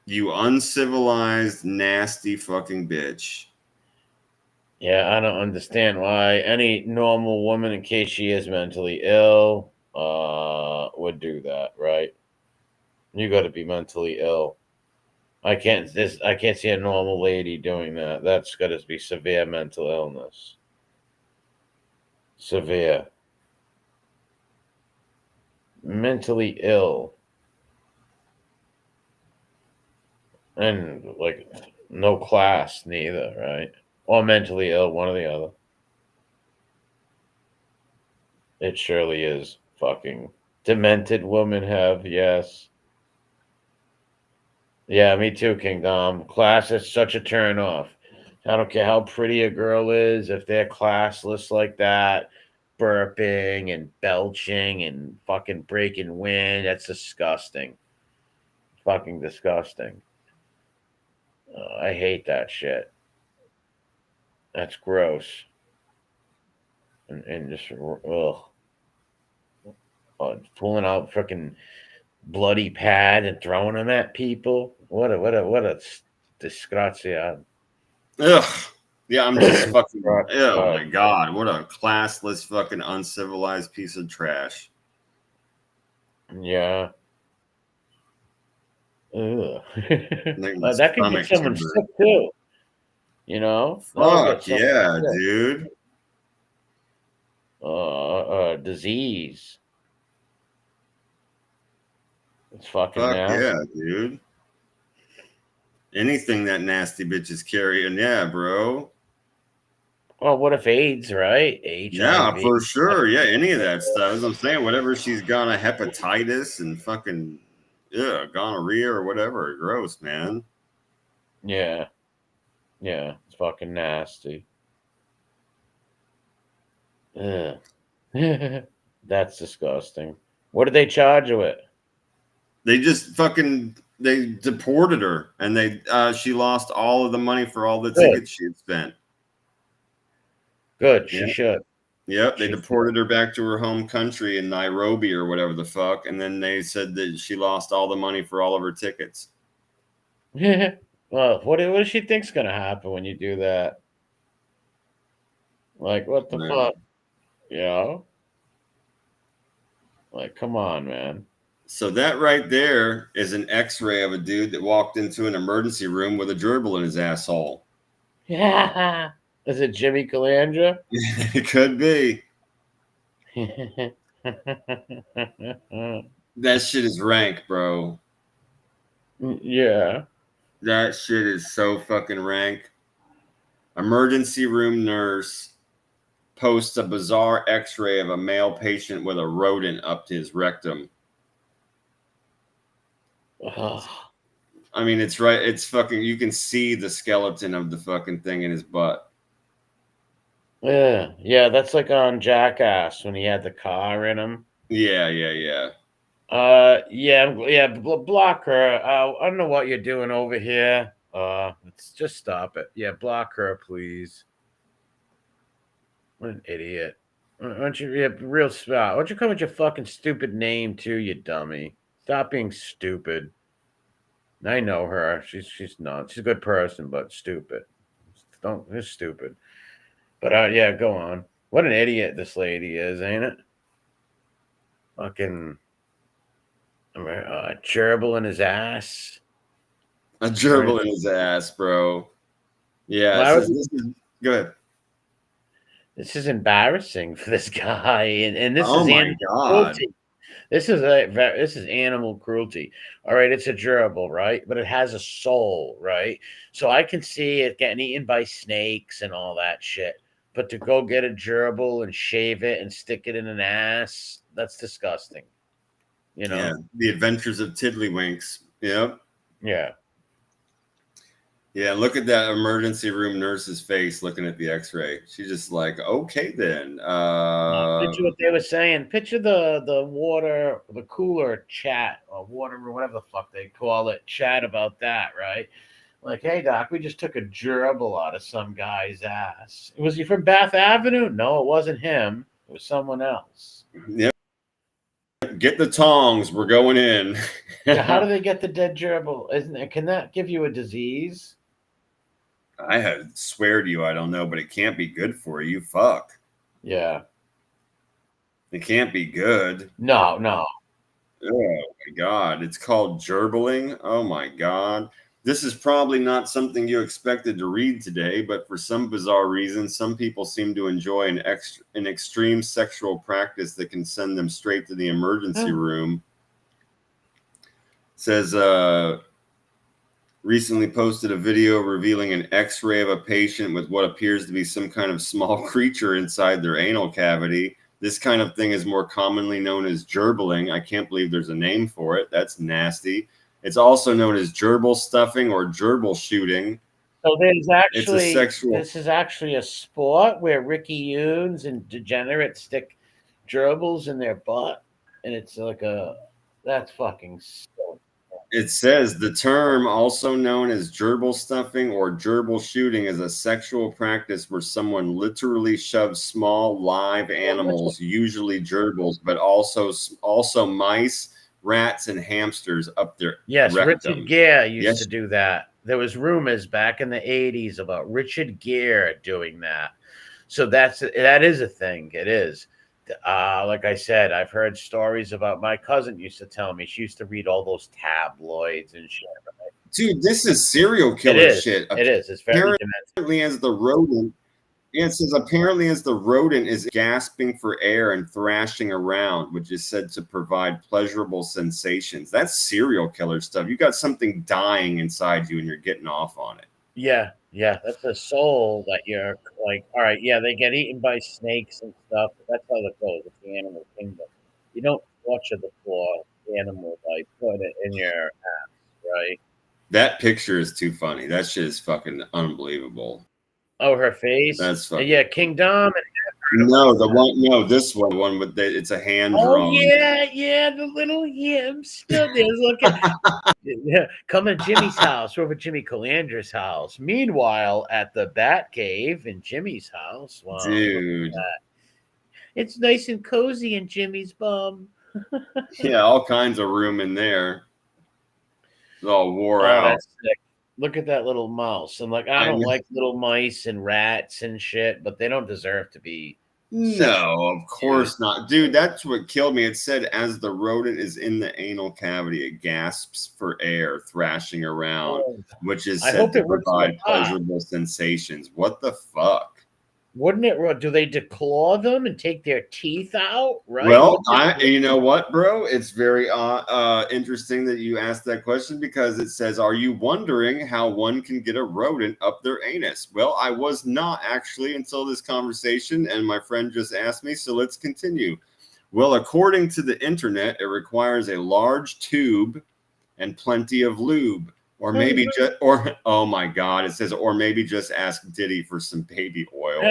You uncivilized, nasty fucking bitch. Yeah, I don't understand why any normal woman, in case she is mentally ill, would do that, right? You got to be mentally ill. I can't see a normal lady doing that. That's got to be severe mental illness. Severe. Mentally ill. And like no class neither, right? Or mentally ill, one or the other. It surely is. Fucking demented women have, yes. Yeah, me too, King Dom. Class is such a turn off. I don't care how pretty a girl is, if they're classless like that, burping and belching and fucking breaking wind, that's disgusting. Fucking disgusting. I hate that shit. That's gross. And just pulling out freaking bloody pad and throwing them at people. What a disgrazia. Ugh. Yeah, I'm just fucking. Oh my god, what a classless, fucking uncivilized piece of trash. Yeah. Ugh. That could get someone sick too. You know? Fuck yeah, dude. Disease. It's fucking nasty. Yeah, dude. Anything that nasty bitch is carrying, yeah, bro. Well, what if AIDS, right? HIV. Yeah, for sure. Yeah, any of that stuff. As I'm saying, whatever she's got, a hepatitis and fucking gonorrhea or whatever. Gross, man. Yeah. Yeah, it's fucking nasty. Ugh. That's disgusting. What did they charge her with? They just they deported her, and she lost all of the money for all the tickets she had spent. Good, she should. Yep, they deported her back to her home country in Nairobi or whatever the fuck, and then they said that she lost all the money for all of her tickets. Well, what does she think's gonna happen when you do that? Like, what the fuck? You know? Like, come on, man. So that right there is an X-ray of a dude that walked into an emergency room with a gerbil in his asshole. Yeah. Is it Jimmy Calandra? It could be. That shit is rank, bro. Yeah. That shit is so fucking rank. Emergency room nurse posts a bizarre X-ray of a male patient with a rodent up to his rectum. I mean, it's right. It's fucking. You can see the skeleton of the fucking thing in his butt. Yeah, yeah. That's like on Jackass when he had the car in him. Yeah. Block her. I don't know what you're doing over here. Let's just stop it. Yeah, block her, please. What an idiot. Why don't you real smart? Why don't you come with your fucking stupid name too, you dummy? Stop being stupid. I know her. She's not. She's a good person, but stupid. Just stupid. But yeah, go on. What an idiot this lady is, ain't it? Fucking gerbil in his ass. A gerbil in his ass, bro. Yeah. Go ahead. This is embarrassing for this guy, and this is animal cruelty. This is animal cruelty. All right, it's a gerbil, right? But it has a soul, right? So I can see it getting eaten by snakes and all that shit. But to go get a gerbil and shave it and stick it in an ass, that's disgusting. You know? Yeah, the adventures of Tiddlywinks. Yep. Yeah. Yeah, look at that emergency room nurse's face looking at the X-ray. She's just like, okay, then. Picture what they were saying. Picture the water, the cooler chat or water or whatever the fuck they call it. Chat about that, right? Like, hey, doc, we just took a gerbil out of some guy's ass. Was he from Bath Avenue? No, it wasn't him. It was someone else. Yep. Get the tongs. We're going in. Yeah, how do they get the dead gerbil? Can that give you a disease? I swear to you, I don't know, but it can't be good for you. Fuck. Yeah. It can't be good. No. Oh my god. It's called gerbiling. Oh my god. This is probably not something you expected to read today, but for some bizarre reason, some people seem to enjoy an extreme sexual practice that can send them straight to the emergency room. It says, recently posted a video revealing an X-ray of a patient with what appears to be some kind of small creature inside their anal cavity. This kind of thing is more commonly known as gerbiling. I can't believe there's a name for it. That's nasty. It's also known as gerbil stuffing or gerbil shooting. So this is actually a sport where Ricky Yoons and degenerates stick gerbils in their butt, and it's like that's fucking so. It says the term, also known as gerbil stuffing or gerbil shooting, is a sexual practice where someone literally shoves small live animals, usually gerbils, but also mice, rats, and hamsters up their rectum. Richard Gere used to do that. There was rumors back in the 80s about Richard Gere doing that. So that is a thing. It is. Like I said, I've heard stories about my cousin used to tell me. She used to read all those tabloids and shit. Right? Dude, this is serial killer shit. It is. It's very apparently as the rodent. It says apparently as the rodent is gasping for air and thrashing around, which is said to provide pleasurable sensations. That's serial killer stuff. You got something dying inside you and you're getting off on it. Yeah. That's a soul that you're like, all right, yeah, they get eaten by snakes and stuff. But that's how it goes. It's the animal kingdom. You don't torture the poor animal by putting it in your ass, right? That picture is too funny. That shit is fucking unbelievable. Oh, her face. That's fucking Kingdom. This one with it's a hand drawn. Oh yeah, the little hamster. There's looking. Come to Jimmy's house. We're over at Jimmy Calandra's house. Meanwhile, at the Bat Cave in Jimmy's house, wow, dude, it's nice and cozy in Jimmy's bum. Yeah, all kinds of room in there. It's all wore out. That's sick. Look at that little mouse. And like, I don't like little mice and rats and shit, but they don't deserve to be. No, of course not. Dude, that's what killed me. It said as the rodent is in the anal cavity, it gasps for air, thrashing around, which is said to provide pleasurable sensations. What the fuck? Wouldn't it? Do they declaw them and take their teeth out? Right. Well, you know what, bro? It's very interesting that you asked that question because it says, "Are you wondering how one can get a rodent up their anus?" Well, I was not actually until this conversation, and my friend just asked me. So let's continue. Well, according to the internet, it requires a large tube and plenty of lube. Or maybe oh my God, it says, or maybe just ask Diddy for some baby oil.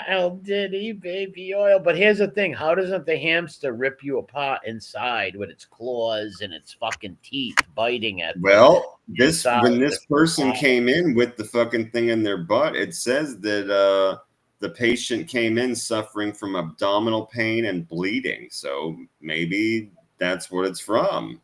El Diddy, baby oil. But here's the thing. How doesn't the hamster rip you apart inside with its claws and its fucking teeth biting at Well, when this person came in with the fucking thing in their butt, it says that the patient came in suffering from abdominal pain and bleeding. So maybe that's what it's from.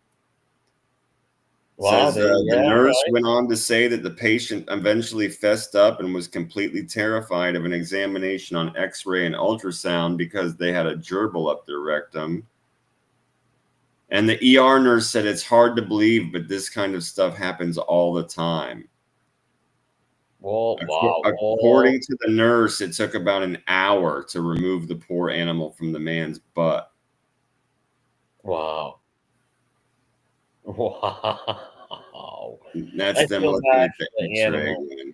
Wow, the nurse went on to say that the patient eventually fessed up and was completely terrified of an examination on X-ray and ultrasound because they had a gerbil up their rectum. And the ER nurse said it's hard to believe, but this kind of stuff happens all the time. Wow. According to the nurse, it took about an hour to remove the poor animal from the man's butt. Wow. Wow. That's them looking at the animal.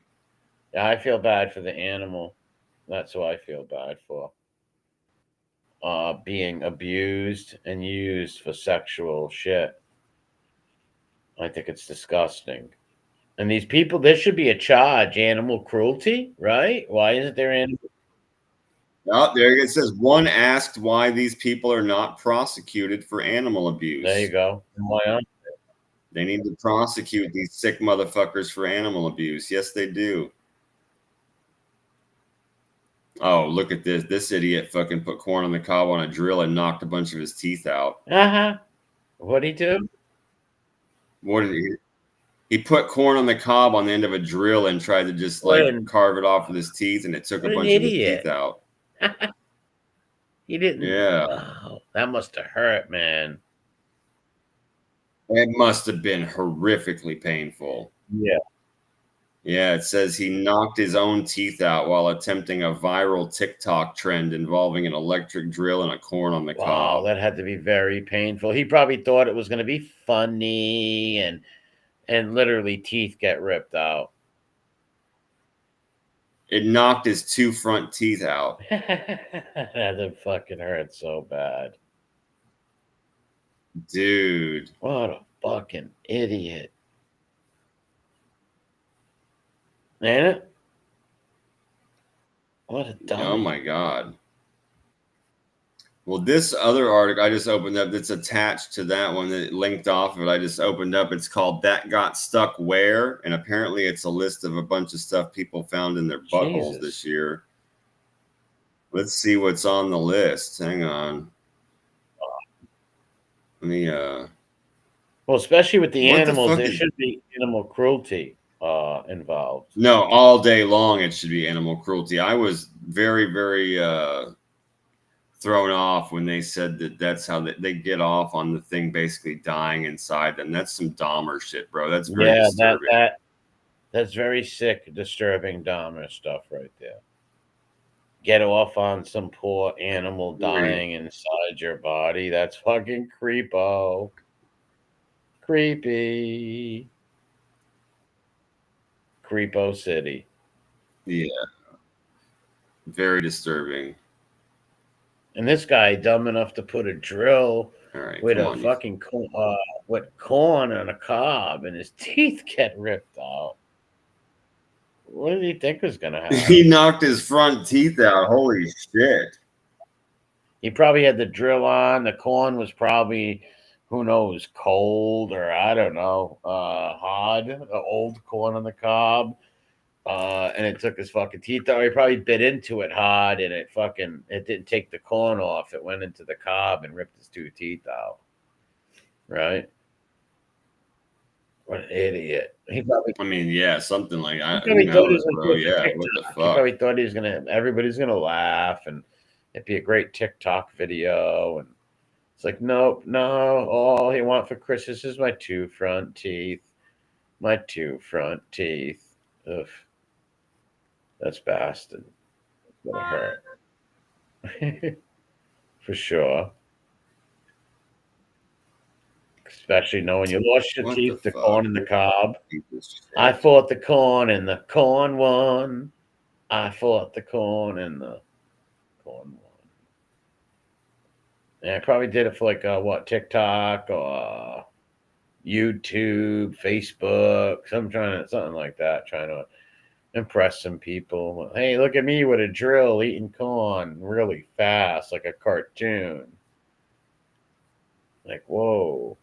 Yeah, I feel bad for the animal. That's what I feel bad for. Being abused and used for sexual shit. I think it's disgusting. And these people, there should be a charge, animal cruelty, right? Why isn't there animal? Oh, there it says one asked why these people are not prosecuted for animal abuse. There you go. Why aren't they need to prosecute these sick motherfuckers for animal abuse? Yes, they do. Oh, look at this. This idiot fucking put corn on the cob on a drill and knocked a bunch of his teeth out. What'd he do? What did he? He put corn on the cob on the end of a drill and tried to just carve it off with his teeth, and it took a bunch of his teeth out. He didn't. Yeah. Oh, that must have hurt, man. It must have been horrifically painful. Yeah. Yeah, it says he knocked his own teeth out while attempting a viral TikTok trend involving an electric drill and a corn on the cob. Wow, that had to be very painful. He probably thought it was going to be funny and literally teeth get ripped out. It knocked his two front teeth out. That fucking hurt so bad. Dude. What a fucking idiot. Ain't it? What a dummy. Oh my God. Well, this other article I just opened up that's attached to that one that linked off of it. I just opened up. It's called That Got Stuck Where? And apparently it's a list of a bunch of stuff people found in their buttholes this year. Let's see what's on the list. Hang on. Let me well, especially with the animals, there should be animal cruelty involved. No, all day long it should be animal cruelty. I was very, very thrown off when they said that that's how they get off on the thing basically dying inside them. That's some Dahmer shit, bro. That's very disturbing. That's very sick, disturbing Dahmer stuff right there. Get off on some poor animal dying inside your body. That's fucking creepo. Creepy. Creepo City. Yeah. Very disturbing. And this guy dumb enough to put a drill with a fucking with corn on a cob, and his teeth get ripped out. What did he think was gonna happen? He knocked his front teeth out. Holy shit! He probably had the drill on. The corn was probably, who knows, cold or I don't know, hard. The old corn on the cob. And it took his fucking teeth out. He probably bit into it hard, and it didn't take the corn off. It went into the cob and ripped his 2 teeth out. Right? What an idiot! He probably. I mean, yeah, something like that. What the fuck? He probably thought he was everybody's gonna laugh, and it'd be a great TikTok video. And it's like, nope, no. All he want for Christmas is my 2 front teeth. My 2 front teeth. Ugh. That's bastard. It's gonna hurt. For sure. Especially knowing you lost your teeth, the corn and the cob. I fought the corn and the corn won. I fought the corn and the corn won. Yeah, I probably did it for like TikTok or YouTube, Facebook, something like that, trying to impress some people. Hey, look at me with a drill eating corn really fast, like a cartoon. Like, whoa.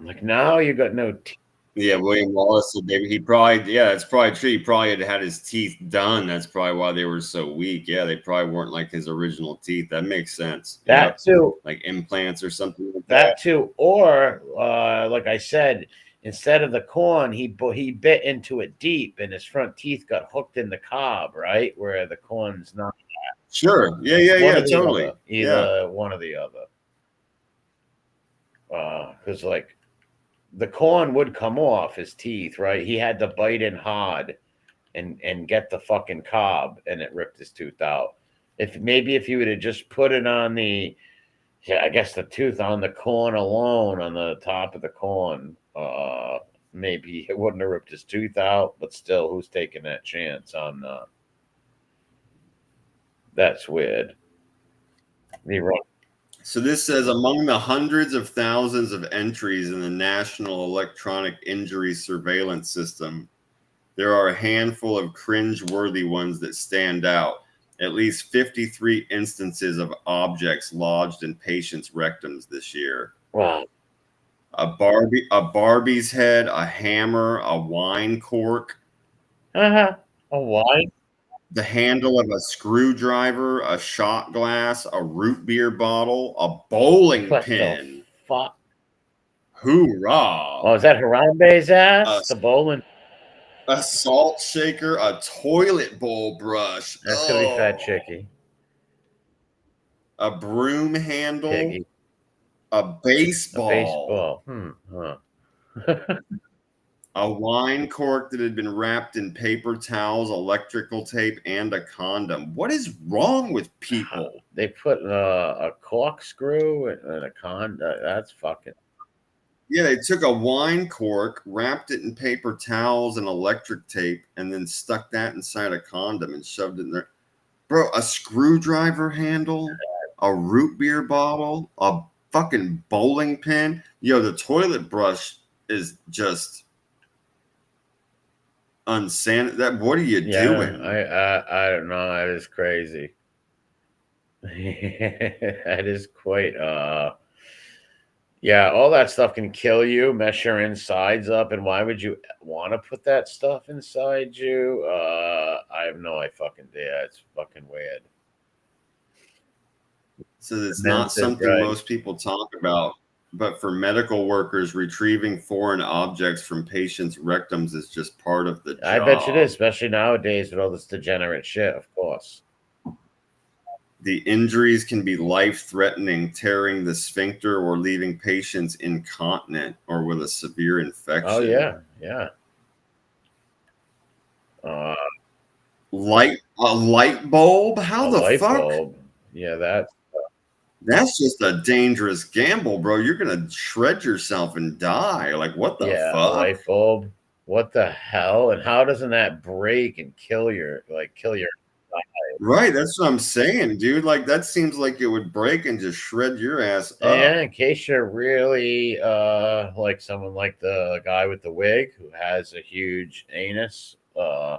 Like, now you got no teeth. Yeah, William Wallace said maybe that's probably true. He probably had his teeth done. That's probably why they were so weak. Yeah, they probably weren't like his original teeth. That makes sense. That too. Like implants or something like that. That too. Or, like I said, instead of the corn, he bit into it deep, and his front teeth got hooked in the cob, right? Where the corn's not. Sure. Yeah, totally. Either one or the other. Because, like, the corn would come off his teeth, right? He had to bite in hard and get the fucking cob, and it ripped his tooth out. If he would have just put it on the tooth on the corn alone, on the top of the corn, maybe it wouldn't have ripped his tooth out. But still, who's taking that chance on that's weird. So this says, among the hundreds of thousands of entries in the National Electronic Injury Surveillance System, there are a handful of cringe-worthy ones that stand out. At least 53 instances of objects lodged in patients' rectums this year. Wow. A Barbie's head, a hammer, a wine cork. A wine? The handle of a screwdriver, a shot glass, a root beer bottle, a bowling pin. Fuck. Hoorah. Oh, is that Harambe's ass? The bowling. A salt shaker, a toilet bowl brush. That's going to be Fat Chicky. A broom handle. Piggy. A baseball. A wine cork that had been wrapped in paper towels, electrical tape, and a condom. What is wrong with people? They put a corkscrew and a condom. That's fucking. Yeah, they took a wine cork, wrapped it in paper towels and electric tape, and then stuck that inside a condom and shoved it in there. Bro, a screwdriver handle, a root beer bottle, a fucking bowling pin. Yo, the toilet brush is just unsanitary. What are you doing? I don't know. That is crazy. That is quite yeah, all that stuff can kill you, mess your insides up, and why would you want to put that stuff inside you? I have no fucking idea. It's fucking weird. So it's not something most people talk about, but for medical workers, retrieving foreign objects from patients' rectums is just part of the job. I bet you it is, especially nowadays with all this degenerate shit, of course. The injuries can be life-threatening, tearing the sphincter or leaving patients incontinent or with a severe infection. Oh, yeah, yeah. A light bulb? How the fuck? Bulb. Yeah, that's just a dangerous gamble, bro. You're gonna shred yourself and die. Like, what the fuck? A light bulb. What the hell? And how doesn't that break and kill your Right, that's what I'm saying, dude. Like, that seems like it would break and just shred your ass up. Yeah, in case you're really like someone like the guy with the wig who has a huge anus. Yeah,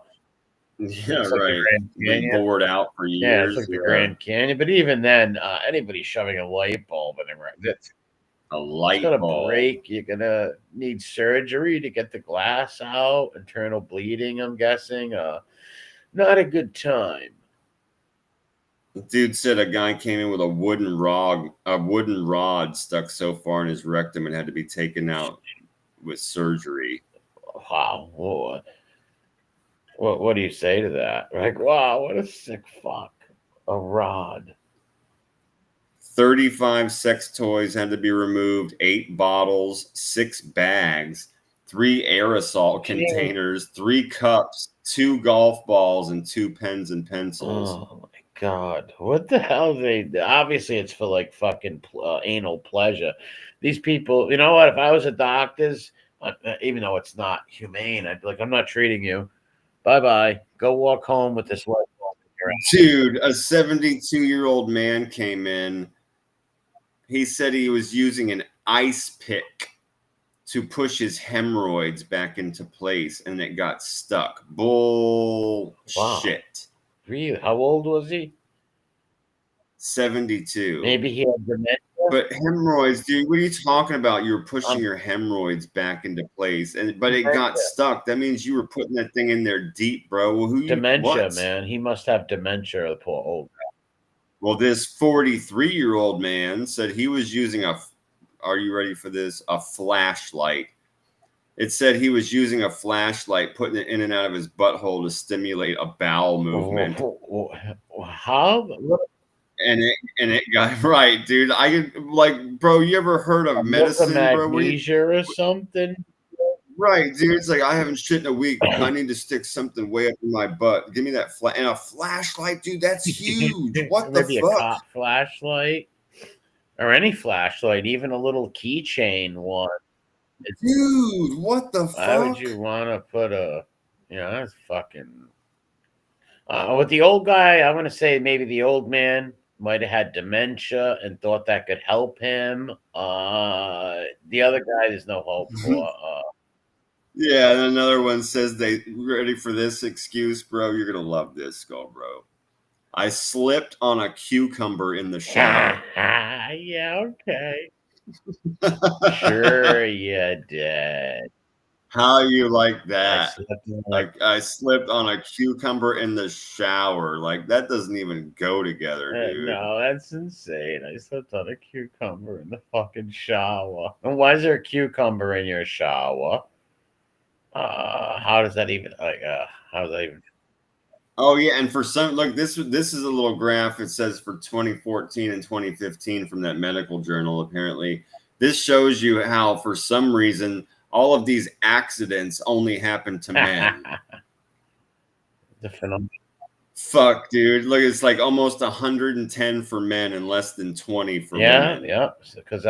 right. Been bored out for years. Yeah, it's like the Grand Canyon. But even then, anybody shoving a light bulb in it's gonna break. You're gonna need surgery to get the glass out, internal bleeding, I'm guessing. Not a good time. The dude said a guy came in with a wooden rod stuck so far in his rectum and had to be taken out with surgery. Wow. Whoa. What do you say to that? Like, wow, what a sick fuck. A rod. 35 sex toys had to be removed, 8 bottles, 6 bags, 3 aerosol containers, 3 cups, 2 golf balls, and 2 pens and pencils. Oh my God. What the hell? Obviously it's for like fucking anal pleasure. These people, you know what? If I was a doctor's, even though it's not humane, I'd be like, I'm not treating you. Bye-bye. Go walk home with this light bulb in your ass. Dude, a 72-year-old man came in. He said he was using an ice pick to push his hemorrhoids back into place, and it got stuck. Bullshit. Wow. Really? How old was he? 72. Maybe he had dementia. But hemorrhoids, dude, what are you talking about? You were pushing your hemorrhoids back into place, but it got stuck. That means you were putting that thing in there deep, bro. Well, dementia, man. He must have dementia, the poor old guy. Well, this 43-year-old man said he was using are you ready for this? A flashlight. It said he was using a flashlight, putting it in and out of his butthole to stimulate a bowel movement. How? And it got right, dude. I could bro. You ever heard of medicine, bro? Magnesia or something? Right, dude. It's like I haven't shit in a week. I need to stick something way up in my butt. Give me that and a flashlight, dude. That's huge. What the fuck? A cop flashlight or any flashlight, even a little keychain one. Dude, what the fuck? Why would you want to put that's fucking. With the old guy, I'm going to say maybe the old man might have had dementia and thought that could help him. The other guy, there's no hope for. Yeah, and another one says they ready for this excuse, bro. You're going to love this, Skull, bro. I slipped on a cucumber in the shower. Yeah, okay. Sure, you did. How you like that? I slipped on a cucumber in the shower. Like, that doesn't even go together, dude. No, that's insane. I slipped on a cucumber in the fucking shower. And why is there a cucumber in your shower? How does that even Oh yeah, and for some, look, this is a little graph. It says for 2014 and 2015 from that medical journal. Apparently, this shows you how for some reason all of these accidents only happen to men. The phenomenon. Fuck, dude. Look, it's like almost 110 for men and less than 20 for women. Yeah, because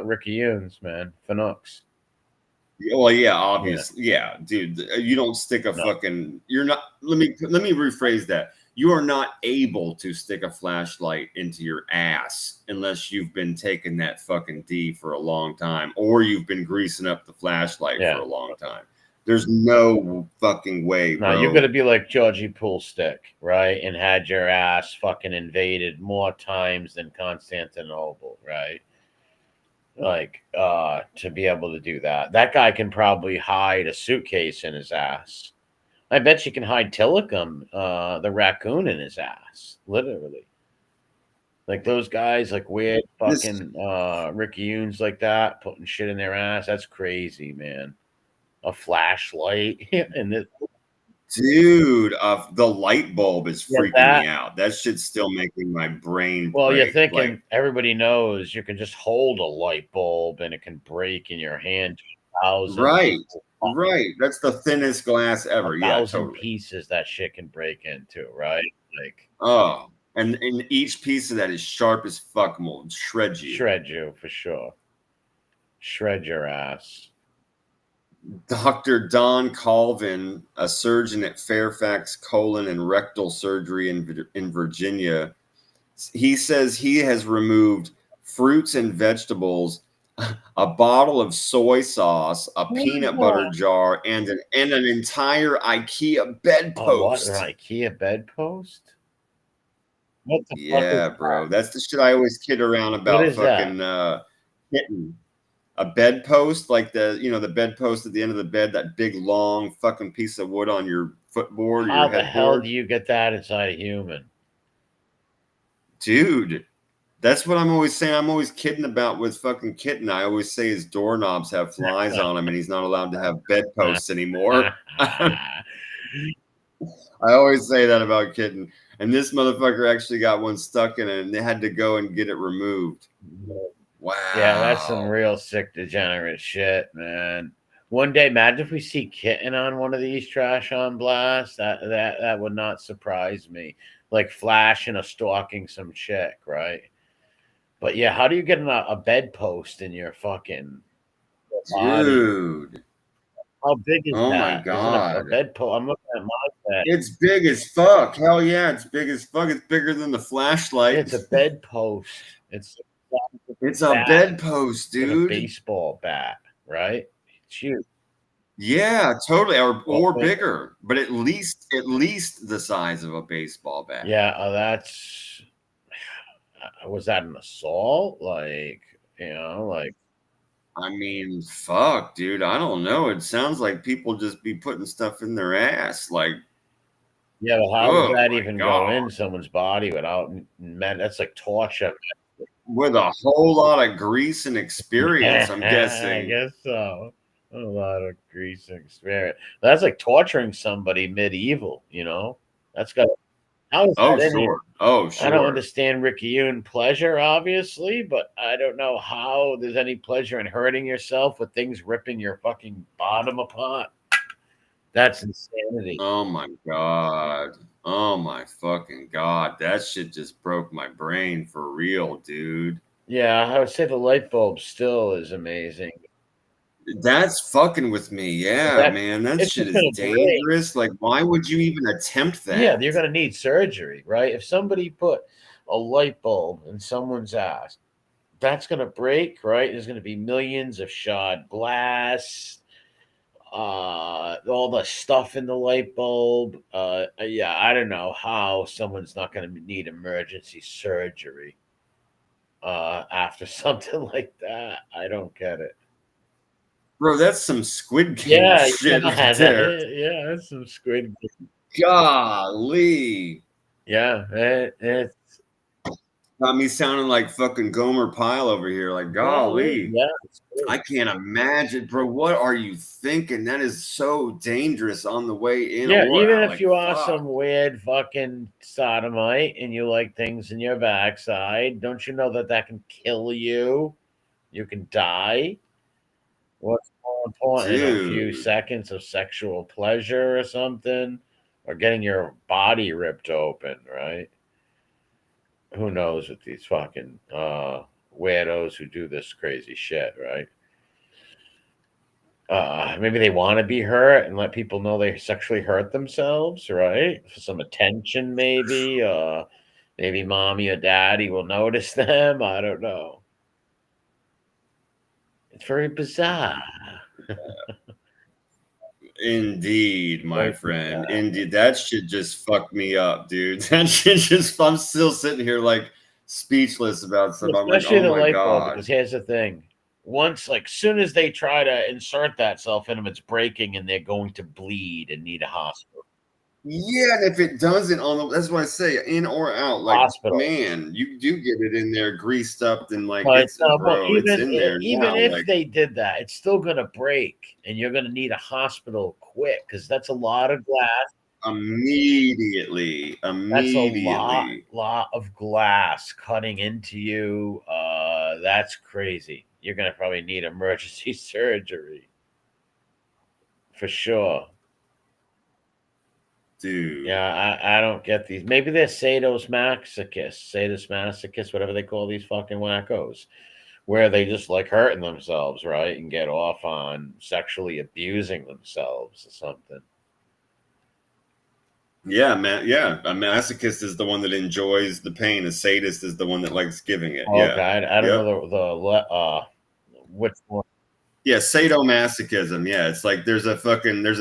Ricky Yunes, man, Fanooks. Well, yeah, obviously, yeah, dude. You don't stick a fucking. You're not. Let me rephrase that. You are not able to stick a flashlight into your ass unless you've been taking that fucking D for a long time, or you've been greasing up the flashlight for a long time. There's no fucking way, No, bro. you're gonna be like Georgie Poolstick, right? And had your ass fucking invaded more times than Constantinople, right? Like, to be able to do that. That guy can probably hide a suitcase in his ass. I bet you can hide Tillicum, the raccoon, in his ass. Literally. Like those guys, like weird fucking Rickyunes like that, putting shit in their ass. That's crazy, man. A flashlight and this. Dude, the light bulb is freaking me out. That shit's still making my brain Well, break. you're thinking everybody knows you can just hold a light bulb and it can break in your hand. Right. That's the thinnest glass ever. 1,000 totally. pieces that shit can break into, right? Like, oh, and each piece of that is sharp as fuck, will shred you. Shred you for sure. Shred your ass. Dr. Don Colvin, a surgeon at Fairfax Colon and Rectal Surgery in Virginia, he says he has removed fruits and vegetables, a bottle of soy sauce, a peanut butter jar, and an entire IKEA bedpost. What, an IKEA bedpost? What the fuck is bro. That's the shit I always kid around about. What is fucking kitten. A bedpost, like the bedpost at the end of the bed, that big long fucking piece of wood on your footboard. How the hell do you get that inside a human? Dude, that's what I'm always saying. I'm always kidding about with fucking Kitten. I always say his doorknobs have flies on them and he's not allowed to have bedposts anymore. I always say that about Kitten. And this motherfucker actually got one stuck in it and they had to go and get it removed. Wow. Yeah, that's some real sick, degenerate shit, man. One day, imagine if we see Kitten on one of these Trash on Blast. That would not surprise me. Like flashing or stalking some chick, right? But yeah, how do you get a bedpost in your fucking body? Dude? How big is that? Oh my god! A bedpost. I'm looking at my bed. It's big as fuck. Hell yeah, it's big as fuck. It's bigger than the flashlight. It's a bedpost. It's a bedpost, dude. A baseball bat, right? It's huge. Yeah, totally, or bigger, but at least the size of a baseball bat. Yeah, that's. Was that an assault? Like, like. I mean, fuck, dude. I don't know. It sounds like people just be putting stuff in their ass, like. Yeah, but how does that even go in someone's body without? That's like torture. With a whole lot of grease and experience, I'm guessing. I guess so. A lot of grease and experience. That's like torturing somebody medieval, That's got. Oh, sure. Oh, sure. I don't understand Rickyune pleasure, obviously, but I don't know how there's any pleasure in hurting yourself with things ripping your fucking bottom apart. That's insanity. Oh my god. Oh my fucking god. That shit just broke my brain for real, dude. Yeah, I would say the light bulb still is amazing. That's fucking with me. Yeah, man. That shit is dangerous. Like, why would you even attempt that? Yeah, you're going to need surgery, right? If somebody put a light bulb in someone's ass, that's going to break, right? There's going to be millions of shard glass, all the stuff in the light bulb. Yeah, I don't know how someone's not going to need emergency surgery after something like that. I don't get it. Bro, that's some Squid Game shit right there. Yeah, that's some Squid Game. Golly. Yeah, it's got me sounding like fucking Gomer Pyle over here. Like, golly. Yeah, I can't imagine, bro. What are you thinking? That is so dangerous on the way in. Yeah, even if you are some weird fucking sodomite and you like things in your backside, don't you know that can kill you? You can die. What's more important? A few seconds of sexual pleasure or something, or getting your body ripped open, right? Who knows with these fucking weirdos who do this crazy shit, right? Maybe they want to be hurt and let people know they sexually hurt themselves, right? For some attention, maybe. Maybe mommy or daddy will notice them. I don't know. It's very bizarre. Indeed, my friend. Indeed, that shit just fucked me up, dude. That shit just. I'm still sitting here like speechless about something. I'm like, Especially oh the my light bulb, god. because here's the thing. Once, like, soon as they try to insert that self in them, it's breaking and they're going to bleed and need a hospital. Yeah, and if it doesn't that's what I say, in or out, like Hospital. man, you do get it in there greased up and like But it's bro, it's in there even now. if Like, they did that, it's still gonna break, and you're gonna need a hospital quick because that's a lot of glass. immediately. That's a lot of glass cutting into you. That's crazy. You're gonna probably need emergency surgery for sure. Dude. Yeah, I don't get these. Maybe they're sadomasochists, whatever they call these fucking wackos, where they just like hurting themselves, right? And get off on sexually abusing themselves or something. Yeah, man. Yeah, a masochist is the one that enjoys the pain. A sadist is the one that likes giving it. Oh, Yeah, God, I don't know which one. Yeah, sadomasochism. Yeah, it's like there's a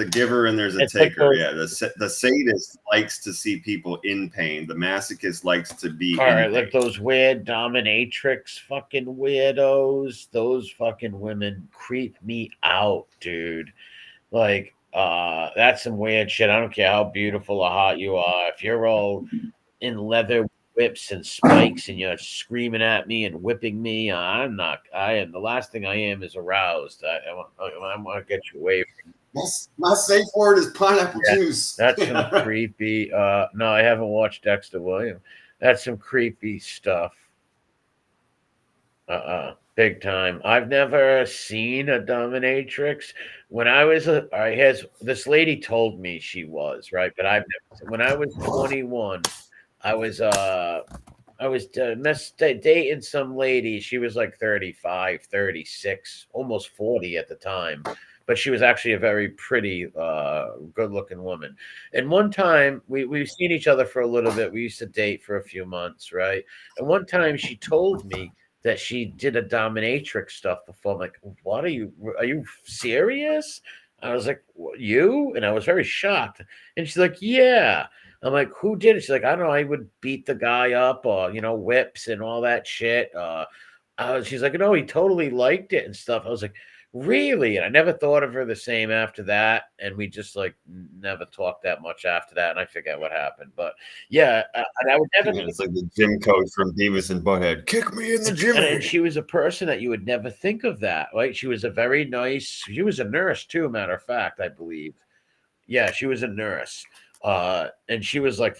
giver and there's a taker. Yeah, the sadist likes to see people in pain. The masochist likes to be all right, in like those weird dominatrix fucking weirdos. Those fucking women creep me out, dude. Like, that's some weird shit. I don't care how beautiful or hot you are. If you're all in leather whips and spikes and you're screaming at me and whipping me, I am the last thing I am is aroused. I want to get you away from me. My safe word is pineapple juice. That's some creepy. No, I haven't watched Dexter Williams. That's some creepy stuff. Big time. I've never seen a dominatrix. When I was this lady told me she was, right, but I've never. When I was 21, I was dating some lady. She was like 35, 36, almost 40 at the time. But she was actually a very pretty, good-looking woman. And one time, we've seen each other for a little bit. We used to date for a few months, right? And one time she told me that she did a dominatrix stuff before. I'm like, what are you serious? I was like, you? And I was very shocked. And she's like, yeah. I'm like, who did it? She's like, I don't know. I would beat the guy up or, whips and all that shit. She's like, no, he totally liked it and stuff. I was like, really? And I never thought of her the same after that. And we just like never talked that much after that. And I forget what happened. But yeah, and I would never. It's like the gym coach from Beavis and Butthead. Kick me in the gym. And she was a person that you would never think of that, right? She was a very nice. She was a nurse too, matter of fact, I believe. Yeah, she was a nurse. And she was like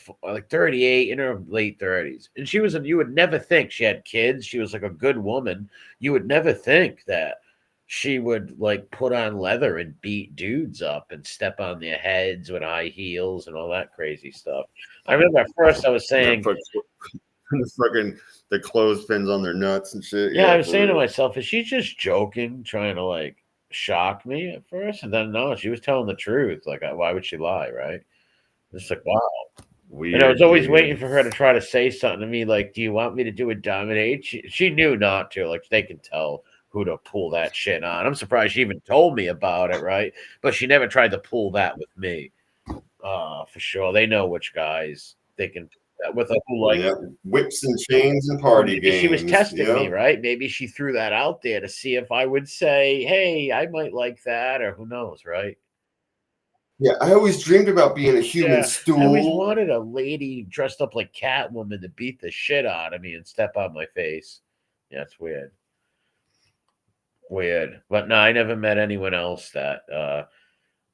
38 in her late 30s. And you would never think she had kids. She was like a good woman. You would never think that she would like put on leather and beat dudes up and step on their heads with high heels and all that crazy stuff. I remember at first I was saying the clothespins on their nuts and shit. Yeah, I was saying to myself, is she just joking, trying to like shock me at first? And then no, she was telling the truth. Like, why would she lie, right? It's like, wow. Weird, and I was always waiting for her to try to say something to me, like, do you want me to do a dominate? She knew not to. Like, they can tell who to pull that shit on. I'm surprised she even told me about it, right? But she never tried to pull that with me. For sure. They know which guys they can do that with. Whips and chains and party games. She was testing me, right? Maybe she threw that out there to see if I would say, hey, I might like that, or who knows, right? Yeah, I always dreamed about being a human stool. I always wanted a lady dressed up like Catwoman to beat the shit out of me and step on my face. Yeah, it's weird. But no, I never met anyone else that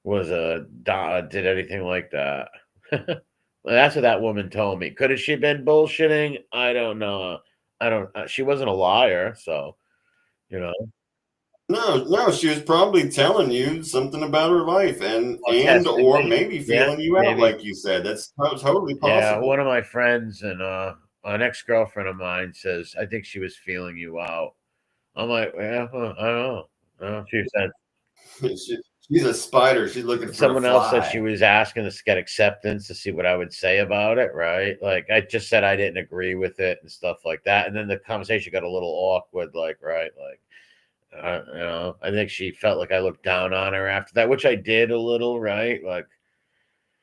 did anything like that. Well, that's what that woman told me. Could have she been bullshitting? I don't know. She wasn't a liar, so No, she was probably telling you something about her life or maybe feeling you out, like you said. That's totally possible. Yeah, one of my friends and an ex-girlfriend of mine says, I think she was feeling you out. I'm like, yeah, I don't know. She said she's a spider. She's looking for someone else said she was asking us to get acceptance to see what I would say about it, right? Like I just said I didn't agree with it and stuff like that. And then the conversation got a little awkward, like, right? Like I think she felt like I looked down on her after that, which I did a little, right? Like,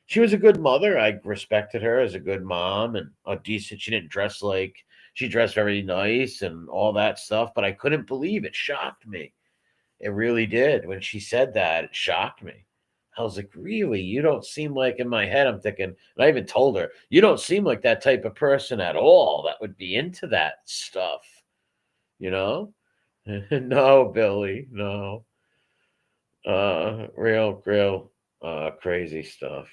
she was a good mother. I respected her as a good mom and a decent. She didn't dress like she dressed very nice and all that stuff, but I couldn't believe it. Shocked me. It really did. When she said that, it shocked me. I was like, really? You don't seem like, in my head, I'm thinking, and I even told her, you don't seem like that type of person at all that would be into that stuff, you know? No, Billy, no. Real crazy stuff.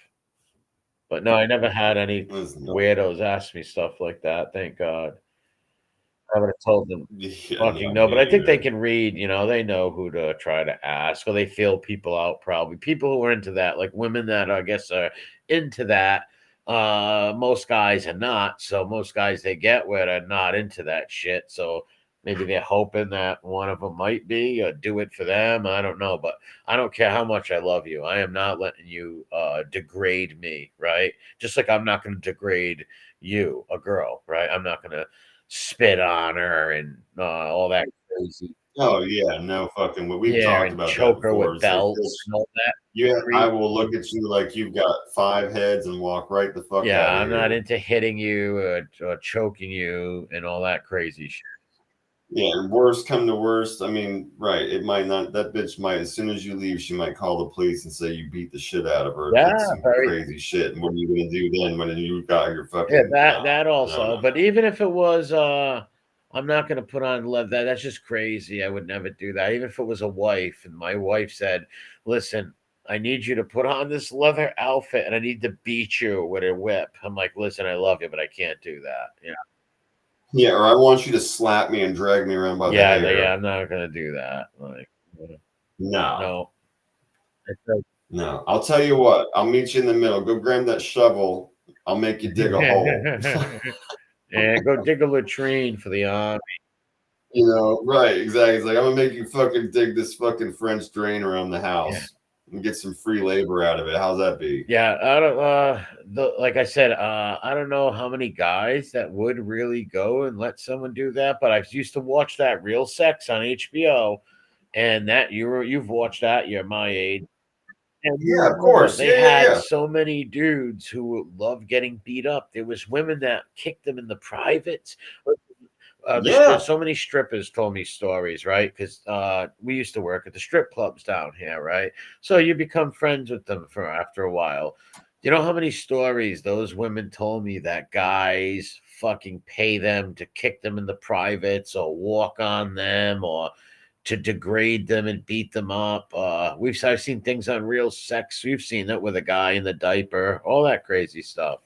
But no, I never had any weirdos ask me stuff like that. Thank God. I would have told them fucking no, but I think they can read, they know who to try to ask, or they feel people out probably. People who are into that, like women that I guess are into that. Most guys are not. So most guys they get with are not into that shit. So maybe they're hoping that one of them might be or do it for them. I don't know, but I don't care how much I love you. I am not letting you degrade me, right? Just like I'm not going to degrade you, a girl, right? I'm not going to spit on her and all that crazy. Oh yeah, no fucking. We've talked about choke that before. Her with belts and all that. Yeah, I will look at you like you've got 5 heads and walk right the fuck out. Yeah, I'm here. not into hitting you or choking you and all that crazy shit. Yeah, and worst come to worst, I mean, right, it might not, that bitch might, as soon as you leave, she might call the police and say you beat the shit out of her. Yeah, some crazy shit. And what are you going to do then when you got your fucking... Yeah, that also. No. But even if it was, I'm not going to put on leather. That's just crazy. I would never do that. Even if it was a wife and my wife said, listen, I need you to put on this leather outfit and I need to beat you with a whip. I'm like, listen, I love you, but I can't do that. Yeah. Yeah, or I want you to slap me and drag me around by the hair. Yeah, I'm not gonna do that. Like, no. I'll tell you what. I'll meet you in the middle. Go grab that shovel. I'll make you dig a hole. Yeah, go dig a latrine for the army. Right? Exactly. It's like I'm gonna make you fucking dig this fucking French drain around the house. Yeah. And get some free labor out of it. How's that be? Yeah, I don't. Like I said, I don't know how many guys that would really go and let someone do that. But I used to watch that Real Sex on HBO, and that you've watched that. You're my age. And yeah, of course. They had so many dudes who loved getting beat up. There was women that kicked them in the privates. So many strippers told me stories, right? Because we used to work at the strip clubs down here, right? So you become friends with them after a while. You know how many stories those women told me that guys fucking pay them to kick them in the privates or walk on them or to degrade them and beat them up. I've seen things on Real Sex. We've seen that with a guy in the diaper, all that crazy stuff.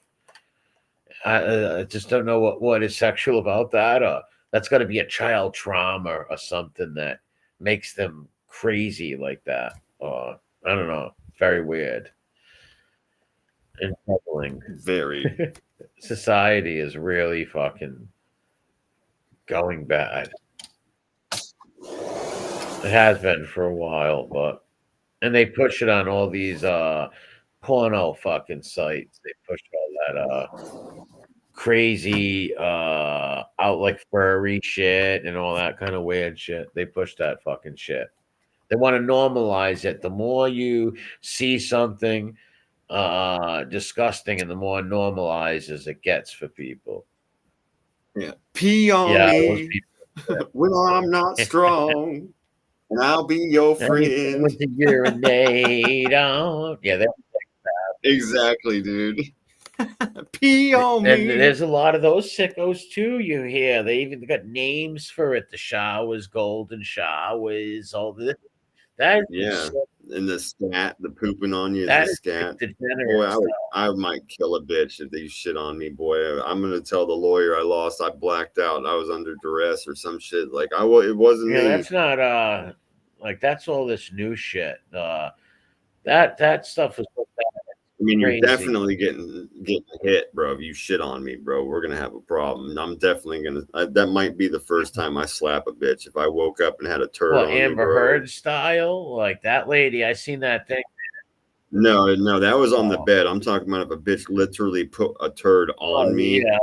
I just don't know what is sexual about that. That's got to be a child trauma or something that makes them crazy like that. I don't know. Very weird and troubling. Very. Society is really fucking going bad. It has been for a while, and they push it on all these porno fucking sites. They push all that crazy out like furry shit and all that kind of weird shit. They push that fucking shit. They want to normalize it. The more you see something disgusting and the more normalized as it gets for people. Yeah. Pee on me when I'm not strong. And I'll be your friend. With the urinate on. Yeah, exactly, dude. Pee on me. And there's a lot of those sickos too. You hear they even got names for it. The showers, golden showers, all this. That and the scat, the pooping on you, the scat. Boy, I might kill a bitch if they shit on me, boy. I'm gonna tell the lawyer I blacked out. I was under duress or some shit. Like it wasn't me. That's not like that's all this new shit. That stuff is so bad. I mean, crazy. You're definitely getting hit, bro. If you shit on me, bro, we're gonna have a problem. I'm definitely gonna. That might be the first time I slap a bitch. If I woke up and had a turd on Amber me, bro. Heard style, like that lady. I seen that thing. No, that was on the bed. I'm talking about if a bitch literally put a turd on me, yeah.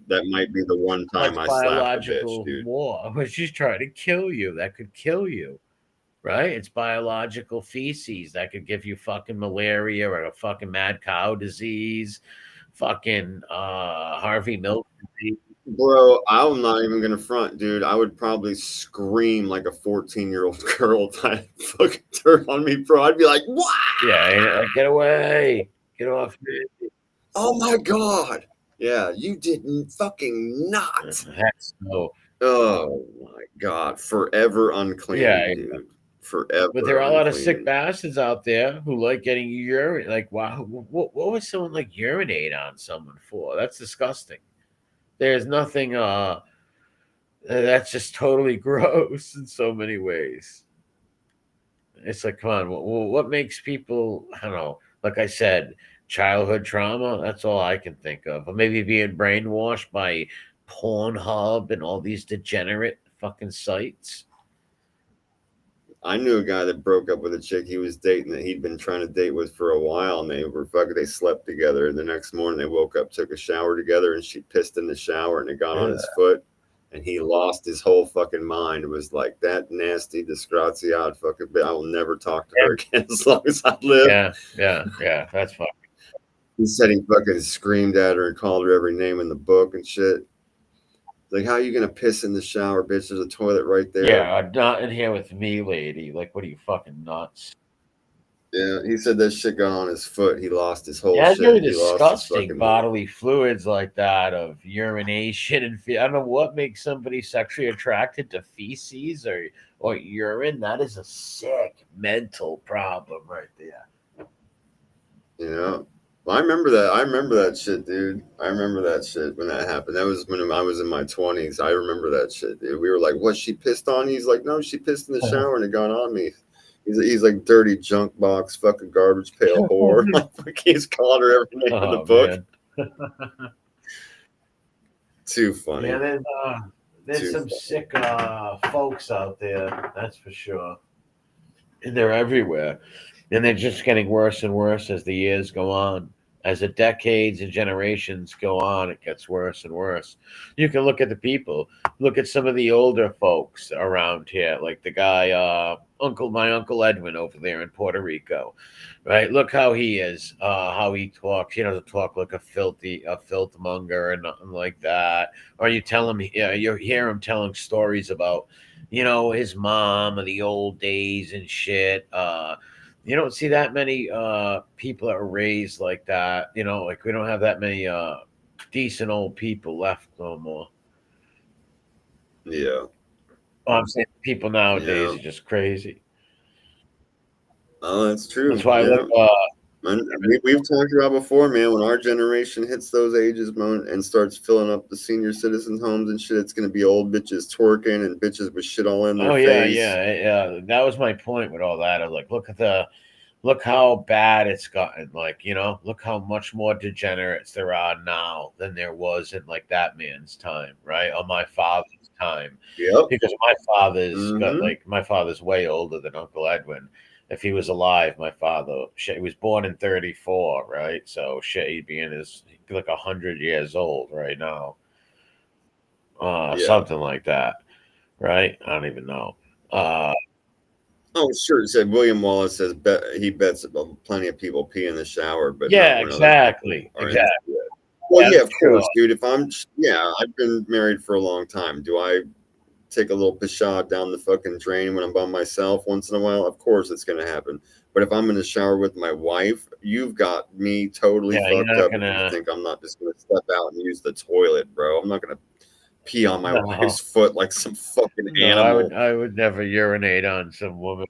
that might be the one time I slapped a bitch, dude. War, but she's trying to kill you. That could kill you, right? It's biological feces that could give you fucking malaria or a fucking mad cow disease, fucking Harvey Milk disease. Bro, I'm not even gonna front, dude. I would probably scream like a 14-year-old girl trying to fucking turn on me, bro. I'd be like, "What? Yeah, get away, get off me!" Oh my god! Yeah, you didn't fucking not. Heck no. Oh my god, forever unclean, Yeah, dude. Forever. but there are a lot of sick bastards out there who like getting urine. Like, wow, what would someone like urinate on someone for? That's disgusting. There's nothing that's just totally gross in so many ways. It's like, come on, what makes people, I don't know, like I said, childhood trauma? That's all I can think of. Or maybe being brainwashed by Pornhub and all these degenerate fucking sites. I knew a guy that broke up with a chick he was dating that he'd been trying to date with for a while, and they slept together, and the next morning they woke up, took a shower together, and she pissed in the shower and it got on his foot, and he lost his whole fucking mind. It was like, that nasty disgraziad fucking bitch. I will never talk to her again as long as I live. Yeah, that's fucking. He said he fucking screamed at her and called her every name in the book and shit. Like, how are you gonna piss in the shower, bitch? There's a toilet right there. Yeah, not in here with me, lady. Like, what are you, fucking nuts? Yeah, he said that shit got on his foot. He lost his whole That's shit. really He disgusting bodily fluids like that, of urination and I don't know what makes somebody sexually attracted to feces or urine. That is a sick mental problem right there. Yeah. Well, I remember that shit, dude. I remember that shit when that happened. That was when I was in my 20s. I remember that shit, dude. We were like, what, she pissed on you? He's like, no, she pissed in the shower and it got on me. He's like, dirty junk box, fucking garbage pail whore. He's calling her every name in the book. Too funny. Yeah, there's some sick folks out there, that's for sure. And they're everywhere. And they're just getting worse and worse as the years go on. As the decades and generations go on, it gets worse and worse. You can look at the people. Look at some of the older folks around here, like the guy, my Uncle Edwin over there in Puerto Rico, right? Look how he is, how he talks. He doesn't talk like a filth monger and nothing like that. Or you tell him, you hear him telling stories about, his mom and the old days and shit. You don't see that many people that are raised like that. Like we don't have that many decent old people left no more. Yeah. Oh, I'm saying people nowadays are just crazy. Oh, that's true. That's why I look. We've talked about before, man. When our generation hits those ages, man, and starts filling up the senior citizens' homes and shit, it's gonna be old bitches twerking and bitches with shit all in their face. Yeah. That was my point with all that. I was like, look how bad it's gotten. Like, look how much more degenerates there are now than there was in like that man's time, right? On my father's time. Yep. Because my father's way older than Uncle Edwin. If he was alive, my father, he was born in 34, right? So he'd be like 100 years old right now. Something like that, right? I don't even know. Oh, sure. It said William Wallace says he bets plenty of people pee in the shower, but exactly. Well, yeah, of course, dude. I've been married for a long time. Do I take a little pishad down the fucking drain when I'm by myself once in a while? Of course it's going to happen. But if I'm in the shower with my wife, you've got me totally fucked up. If you think I'm not just going to step out and use the toilet, bro. I'm not going to pee on my wife's foot like some fucking animal. I would never urinate on some woman.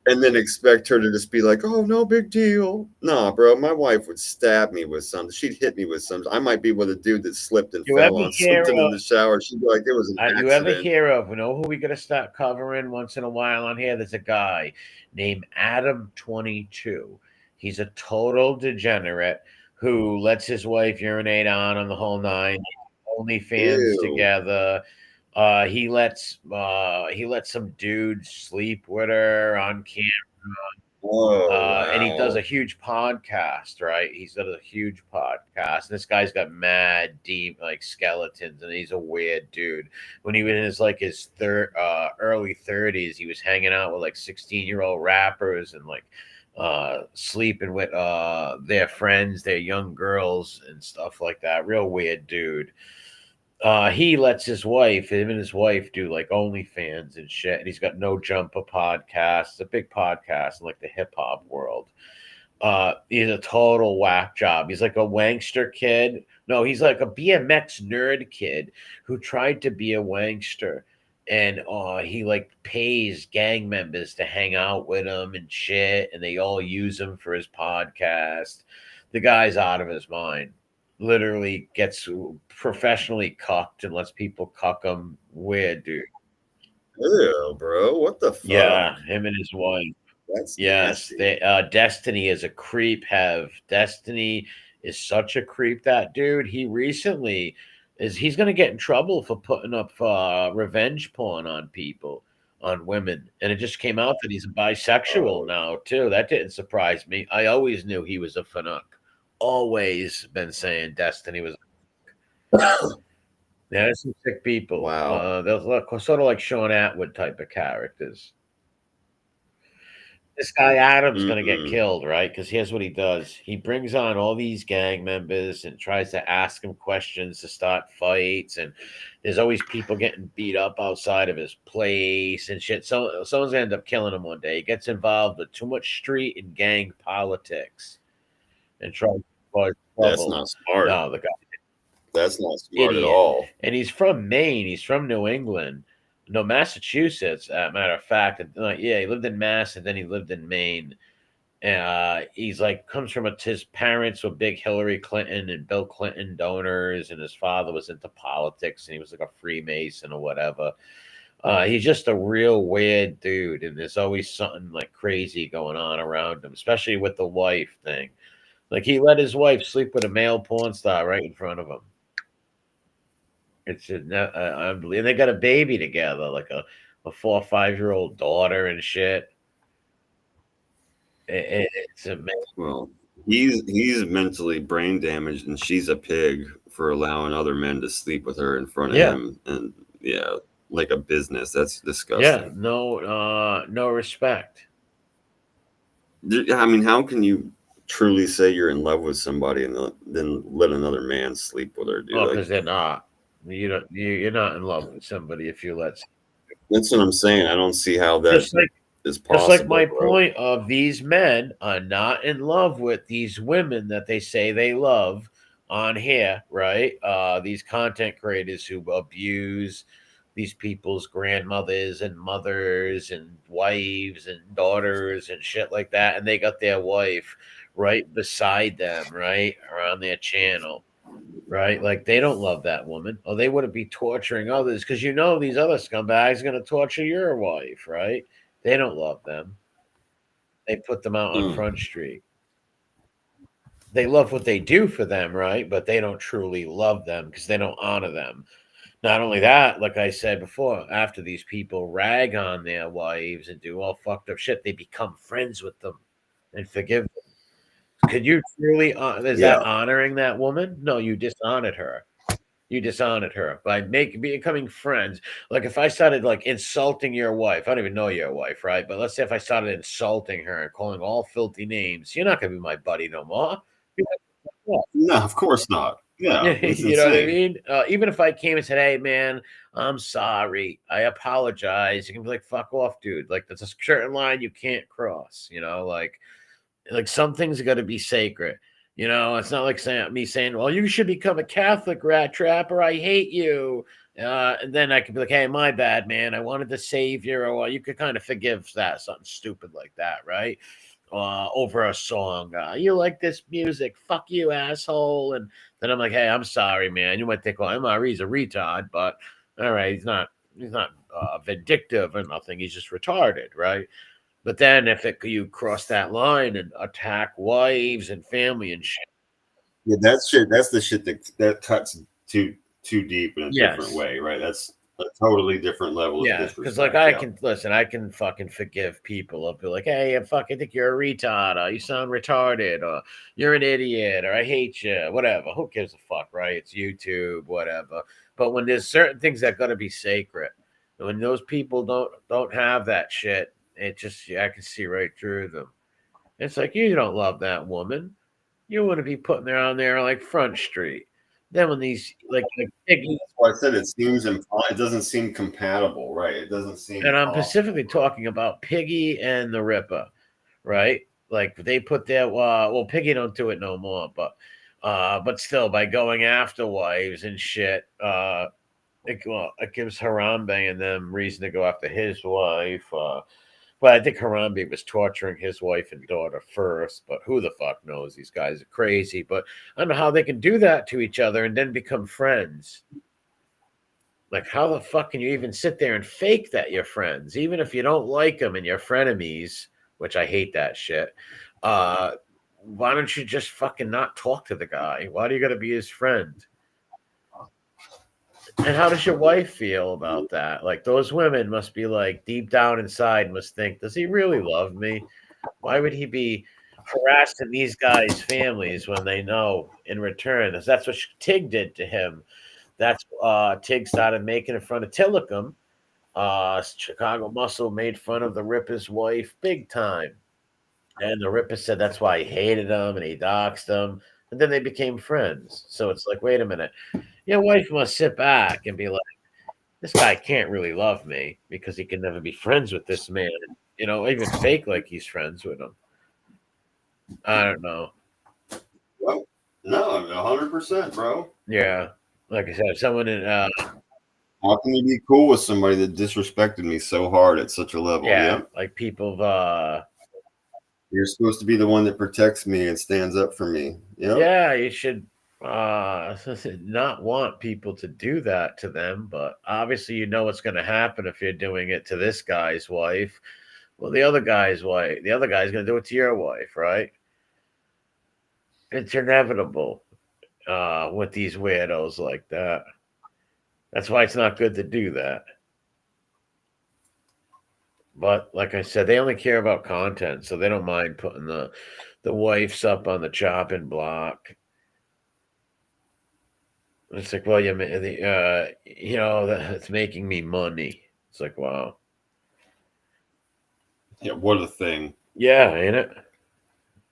And then expect her to just be like, oh, no big deal. Nah, bro, my wife would stab me with something. She'd hit me with something. I might be with a dude that slipped and fell on something in the shower. She'd be like, it was an accident. You ever hear of, who we got to start covering once in a while on here? There's a guy named Adam 22. He's a total degenerate who lets his wife urinate on the whole nine. OnlyFans together. He lets some dude sleep with her on camera. And he does a huge podcast, right? He's got a huge podcast. And this guy's got mad deep like skeletons, and he's a weird dude. When he was in his early 30s, he was hanging out with like 16-year-old rappers and like sleeping with their friends, their young girls and stuff like that. Real weird dude. He lets him and his wife do like OnlyFans and shit. And he's got No Jumper podcast. It's a big podcast in like the hip hop world. He's a total whack job. He's like a wankster kid. No, he's like a BMX nerd kid who tried to be a wankster. And he like pays gang members to hang out with him and shit. And they all use him for his podcast. The guy's out of his mind. Literally gets professionally cucked and lets people cuck him. Weird dude. Ew, bro. What the fuck? Yeah, him and his wife. That's nasty. Destiny is a creep. Destiny is such a creep. That dude. He recently he's going to get in trouble for putting up revenge porn on people, on women, and it just came out that he's a bisexual now too. That didn't surprise me. I always knew he was a fanuc. Always been saying Destiny was. Yeah, there's some sick people. Wow. They're sort of like Sean Atwood type of characters. This guy Adam's going to get killed, right? Because here's what he does. He brings on all these gang members and tries to ask them questions to start fights. And there's always people getting beat up outside of his place and shit. So someone's going to end up killing him one day. He gets involved with too much street and gang politics and tries to cause trouble. That's not smart. No, the guy. That's not smart at all. And he's from Maine. He's from New England. No, Massachusetts, matter of fact. Yeah, he lived in Mass, and then he lived in Maine. He's like, comes from his parents were big Hillary Clinton and Bill Clinton donors, and his father was into politics, and he was like a Freemason or whatever. He's just a real weird dude, and there's always something like crazy going on around him, especially with the wife thing. Like, he let his wife sleep with a male porn star right in front of him. It's unbelievable. And they got a baby together, like a 4 or 5 year old daughter and shit. It's amazing. Well, he's mentally brain damaged, and she's a pig for allowing other men to sleep with her in front of him, and like a business. That's disgusting. Yeah, no respect. I mean, how can you truly say you're in love with somebody and then let another man sleep with her, dude? Oh, because they're not. You're not in love with somebody if you let. That's what I'm saying. I don't see how that is possible. Just like my point of these men are not in love with these women that they say they love on here, right? These content creators who abuse these people's grandmothers and mothers and wives and daughters and shit like that, and they got their wife right beside them, right, around their channel. Right? Like, they don't love that woman, or they wouldn't be torturing others, because these other scumbags are going to torture your wife, right? They don't love them. They put them out on Front Street. They love what they do for them, right? But they don't truly love them because they don't honor them. Not only that, like I said before, after these people rag on their wives and do all fucked up shit, they become friends with them and forgive them. Could you truly, that honoring that woman? No, you dishonored her. You dishonored her by becoming friends. Like, if I started like insulting your wife, I don't even know your wife, right? But let's say if I started insulting her and calling all filthy names, you're not going to be my buddy no more. No, of course not. Yeah, you know what I mean? Even if I came and said, "Hey, man, I'm sorry. I apologize," you can be like, "Fuck off, dude." Like, that's a certain line you can't cross. Like some things got to be sacred. It's not like me saying, "Well, you should become a Catholic, rat trap, or I hate you." And then I could be like, "Hey, my bad, man. I wanted to save you," or you could kind of forgive that, something stupid like that, right? Over a song. You like this music? Fuck you, asshole. And then I'm like, "Hey, I'm sorry, man." You might think, "Well, MRE's a retard," but all right, he's not vindictive or nothing. He's just retarded, right? But then if you cross that line and attack wives and family and shit. Yeah, that's the shit that cuts too deep in a different way, right? That's a totally different level of disrespect. Because like I can fucking forgive people. I'll be like, hey, I fucking think you're a retard, or you sound retarded, or you're an idiot, or I hate you, whatever. Who gives a fuck, right? It's YouTube, whatever. But when there's certain things that gotta be sacred, when those people don't have that shit, it just I can see right through them. It's like you don't love that woman. You want to be putting her on there like Front Street. Then when these like Piggy, that's why I said it seems it doesn't seem compatible, right? It doesn't seem. And I'm specifically talking about Piggy and the Ripper, right? Like they put their well, Piggy don't do it no more, but still by going after wives and shit, it gives Harambe and them reason to go after his wife. But I think Harambe was torturing his wife and daughter first, but who the fuck knows? These guys are crazy. But I don't know how they can do that to each other and then become friends. Like, how the fuck can you even sit there and fake that you're friends? Even if you don't like them and you're frenemies, which I hate that shit. Why don't you just fucking not talk to the guy? Why do you got to be his friend? And how does your wife feel about that? Like, those women must be like deep down inside must think, does he really love me? Why would he be harassing these guys' families when they know in return? That's what Tig did to him. That's Tig started making in front of Tillicum. Chicago Muscle made fun of the Ripper's wife big time. And the Ripper said that's why he hated him and he doxed him. And then they became friends. So it's like, wait a minute. Your wife must sit back and be like, this guy can't really love me because he can never be friends with this man. You know, even fake like he's friends with him. I don't know. Well, no, 100%, bro. Yeah. Like I said, someone in how can you be cool with somebody that disrespected me so hard at such a level? Yeah. Like people you're supposed to be the one that protects me and stands up for me. Yeah, you should not want people to do that to them, but obviously you know what's going to happen if you're doing it to this guy's wife. Well, the other guy's going to do it to your wife, right? It's inevitable with these weirdos like that. That's why it's not good to do that. But like I said, they only care about content, so they don't mind putting the wives up on the chopping block. It's like, well, that's making me money. It's like, wow. Yeah, what a thing. Yeah, ain't it?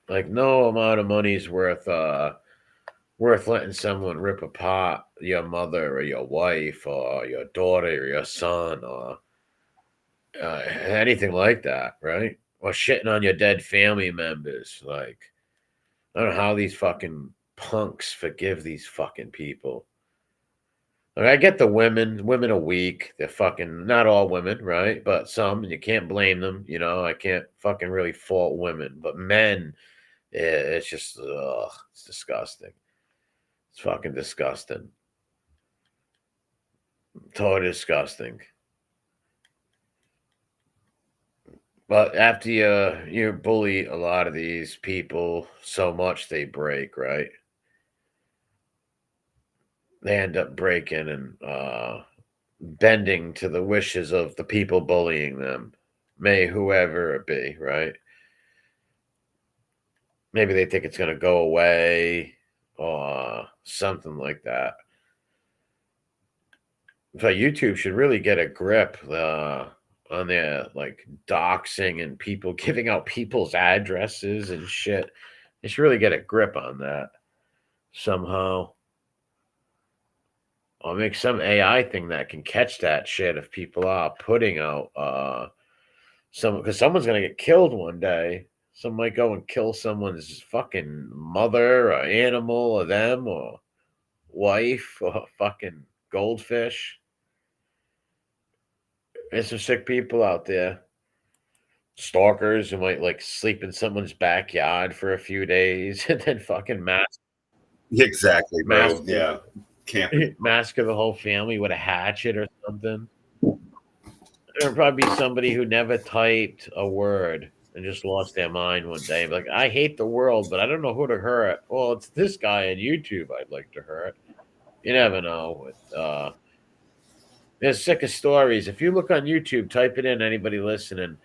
Like, no amount of money is worth letting someone rip apart your mother or your wife or your daughter or your son or anything like that, right? Or shitting on your dead family members. Like, I don't know how these fucking punks forgive these fucking people. Like, I get the women are weak. They're fucking, not all women, right? But some, you can't blame them. You know, I can't fucking really fault women. But men, it's just, it's disgusting. It's fucking disgusting. Totally disgusting. But after you bully a lot of these people so much they break, right? They end up breaking and bending to the wishes of the people bullying them. May whoever it be, right? Maybe they think it's going to go away or something like that. So YouTube should really get a grip on their like doxing and people giving out people's addresses and shit. They should really get a grip on that somehow. Or make some AI thing that can catch that shit if people are putting out because someone's gonna get killed one day. Some might go and kill someone's fucking mother or animal or them or wife or fucking goldfish. There's some sick people out there. Stalkers who might like sleep in someone's backyard for a few days and then fucking mask. Exactly, bro. Yeah. Massacre the whole family with a hatchet or something. There'll probably be somebody who never typed a word and just lost their mind one day. Like, I hate the world, but I don't know who to hurt. Well, it's this guy on YouTube I'd like to hurt. You never know. They're sick of stories. If you look on YouTube, type it in, anybody listening,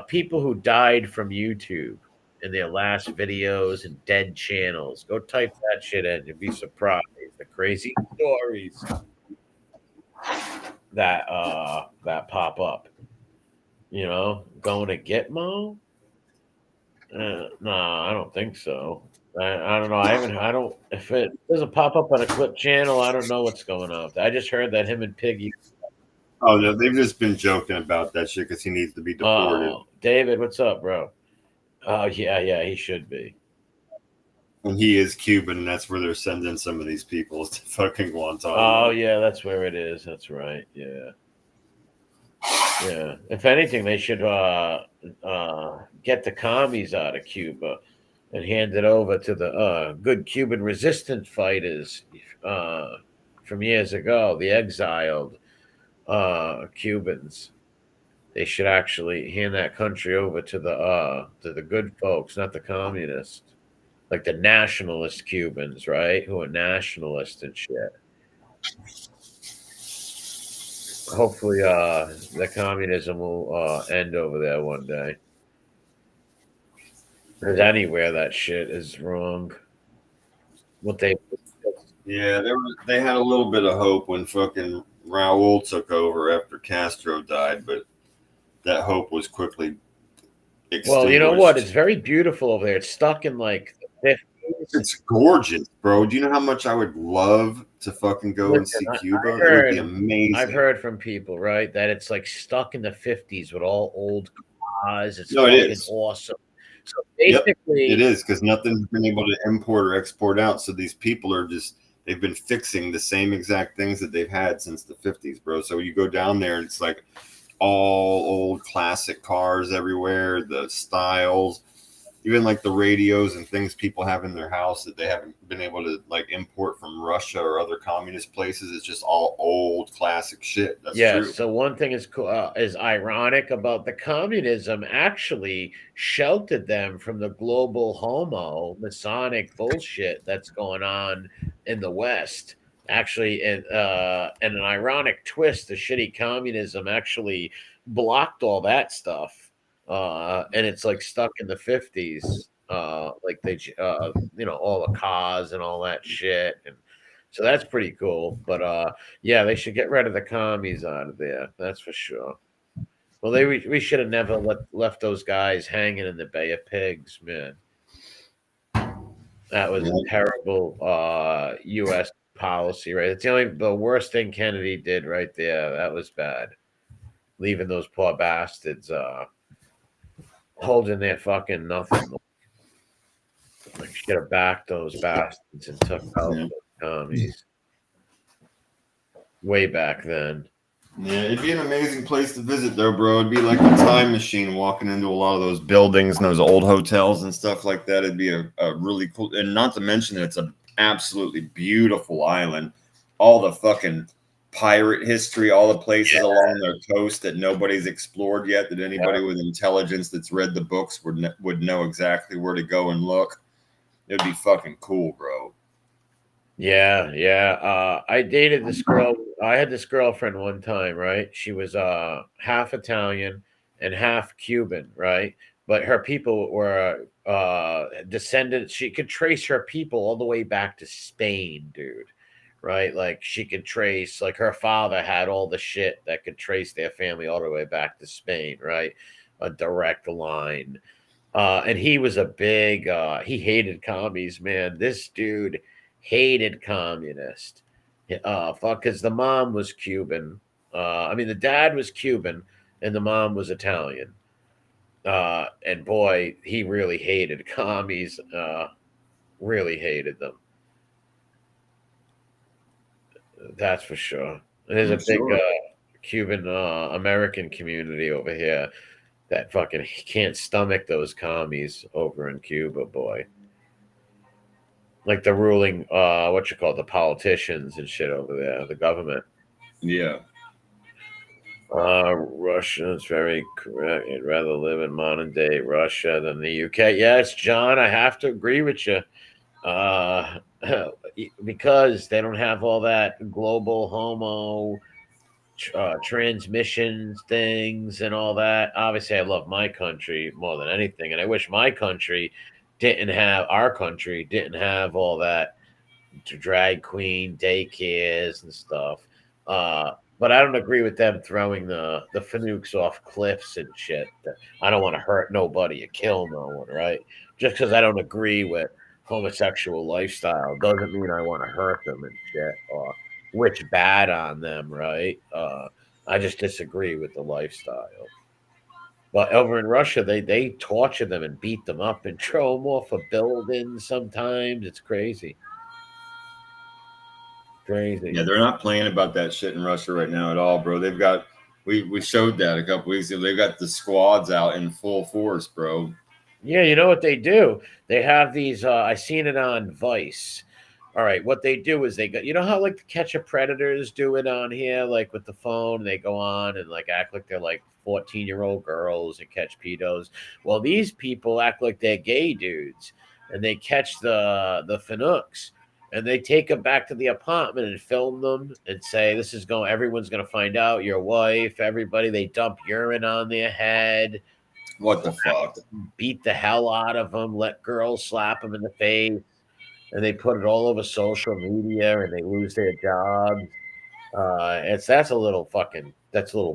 people who died from YouTube in their last videos and dead channels. Go type that shit in. You'll be surprised. The crazy stories that pop up. You know, going to Gitmo? No, I don't think so. I don't know. I don't. If it doesn't pop up on a clip channel, I don't know what's going on. I just heard that him and Piggy. Oh no, they've just been joking about that shit because he needs to be deported. David, what's up, bro? Oh yeah, he should be. And he is Cuban, and that's where they're sending some of these people to fucking Guantanamo. Oh yeah, that's where it is. That's right. Yeah. Yeah. If anything, they should get the commies out of Cuba and hand it over to the good Cuban resistance fighters from years ago, the exiled Cubans. They should actually hand that country over to the good folks, not the communists, like the nationalist Cubans, right? Who are nationalists and shit. Hopefully, the communism will end over there one day. Because anywhere that shit is wrong. Yeah, they had a little bit of hope when fucking Raul took over after Castro died, but that hope was quickly extinguished. Well, you know what? It's very beautiful over there. It's stuck in like the 50s. It's gorgeous, bro. Do you know how much I would love to fucking go and see Cuba? It would be amazing. I've heard from people, right, that it's like stuck in the 50s with all old cars. It's fucking awesome. So basically, it is, because nothing's been able to import or export out. So these people are they've been fixing the same exact things that they've had since the 50s, bro. So you go down there and it's like all old classic cars everywhere, the styles, even like the radios and things people have in their house that they haven't been able to like import from Russia or other communist places. It's just all old classic shit. That's true. So one thing is ironic about the communism actually sheltered them from the global homo Masonic bullshit that's going on in the West. Actually, and an ironic twist, the shitty communism actually blocked all that stuff. And it's like stuck in the 50s, like they, all the cars and all that shit. And so that's pretty cool. But yeah, they should get rid of the commies out of there. That's for sure. Well, we should have never left those guys hanging in the Bay of Pigs, man. That was a terrible U.S. policy, right? It's the worst thing Kennedy did right there. That was bad. Leaving those poor bastards holding their fucking nothing. Like, should have backed those bastards and took out the commies way back then. Yeah, it'd be an amazing place to visit, though, bro. It'd be like a time machine walking into a lot of those buildings and those old hotels and stuff like that. It'd be a really cool, and not to mention that it's an absolutely beautiful island. All the fucking pirate history, all the places along their coast that nobody's explored yet, that anybody with intelligence that's read the books would know exactly where to go and look. It'd be fucking cool, bro. Yeah. I dated this girl. I had this girlfriend one time, right? She was half Italian and half Cuban, right? But her people were descendants. She could trace her people all the way back to Spain, dude. Right? Like she could trace, like her father had all the shit that could trace their family all the way back to Spain, right? A direct line. And he was a big, he hated commies, man. This dude hated communists. Because the mom was Cuban. The dad was Cuban and the mom was Italian. And boy, he really hated commies. Really hated them. That's for sure. There's a big Cuban American community over here that fucking can't stomach those commies over in Cuba, boy. Like the ruling, the politicians and shit over there, the government. Yeah. Russia is very correct. I'd rather live in modern day Russia than the UK. Yes, John, I have to agree with you. Because they don't have all that global homo transmissions things and all that. Obviously, I love my country more than anything, and I wish our country didn't have all that drag queen daycares and stuff. But I don't agree with them throwing the fanooks off cliffs and shit. I don't want to hurt nobody or kill no one, right? Just because I don't agree with homosexual lifestyle doesn't mean I want to hurt them and shit or wish bad on them, right? I just disagree with the lifestyle. But over in Russia, they torture them and beat them up and throw them off of buildings sometimes. It's crazy. Crazy. Yeah, they're not playing about that shit in Russia right now at all, bro. They've got we showed that a couple weeks ago. They've got the squads out in full force, bro. Yeah, you know what they do? They have these I seen it on Vice. All right, what they do is they go, you know how like the Catch a Predators do it on here, like with the phone, they go on and like act like they're like 14-year-old girls and catch pedos. Well, these people act like they're gay dudes and they catch the Fanooks and they take them back to the apartment and film them and say, this is going, everyone's going to find out, your wife, everybody. They dump urine on their head. What the fuck? Beat the hell out of them, let girls slap them in the face, and they put it all over social media and they lose their jobs. That's a little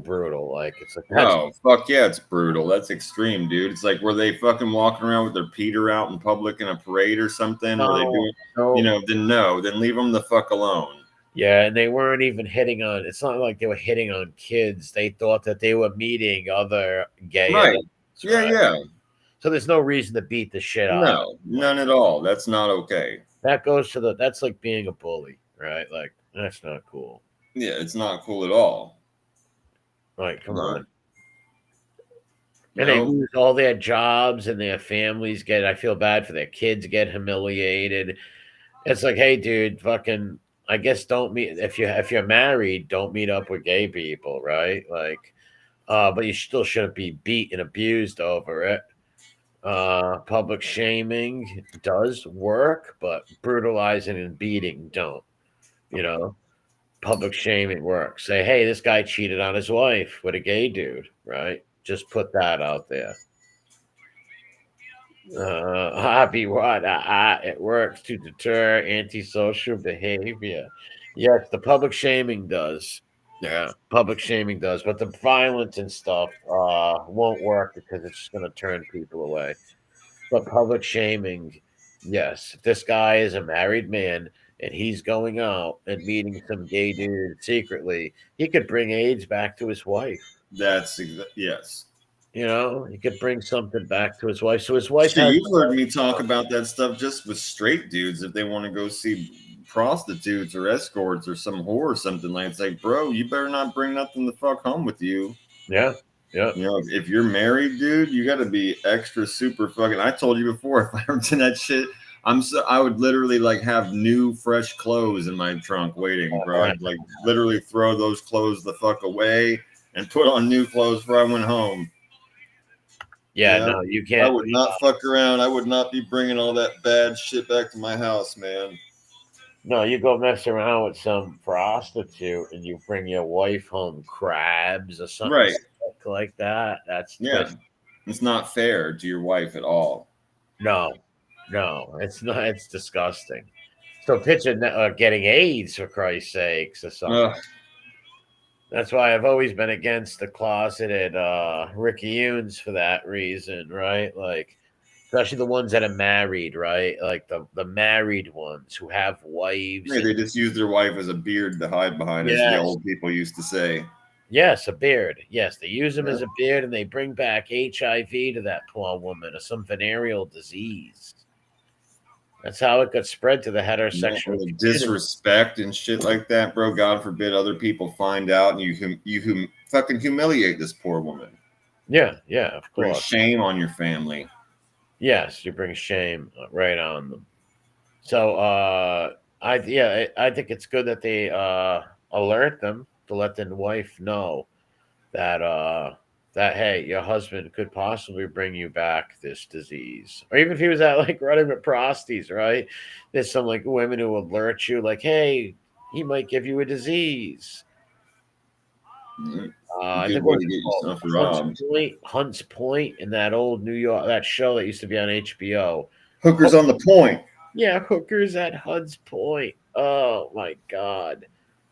brutal. Like it's like, oh fuck yeah, it's brutal. That's extreme, dude. It's like, were they fucking walking around with their Peter out in public in a parade or something? Were they doing, you know? Then leave them the fuck alone. Yeah, and they weren't even hitting on. It's not like they were hitting on kids. They thought that they were meeting other gay. Right. Yeah, right? Yeah. So there's no reason to beat the shit out. No, none at all. That's not okay. That goes to that's like being a bully, right? Like that's not cool. Yeah, it's not cool at all. Right, come on. And they lose all their jobs and their families I feel bad for their kids get humiliated. It's like, hey, dude, fucking, I guess don't meet if you're married, don't meet up with gay people, right? Like, but you still shouldn't be beat and abused over it. Public shaming does work, but brutalizing and beating don't. You know, public shaming works. Say, hey, this guy cheated on his wife with a gay dude, right? Just put that out there. Hobby what? It works to deter antisocial behavior. Yes, the public shaming does. Yeah, public shaming does, but the violence and stuff won't work because it's just going to turn people away. But public shaming, yes. If this guy is a married man and he's going out and meeting some gay dude secretly, he could bring AIDS back to his wife. Yes. You know, he could bring something back to his wife. So his wife. You've heard me talk about that stuff just with straight dudes if they want to go see prostitutes or escorts or some whore or something like. It's like, bro, you better not bring nothing the fuck home with you. Yeah. Yeah. You know, if you're married, dude, you got to be extra super fucking. I told you before, if I were to that shit, I would literally like have new fresh clothes in my trunk waiting, bro. I'd like literally throw those clothes the fuck away and put on new clothes before I went home. Yeah, no, you can't. I would not fuck around. I would not be bringing all that bad shit back to my house, man. No, you go mess around with some prostitute and you bring your wife home crabs or something like that. That's it's not fair to your wife at all. No, it's not. It's disgusting. So picture getting AIDS for Christ's sakes or something. That's why I've always been against the closeted Rickyunes for that reason, right? Like, especially the ones that are married, right? Like the married ones who have wives. Yeah, they just use their wife as a beard to hide behind, as the old people used to say. Yes, a beard. Yes, they use them as a beard, and they bring back HIV to that poor woman or some venereal disease. That's how it got spread to the heterosexual disrespect and shit like that, bro. God forbid other people find out and you fucking humiliate this poor woman. Yeah, of course. Bring shame on your family. Yes, you bring shame right on them. So I think it's good that they alert them to let their wife know that hey, your husband could possibly bring you back this disease. Or even if he was out like running with prosties, right? There's some like women who alert you like, hey, he might give you a disease. I Good think way what to was get it called? yourself robbed. Hunts Point, in that old New York, that show that used to be on HBO. Hookers on the Point. Yeah, Hookers at Hunts Point. Oh my God.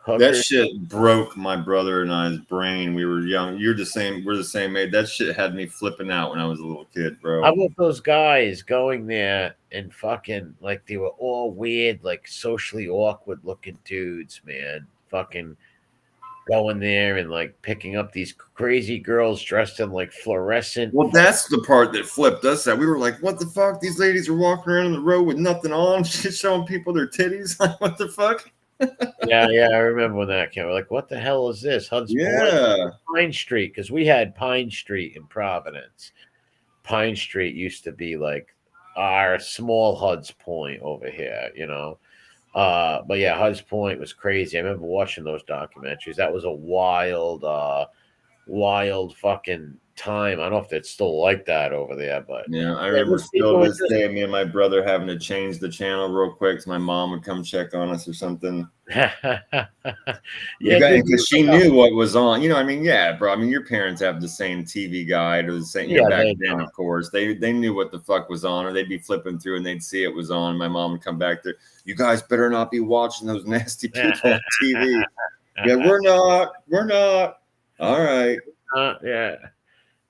That Hookers. shit broke my brother and I's brain. We were young. You're the same. We're the same age. That shit had me flipping out when I was a little kid, bro. How about those guys going there and fucking, like, they were all weird, like socially awkward looking dudes, man. Fucking going there and like picking up these crazy girls dressed in like fluorescent. Well, that's the part that flipped us out. We were like, what the fuck? These ladies are walking around on the road with nothing on, just showing people their titties. Like, what the fuck? Yeah, I remember when that came. We're like, what the hell is this? Hunts Point, Pine Street, because we had Pine Street in Providence. Pine Street used to be like our small Huds Point over here, you know. But yeah, Huds Point was crazy. I remember watching those documentaries. That was a wild fucking time. I don't know if it's still like that over there, but yeah, I remember still this day, me and my brother having to change the channel real quick so my mom would come check on us or something. Yeah, because she knew what was on. You know, I mean, yeah, bro. I mean, your parents have the same TV guide or the same. Yeah, back then, of course, they knew what the fuck was on, or they'd be flipping through and they'd see it was on. My mom would come back there. You guys better not be watching those nasty people on TV. Yeah, we're not. All right.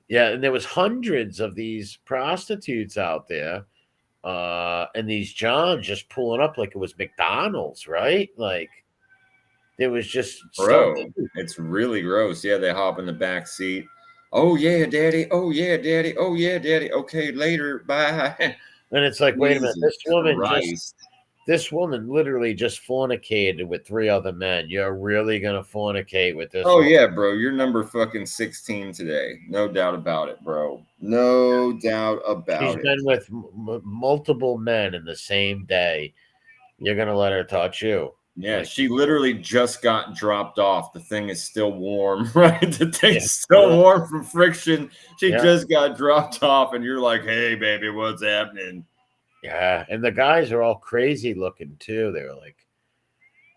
Yeah, and there was hundreds of these prostitutes out there, and these Johns just pulling up like it was McDonald's, right? Like there was just it's really gross. Yeah, they hop in the back seat. Oh yeah, daddy. Oh yeah, daddy. Oh yeah, daddy. Okay, later. Bye. And it's like, wait a minute, this woman literally just fornicated with 3 other men. You're really gonna fornicate with this? Oh yeah, bro. You're number fucking 16 today. No doubt about it, bro. No doubt about it. She's been with multiple men in the same day. You're gonna let her touch you? Yeah, she literally just got dropped off. The thing is still warm, right? The thing's still warm from friction. She just got dropped off, and you're like, "Hey, baby, what's happening?" Yeah, and the guys are all crazy looking too. They were like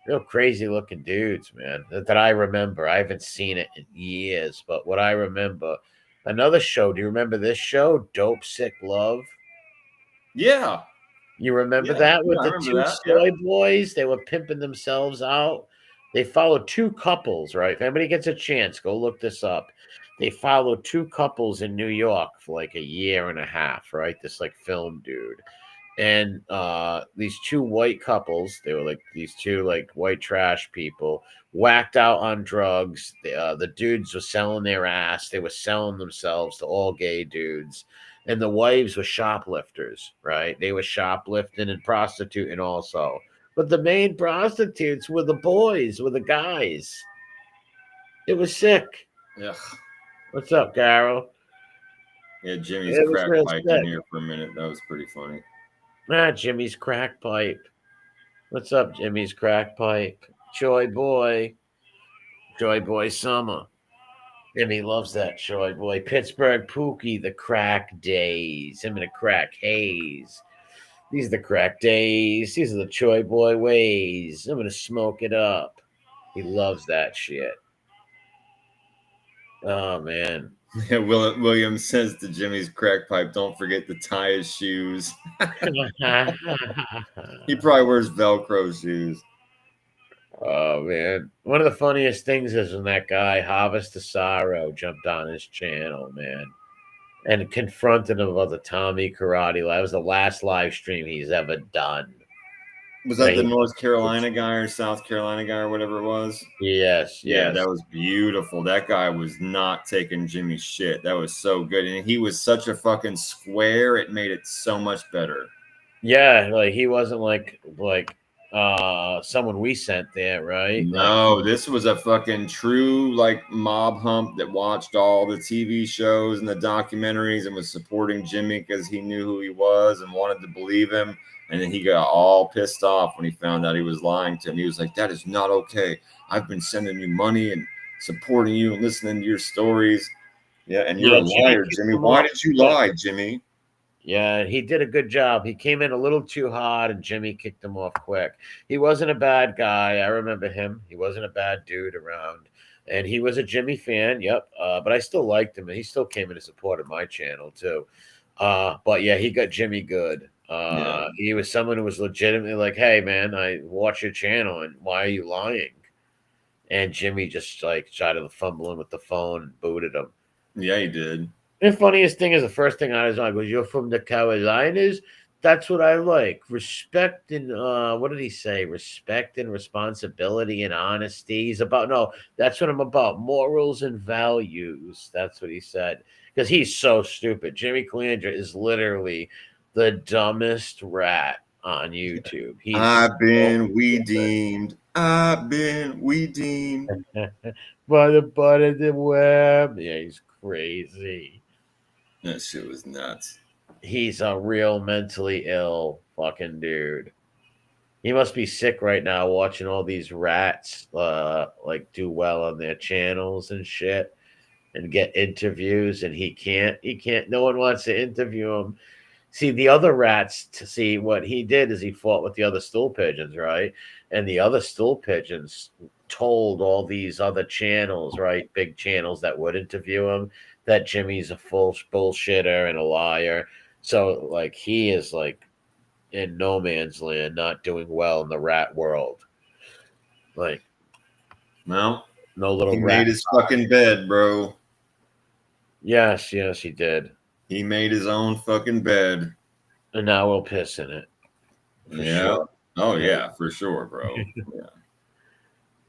real crazy looking dudes, man, that I remember. I haven't seen it in years, but what I remember, another show. Do you remember this show, Dope Sick Love? Yeah. You remember that with the 2 soy boys? They were pimping themselves out. They followed 2 couples, right? If anybody gets a chance, go look this up. They followed 2 couples in New York for like a year and a half, right? This like film dude. And these 2 white couples, they were like these 2 like white trash people, whacked out on drugs. The dudes were selling their ass. They were selling themselves to all gay dudes. And the wives were shoplifters, right? They were shoplifting and prostituting also. But the main prostitutes were the boys, were the guys. It was sick. Yeah. What's up, Carol? Yeah, Jimmy's crack pipe in here for a minute. That was pretty funny. Jimmy's crack pipe. What's up, Jimmy's crack pipe? Joy Boy Summer. Jimmy loves that Joy Boy. Pittsburgh Pookie, the crack days. Him and the crack haze. These are the crack days. These are the Joy Boy ways. I'm gonna smoke it up. He loves that shit. Oh man. Yeah, William says to Jimmy's crack pipe, don't forget to tie his shoes. He probably wears Velcro shoes. Oh, man. One of the funniest things is when that guy, Harvest of Sorrow, jumped on his channel, man, and confronted him about the Tommy Karate. That was the last live stream he's ever done. Was that the North Carolina guy or South Carolina guy or whatever it was? Yes. Yeah, that was beautiful. That guy was not taking Jimmy's shit. That was so good. And he was such a fucking square. It made it so much better. Yeah, like he wasn't like someone we sent there, right? No, this was a fucking true like mob hump that watched all the TV shows and the documentaries and was supporting Jimmy because he knew who he was and wanted to believe him. And then he got all pissed off when he found out he was lying to him. He was like, that is not okay. I've been sending you money and supporting you and listening to your stories. Yeah, and you're a liar, Jimmy. Why did you lie, Jimmy? Yeah, he did a good job. He came in a little too hard, and Jimmy kicked him off quick. He wasn't a bad guy. I remember him. He wasn't a bad dude around. And he was a Jimmy fan, yep. But I still liked him, and he still came in to support my channel, too. But, yeah, he got Jimmy good. He was someone who was legitimately like, hey, man, I watch your channel, and why are you lying? And Jimmy just, like, started fumbling with the phone and booted him. Yeah, he did. The funniest thing is the first thing I was like, you're from the Carolinas? That's what I like. Respect and what did he say? Respect and responsibility and honesty. He's about that's what I'm about. Morals and values. That's what he said. Because he's so stupid. Jimmy Calandra is literally the dumbest rat on YouTube. I've been redeemed. I've been redeemed. By the butt of the web. Yeah, he's crazy. That shit was nuts. He's a real mentally ill fucking dude. He must be sick right now watching all these rats like do well on their channels and shit and get interviews, and he can't. No one wants to interview him. See, the other rats, what he did is he fought with the other stool pigeons, right? And the other stool pigeons told all these other channels, right, big channels that would interview him, that Jimmy's a full bullshitter and a liar. So, like, he is, like, in no man's land, not doing well in the rat world. Like, no little he rat. Made his fucking bed, bro. Yes, he did. He made his own fucking bed. And now we'll piss in it. Sure. Oh, yeah, for sure, bro. Yeah.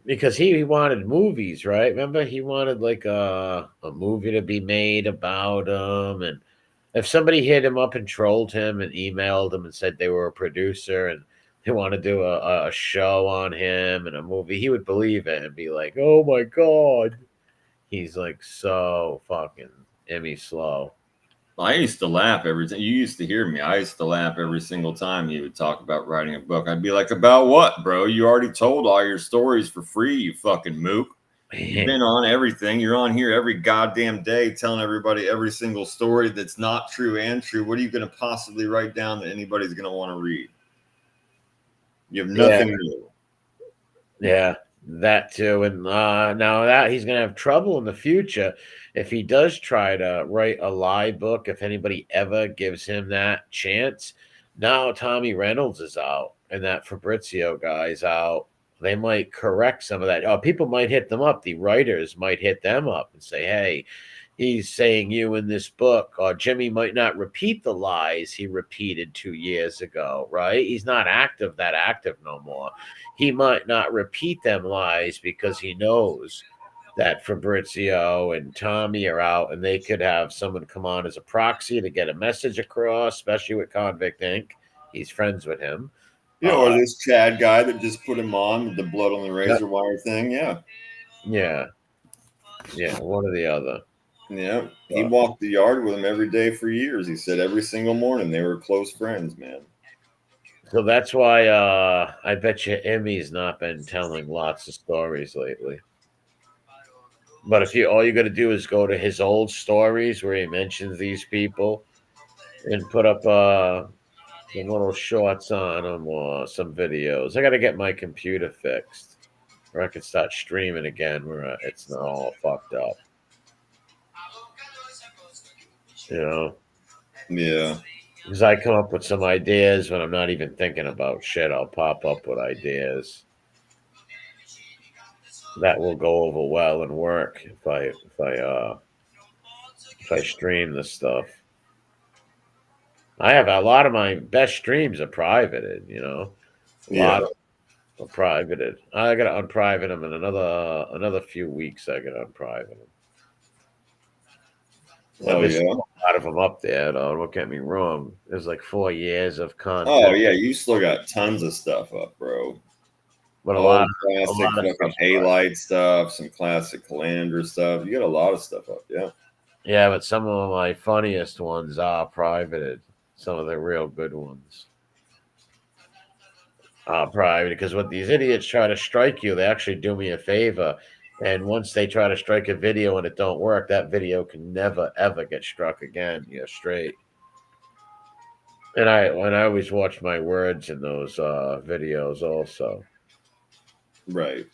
Because he wanted movies, right? Remember, he wanted like a movie to be made about him. And if somebody hit him up and trolled him and emailed him and said they were a producer and they want to do a show on him and a movie, he would believe it and be like, oh my God. He's like so fucking Emmy slow. I used to laugh every time. You used to hear me. I used to laugh every single time he would talk about writing a book. I'd be like, about what, bro? You already told all your stories for free, you fucking mook. You've been on everything. You're on here every goddamn day telling everybody every single story that's not true and true. What are you going to possibly write down that anybody's going to want to read? You have nothing new. Yeah, that too. And now that he's going to have trouble in the future if he does try to write a lie book, if anybody ever gives him that chance. Now Tommy Reynolds is out and that Fabrizio guy's out. They might correct some of that. Oh, people might hit them up. The writers might hit them up and say, hey, he's saying you in this book. Or Jimmy might not repeat the lies he repeated 2 years ago, right? He's not that active no more. He might not repeat them lies because he knows that Fabrizio and Tommy are out and they could have someone come on as a proxy to get a message across, especially with Convict Inc. He's friends with him. Yeah, or this Chad guy that just put him on with the blood on the razor wire thing. Yeah. Yeah, one or the other. Yeah, he walked the yard with him every day for years. He said every single morning they were close friends, man. So that's why I bet you Emmy's not been telling lots of stories lately. But if all you got to do is go to his old stories where he mentions these people and put up some little shorts on them or some videos. I got to get my computer fixed or I can start streaming again where it's not all fucked up. You know? Yeah. Because I come up with some ideas when I'm not even thinking about shit. I'll pop up with ideas that will go over well and work if I stream this stuff. I have a lot of my best streams are privated, you know. A lot of them are privated. I gotta unprivate them in another few weeks. I gotta unprivate them. There's a lot of them up there, though. Don't get me wrong. There's like 4 years of content. Oh yeah, you still got tons of stuff up, bro. But a lot of fucking Halite stuff, some classic Calandra stuff. You got a lot of stuff up, yeah. Yeah, but some of my funniest ones are privated. Some of the real good ones are private because what these idiots try to strike you, they actually do me a favor. And once they try to strike a video and it don't work, that video can never, ever get struck again. You're straight. And I always watch my words in those videos also. Right.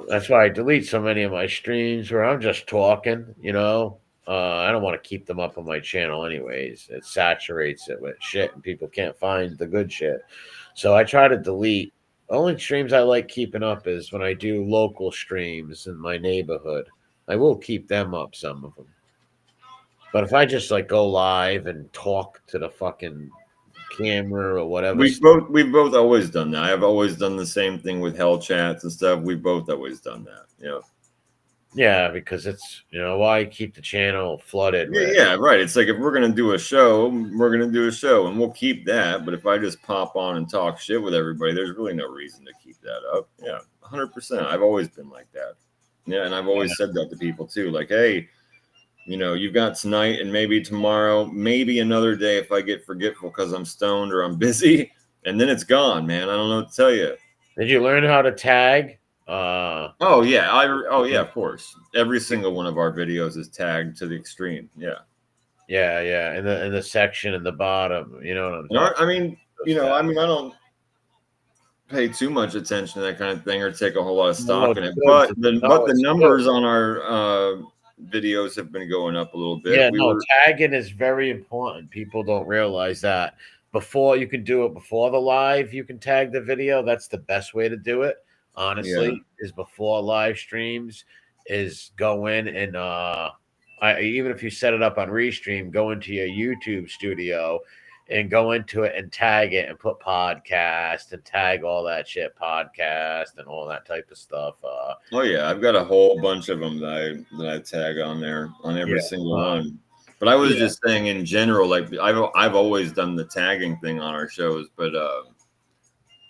That's why I delete so many of my streams where I'm just talking, you know. I don't want to keep them up on my channel anyways. It saturates it with shit and people can't find the good shit. So I try to delete. Only streams I like keeping up is when I do local streams in my neighborhood. I will keep them up, some of them. But if I just like go live and talk to the fucking camera or whatever. We've both always done that. I've always done the same thing with hell chats and stuff. We've both always done that. Yeah. Yeah, because it's, you know, why keep the channel flooded? Yeah, right. It's like if we're gonna do a show, we're gonna do a show, and we'll keep that. But if I just pop on and talk shit with everybody, there's really no reason to keep that up. Yeah, 100%. I've always been like that. Yeah, and I've always said that to people too. Like, hey, you know, you've got tonight and maybe tomorrow, maybe another day if I get forgetful because I'm stoned or I'm busy, and then it's gone, man. I don't know what to tell you. Did you learn how to tag? Oh yeah, of course. Every single one of our videos is tagged to the extreme. Yeah. Yeah. In the section in the bottom, you know what I'm talking. I mean, I don't pay too much attention to that kind of thing or take a whole lot of stock in it. But the numbers on our videos have been going up a little bit. Yeah, tagging is very important. People don't realize that. Before you can do it before the live, you can tag the video. That's the best way to do it. Honestly, is before live streams, is go in and even if you set it up on Restream, go into your YouTube studio and go into it and tag it and put podcast and tag all that shit, podcast and all that type of stuff. Oh yeah, I've got a whole bunch of them that I tag on there on every single one. But I was just saying in general, like I've always done the tagging thing on our shows, but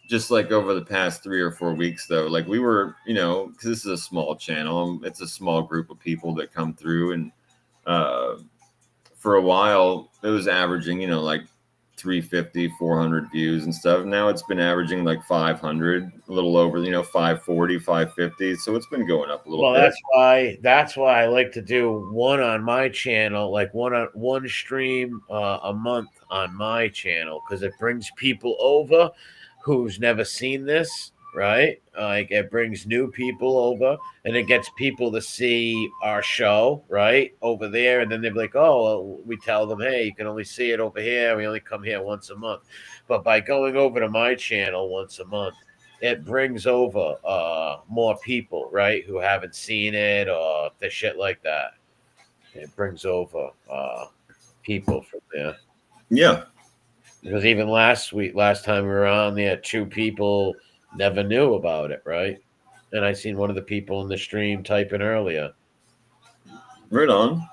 just like over the past 3 or 4 weeks, though, like we were, you know, because this is a small channel, it's a small group of people that come through, and for a while it was averaging, you know, like 350, 400 views and stuff. Now it's been averaging like 500, a little over, you know, 540, 550. So it's been going up a little bit. That's why I like to do one on my channel, like one stream a month on my channel, because it brings people over who's never seen this, right? Like it brings new people over, and it gets people to see our show, right, over there, and then they're like, oh, well, we tell them, hey, you can only see it over here. We only come here once a month. But by going over to my channel once a month, it brings over more people, right, who haven't seen it or the shit like that. It brings over people from there. Yeah. Because even last time we were on there, 2 people never knew about it, right? And I seen one of the people in the stream typing earlier. Right on.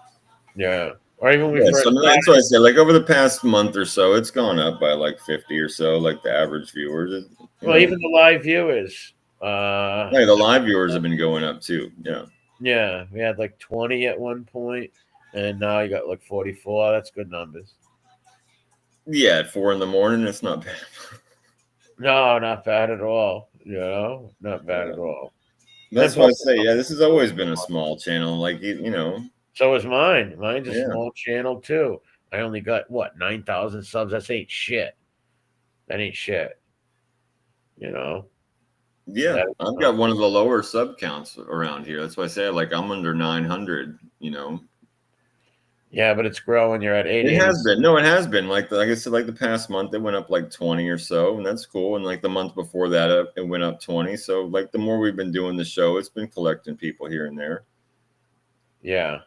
Yeah. Or even so that's what I said. Like over the past month or so, it's gone up by like 50 or so, like the average viewers. Well, even the live viewers. The live viewers have been going up too. Yeah. Yeah. We had like 20 at one point, and now you got like 44. That's good numbers. Yeah, at 4 a.m, it's not bad. No, not bad at all. You know, not bad at all. That's why I say, this has always been a small channel. Like, you know. So is mine. Mine's a small channel too. I only got 9,000 subs. That ain't shit. That ain't shit. You know. Yeah, I've got one of the lower sub counts around here. That's why I say, like, I'm under 900. You know. Yeah, but it's growing. You're at 80. It has been. No, it has been. Like I said, like the past month, it went up like 20 or so, and that's cool. And like the month before that, it went up 20. So like the more we've been doing the show, it's been collecting people here and there. Yeah.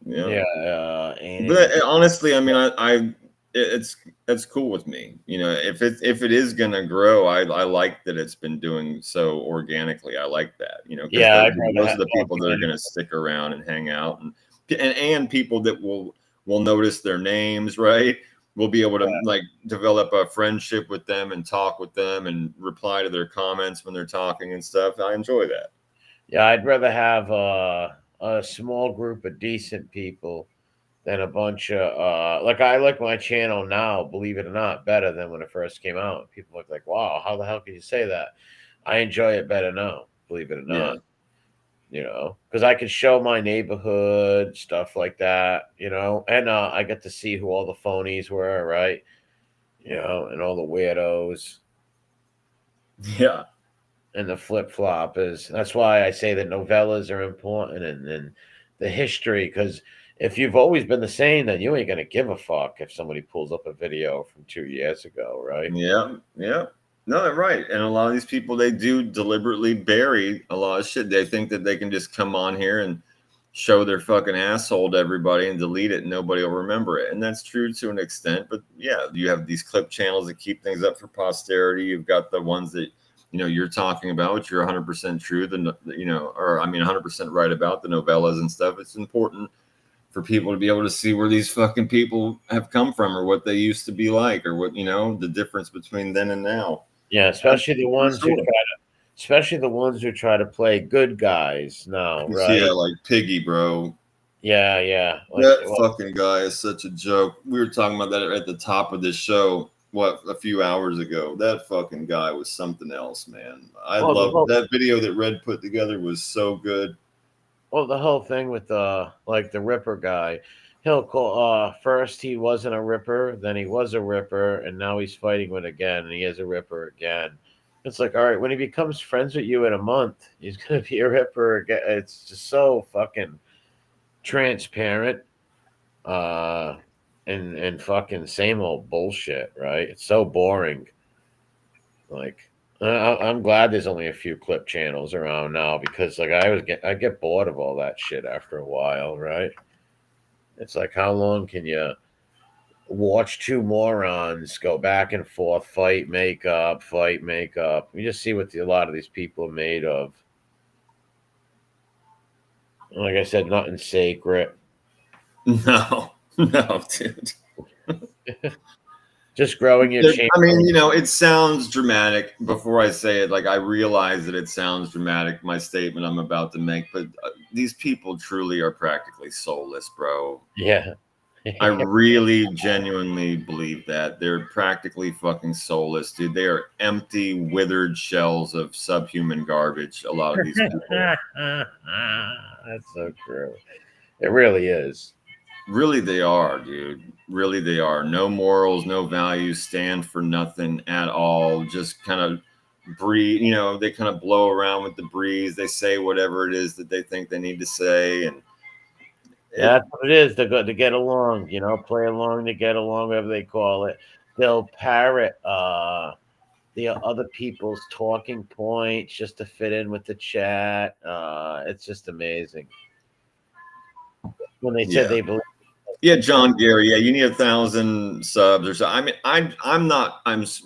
Yeah. But honestly, I mean, it's cool with me. You know, if it is gonna grow, I like that it's been doing so organically. I like that. You know, those are the people that are gonna stick around and hang out, and people that will notice their names, right? We'll be able to like develop a friendship with them and talk with them and reply to their comments when they're talking and stuff. I enjoy that. Yeah, I'd rather have a small group of decent people than a bunch of like I like my channel now, believe it or not, better than when it first came out. People look like, wow, how the hell can you say that? I enjoy it better now, believe it or not. you know, because I can show my neighborhood, stuff like that, you know, and I get to see who all the phonies were, right? You know, and all the weirdos. Yeah. And the flip-floppers. That's why I say that novellas are important and the history, because if you've always been the same, then you ain't gonna give a fuck if somebody pulls up a video from 2 years ago, right? Yeah, yeah. No, right. And a lot of these people, they do deliberately bury a lot of shit. They think that they can just come on here and show their fucking asshole to everybody and delete it and nobody will remember it. And that's true to an extent. But yeah, you have these clip channels that keep things up for posterity. You've got the ones that, you know, you're talking about, which you're 100% true, you know, or I mean, 100% right about the novellas and stuff. It's important for people to be able to see where these fucking people have come from or what they used to be like or what, you know, the difference between then and now. Yeah, especially the ones who try to play good guys now, right? Yeah, like Piggy, bro. Yeah. That fucking guy is such a joke. We were talking about that at the top of this show, a few hours ago. That fucking guy was something else, man. I love that video that Red put together was so good. Well, the whole thing with the Ripper guy, he'll call first he wasn't a Ripper, then he was a Ripper, and now he's fighting with again, and he is a Ripper again. It's like, all right, when he becomes friends with you in a month, he's gonna be a Ripper again. It's just so fucking transparent, and fucking same old bullshit, right? It's so boring. Like, I'm glad there's only a few clip channels around now because like I get bored of all that shit after a while, right? It's like, how long can you watch two morons go back and forth, fight, make up? You just see what a lot of these people are made of. Like I said, nothing sacred. No, dude. Just growing your channel. I mean, you know, it sounds dramatic. Before I say it, like I realize that it sounds dramatic, my statement I'm about to make, but these people truly are practically soulless, bro. Yeah. I really genuinely believe that. They're practically fucking soulless, dude. They are empty, withered shells of subhuman garbage, a lot of these people. That's so true. It really is. Really, they are, dude. Really, they are. No morals, no values, stand for nothing at all. Just kind of breathe, you know, they kind of blow around with the breeze. They say whatever it is that they think they need to say. And that's what it is. To get along, you know, play along to get along, whatever they call it. They'll parrot the other people's talking points just to fit in with the chat. It's just amazing. When they said they believe. Yeah, John Gary. Yeah, you need 1,000 subs or so. I mean,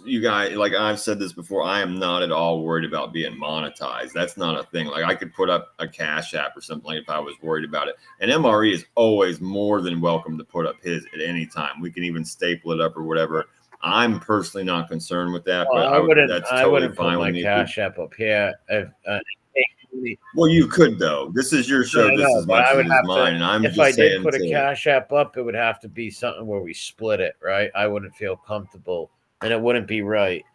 you guys, like I've said this before, I am not at all worried about being monetized. That's not a thing. Like I could put up a Cash App or something if I was worried about it. And MRE is always more than welcome to put up his at any time. We can even staple it up or whatever. I'm personally not concerned with that, but that's totally fine with me. Cash App up here. Well, you could though. This is your show just as much as it is mine. And I'm if just I saying, did put a Cash App up, it would have to be something where we split it, right? I wouldn't feel comfortable, and it wouldn't be right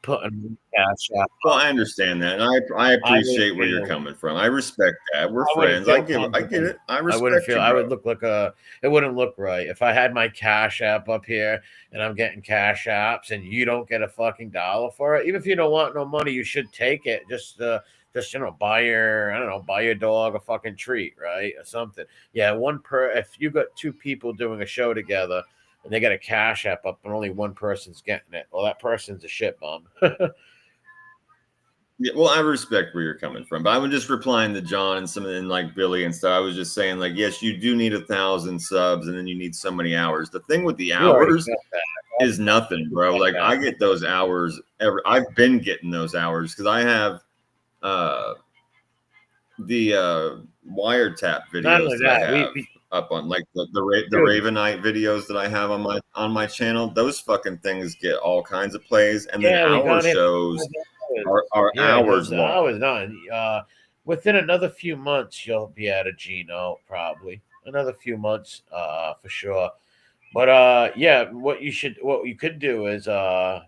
putting Cash App. Well, I understand that, and I appreciate where you're coming from. I respect that. We're friends. I get it. I respect I would look like it wouldn't look right if I had my Cash App up here and I'm getting Cash Apps and you don't get a fucking dollar for it. Even if you don't want no money, you should take it. Just you know, buy your dog a fucking treat, right, or something. Yeah, if you got two people doing a show together and they got a Cash App up and only one person's getting it, well, that person's a shit bum. Yeah, well, I respect where you're coming from, but I was just replying to John and like Billy and stuff. I was just saying, like, yes, you do need 1,000 subs, and then you need so many hours. The thing with the hours is nothing, bro. Like, I get those hours I've been getting those hours because I have the wiretap videos that I have up on like the Ravenite videos that I have on my channel. Those fucking things get all kinds of plays, and then our shows are hours long. Hours done. Within another few months, you'll be at a Gino, probably another few months, for sure. But what you could do is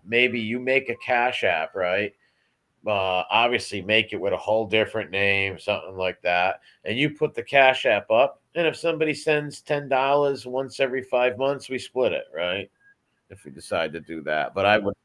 maybe you make a Cash App, right? obviously make it with a whole different name, something like that, and you put the Cash App up, and if somebody sends $10 once every 5 months, we split it, right? If we decide to do that. But I would.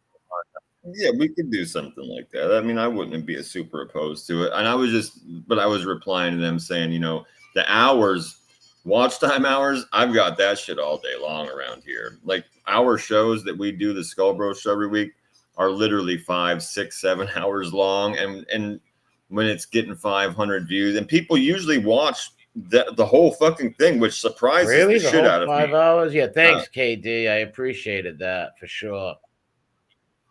Yeah, we could do something like that. I mean, I wouldn't be super opposed to it. And I was replying to them saying, the hours, watch time hours, I've got that shit all day long around here. Like our shows that we do, the Skull Bro show every week, are literally 5, 6, 7 hours long. And when it's getting 500 views, and people usually watch the whole fucking thing, which surprises really? the shit out of 5 me. hours? Yeah, thanks, KD. I appreciated that for sure.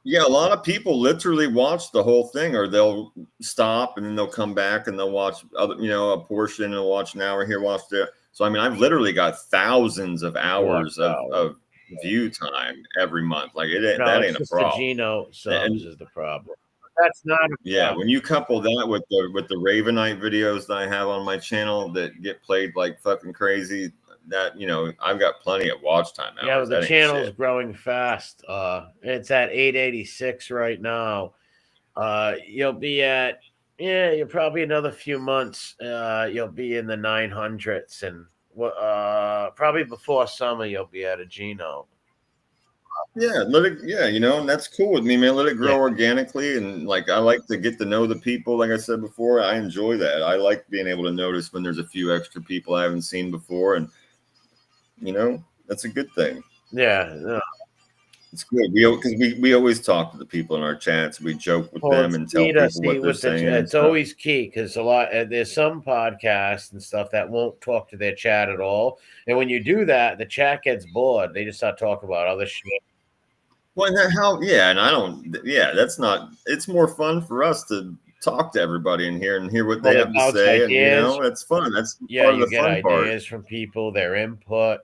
Yeah, a lot of people literally watch the whole thing, or they'll stop and then they'll come back and they'll watch other, a portion, and they'll watch an hour here, watch there. So I mean, I've literally got thousands of hours of view time every month. Like that ain't a problem. The Geno subs is the problem. That's not a problem. When you couple that with the Ravenite videos that I have on my channel that get played like fucking crazy, that I've got plenty of watch time hours. Yeah, well, the channel's growing fast. It's at 886 right now. You'll be at you're probably another few months. You'll be in the 900s, and probably before summer you'll be at a Geno. Yeah, and that's cool with me, man. Let it grow organically, and like I like to get to know the people. Like I said before, I enjoy that. I like being able to notice when there's a few extra people I haven't seen before, and that's a good thing. Yeah, it's good. We always talk to the people in our chats. We joke with them and tell people what they're saying. It's always key because there's some podcasts and stuff that won't talk to their chat at all, and when you do that, the chat gets bored. They just start talking about other shit. Well, that's not. It's more fun for us to talk to everybody in here and hear what they have to say, ideas. And it's fun. That's part of the fun part. Ideas from people, their input.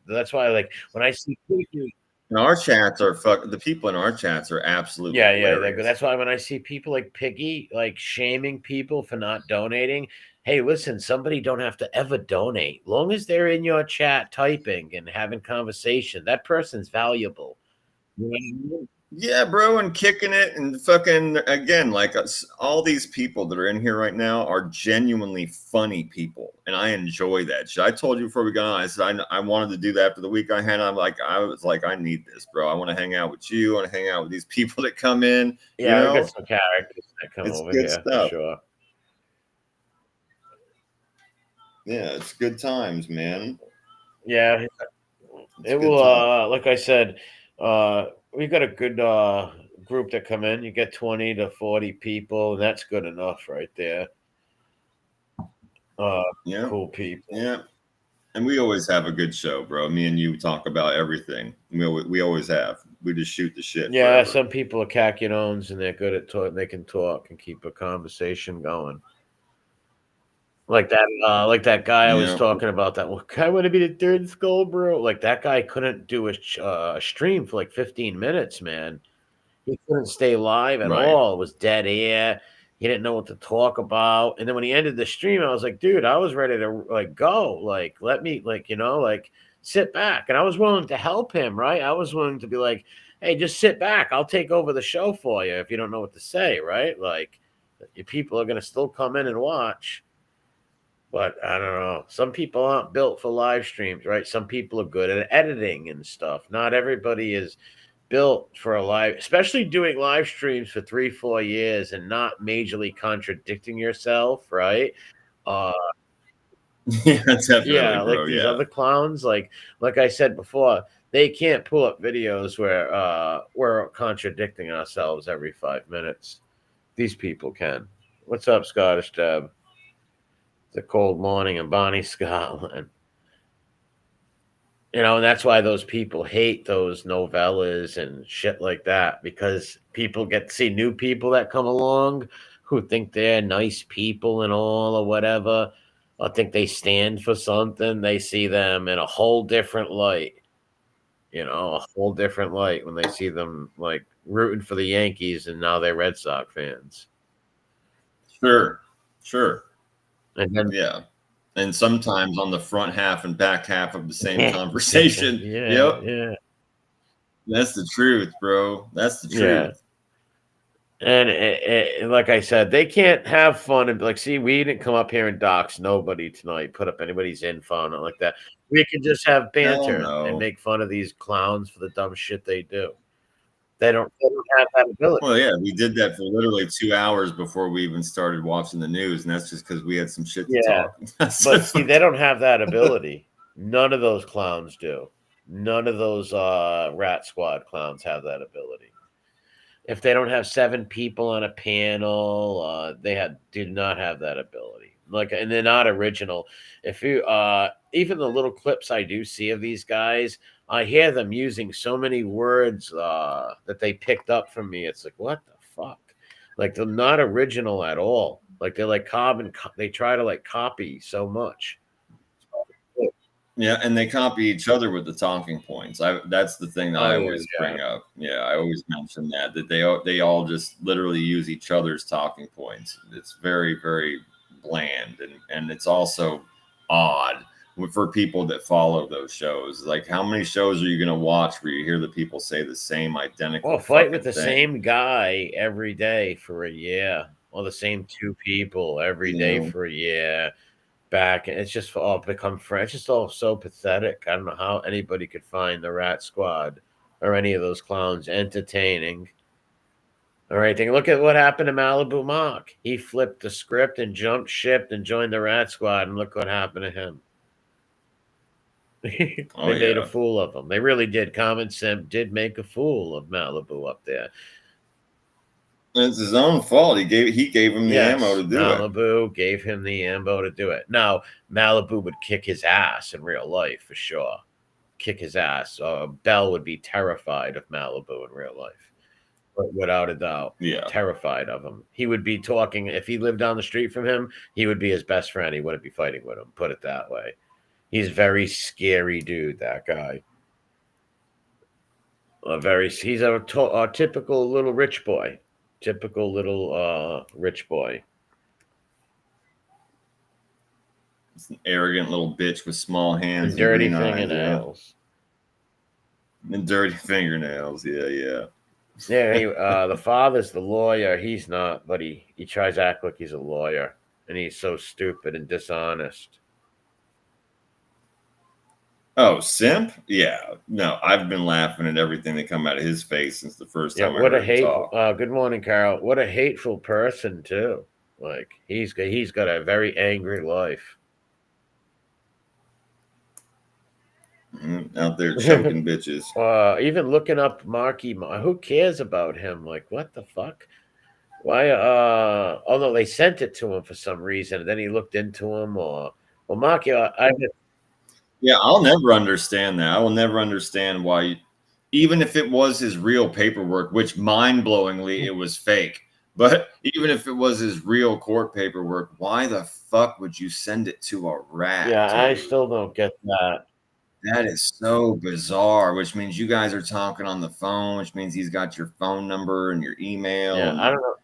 That's why, like, when I see people, and our chats are the people in our chats are absolutely hilarious. That's why when I see people like Piggy, like shaming people for not donating. Hey, listen, somebody don't have to ever donate. Long as they're in your chat typing and having conversation, that person's valuable. Yeah, bro, and kicking it and fucking again, like all these people that are in here right now are genuinely funny people, and I enjoy that shit. I told you before we got on, I said I wanted to do that after the week I had. I was like, I need this, bro. I want to hang out with you. I want to hang out with these people that come in. Yeah, we got some characters that come over here. Stuff. For sure. Yeah, it's good times, man. Yeah, it will. Like I said. We got a good group that come in. You get 20 to 40 people, and that's good enough right there. Cool people. Yeah, and we always have a good show, bro. Me and you talk about everything. We always have. We just shoot the shit. Yeah, forever. Some people are cacchiones, and they're good at talking. They can talk and keep a conversation going. Like that guy I was talking about. That I want to be the third Skull Bro. Like that guy couldn't do a stream for like 15 minutes, man. He couldn't stay live at all. It was dead air. He didn't know what to talk about. And then when he ended the stream, I was like, dude, I was ready to like go. Like, let me like sit back. And I was willing to help him, right? I was willing to be like, hey, just sit back. I'll take over the show for you if you don't know what to say, right? Like, your people are gonna still come in and watch. But I don't know. Some people aren't built for live streams, right? Some people are good at editing and stuff. Not everybody is built for a live, especially doing live streams for 3-4 years and not majorly contradicting yourself, right? Yeah, definitely. Yeah, bro, like these other clowns, like I said before, they can't pull up videos where we're contradicting ourselves every 5 minutes. These people can. What's up, Scottish Deb? It's a cold morning in Bonnie, Scotland. And that's why those people hate those novellas and shit like that, because people get to see new people that come along who think they're nice people and all or whatever, or think they stand for something. They see them in a whole different light, a whole different light when they see them like rooting for the Yankees and now they're Red Sox fans. Sure. And then, and sometimes on the front half and back half of the same conversation. Yeah. That's the truth, bro. That's the truth. And like I said, they can't have fun and be like, see, we didn't come up here and dox nobody tonight, put up anybody's info and like that. We can just have banter and make fun of these clowns for the dumb shit they do. They don't have that ability. Well, yeah, we did that for literally 2 hours before we even started watching the news, and that's just because we had some shit to talk. But see, they don't have that ability. None of those clowns do. None of those Rat Squad clowns have that ability. If they don't have 7 people on a panel, they do not have that ability. Like, and they're not original. If you even the little clips I do see of these guys, I hear them using so many words that they picked up from me. It's like, what the fuck? Like, they're not original at all. Like, they're like they try to like copy so much. Yeah, and they copy each other with the talking points. That's the thing that I always bring up. Yeah, I always mention that they all just literally use each other's talking points. It's very, very bland, and it's also odd for people that follow those shows. Like, how many shows are you going to watch where you hear the people say the same identical? Well, fight with the same guy every day for a year, or the same 2 people every day for a year. Back, and it's just all become friends. It's just all so pathetic. I don't know how anybody could find the Rat Squad or any of those clowns entertaining or anything. Look at what happened to Malibu Mark. He flipped the script and jumped ship and joined the Rat Squad, and look what happened to him. They made a fool of him. They really did. Common Simp did make a fool of Malibu up there. It's his own fault. He gave him the ammo to do it. Malibu gave him the ammo to do it. Now, Malibu would kick his ass in real life for sure. Kick his ass. Bell would be terrified of Malibu in real life. Without a doubt. Yeah. Terrified of him. He would be talking, if he lived down the street from him, he would be his best friend. He wouldn't be fighting with him. Put it that way. He's a very scary dude, that guy. He's a typical little rich boy. Typical little rich boy. It's an arrogant little bitch with small hands and dirty fingernails. And dirty fingernails, yeah. Yeah, the father's the lawyer. He's not, but he tries to act like he's a lawyer, and he's so stupid and dishonest. Oh, Simp? Yeah. No, I've been laughing at everything that come out of his face since the first time I heard him talk. Good morning, Carol. What a hateful person, too. Like, he's got a very angry life. Out there choking bitches. Even looking up Marky, who cares about him? Like, what the fuck? Why? Oh, no, they sent it to him for some reason, and then he looked into him. Marky, yeah, I'll never understand that. I will never understand why, even if it was his real paperwork, which mind-blowingly it was fake, but even if it was his real court paperwork, why the fuck would you send it to a rat? Yeah, dude? I still don't get that. That is so bizarre, which means you guys are talking on the phone, which means he's got your phone number and your email. Yeah, I don't know.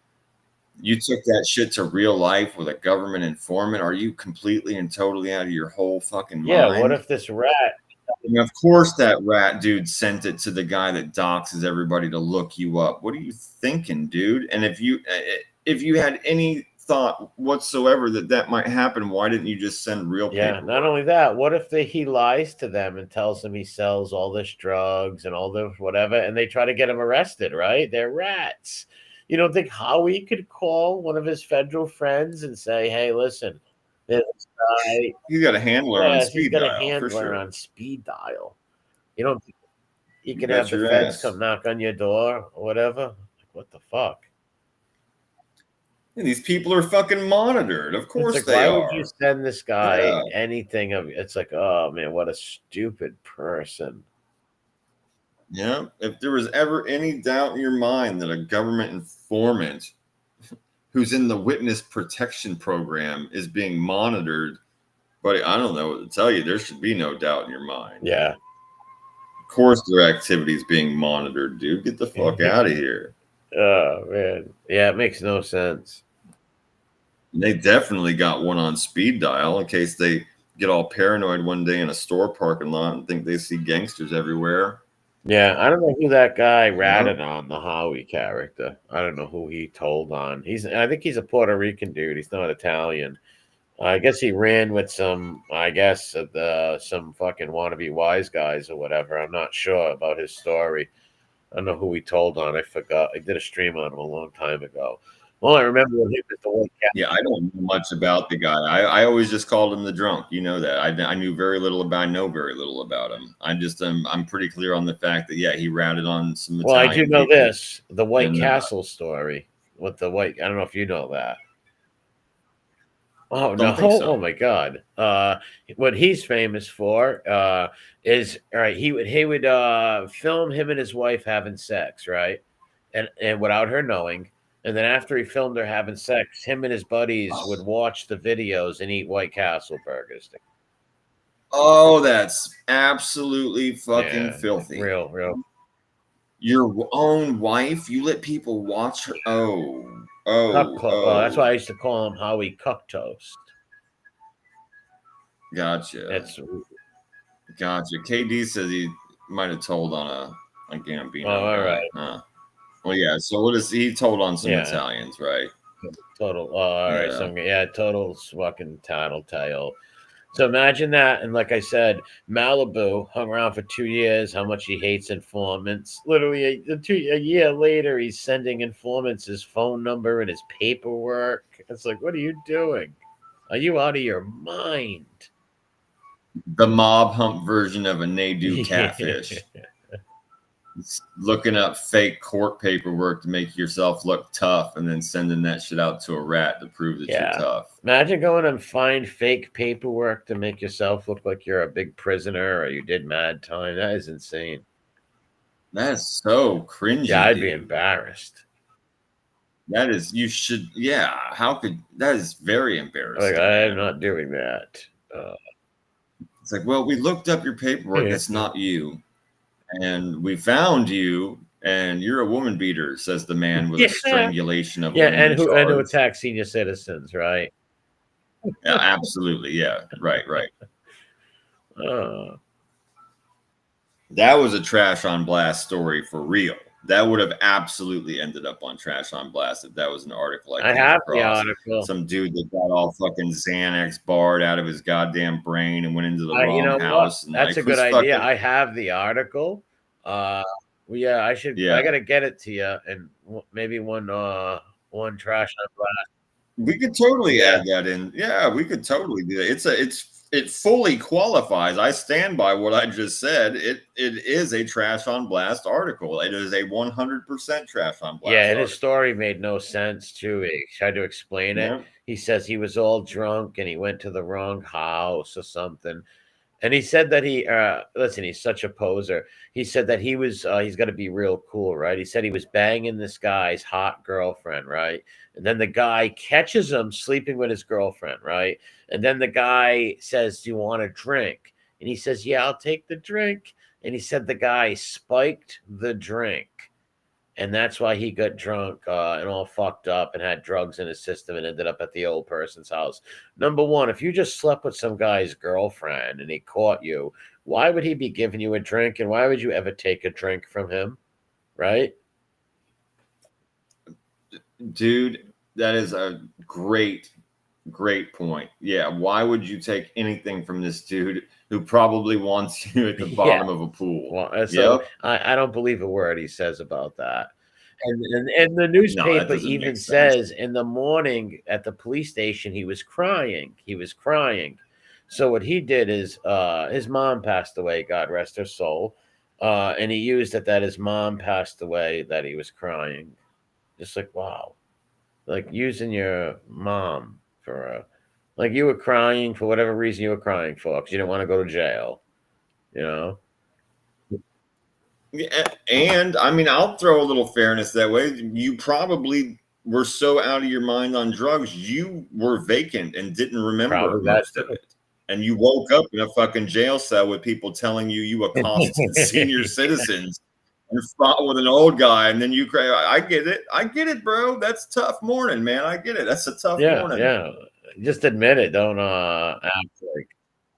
You took that shit to real life with a government informant. Are you completely and totally out of your whole fucking mind? Yeah, what if this rat? And of course that rat dude sent it to the guy that doxes everybody to look you up. What are you thinking, dude? And if you had any thought whatsoever that might happen, why didn't you just send real paperwork? Not only that, what if he lies to them and tells them he sells all this drugs and all this whatever, and they try to get him arrested, right? They're rats. You don't think Howie could call one of his federal friends and say, "Hey, listen, this guy, he's got a handler on speed dial." He's got a handler on speed dial. You don't think he could have the feds come knock on your door or whatever? Like, what the fuck? And these people are fucking monitored. Of course they are. Why would you send this guy anything of? It's like, oh man, what a stupid person. Yeah, if there was ever any doubt in your mind that a government informant who's in the witness protection program is being monitored, buddy, I don't know what to tell you. There should be no doubt in your mind. Yeah. Of course their activity is being monitored, dude. Get the fuck out of here. Oh, man. Yeah, it makes no sense. They definitely got one on speed dial in case they get all paranoid one day in a store parking lot and think they see gangsters everywhere. Yeah, I don't know who that guy ratted on, the Howie character. I don't know who he told on. I think he's a Puerto Rican dude. He's not Italian. I guess he ran with some some fucking wannabe wise guys or whatever. I'm not sure about his story. I don't know who he told on. I forgot. I did a stream on him a long time ago. All I remember was him was the white cat. Yeah, I don't know much about the guy. I always just called him the drunk. You know that. I knew very little about. I know very little about him. I'm pretty clear on the fact that he ratted on some. Well, Italian I do know people. this, the White Castle story with the white. I don't know if you know that. Oh no! Oh my God! What he's famous for is He would film him and his wife having sex, right, and without her knowing. And then after he filmed her having sex, him and his buddies would watch the videos and eat White Castle burgers. Oh, that's absolutely fucking filthy. Real. Your own wife? You let people watch her? Oh. That's why I used to call him Howie Cooktoast. Gotcha. Gotcha. KD says he might have told on a Gambino. Oh, all right. Well, yeah. So he told on some Italians, right? Total. All right. Total fucking tattletale. So imagine that. And like I said, Malibu hung around for 2 years, how much he hates informants. Literally a year later, he's sending informants his phone number and his paperwork. It's like, what are you doing? Are you out of your mind? The mob hump version of a Nadu catfish. Looking up fake court paperwork to make yourself look tough and then sending that shit out to a rat to prove that you're tough. Imagine going and find fake paperwork to make yourself look like you're a big prisoner or you did mad time. That is insane. That is so cringy. Yeah, I'd be embarrassed. That is, you should, that is very embarrassing. Like, I am not doing that. It's like, well, we looked up your paperwork. It's not you. And we found you, and you're a woman beater, says the man with a strangulation of and who attacks senior citizens, right? Yeah, absolutely. Yeah, right. That was a Trash on Blast story for real. That would have absolutely ended up on Trash on Blast if that was an article. I have the article. Some dude that got all fucking Xanax barred out of his goddamn brain and went into the wrong house. And that's a good idea. I have the article. I should. I gotta get it to you, and maybe one Trash on Blast. We could totally add that in. Yeah, we could totally do that. It fully qualifies. I stand by what I just said. It is a Trash on Blast article. It is a 100% Trash on Blast. Yeah, and his story made no sense too. He tried to explain it. He says he was all drunk and he went to the wrong house or something. And he said that he's such a poser. He said that he's got to be real cool, right? He said he was banging this guy's hot girlfriend, right? And then the guy catches him sleeping with his girlfriend, right? And then the guy says, do you want a drink? And he says, yeah, I'll take the drink. And he said the guy spiked the drink. And that's why he got drunk and all fucked up and had drugs in his system and ended up at the old person's house. Number one, if you just slept with some guy's girlfriend and he caught you, why would he be giving you a drink? And why would you ever take a drink from him? Right? Dude, that is a great point. Yeah. Why would you take anything from this dude who probably wants you at the bottom of a pool? Well, so I don't believe a word he says about that. And the newspaper even says in the morning at the police station, he was crying. So what he did is his mom passed away, God rest her soul. And he used it that his mom passed away, that he was crying. Just like, wow. Like using your mom for like you were crying for whatever reason you were crying for, because you didn't want to go to jail, you know? Yeah, and I mean, I'll throw a little fairness that way. You probably were so out of your mind on drugs, you were vacant and didn't remember most of it. And you woke up in a fucking jail cell with people telling you accosted senior citizens and fought with an old guy, and then you cry. I get it, bro. That's a tough morning, man. I get it. That's a tough morning. Yeah. Just admit it. Don't act like.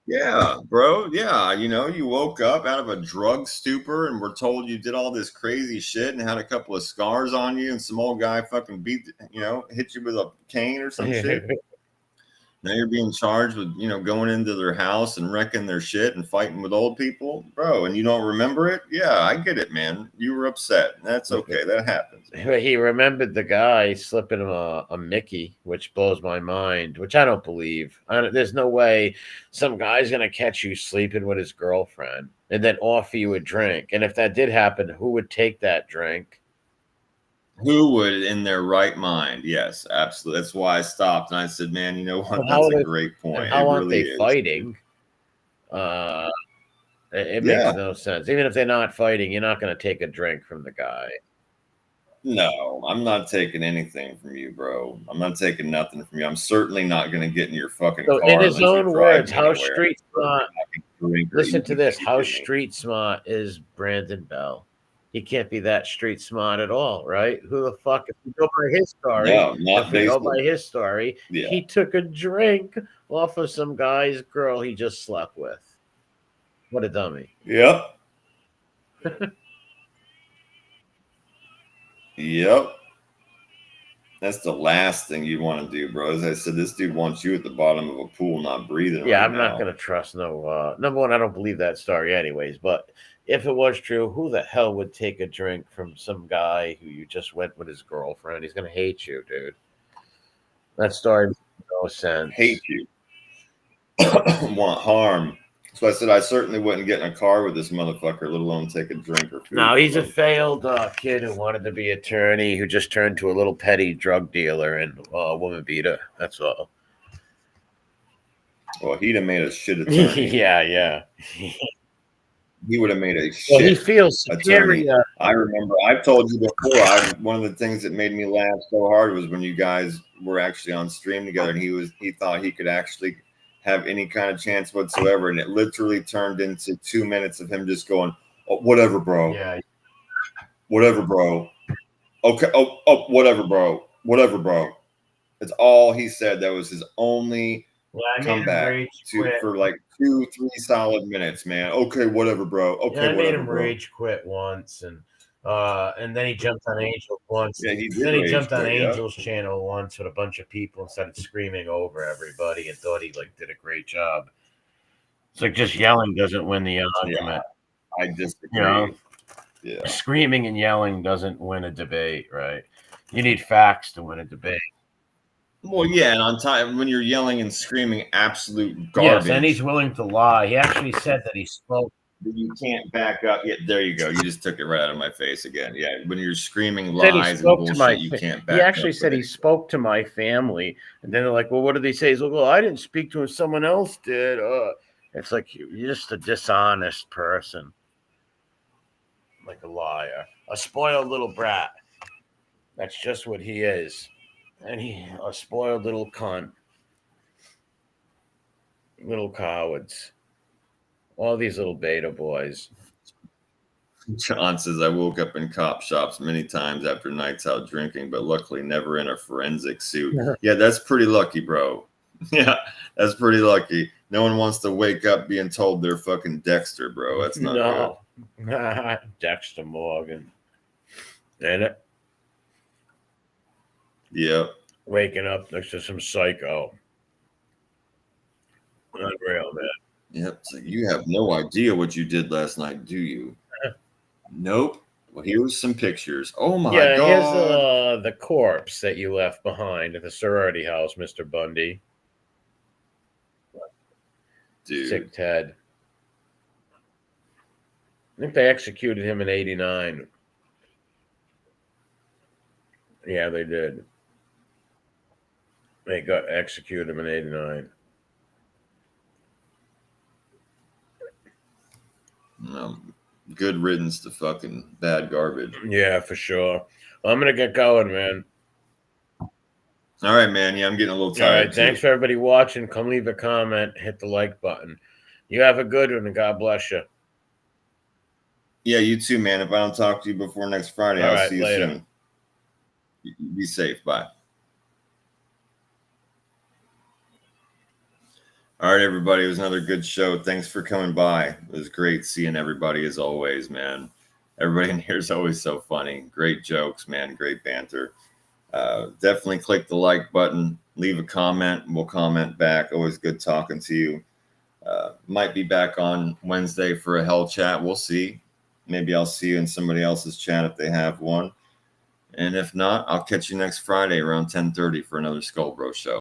Yeah, bro. Yeah, you woke up out of a drug stupor and were told you did all this crazy shit and had a couple of scars on you, and some old guy fucking hit you with a cane or some shit. Now you're being charged with, going into their house and wrecking their shit and fighting with old people, bro, and you don't remember it? Yeah, I get it, man. You were upset. That's okay. That happens. He remembered the guy slipping him a Mickey, which blows my mind, which I don't believe. There's no way some guy's going to catch you sleeping with his girlfriend and then offer you a drink. And if that did happen, who would take that drink? Who would in their right mind? Yes, absolutely. That's why I stopped and I said, man, you know what? That's a great point. How aren't they fighting? It makes no sense. Even if they're not fighting, you're not going to take a drink from the guy. No, I'm not taking anything from you, bro. I'm not taking nothing from you. I'm certainly not going to get in your fucking car. In his own words, how street smart. Listen to this. How street smart is Brandon Bell? He can't be that street smart at all, right? Who the fuck? If we go by his story, he took a drink off of some guy's girl he just slept with. What a dummy. Yep. Yep. That's the last thing you want to do, bro. As I said, this dude wants you at the bottom of a pool, not breathing. Yeah, I'm not going to trust no. Number one, I don't believe that story anyways. But if it was true, who the hell would take a drink from some guy who you just went with his girlfriend? He's going to hate you, dude. That story makes no sense. Hate you. Want harm. So I said I certainly wouldn't get in a car with this motherfucker, let alone take a drink or food. No, he's a failed kid who wanted to be an attorney who just turned to a little petty drug dealer and a woman beater. That's all. Well, he'd have made a shit attorney. Yeah. He would have made a shit. He feels superior. I remember I've told you before. One of the things that made me laugh so hard was when you guys were actually on stream together, and he thought he could actually have any kind of chance whatsoever, and it literally turned into 2 minutes of him just going, oh, whatever, bro. Yeah. Whatever, bro. Okay. Oh, whatever, bro. Whatever, bro. That's all he said. That was his only comeback for like 2-3 solid minutes, man. Okay, whatever, bro. Okay, I made him rage quit once, and then he jumped on Angel once. Yeah, he jumped on Angel's channel once with a bunch of people and started screaming over everybody and thought he did a great job. It's like just yelling doesn't win the argument. Yeah, I disagree. Yeah. Screaming and yelling doesn't win a debate, right? You need facts to win a debate. Well, yeah, and on time when you're yelling and screaming absolute garbage. Yes, and he's willing to lie. He actually said that he spoke. You can't back up. Yeah, there you go. You just took it right out of my face again. Yeah, when you're screaming lies and bullshit, you can't back up. He actually said he spoke to my family, and then they're like, "Well, what did he say?" He's like, "Well, I didn't speak to him. Someone else did." It's like you're just a dishonest person, like a liar, a spoiled little brat. That's just what he is, and a spoiled little cunt, little cowards. All these little beta boys. John says, I woke up in cop shops many times after nights out drinking, but luckily never in a forensic suit. Yeah, that's pretty lucky, bro. Yeah, that's pretty lucky. No one wants to wake up being told they're fucking Dexter, bro. That's not good. Dexter Morgan. Ain't it? Yep. Waking up next to some psycho. Unreal, man. Yep. So you have no idea what you did last night, do you? Nope. Well, here's some pictures. Oh my God. Here's the corpse that you left behind at the sorority house, Mr. Bundy. Dude. Sick Ted. I think they executed him in 89. Yeah, they did. They got executed him in 89. Good riddance to fucking bad garbage. Yeah, for sure. Well, I'm going to get going, man. All right, man. Yeah, I'm getting a little tired. All right, thanks for everybody watching. Come leave a comment. Hit the like button. You have a good one, and God bless you. Yeah, you too, man. If I don't talk to you before next Friday, I'll see you soon. Be safe. Bye. All right, everybody. It was another good show. Thanks for coming by. It was great seeing everybody as always, man. Everybody in here is always so funny. Great jokes, man. Great banter. Definitely click the like button. Leave a comment. And we'll comment back. Always good talking to you. Might be back on Wednesday for a hell chat. We'll see. Maybe I'll see you in somebody else's chat if they have one. And if not, I'll catch you next Friday around 10:30 for another Skull Bro show.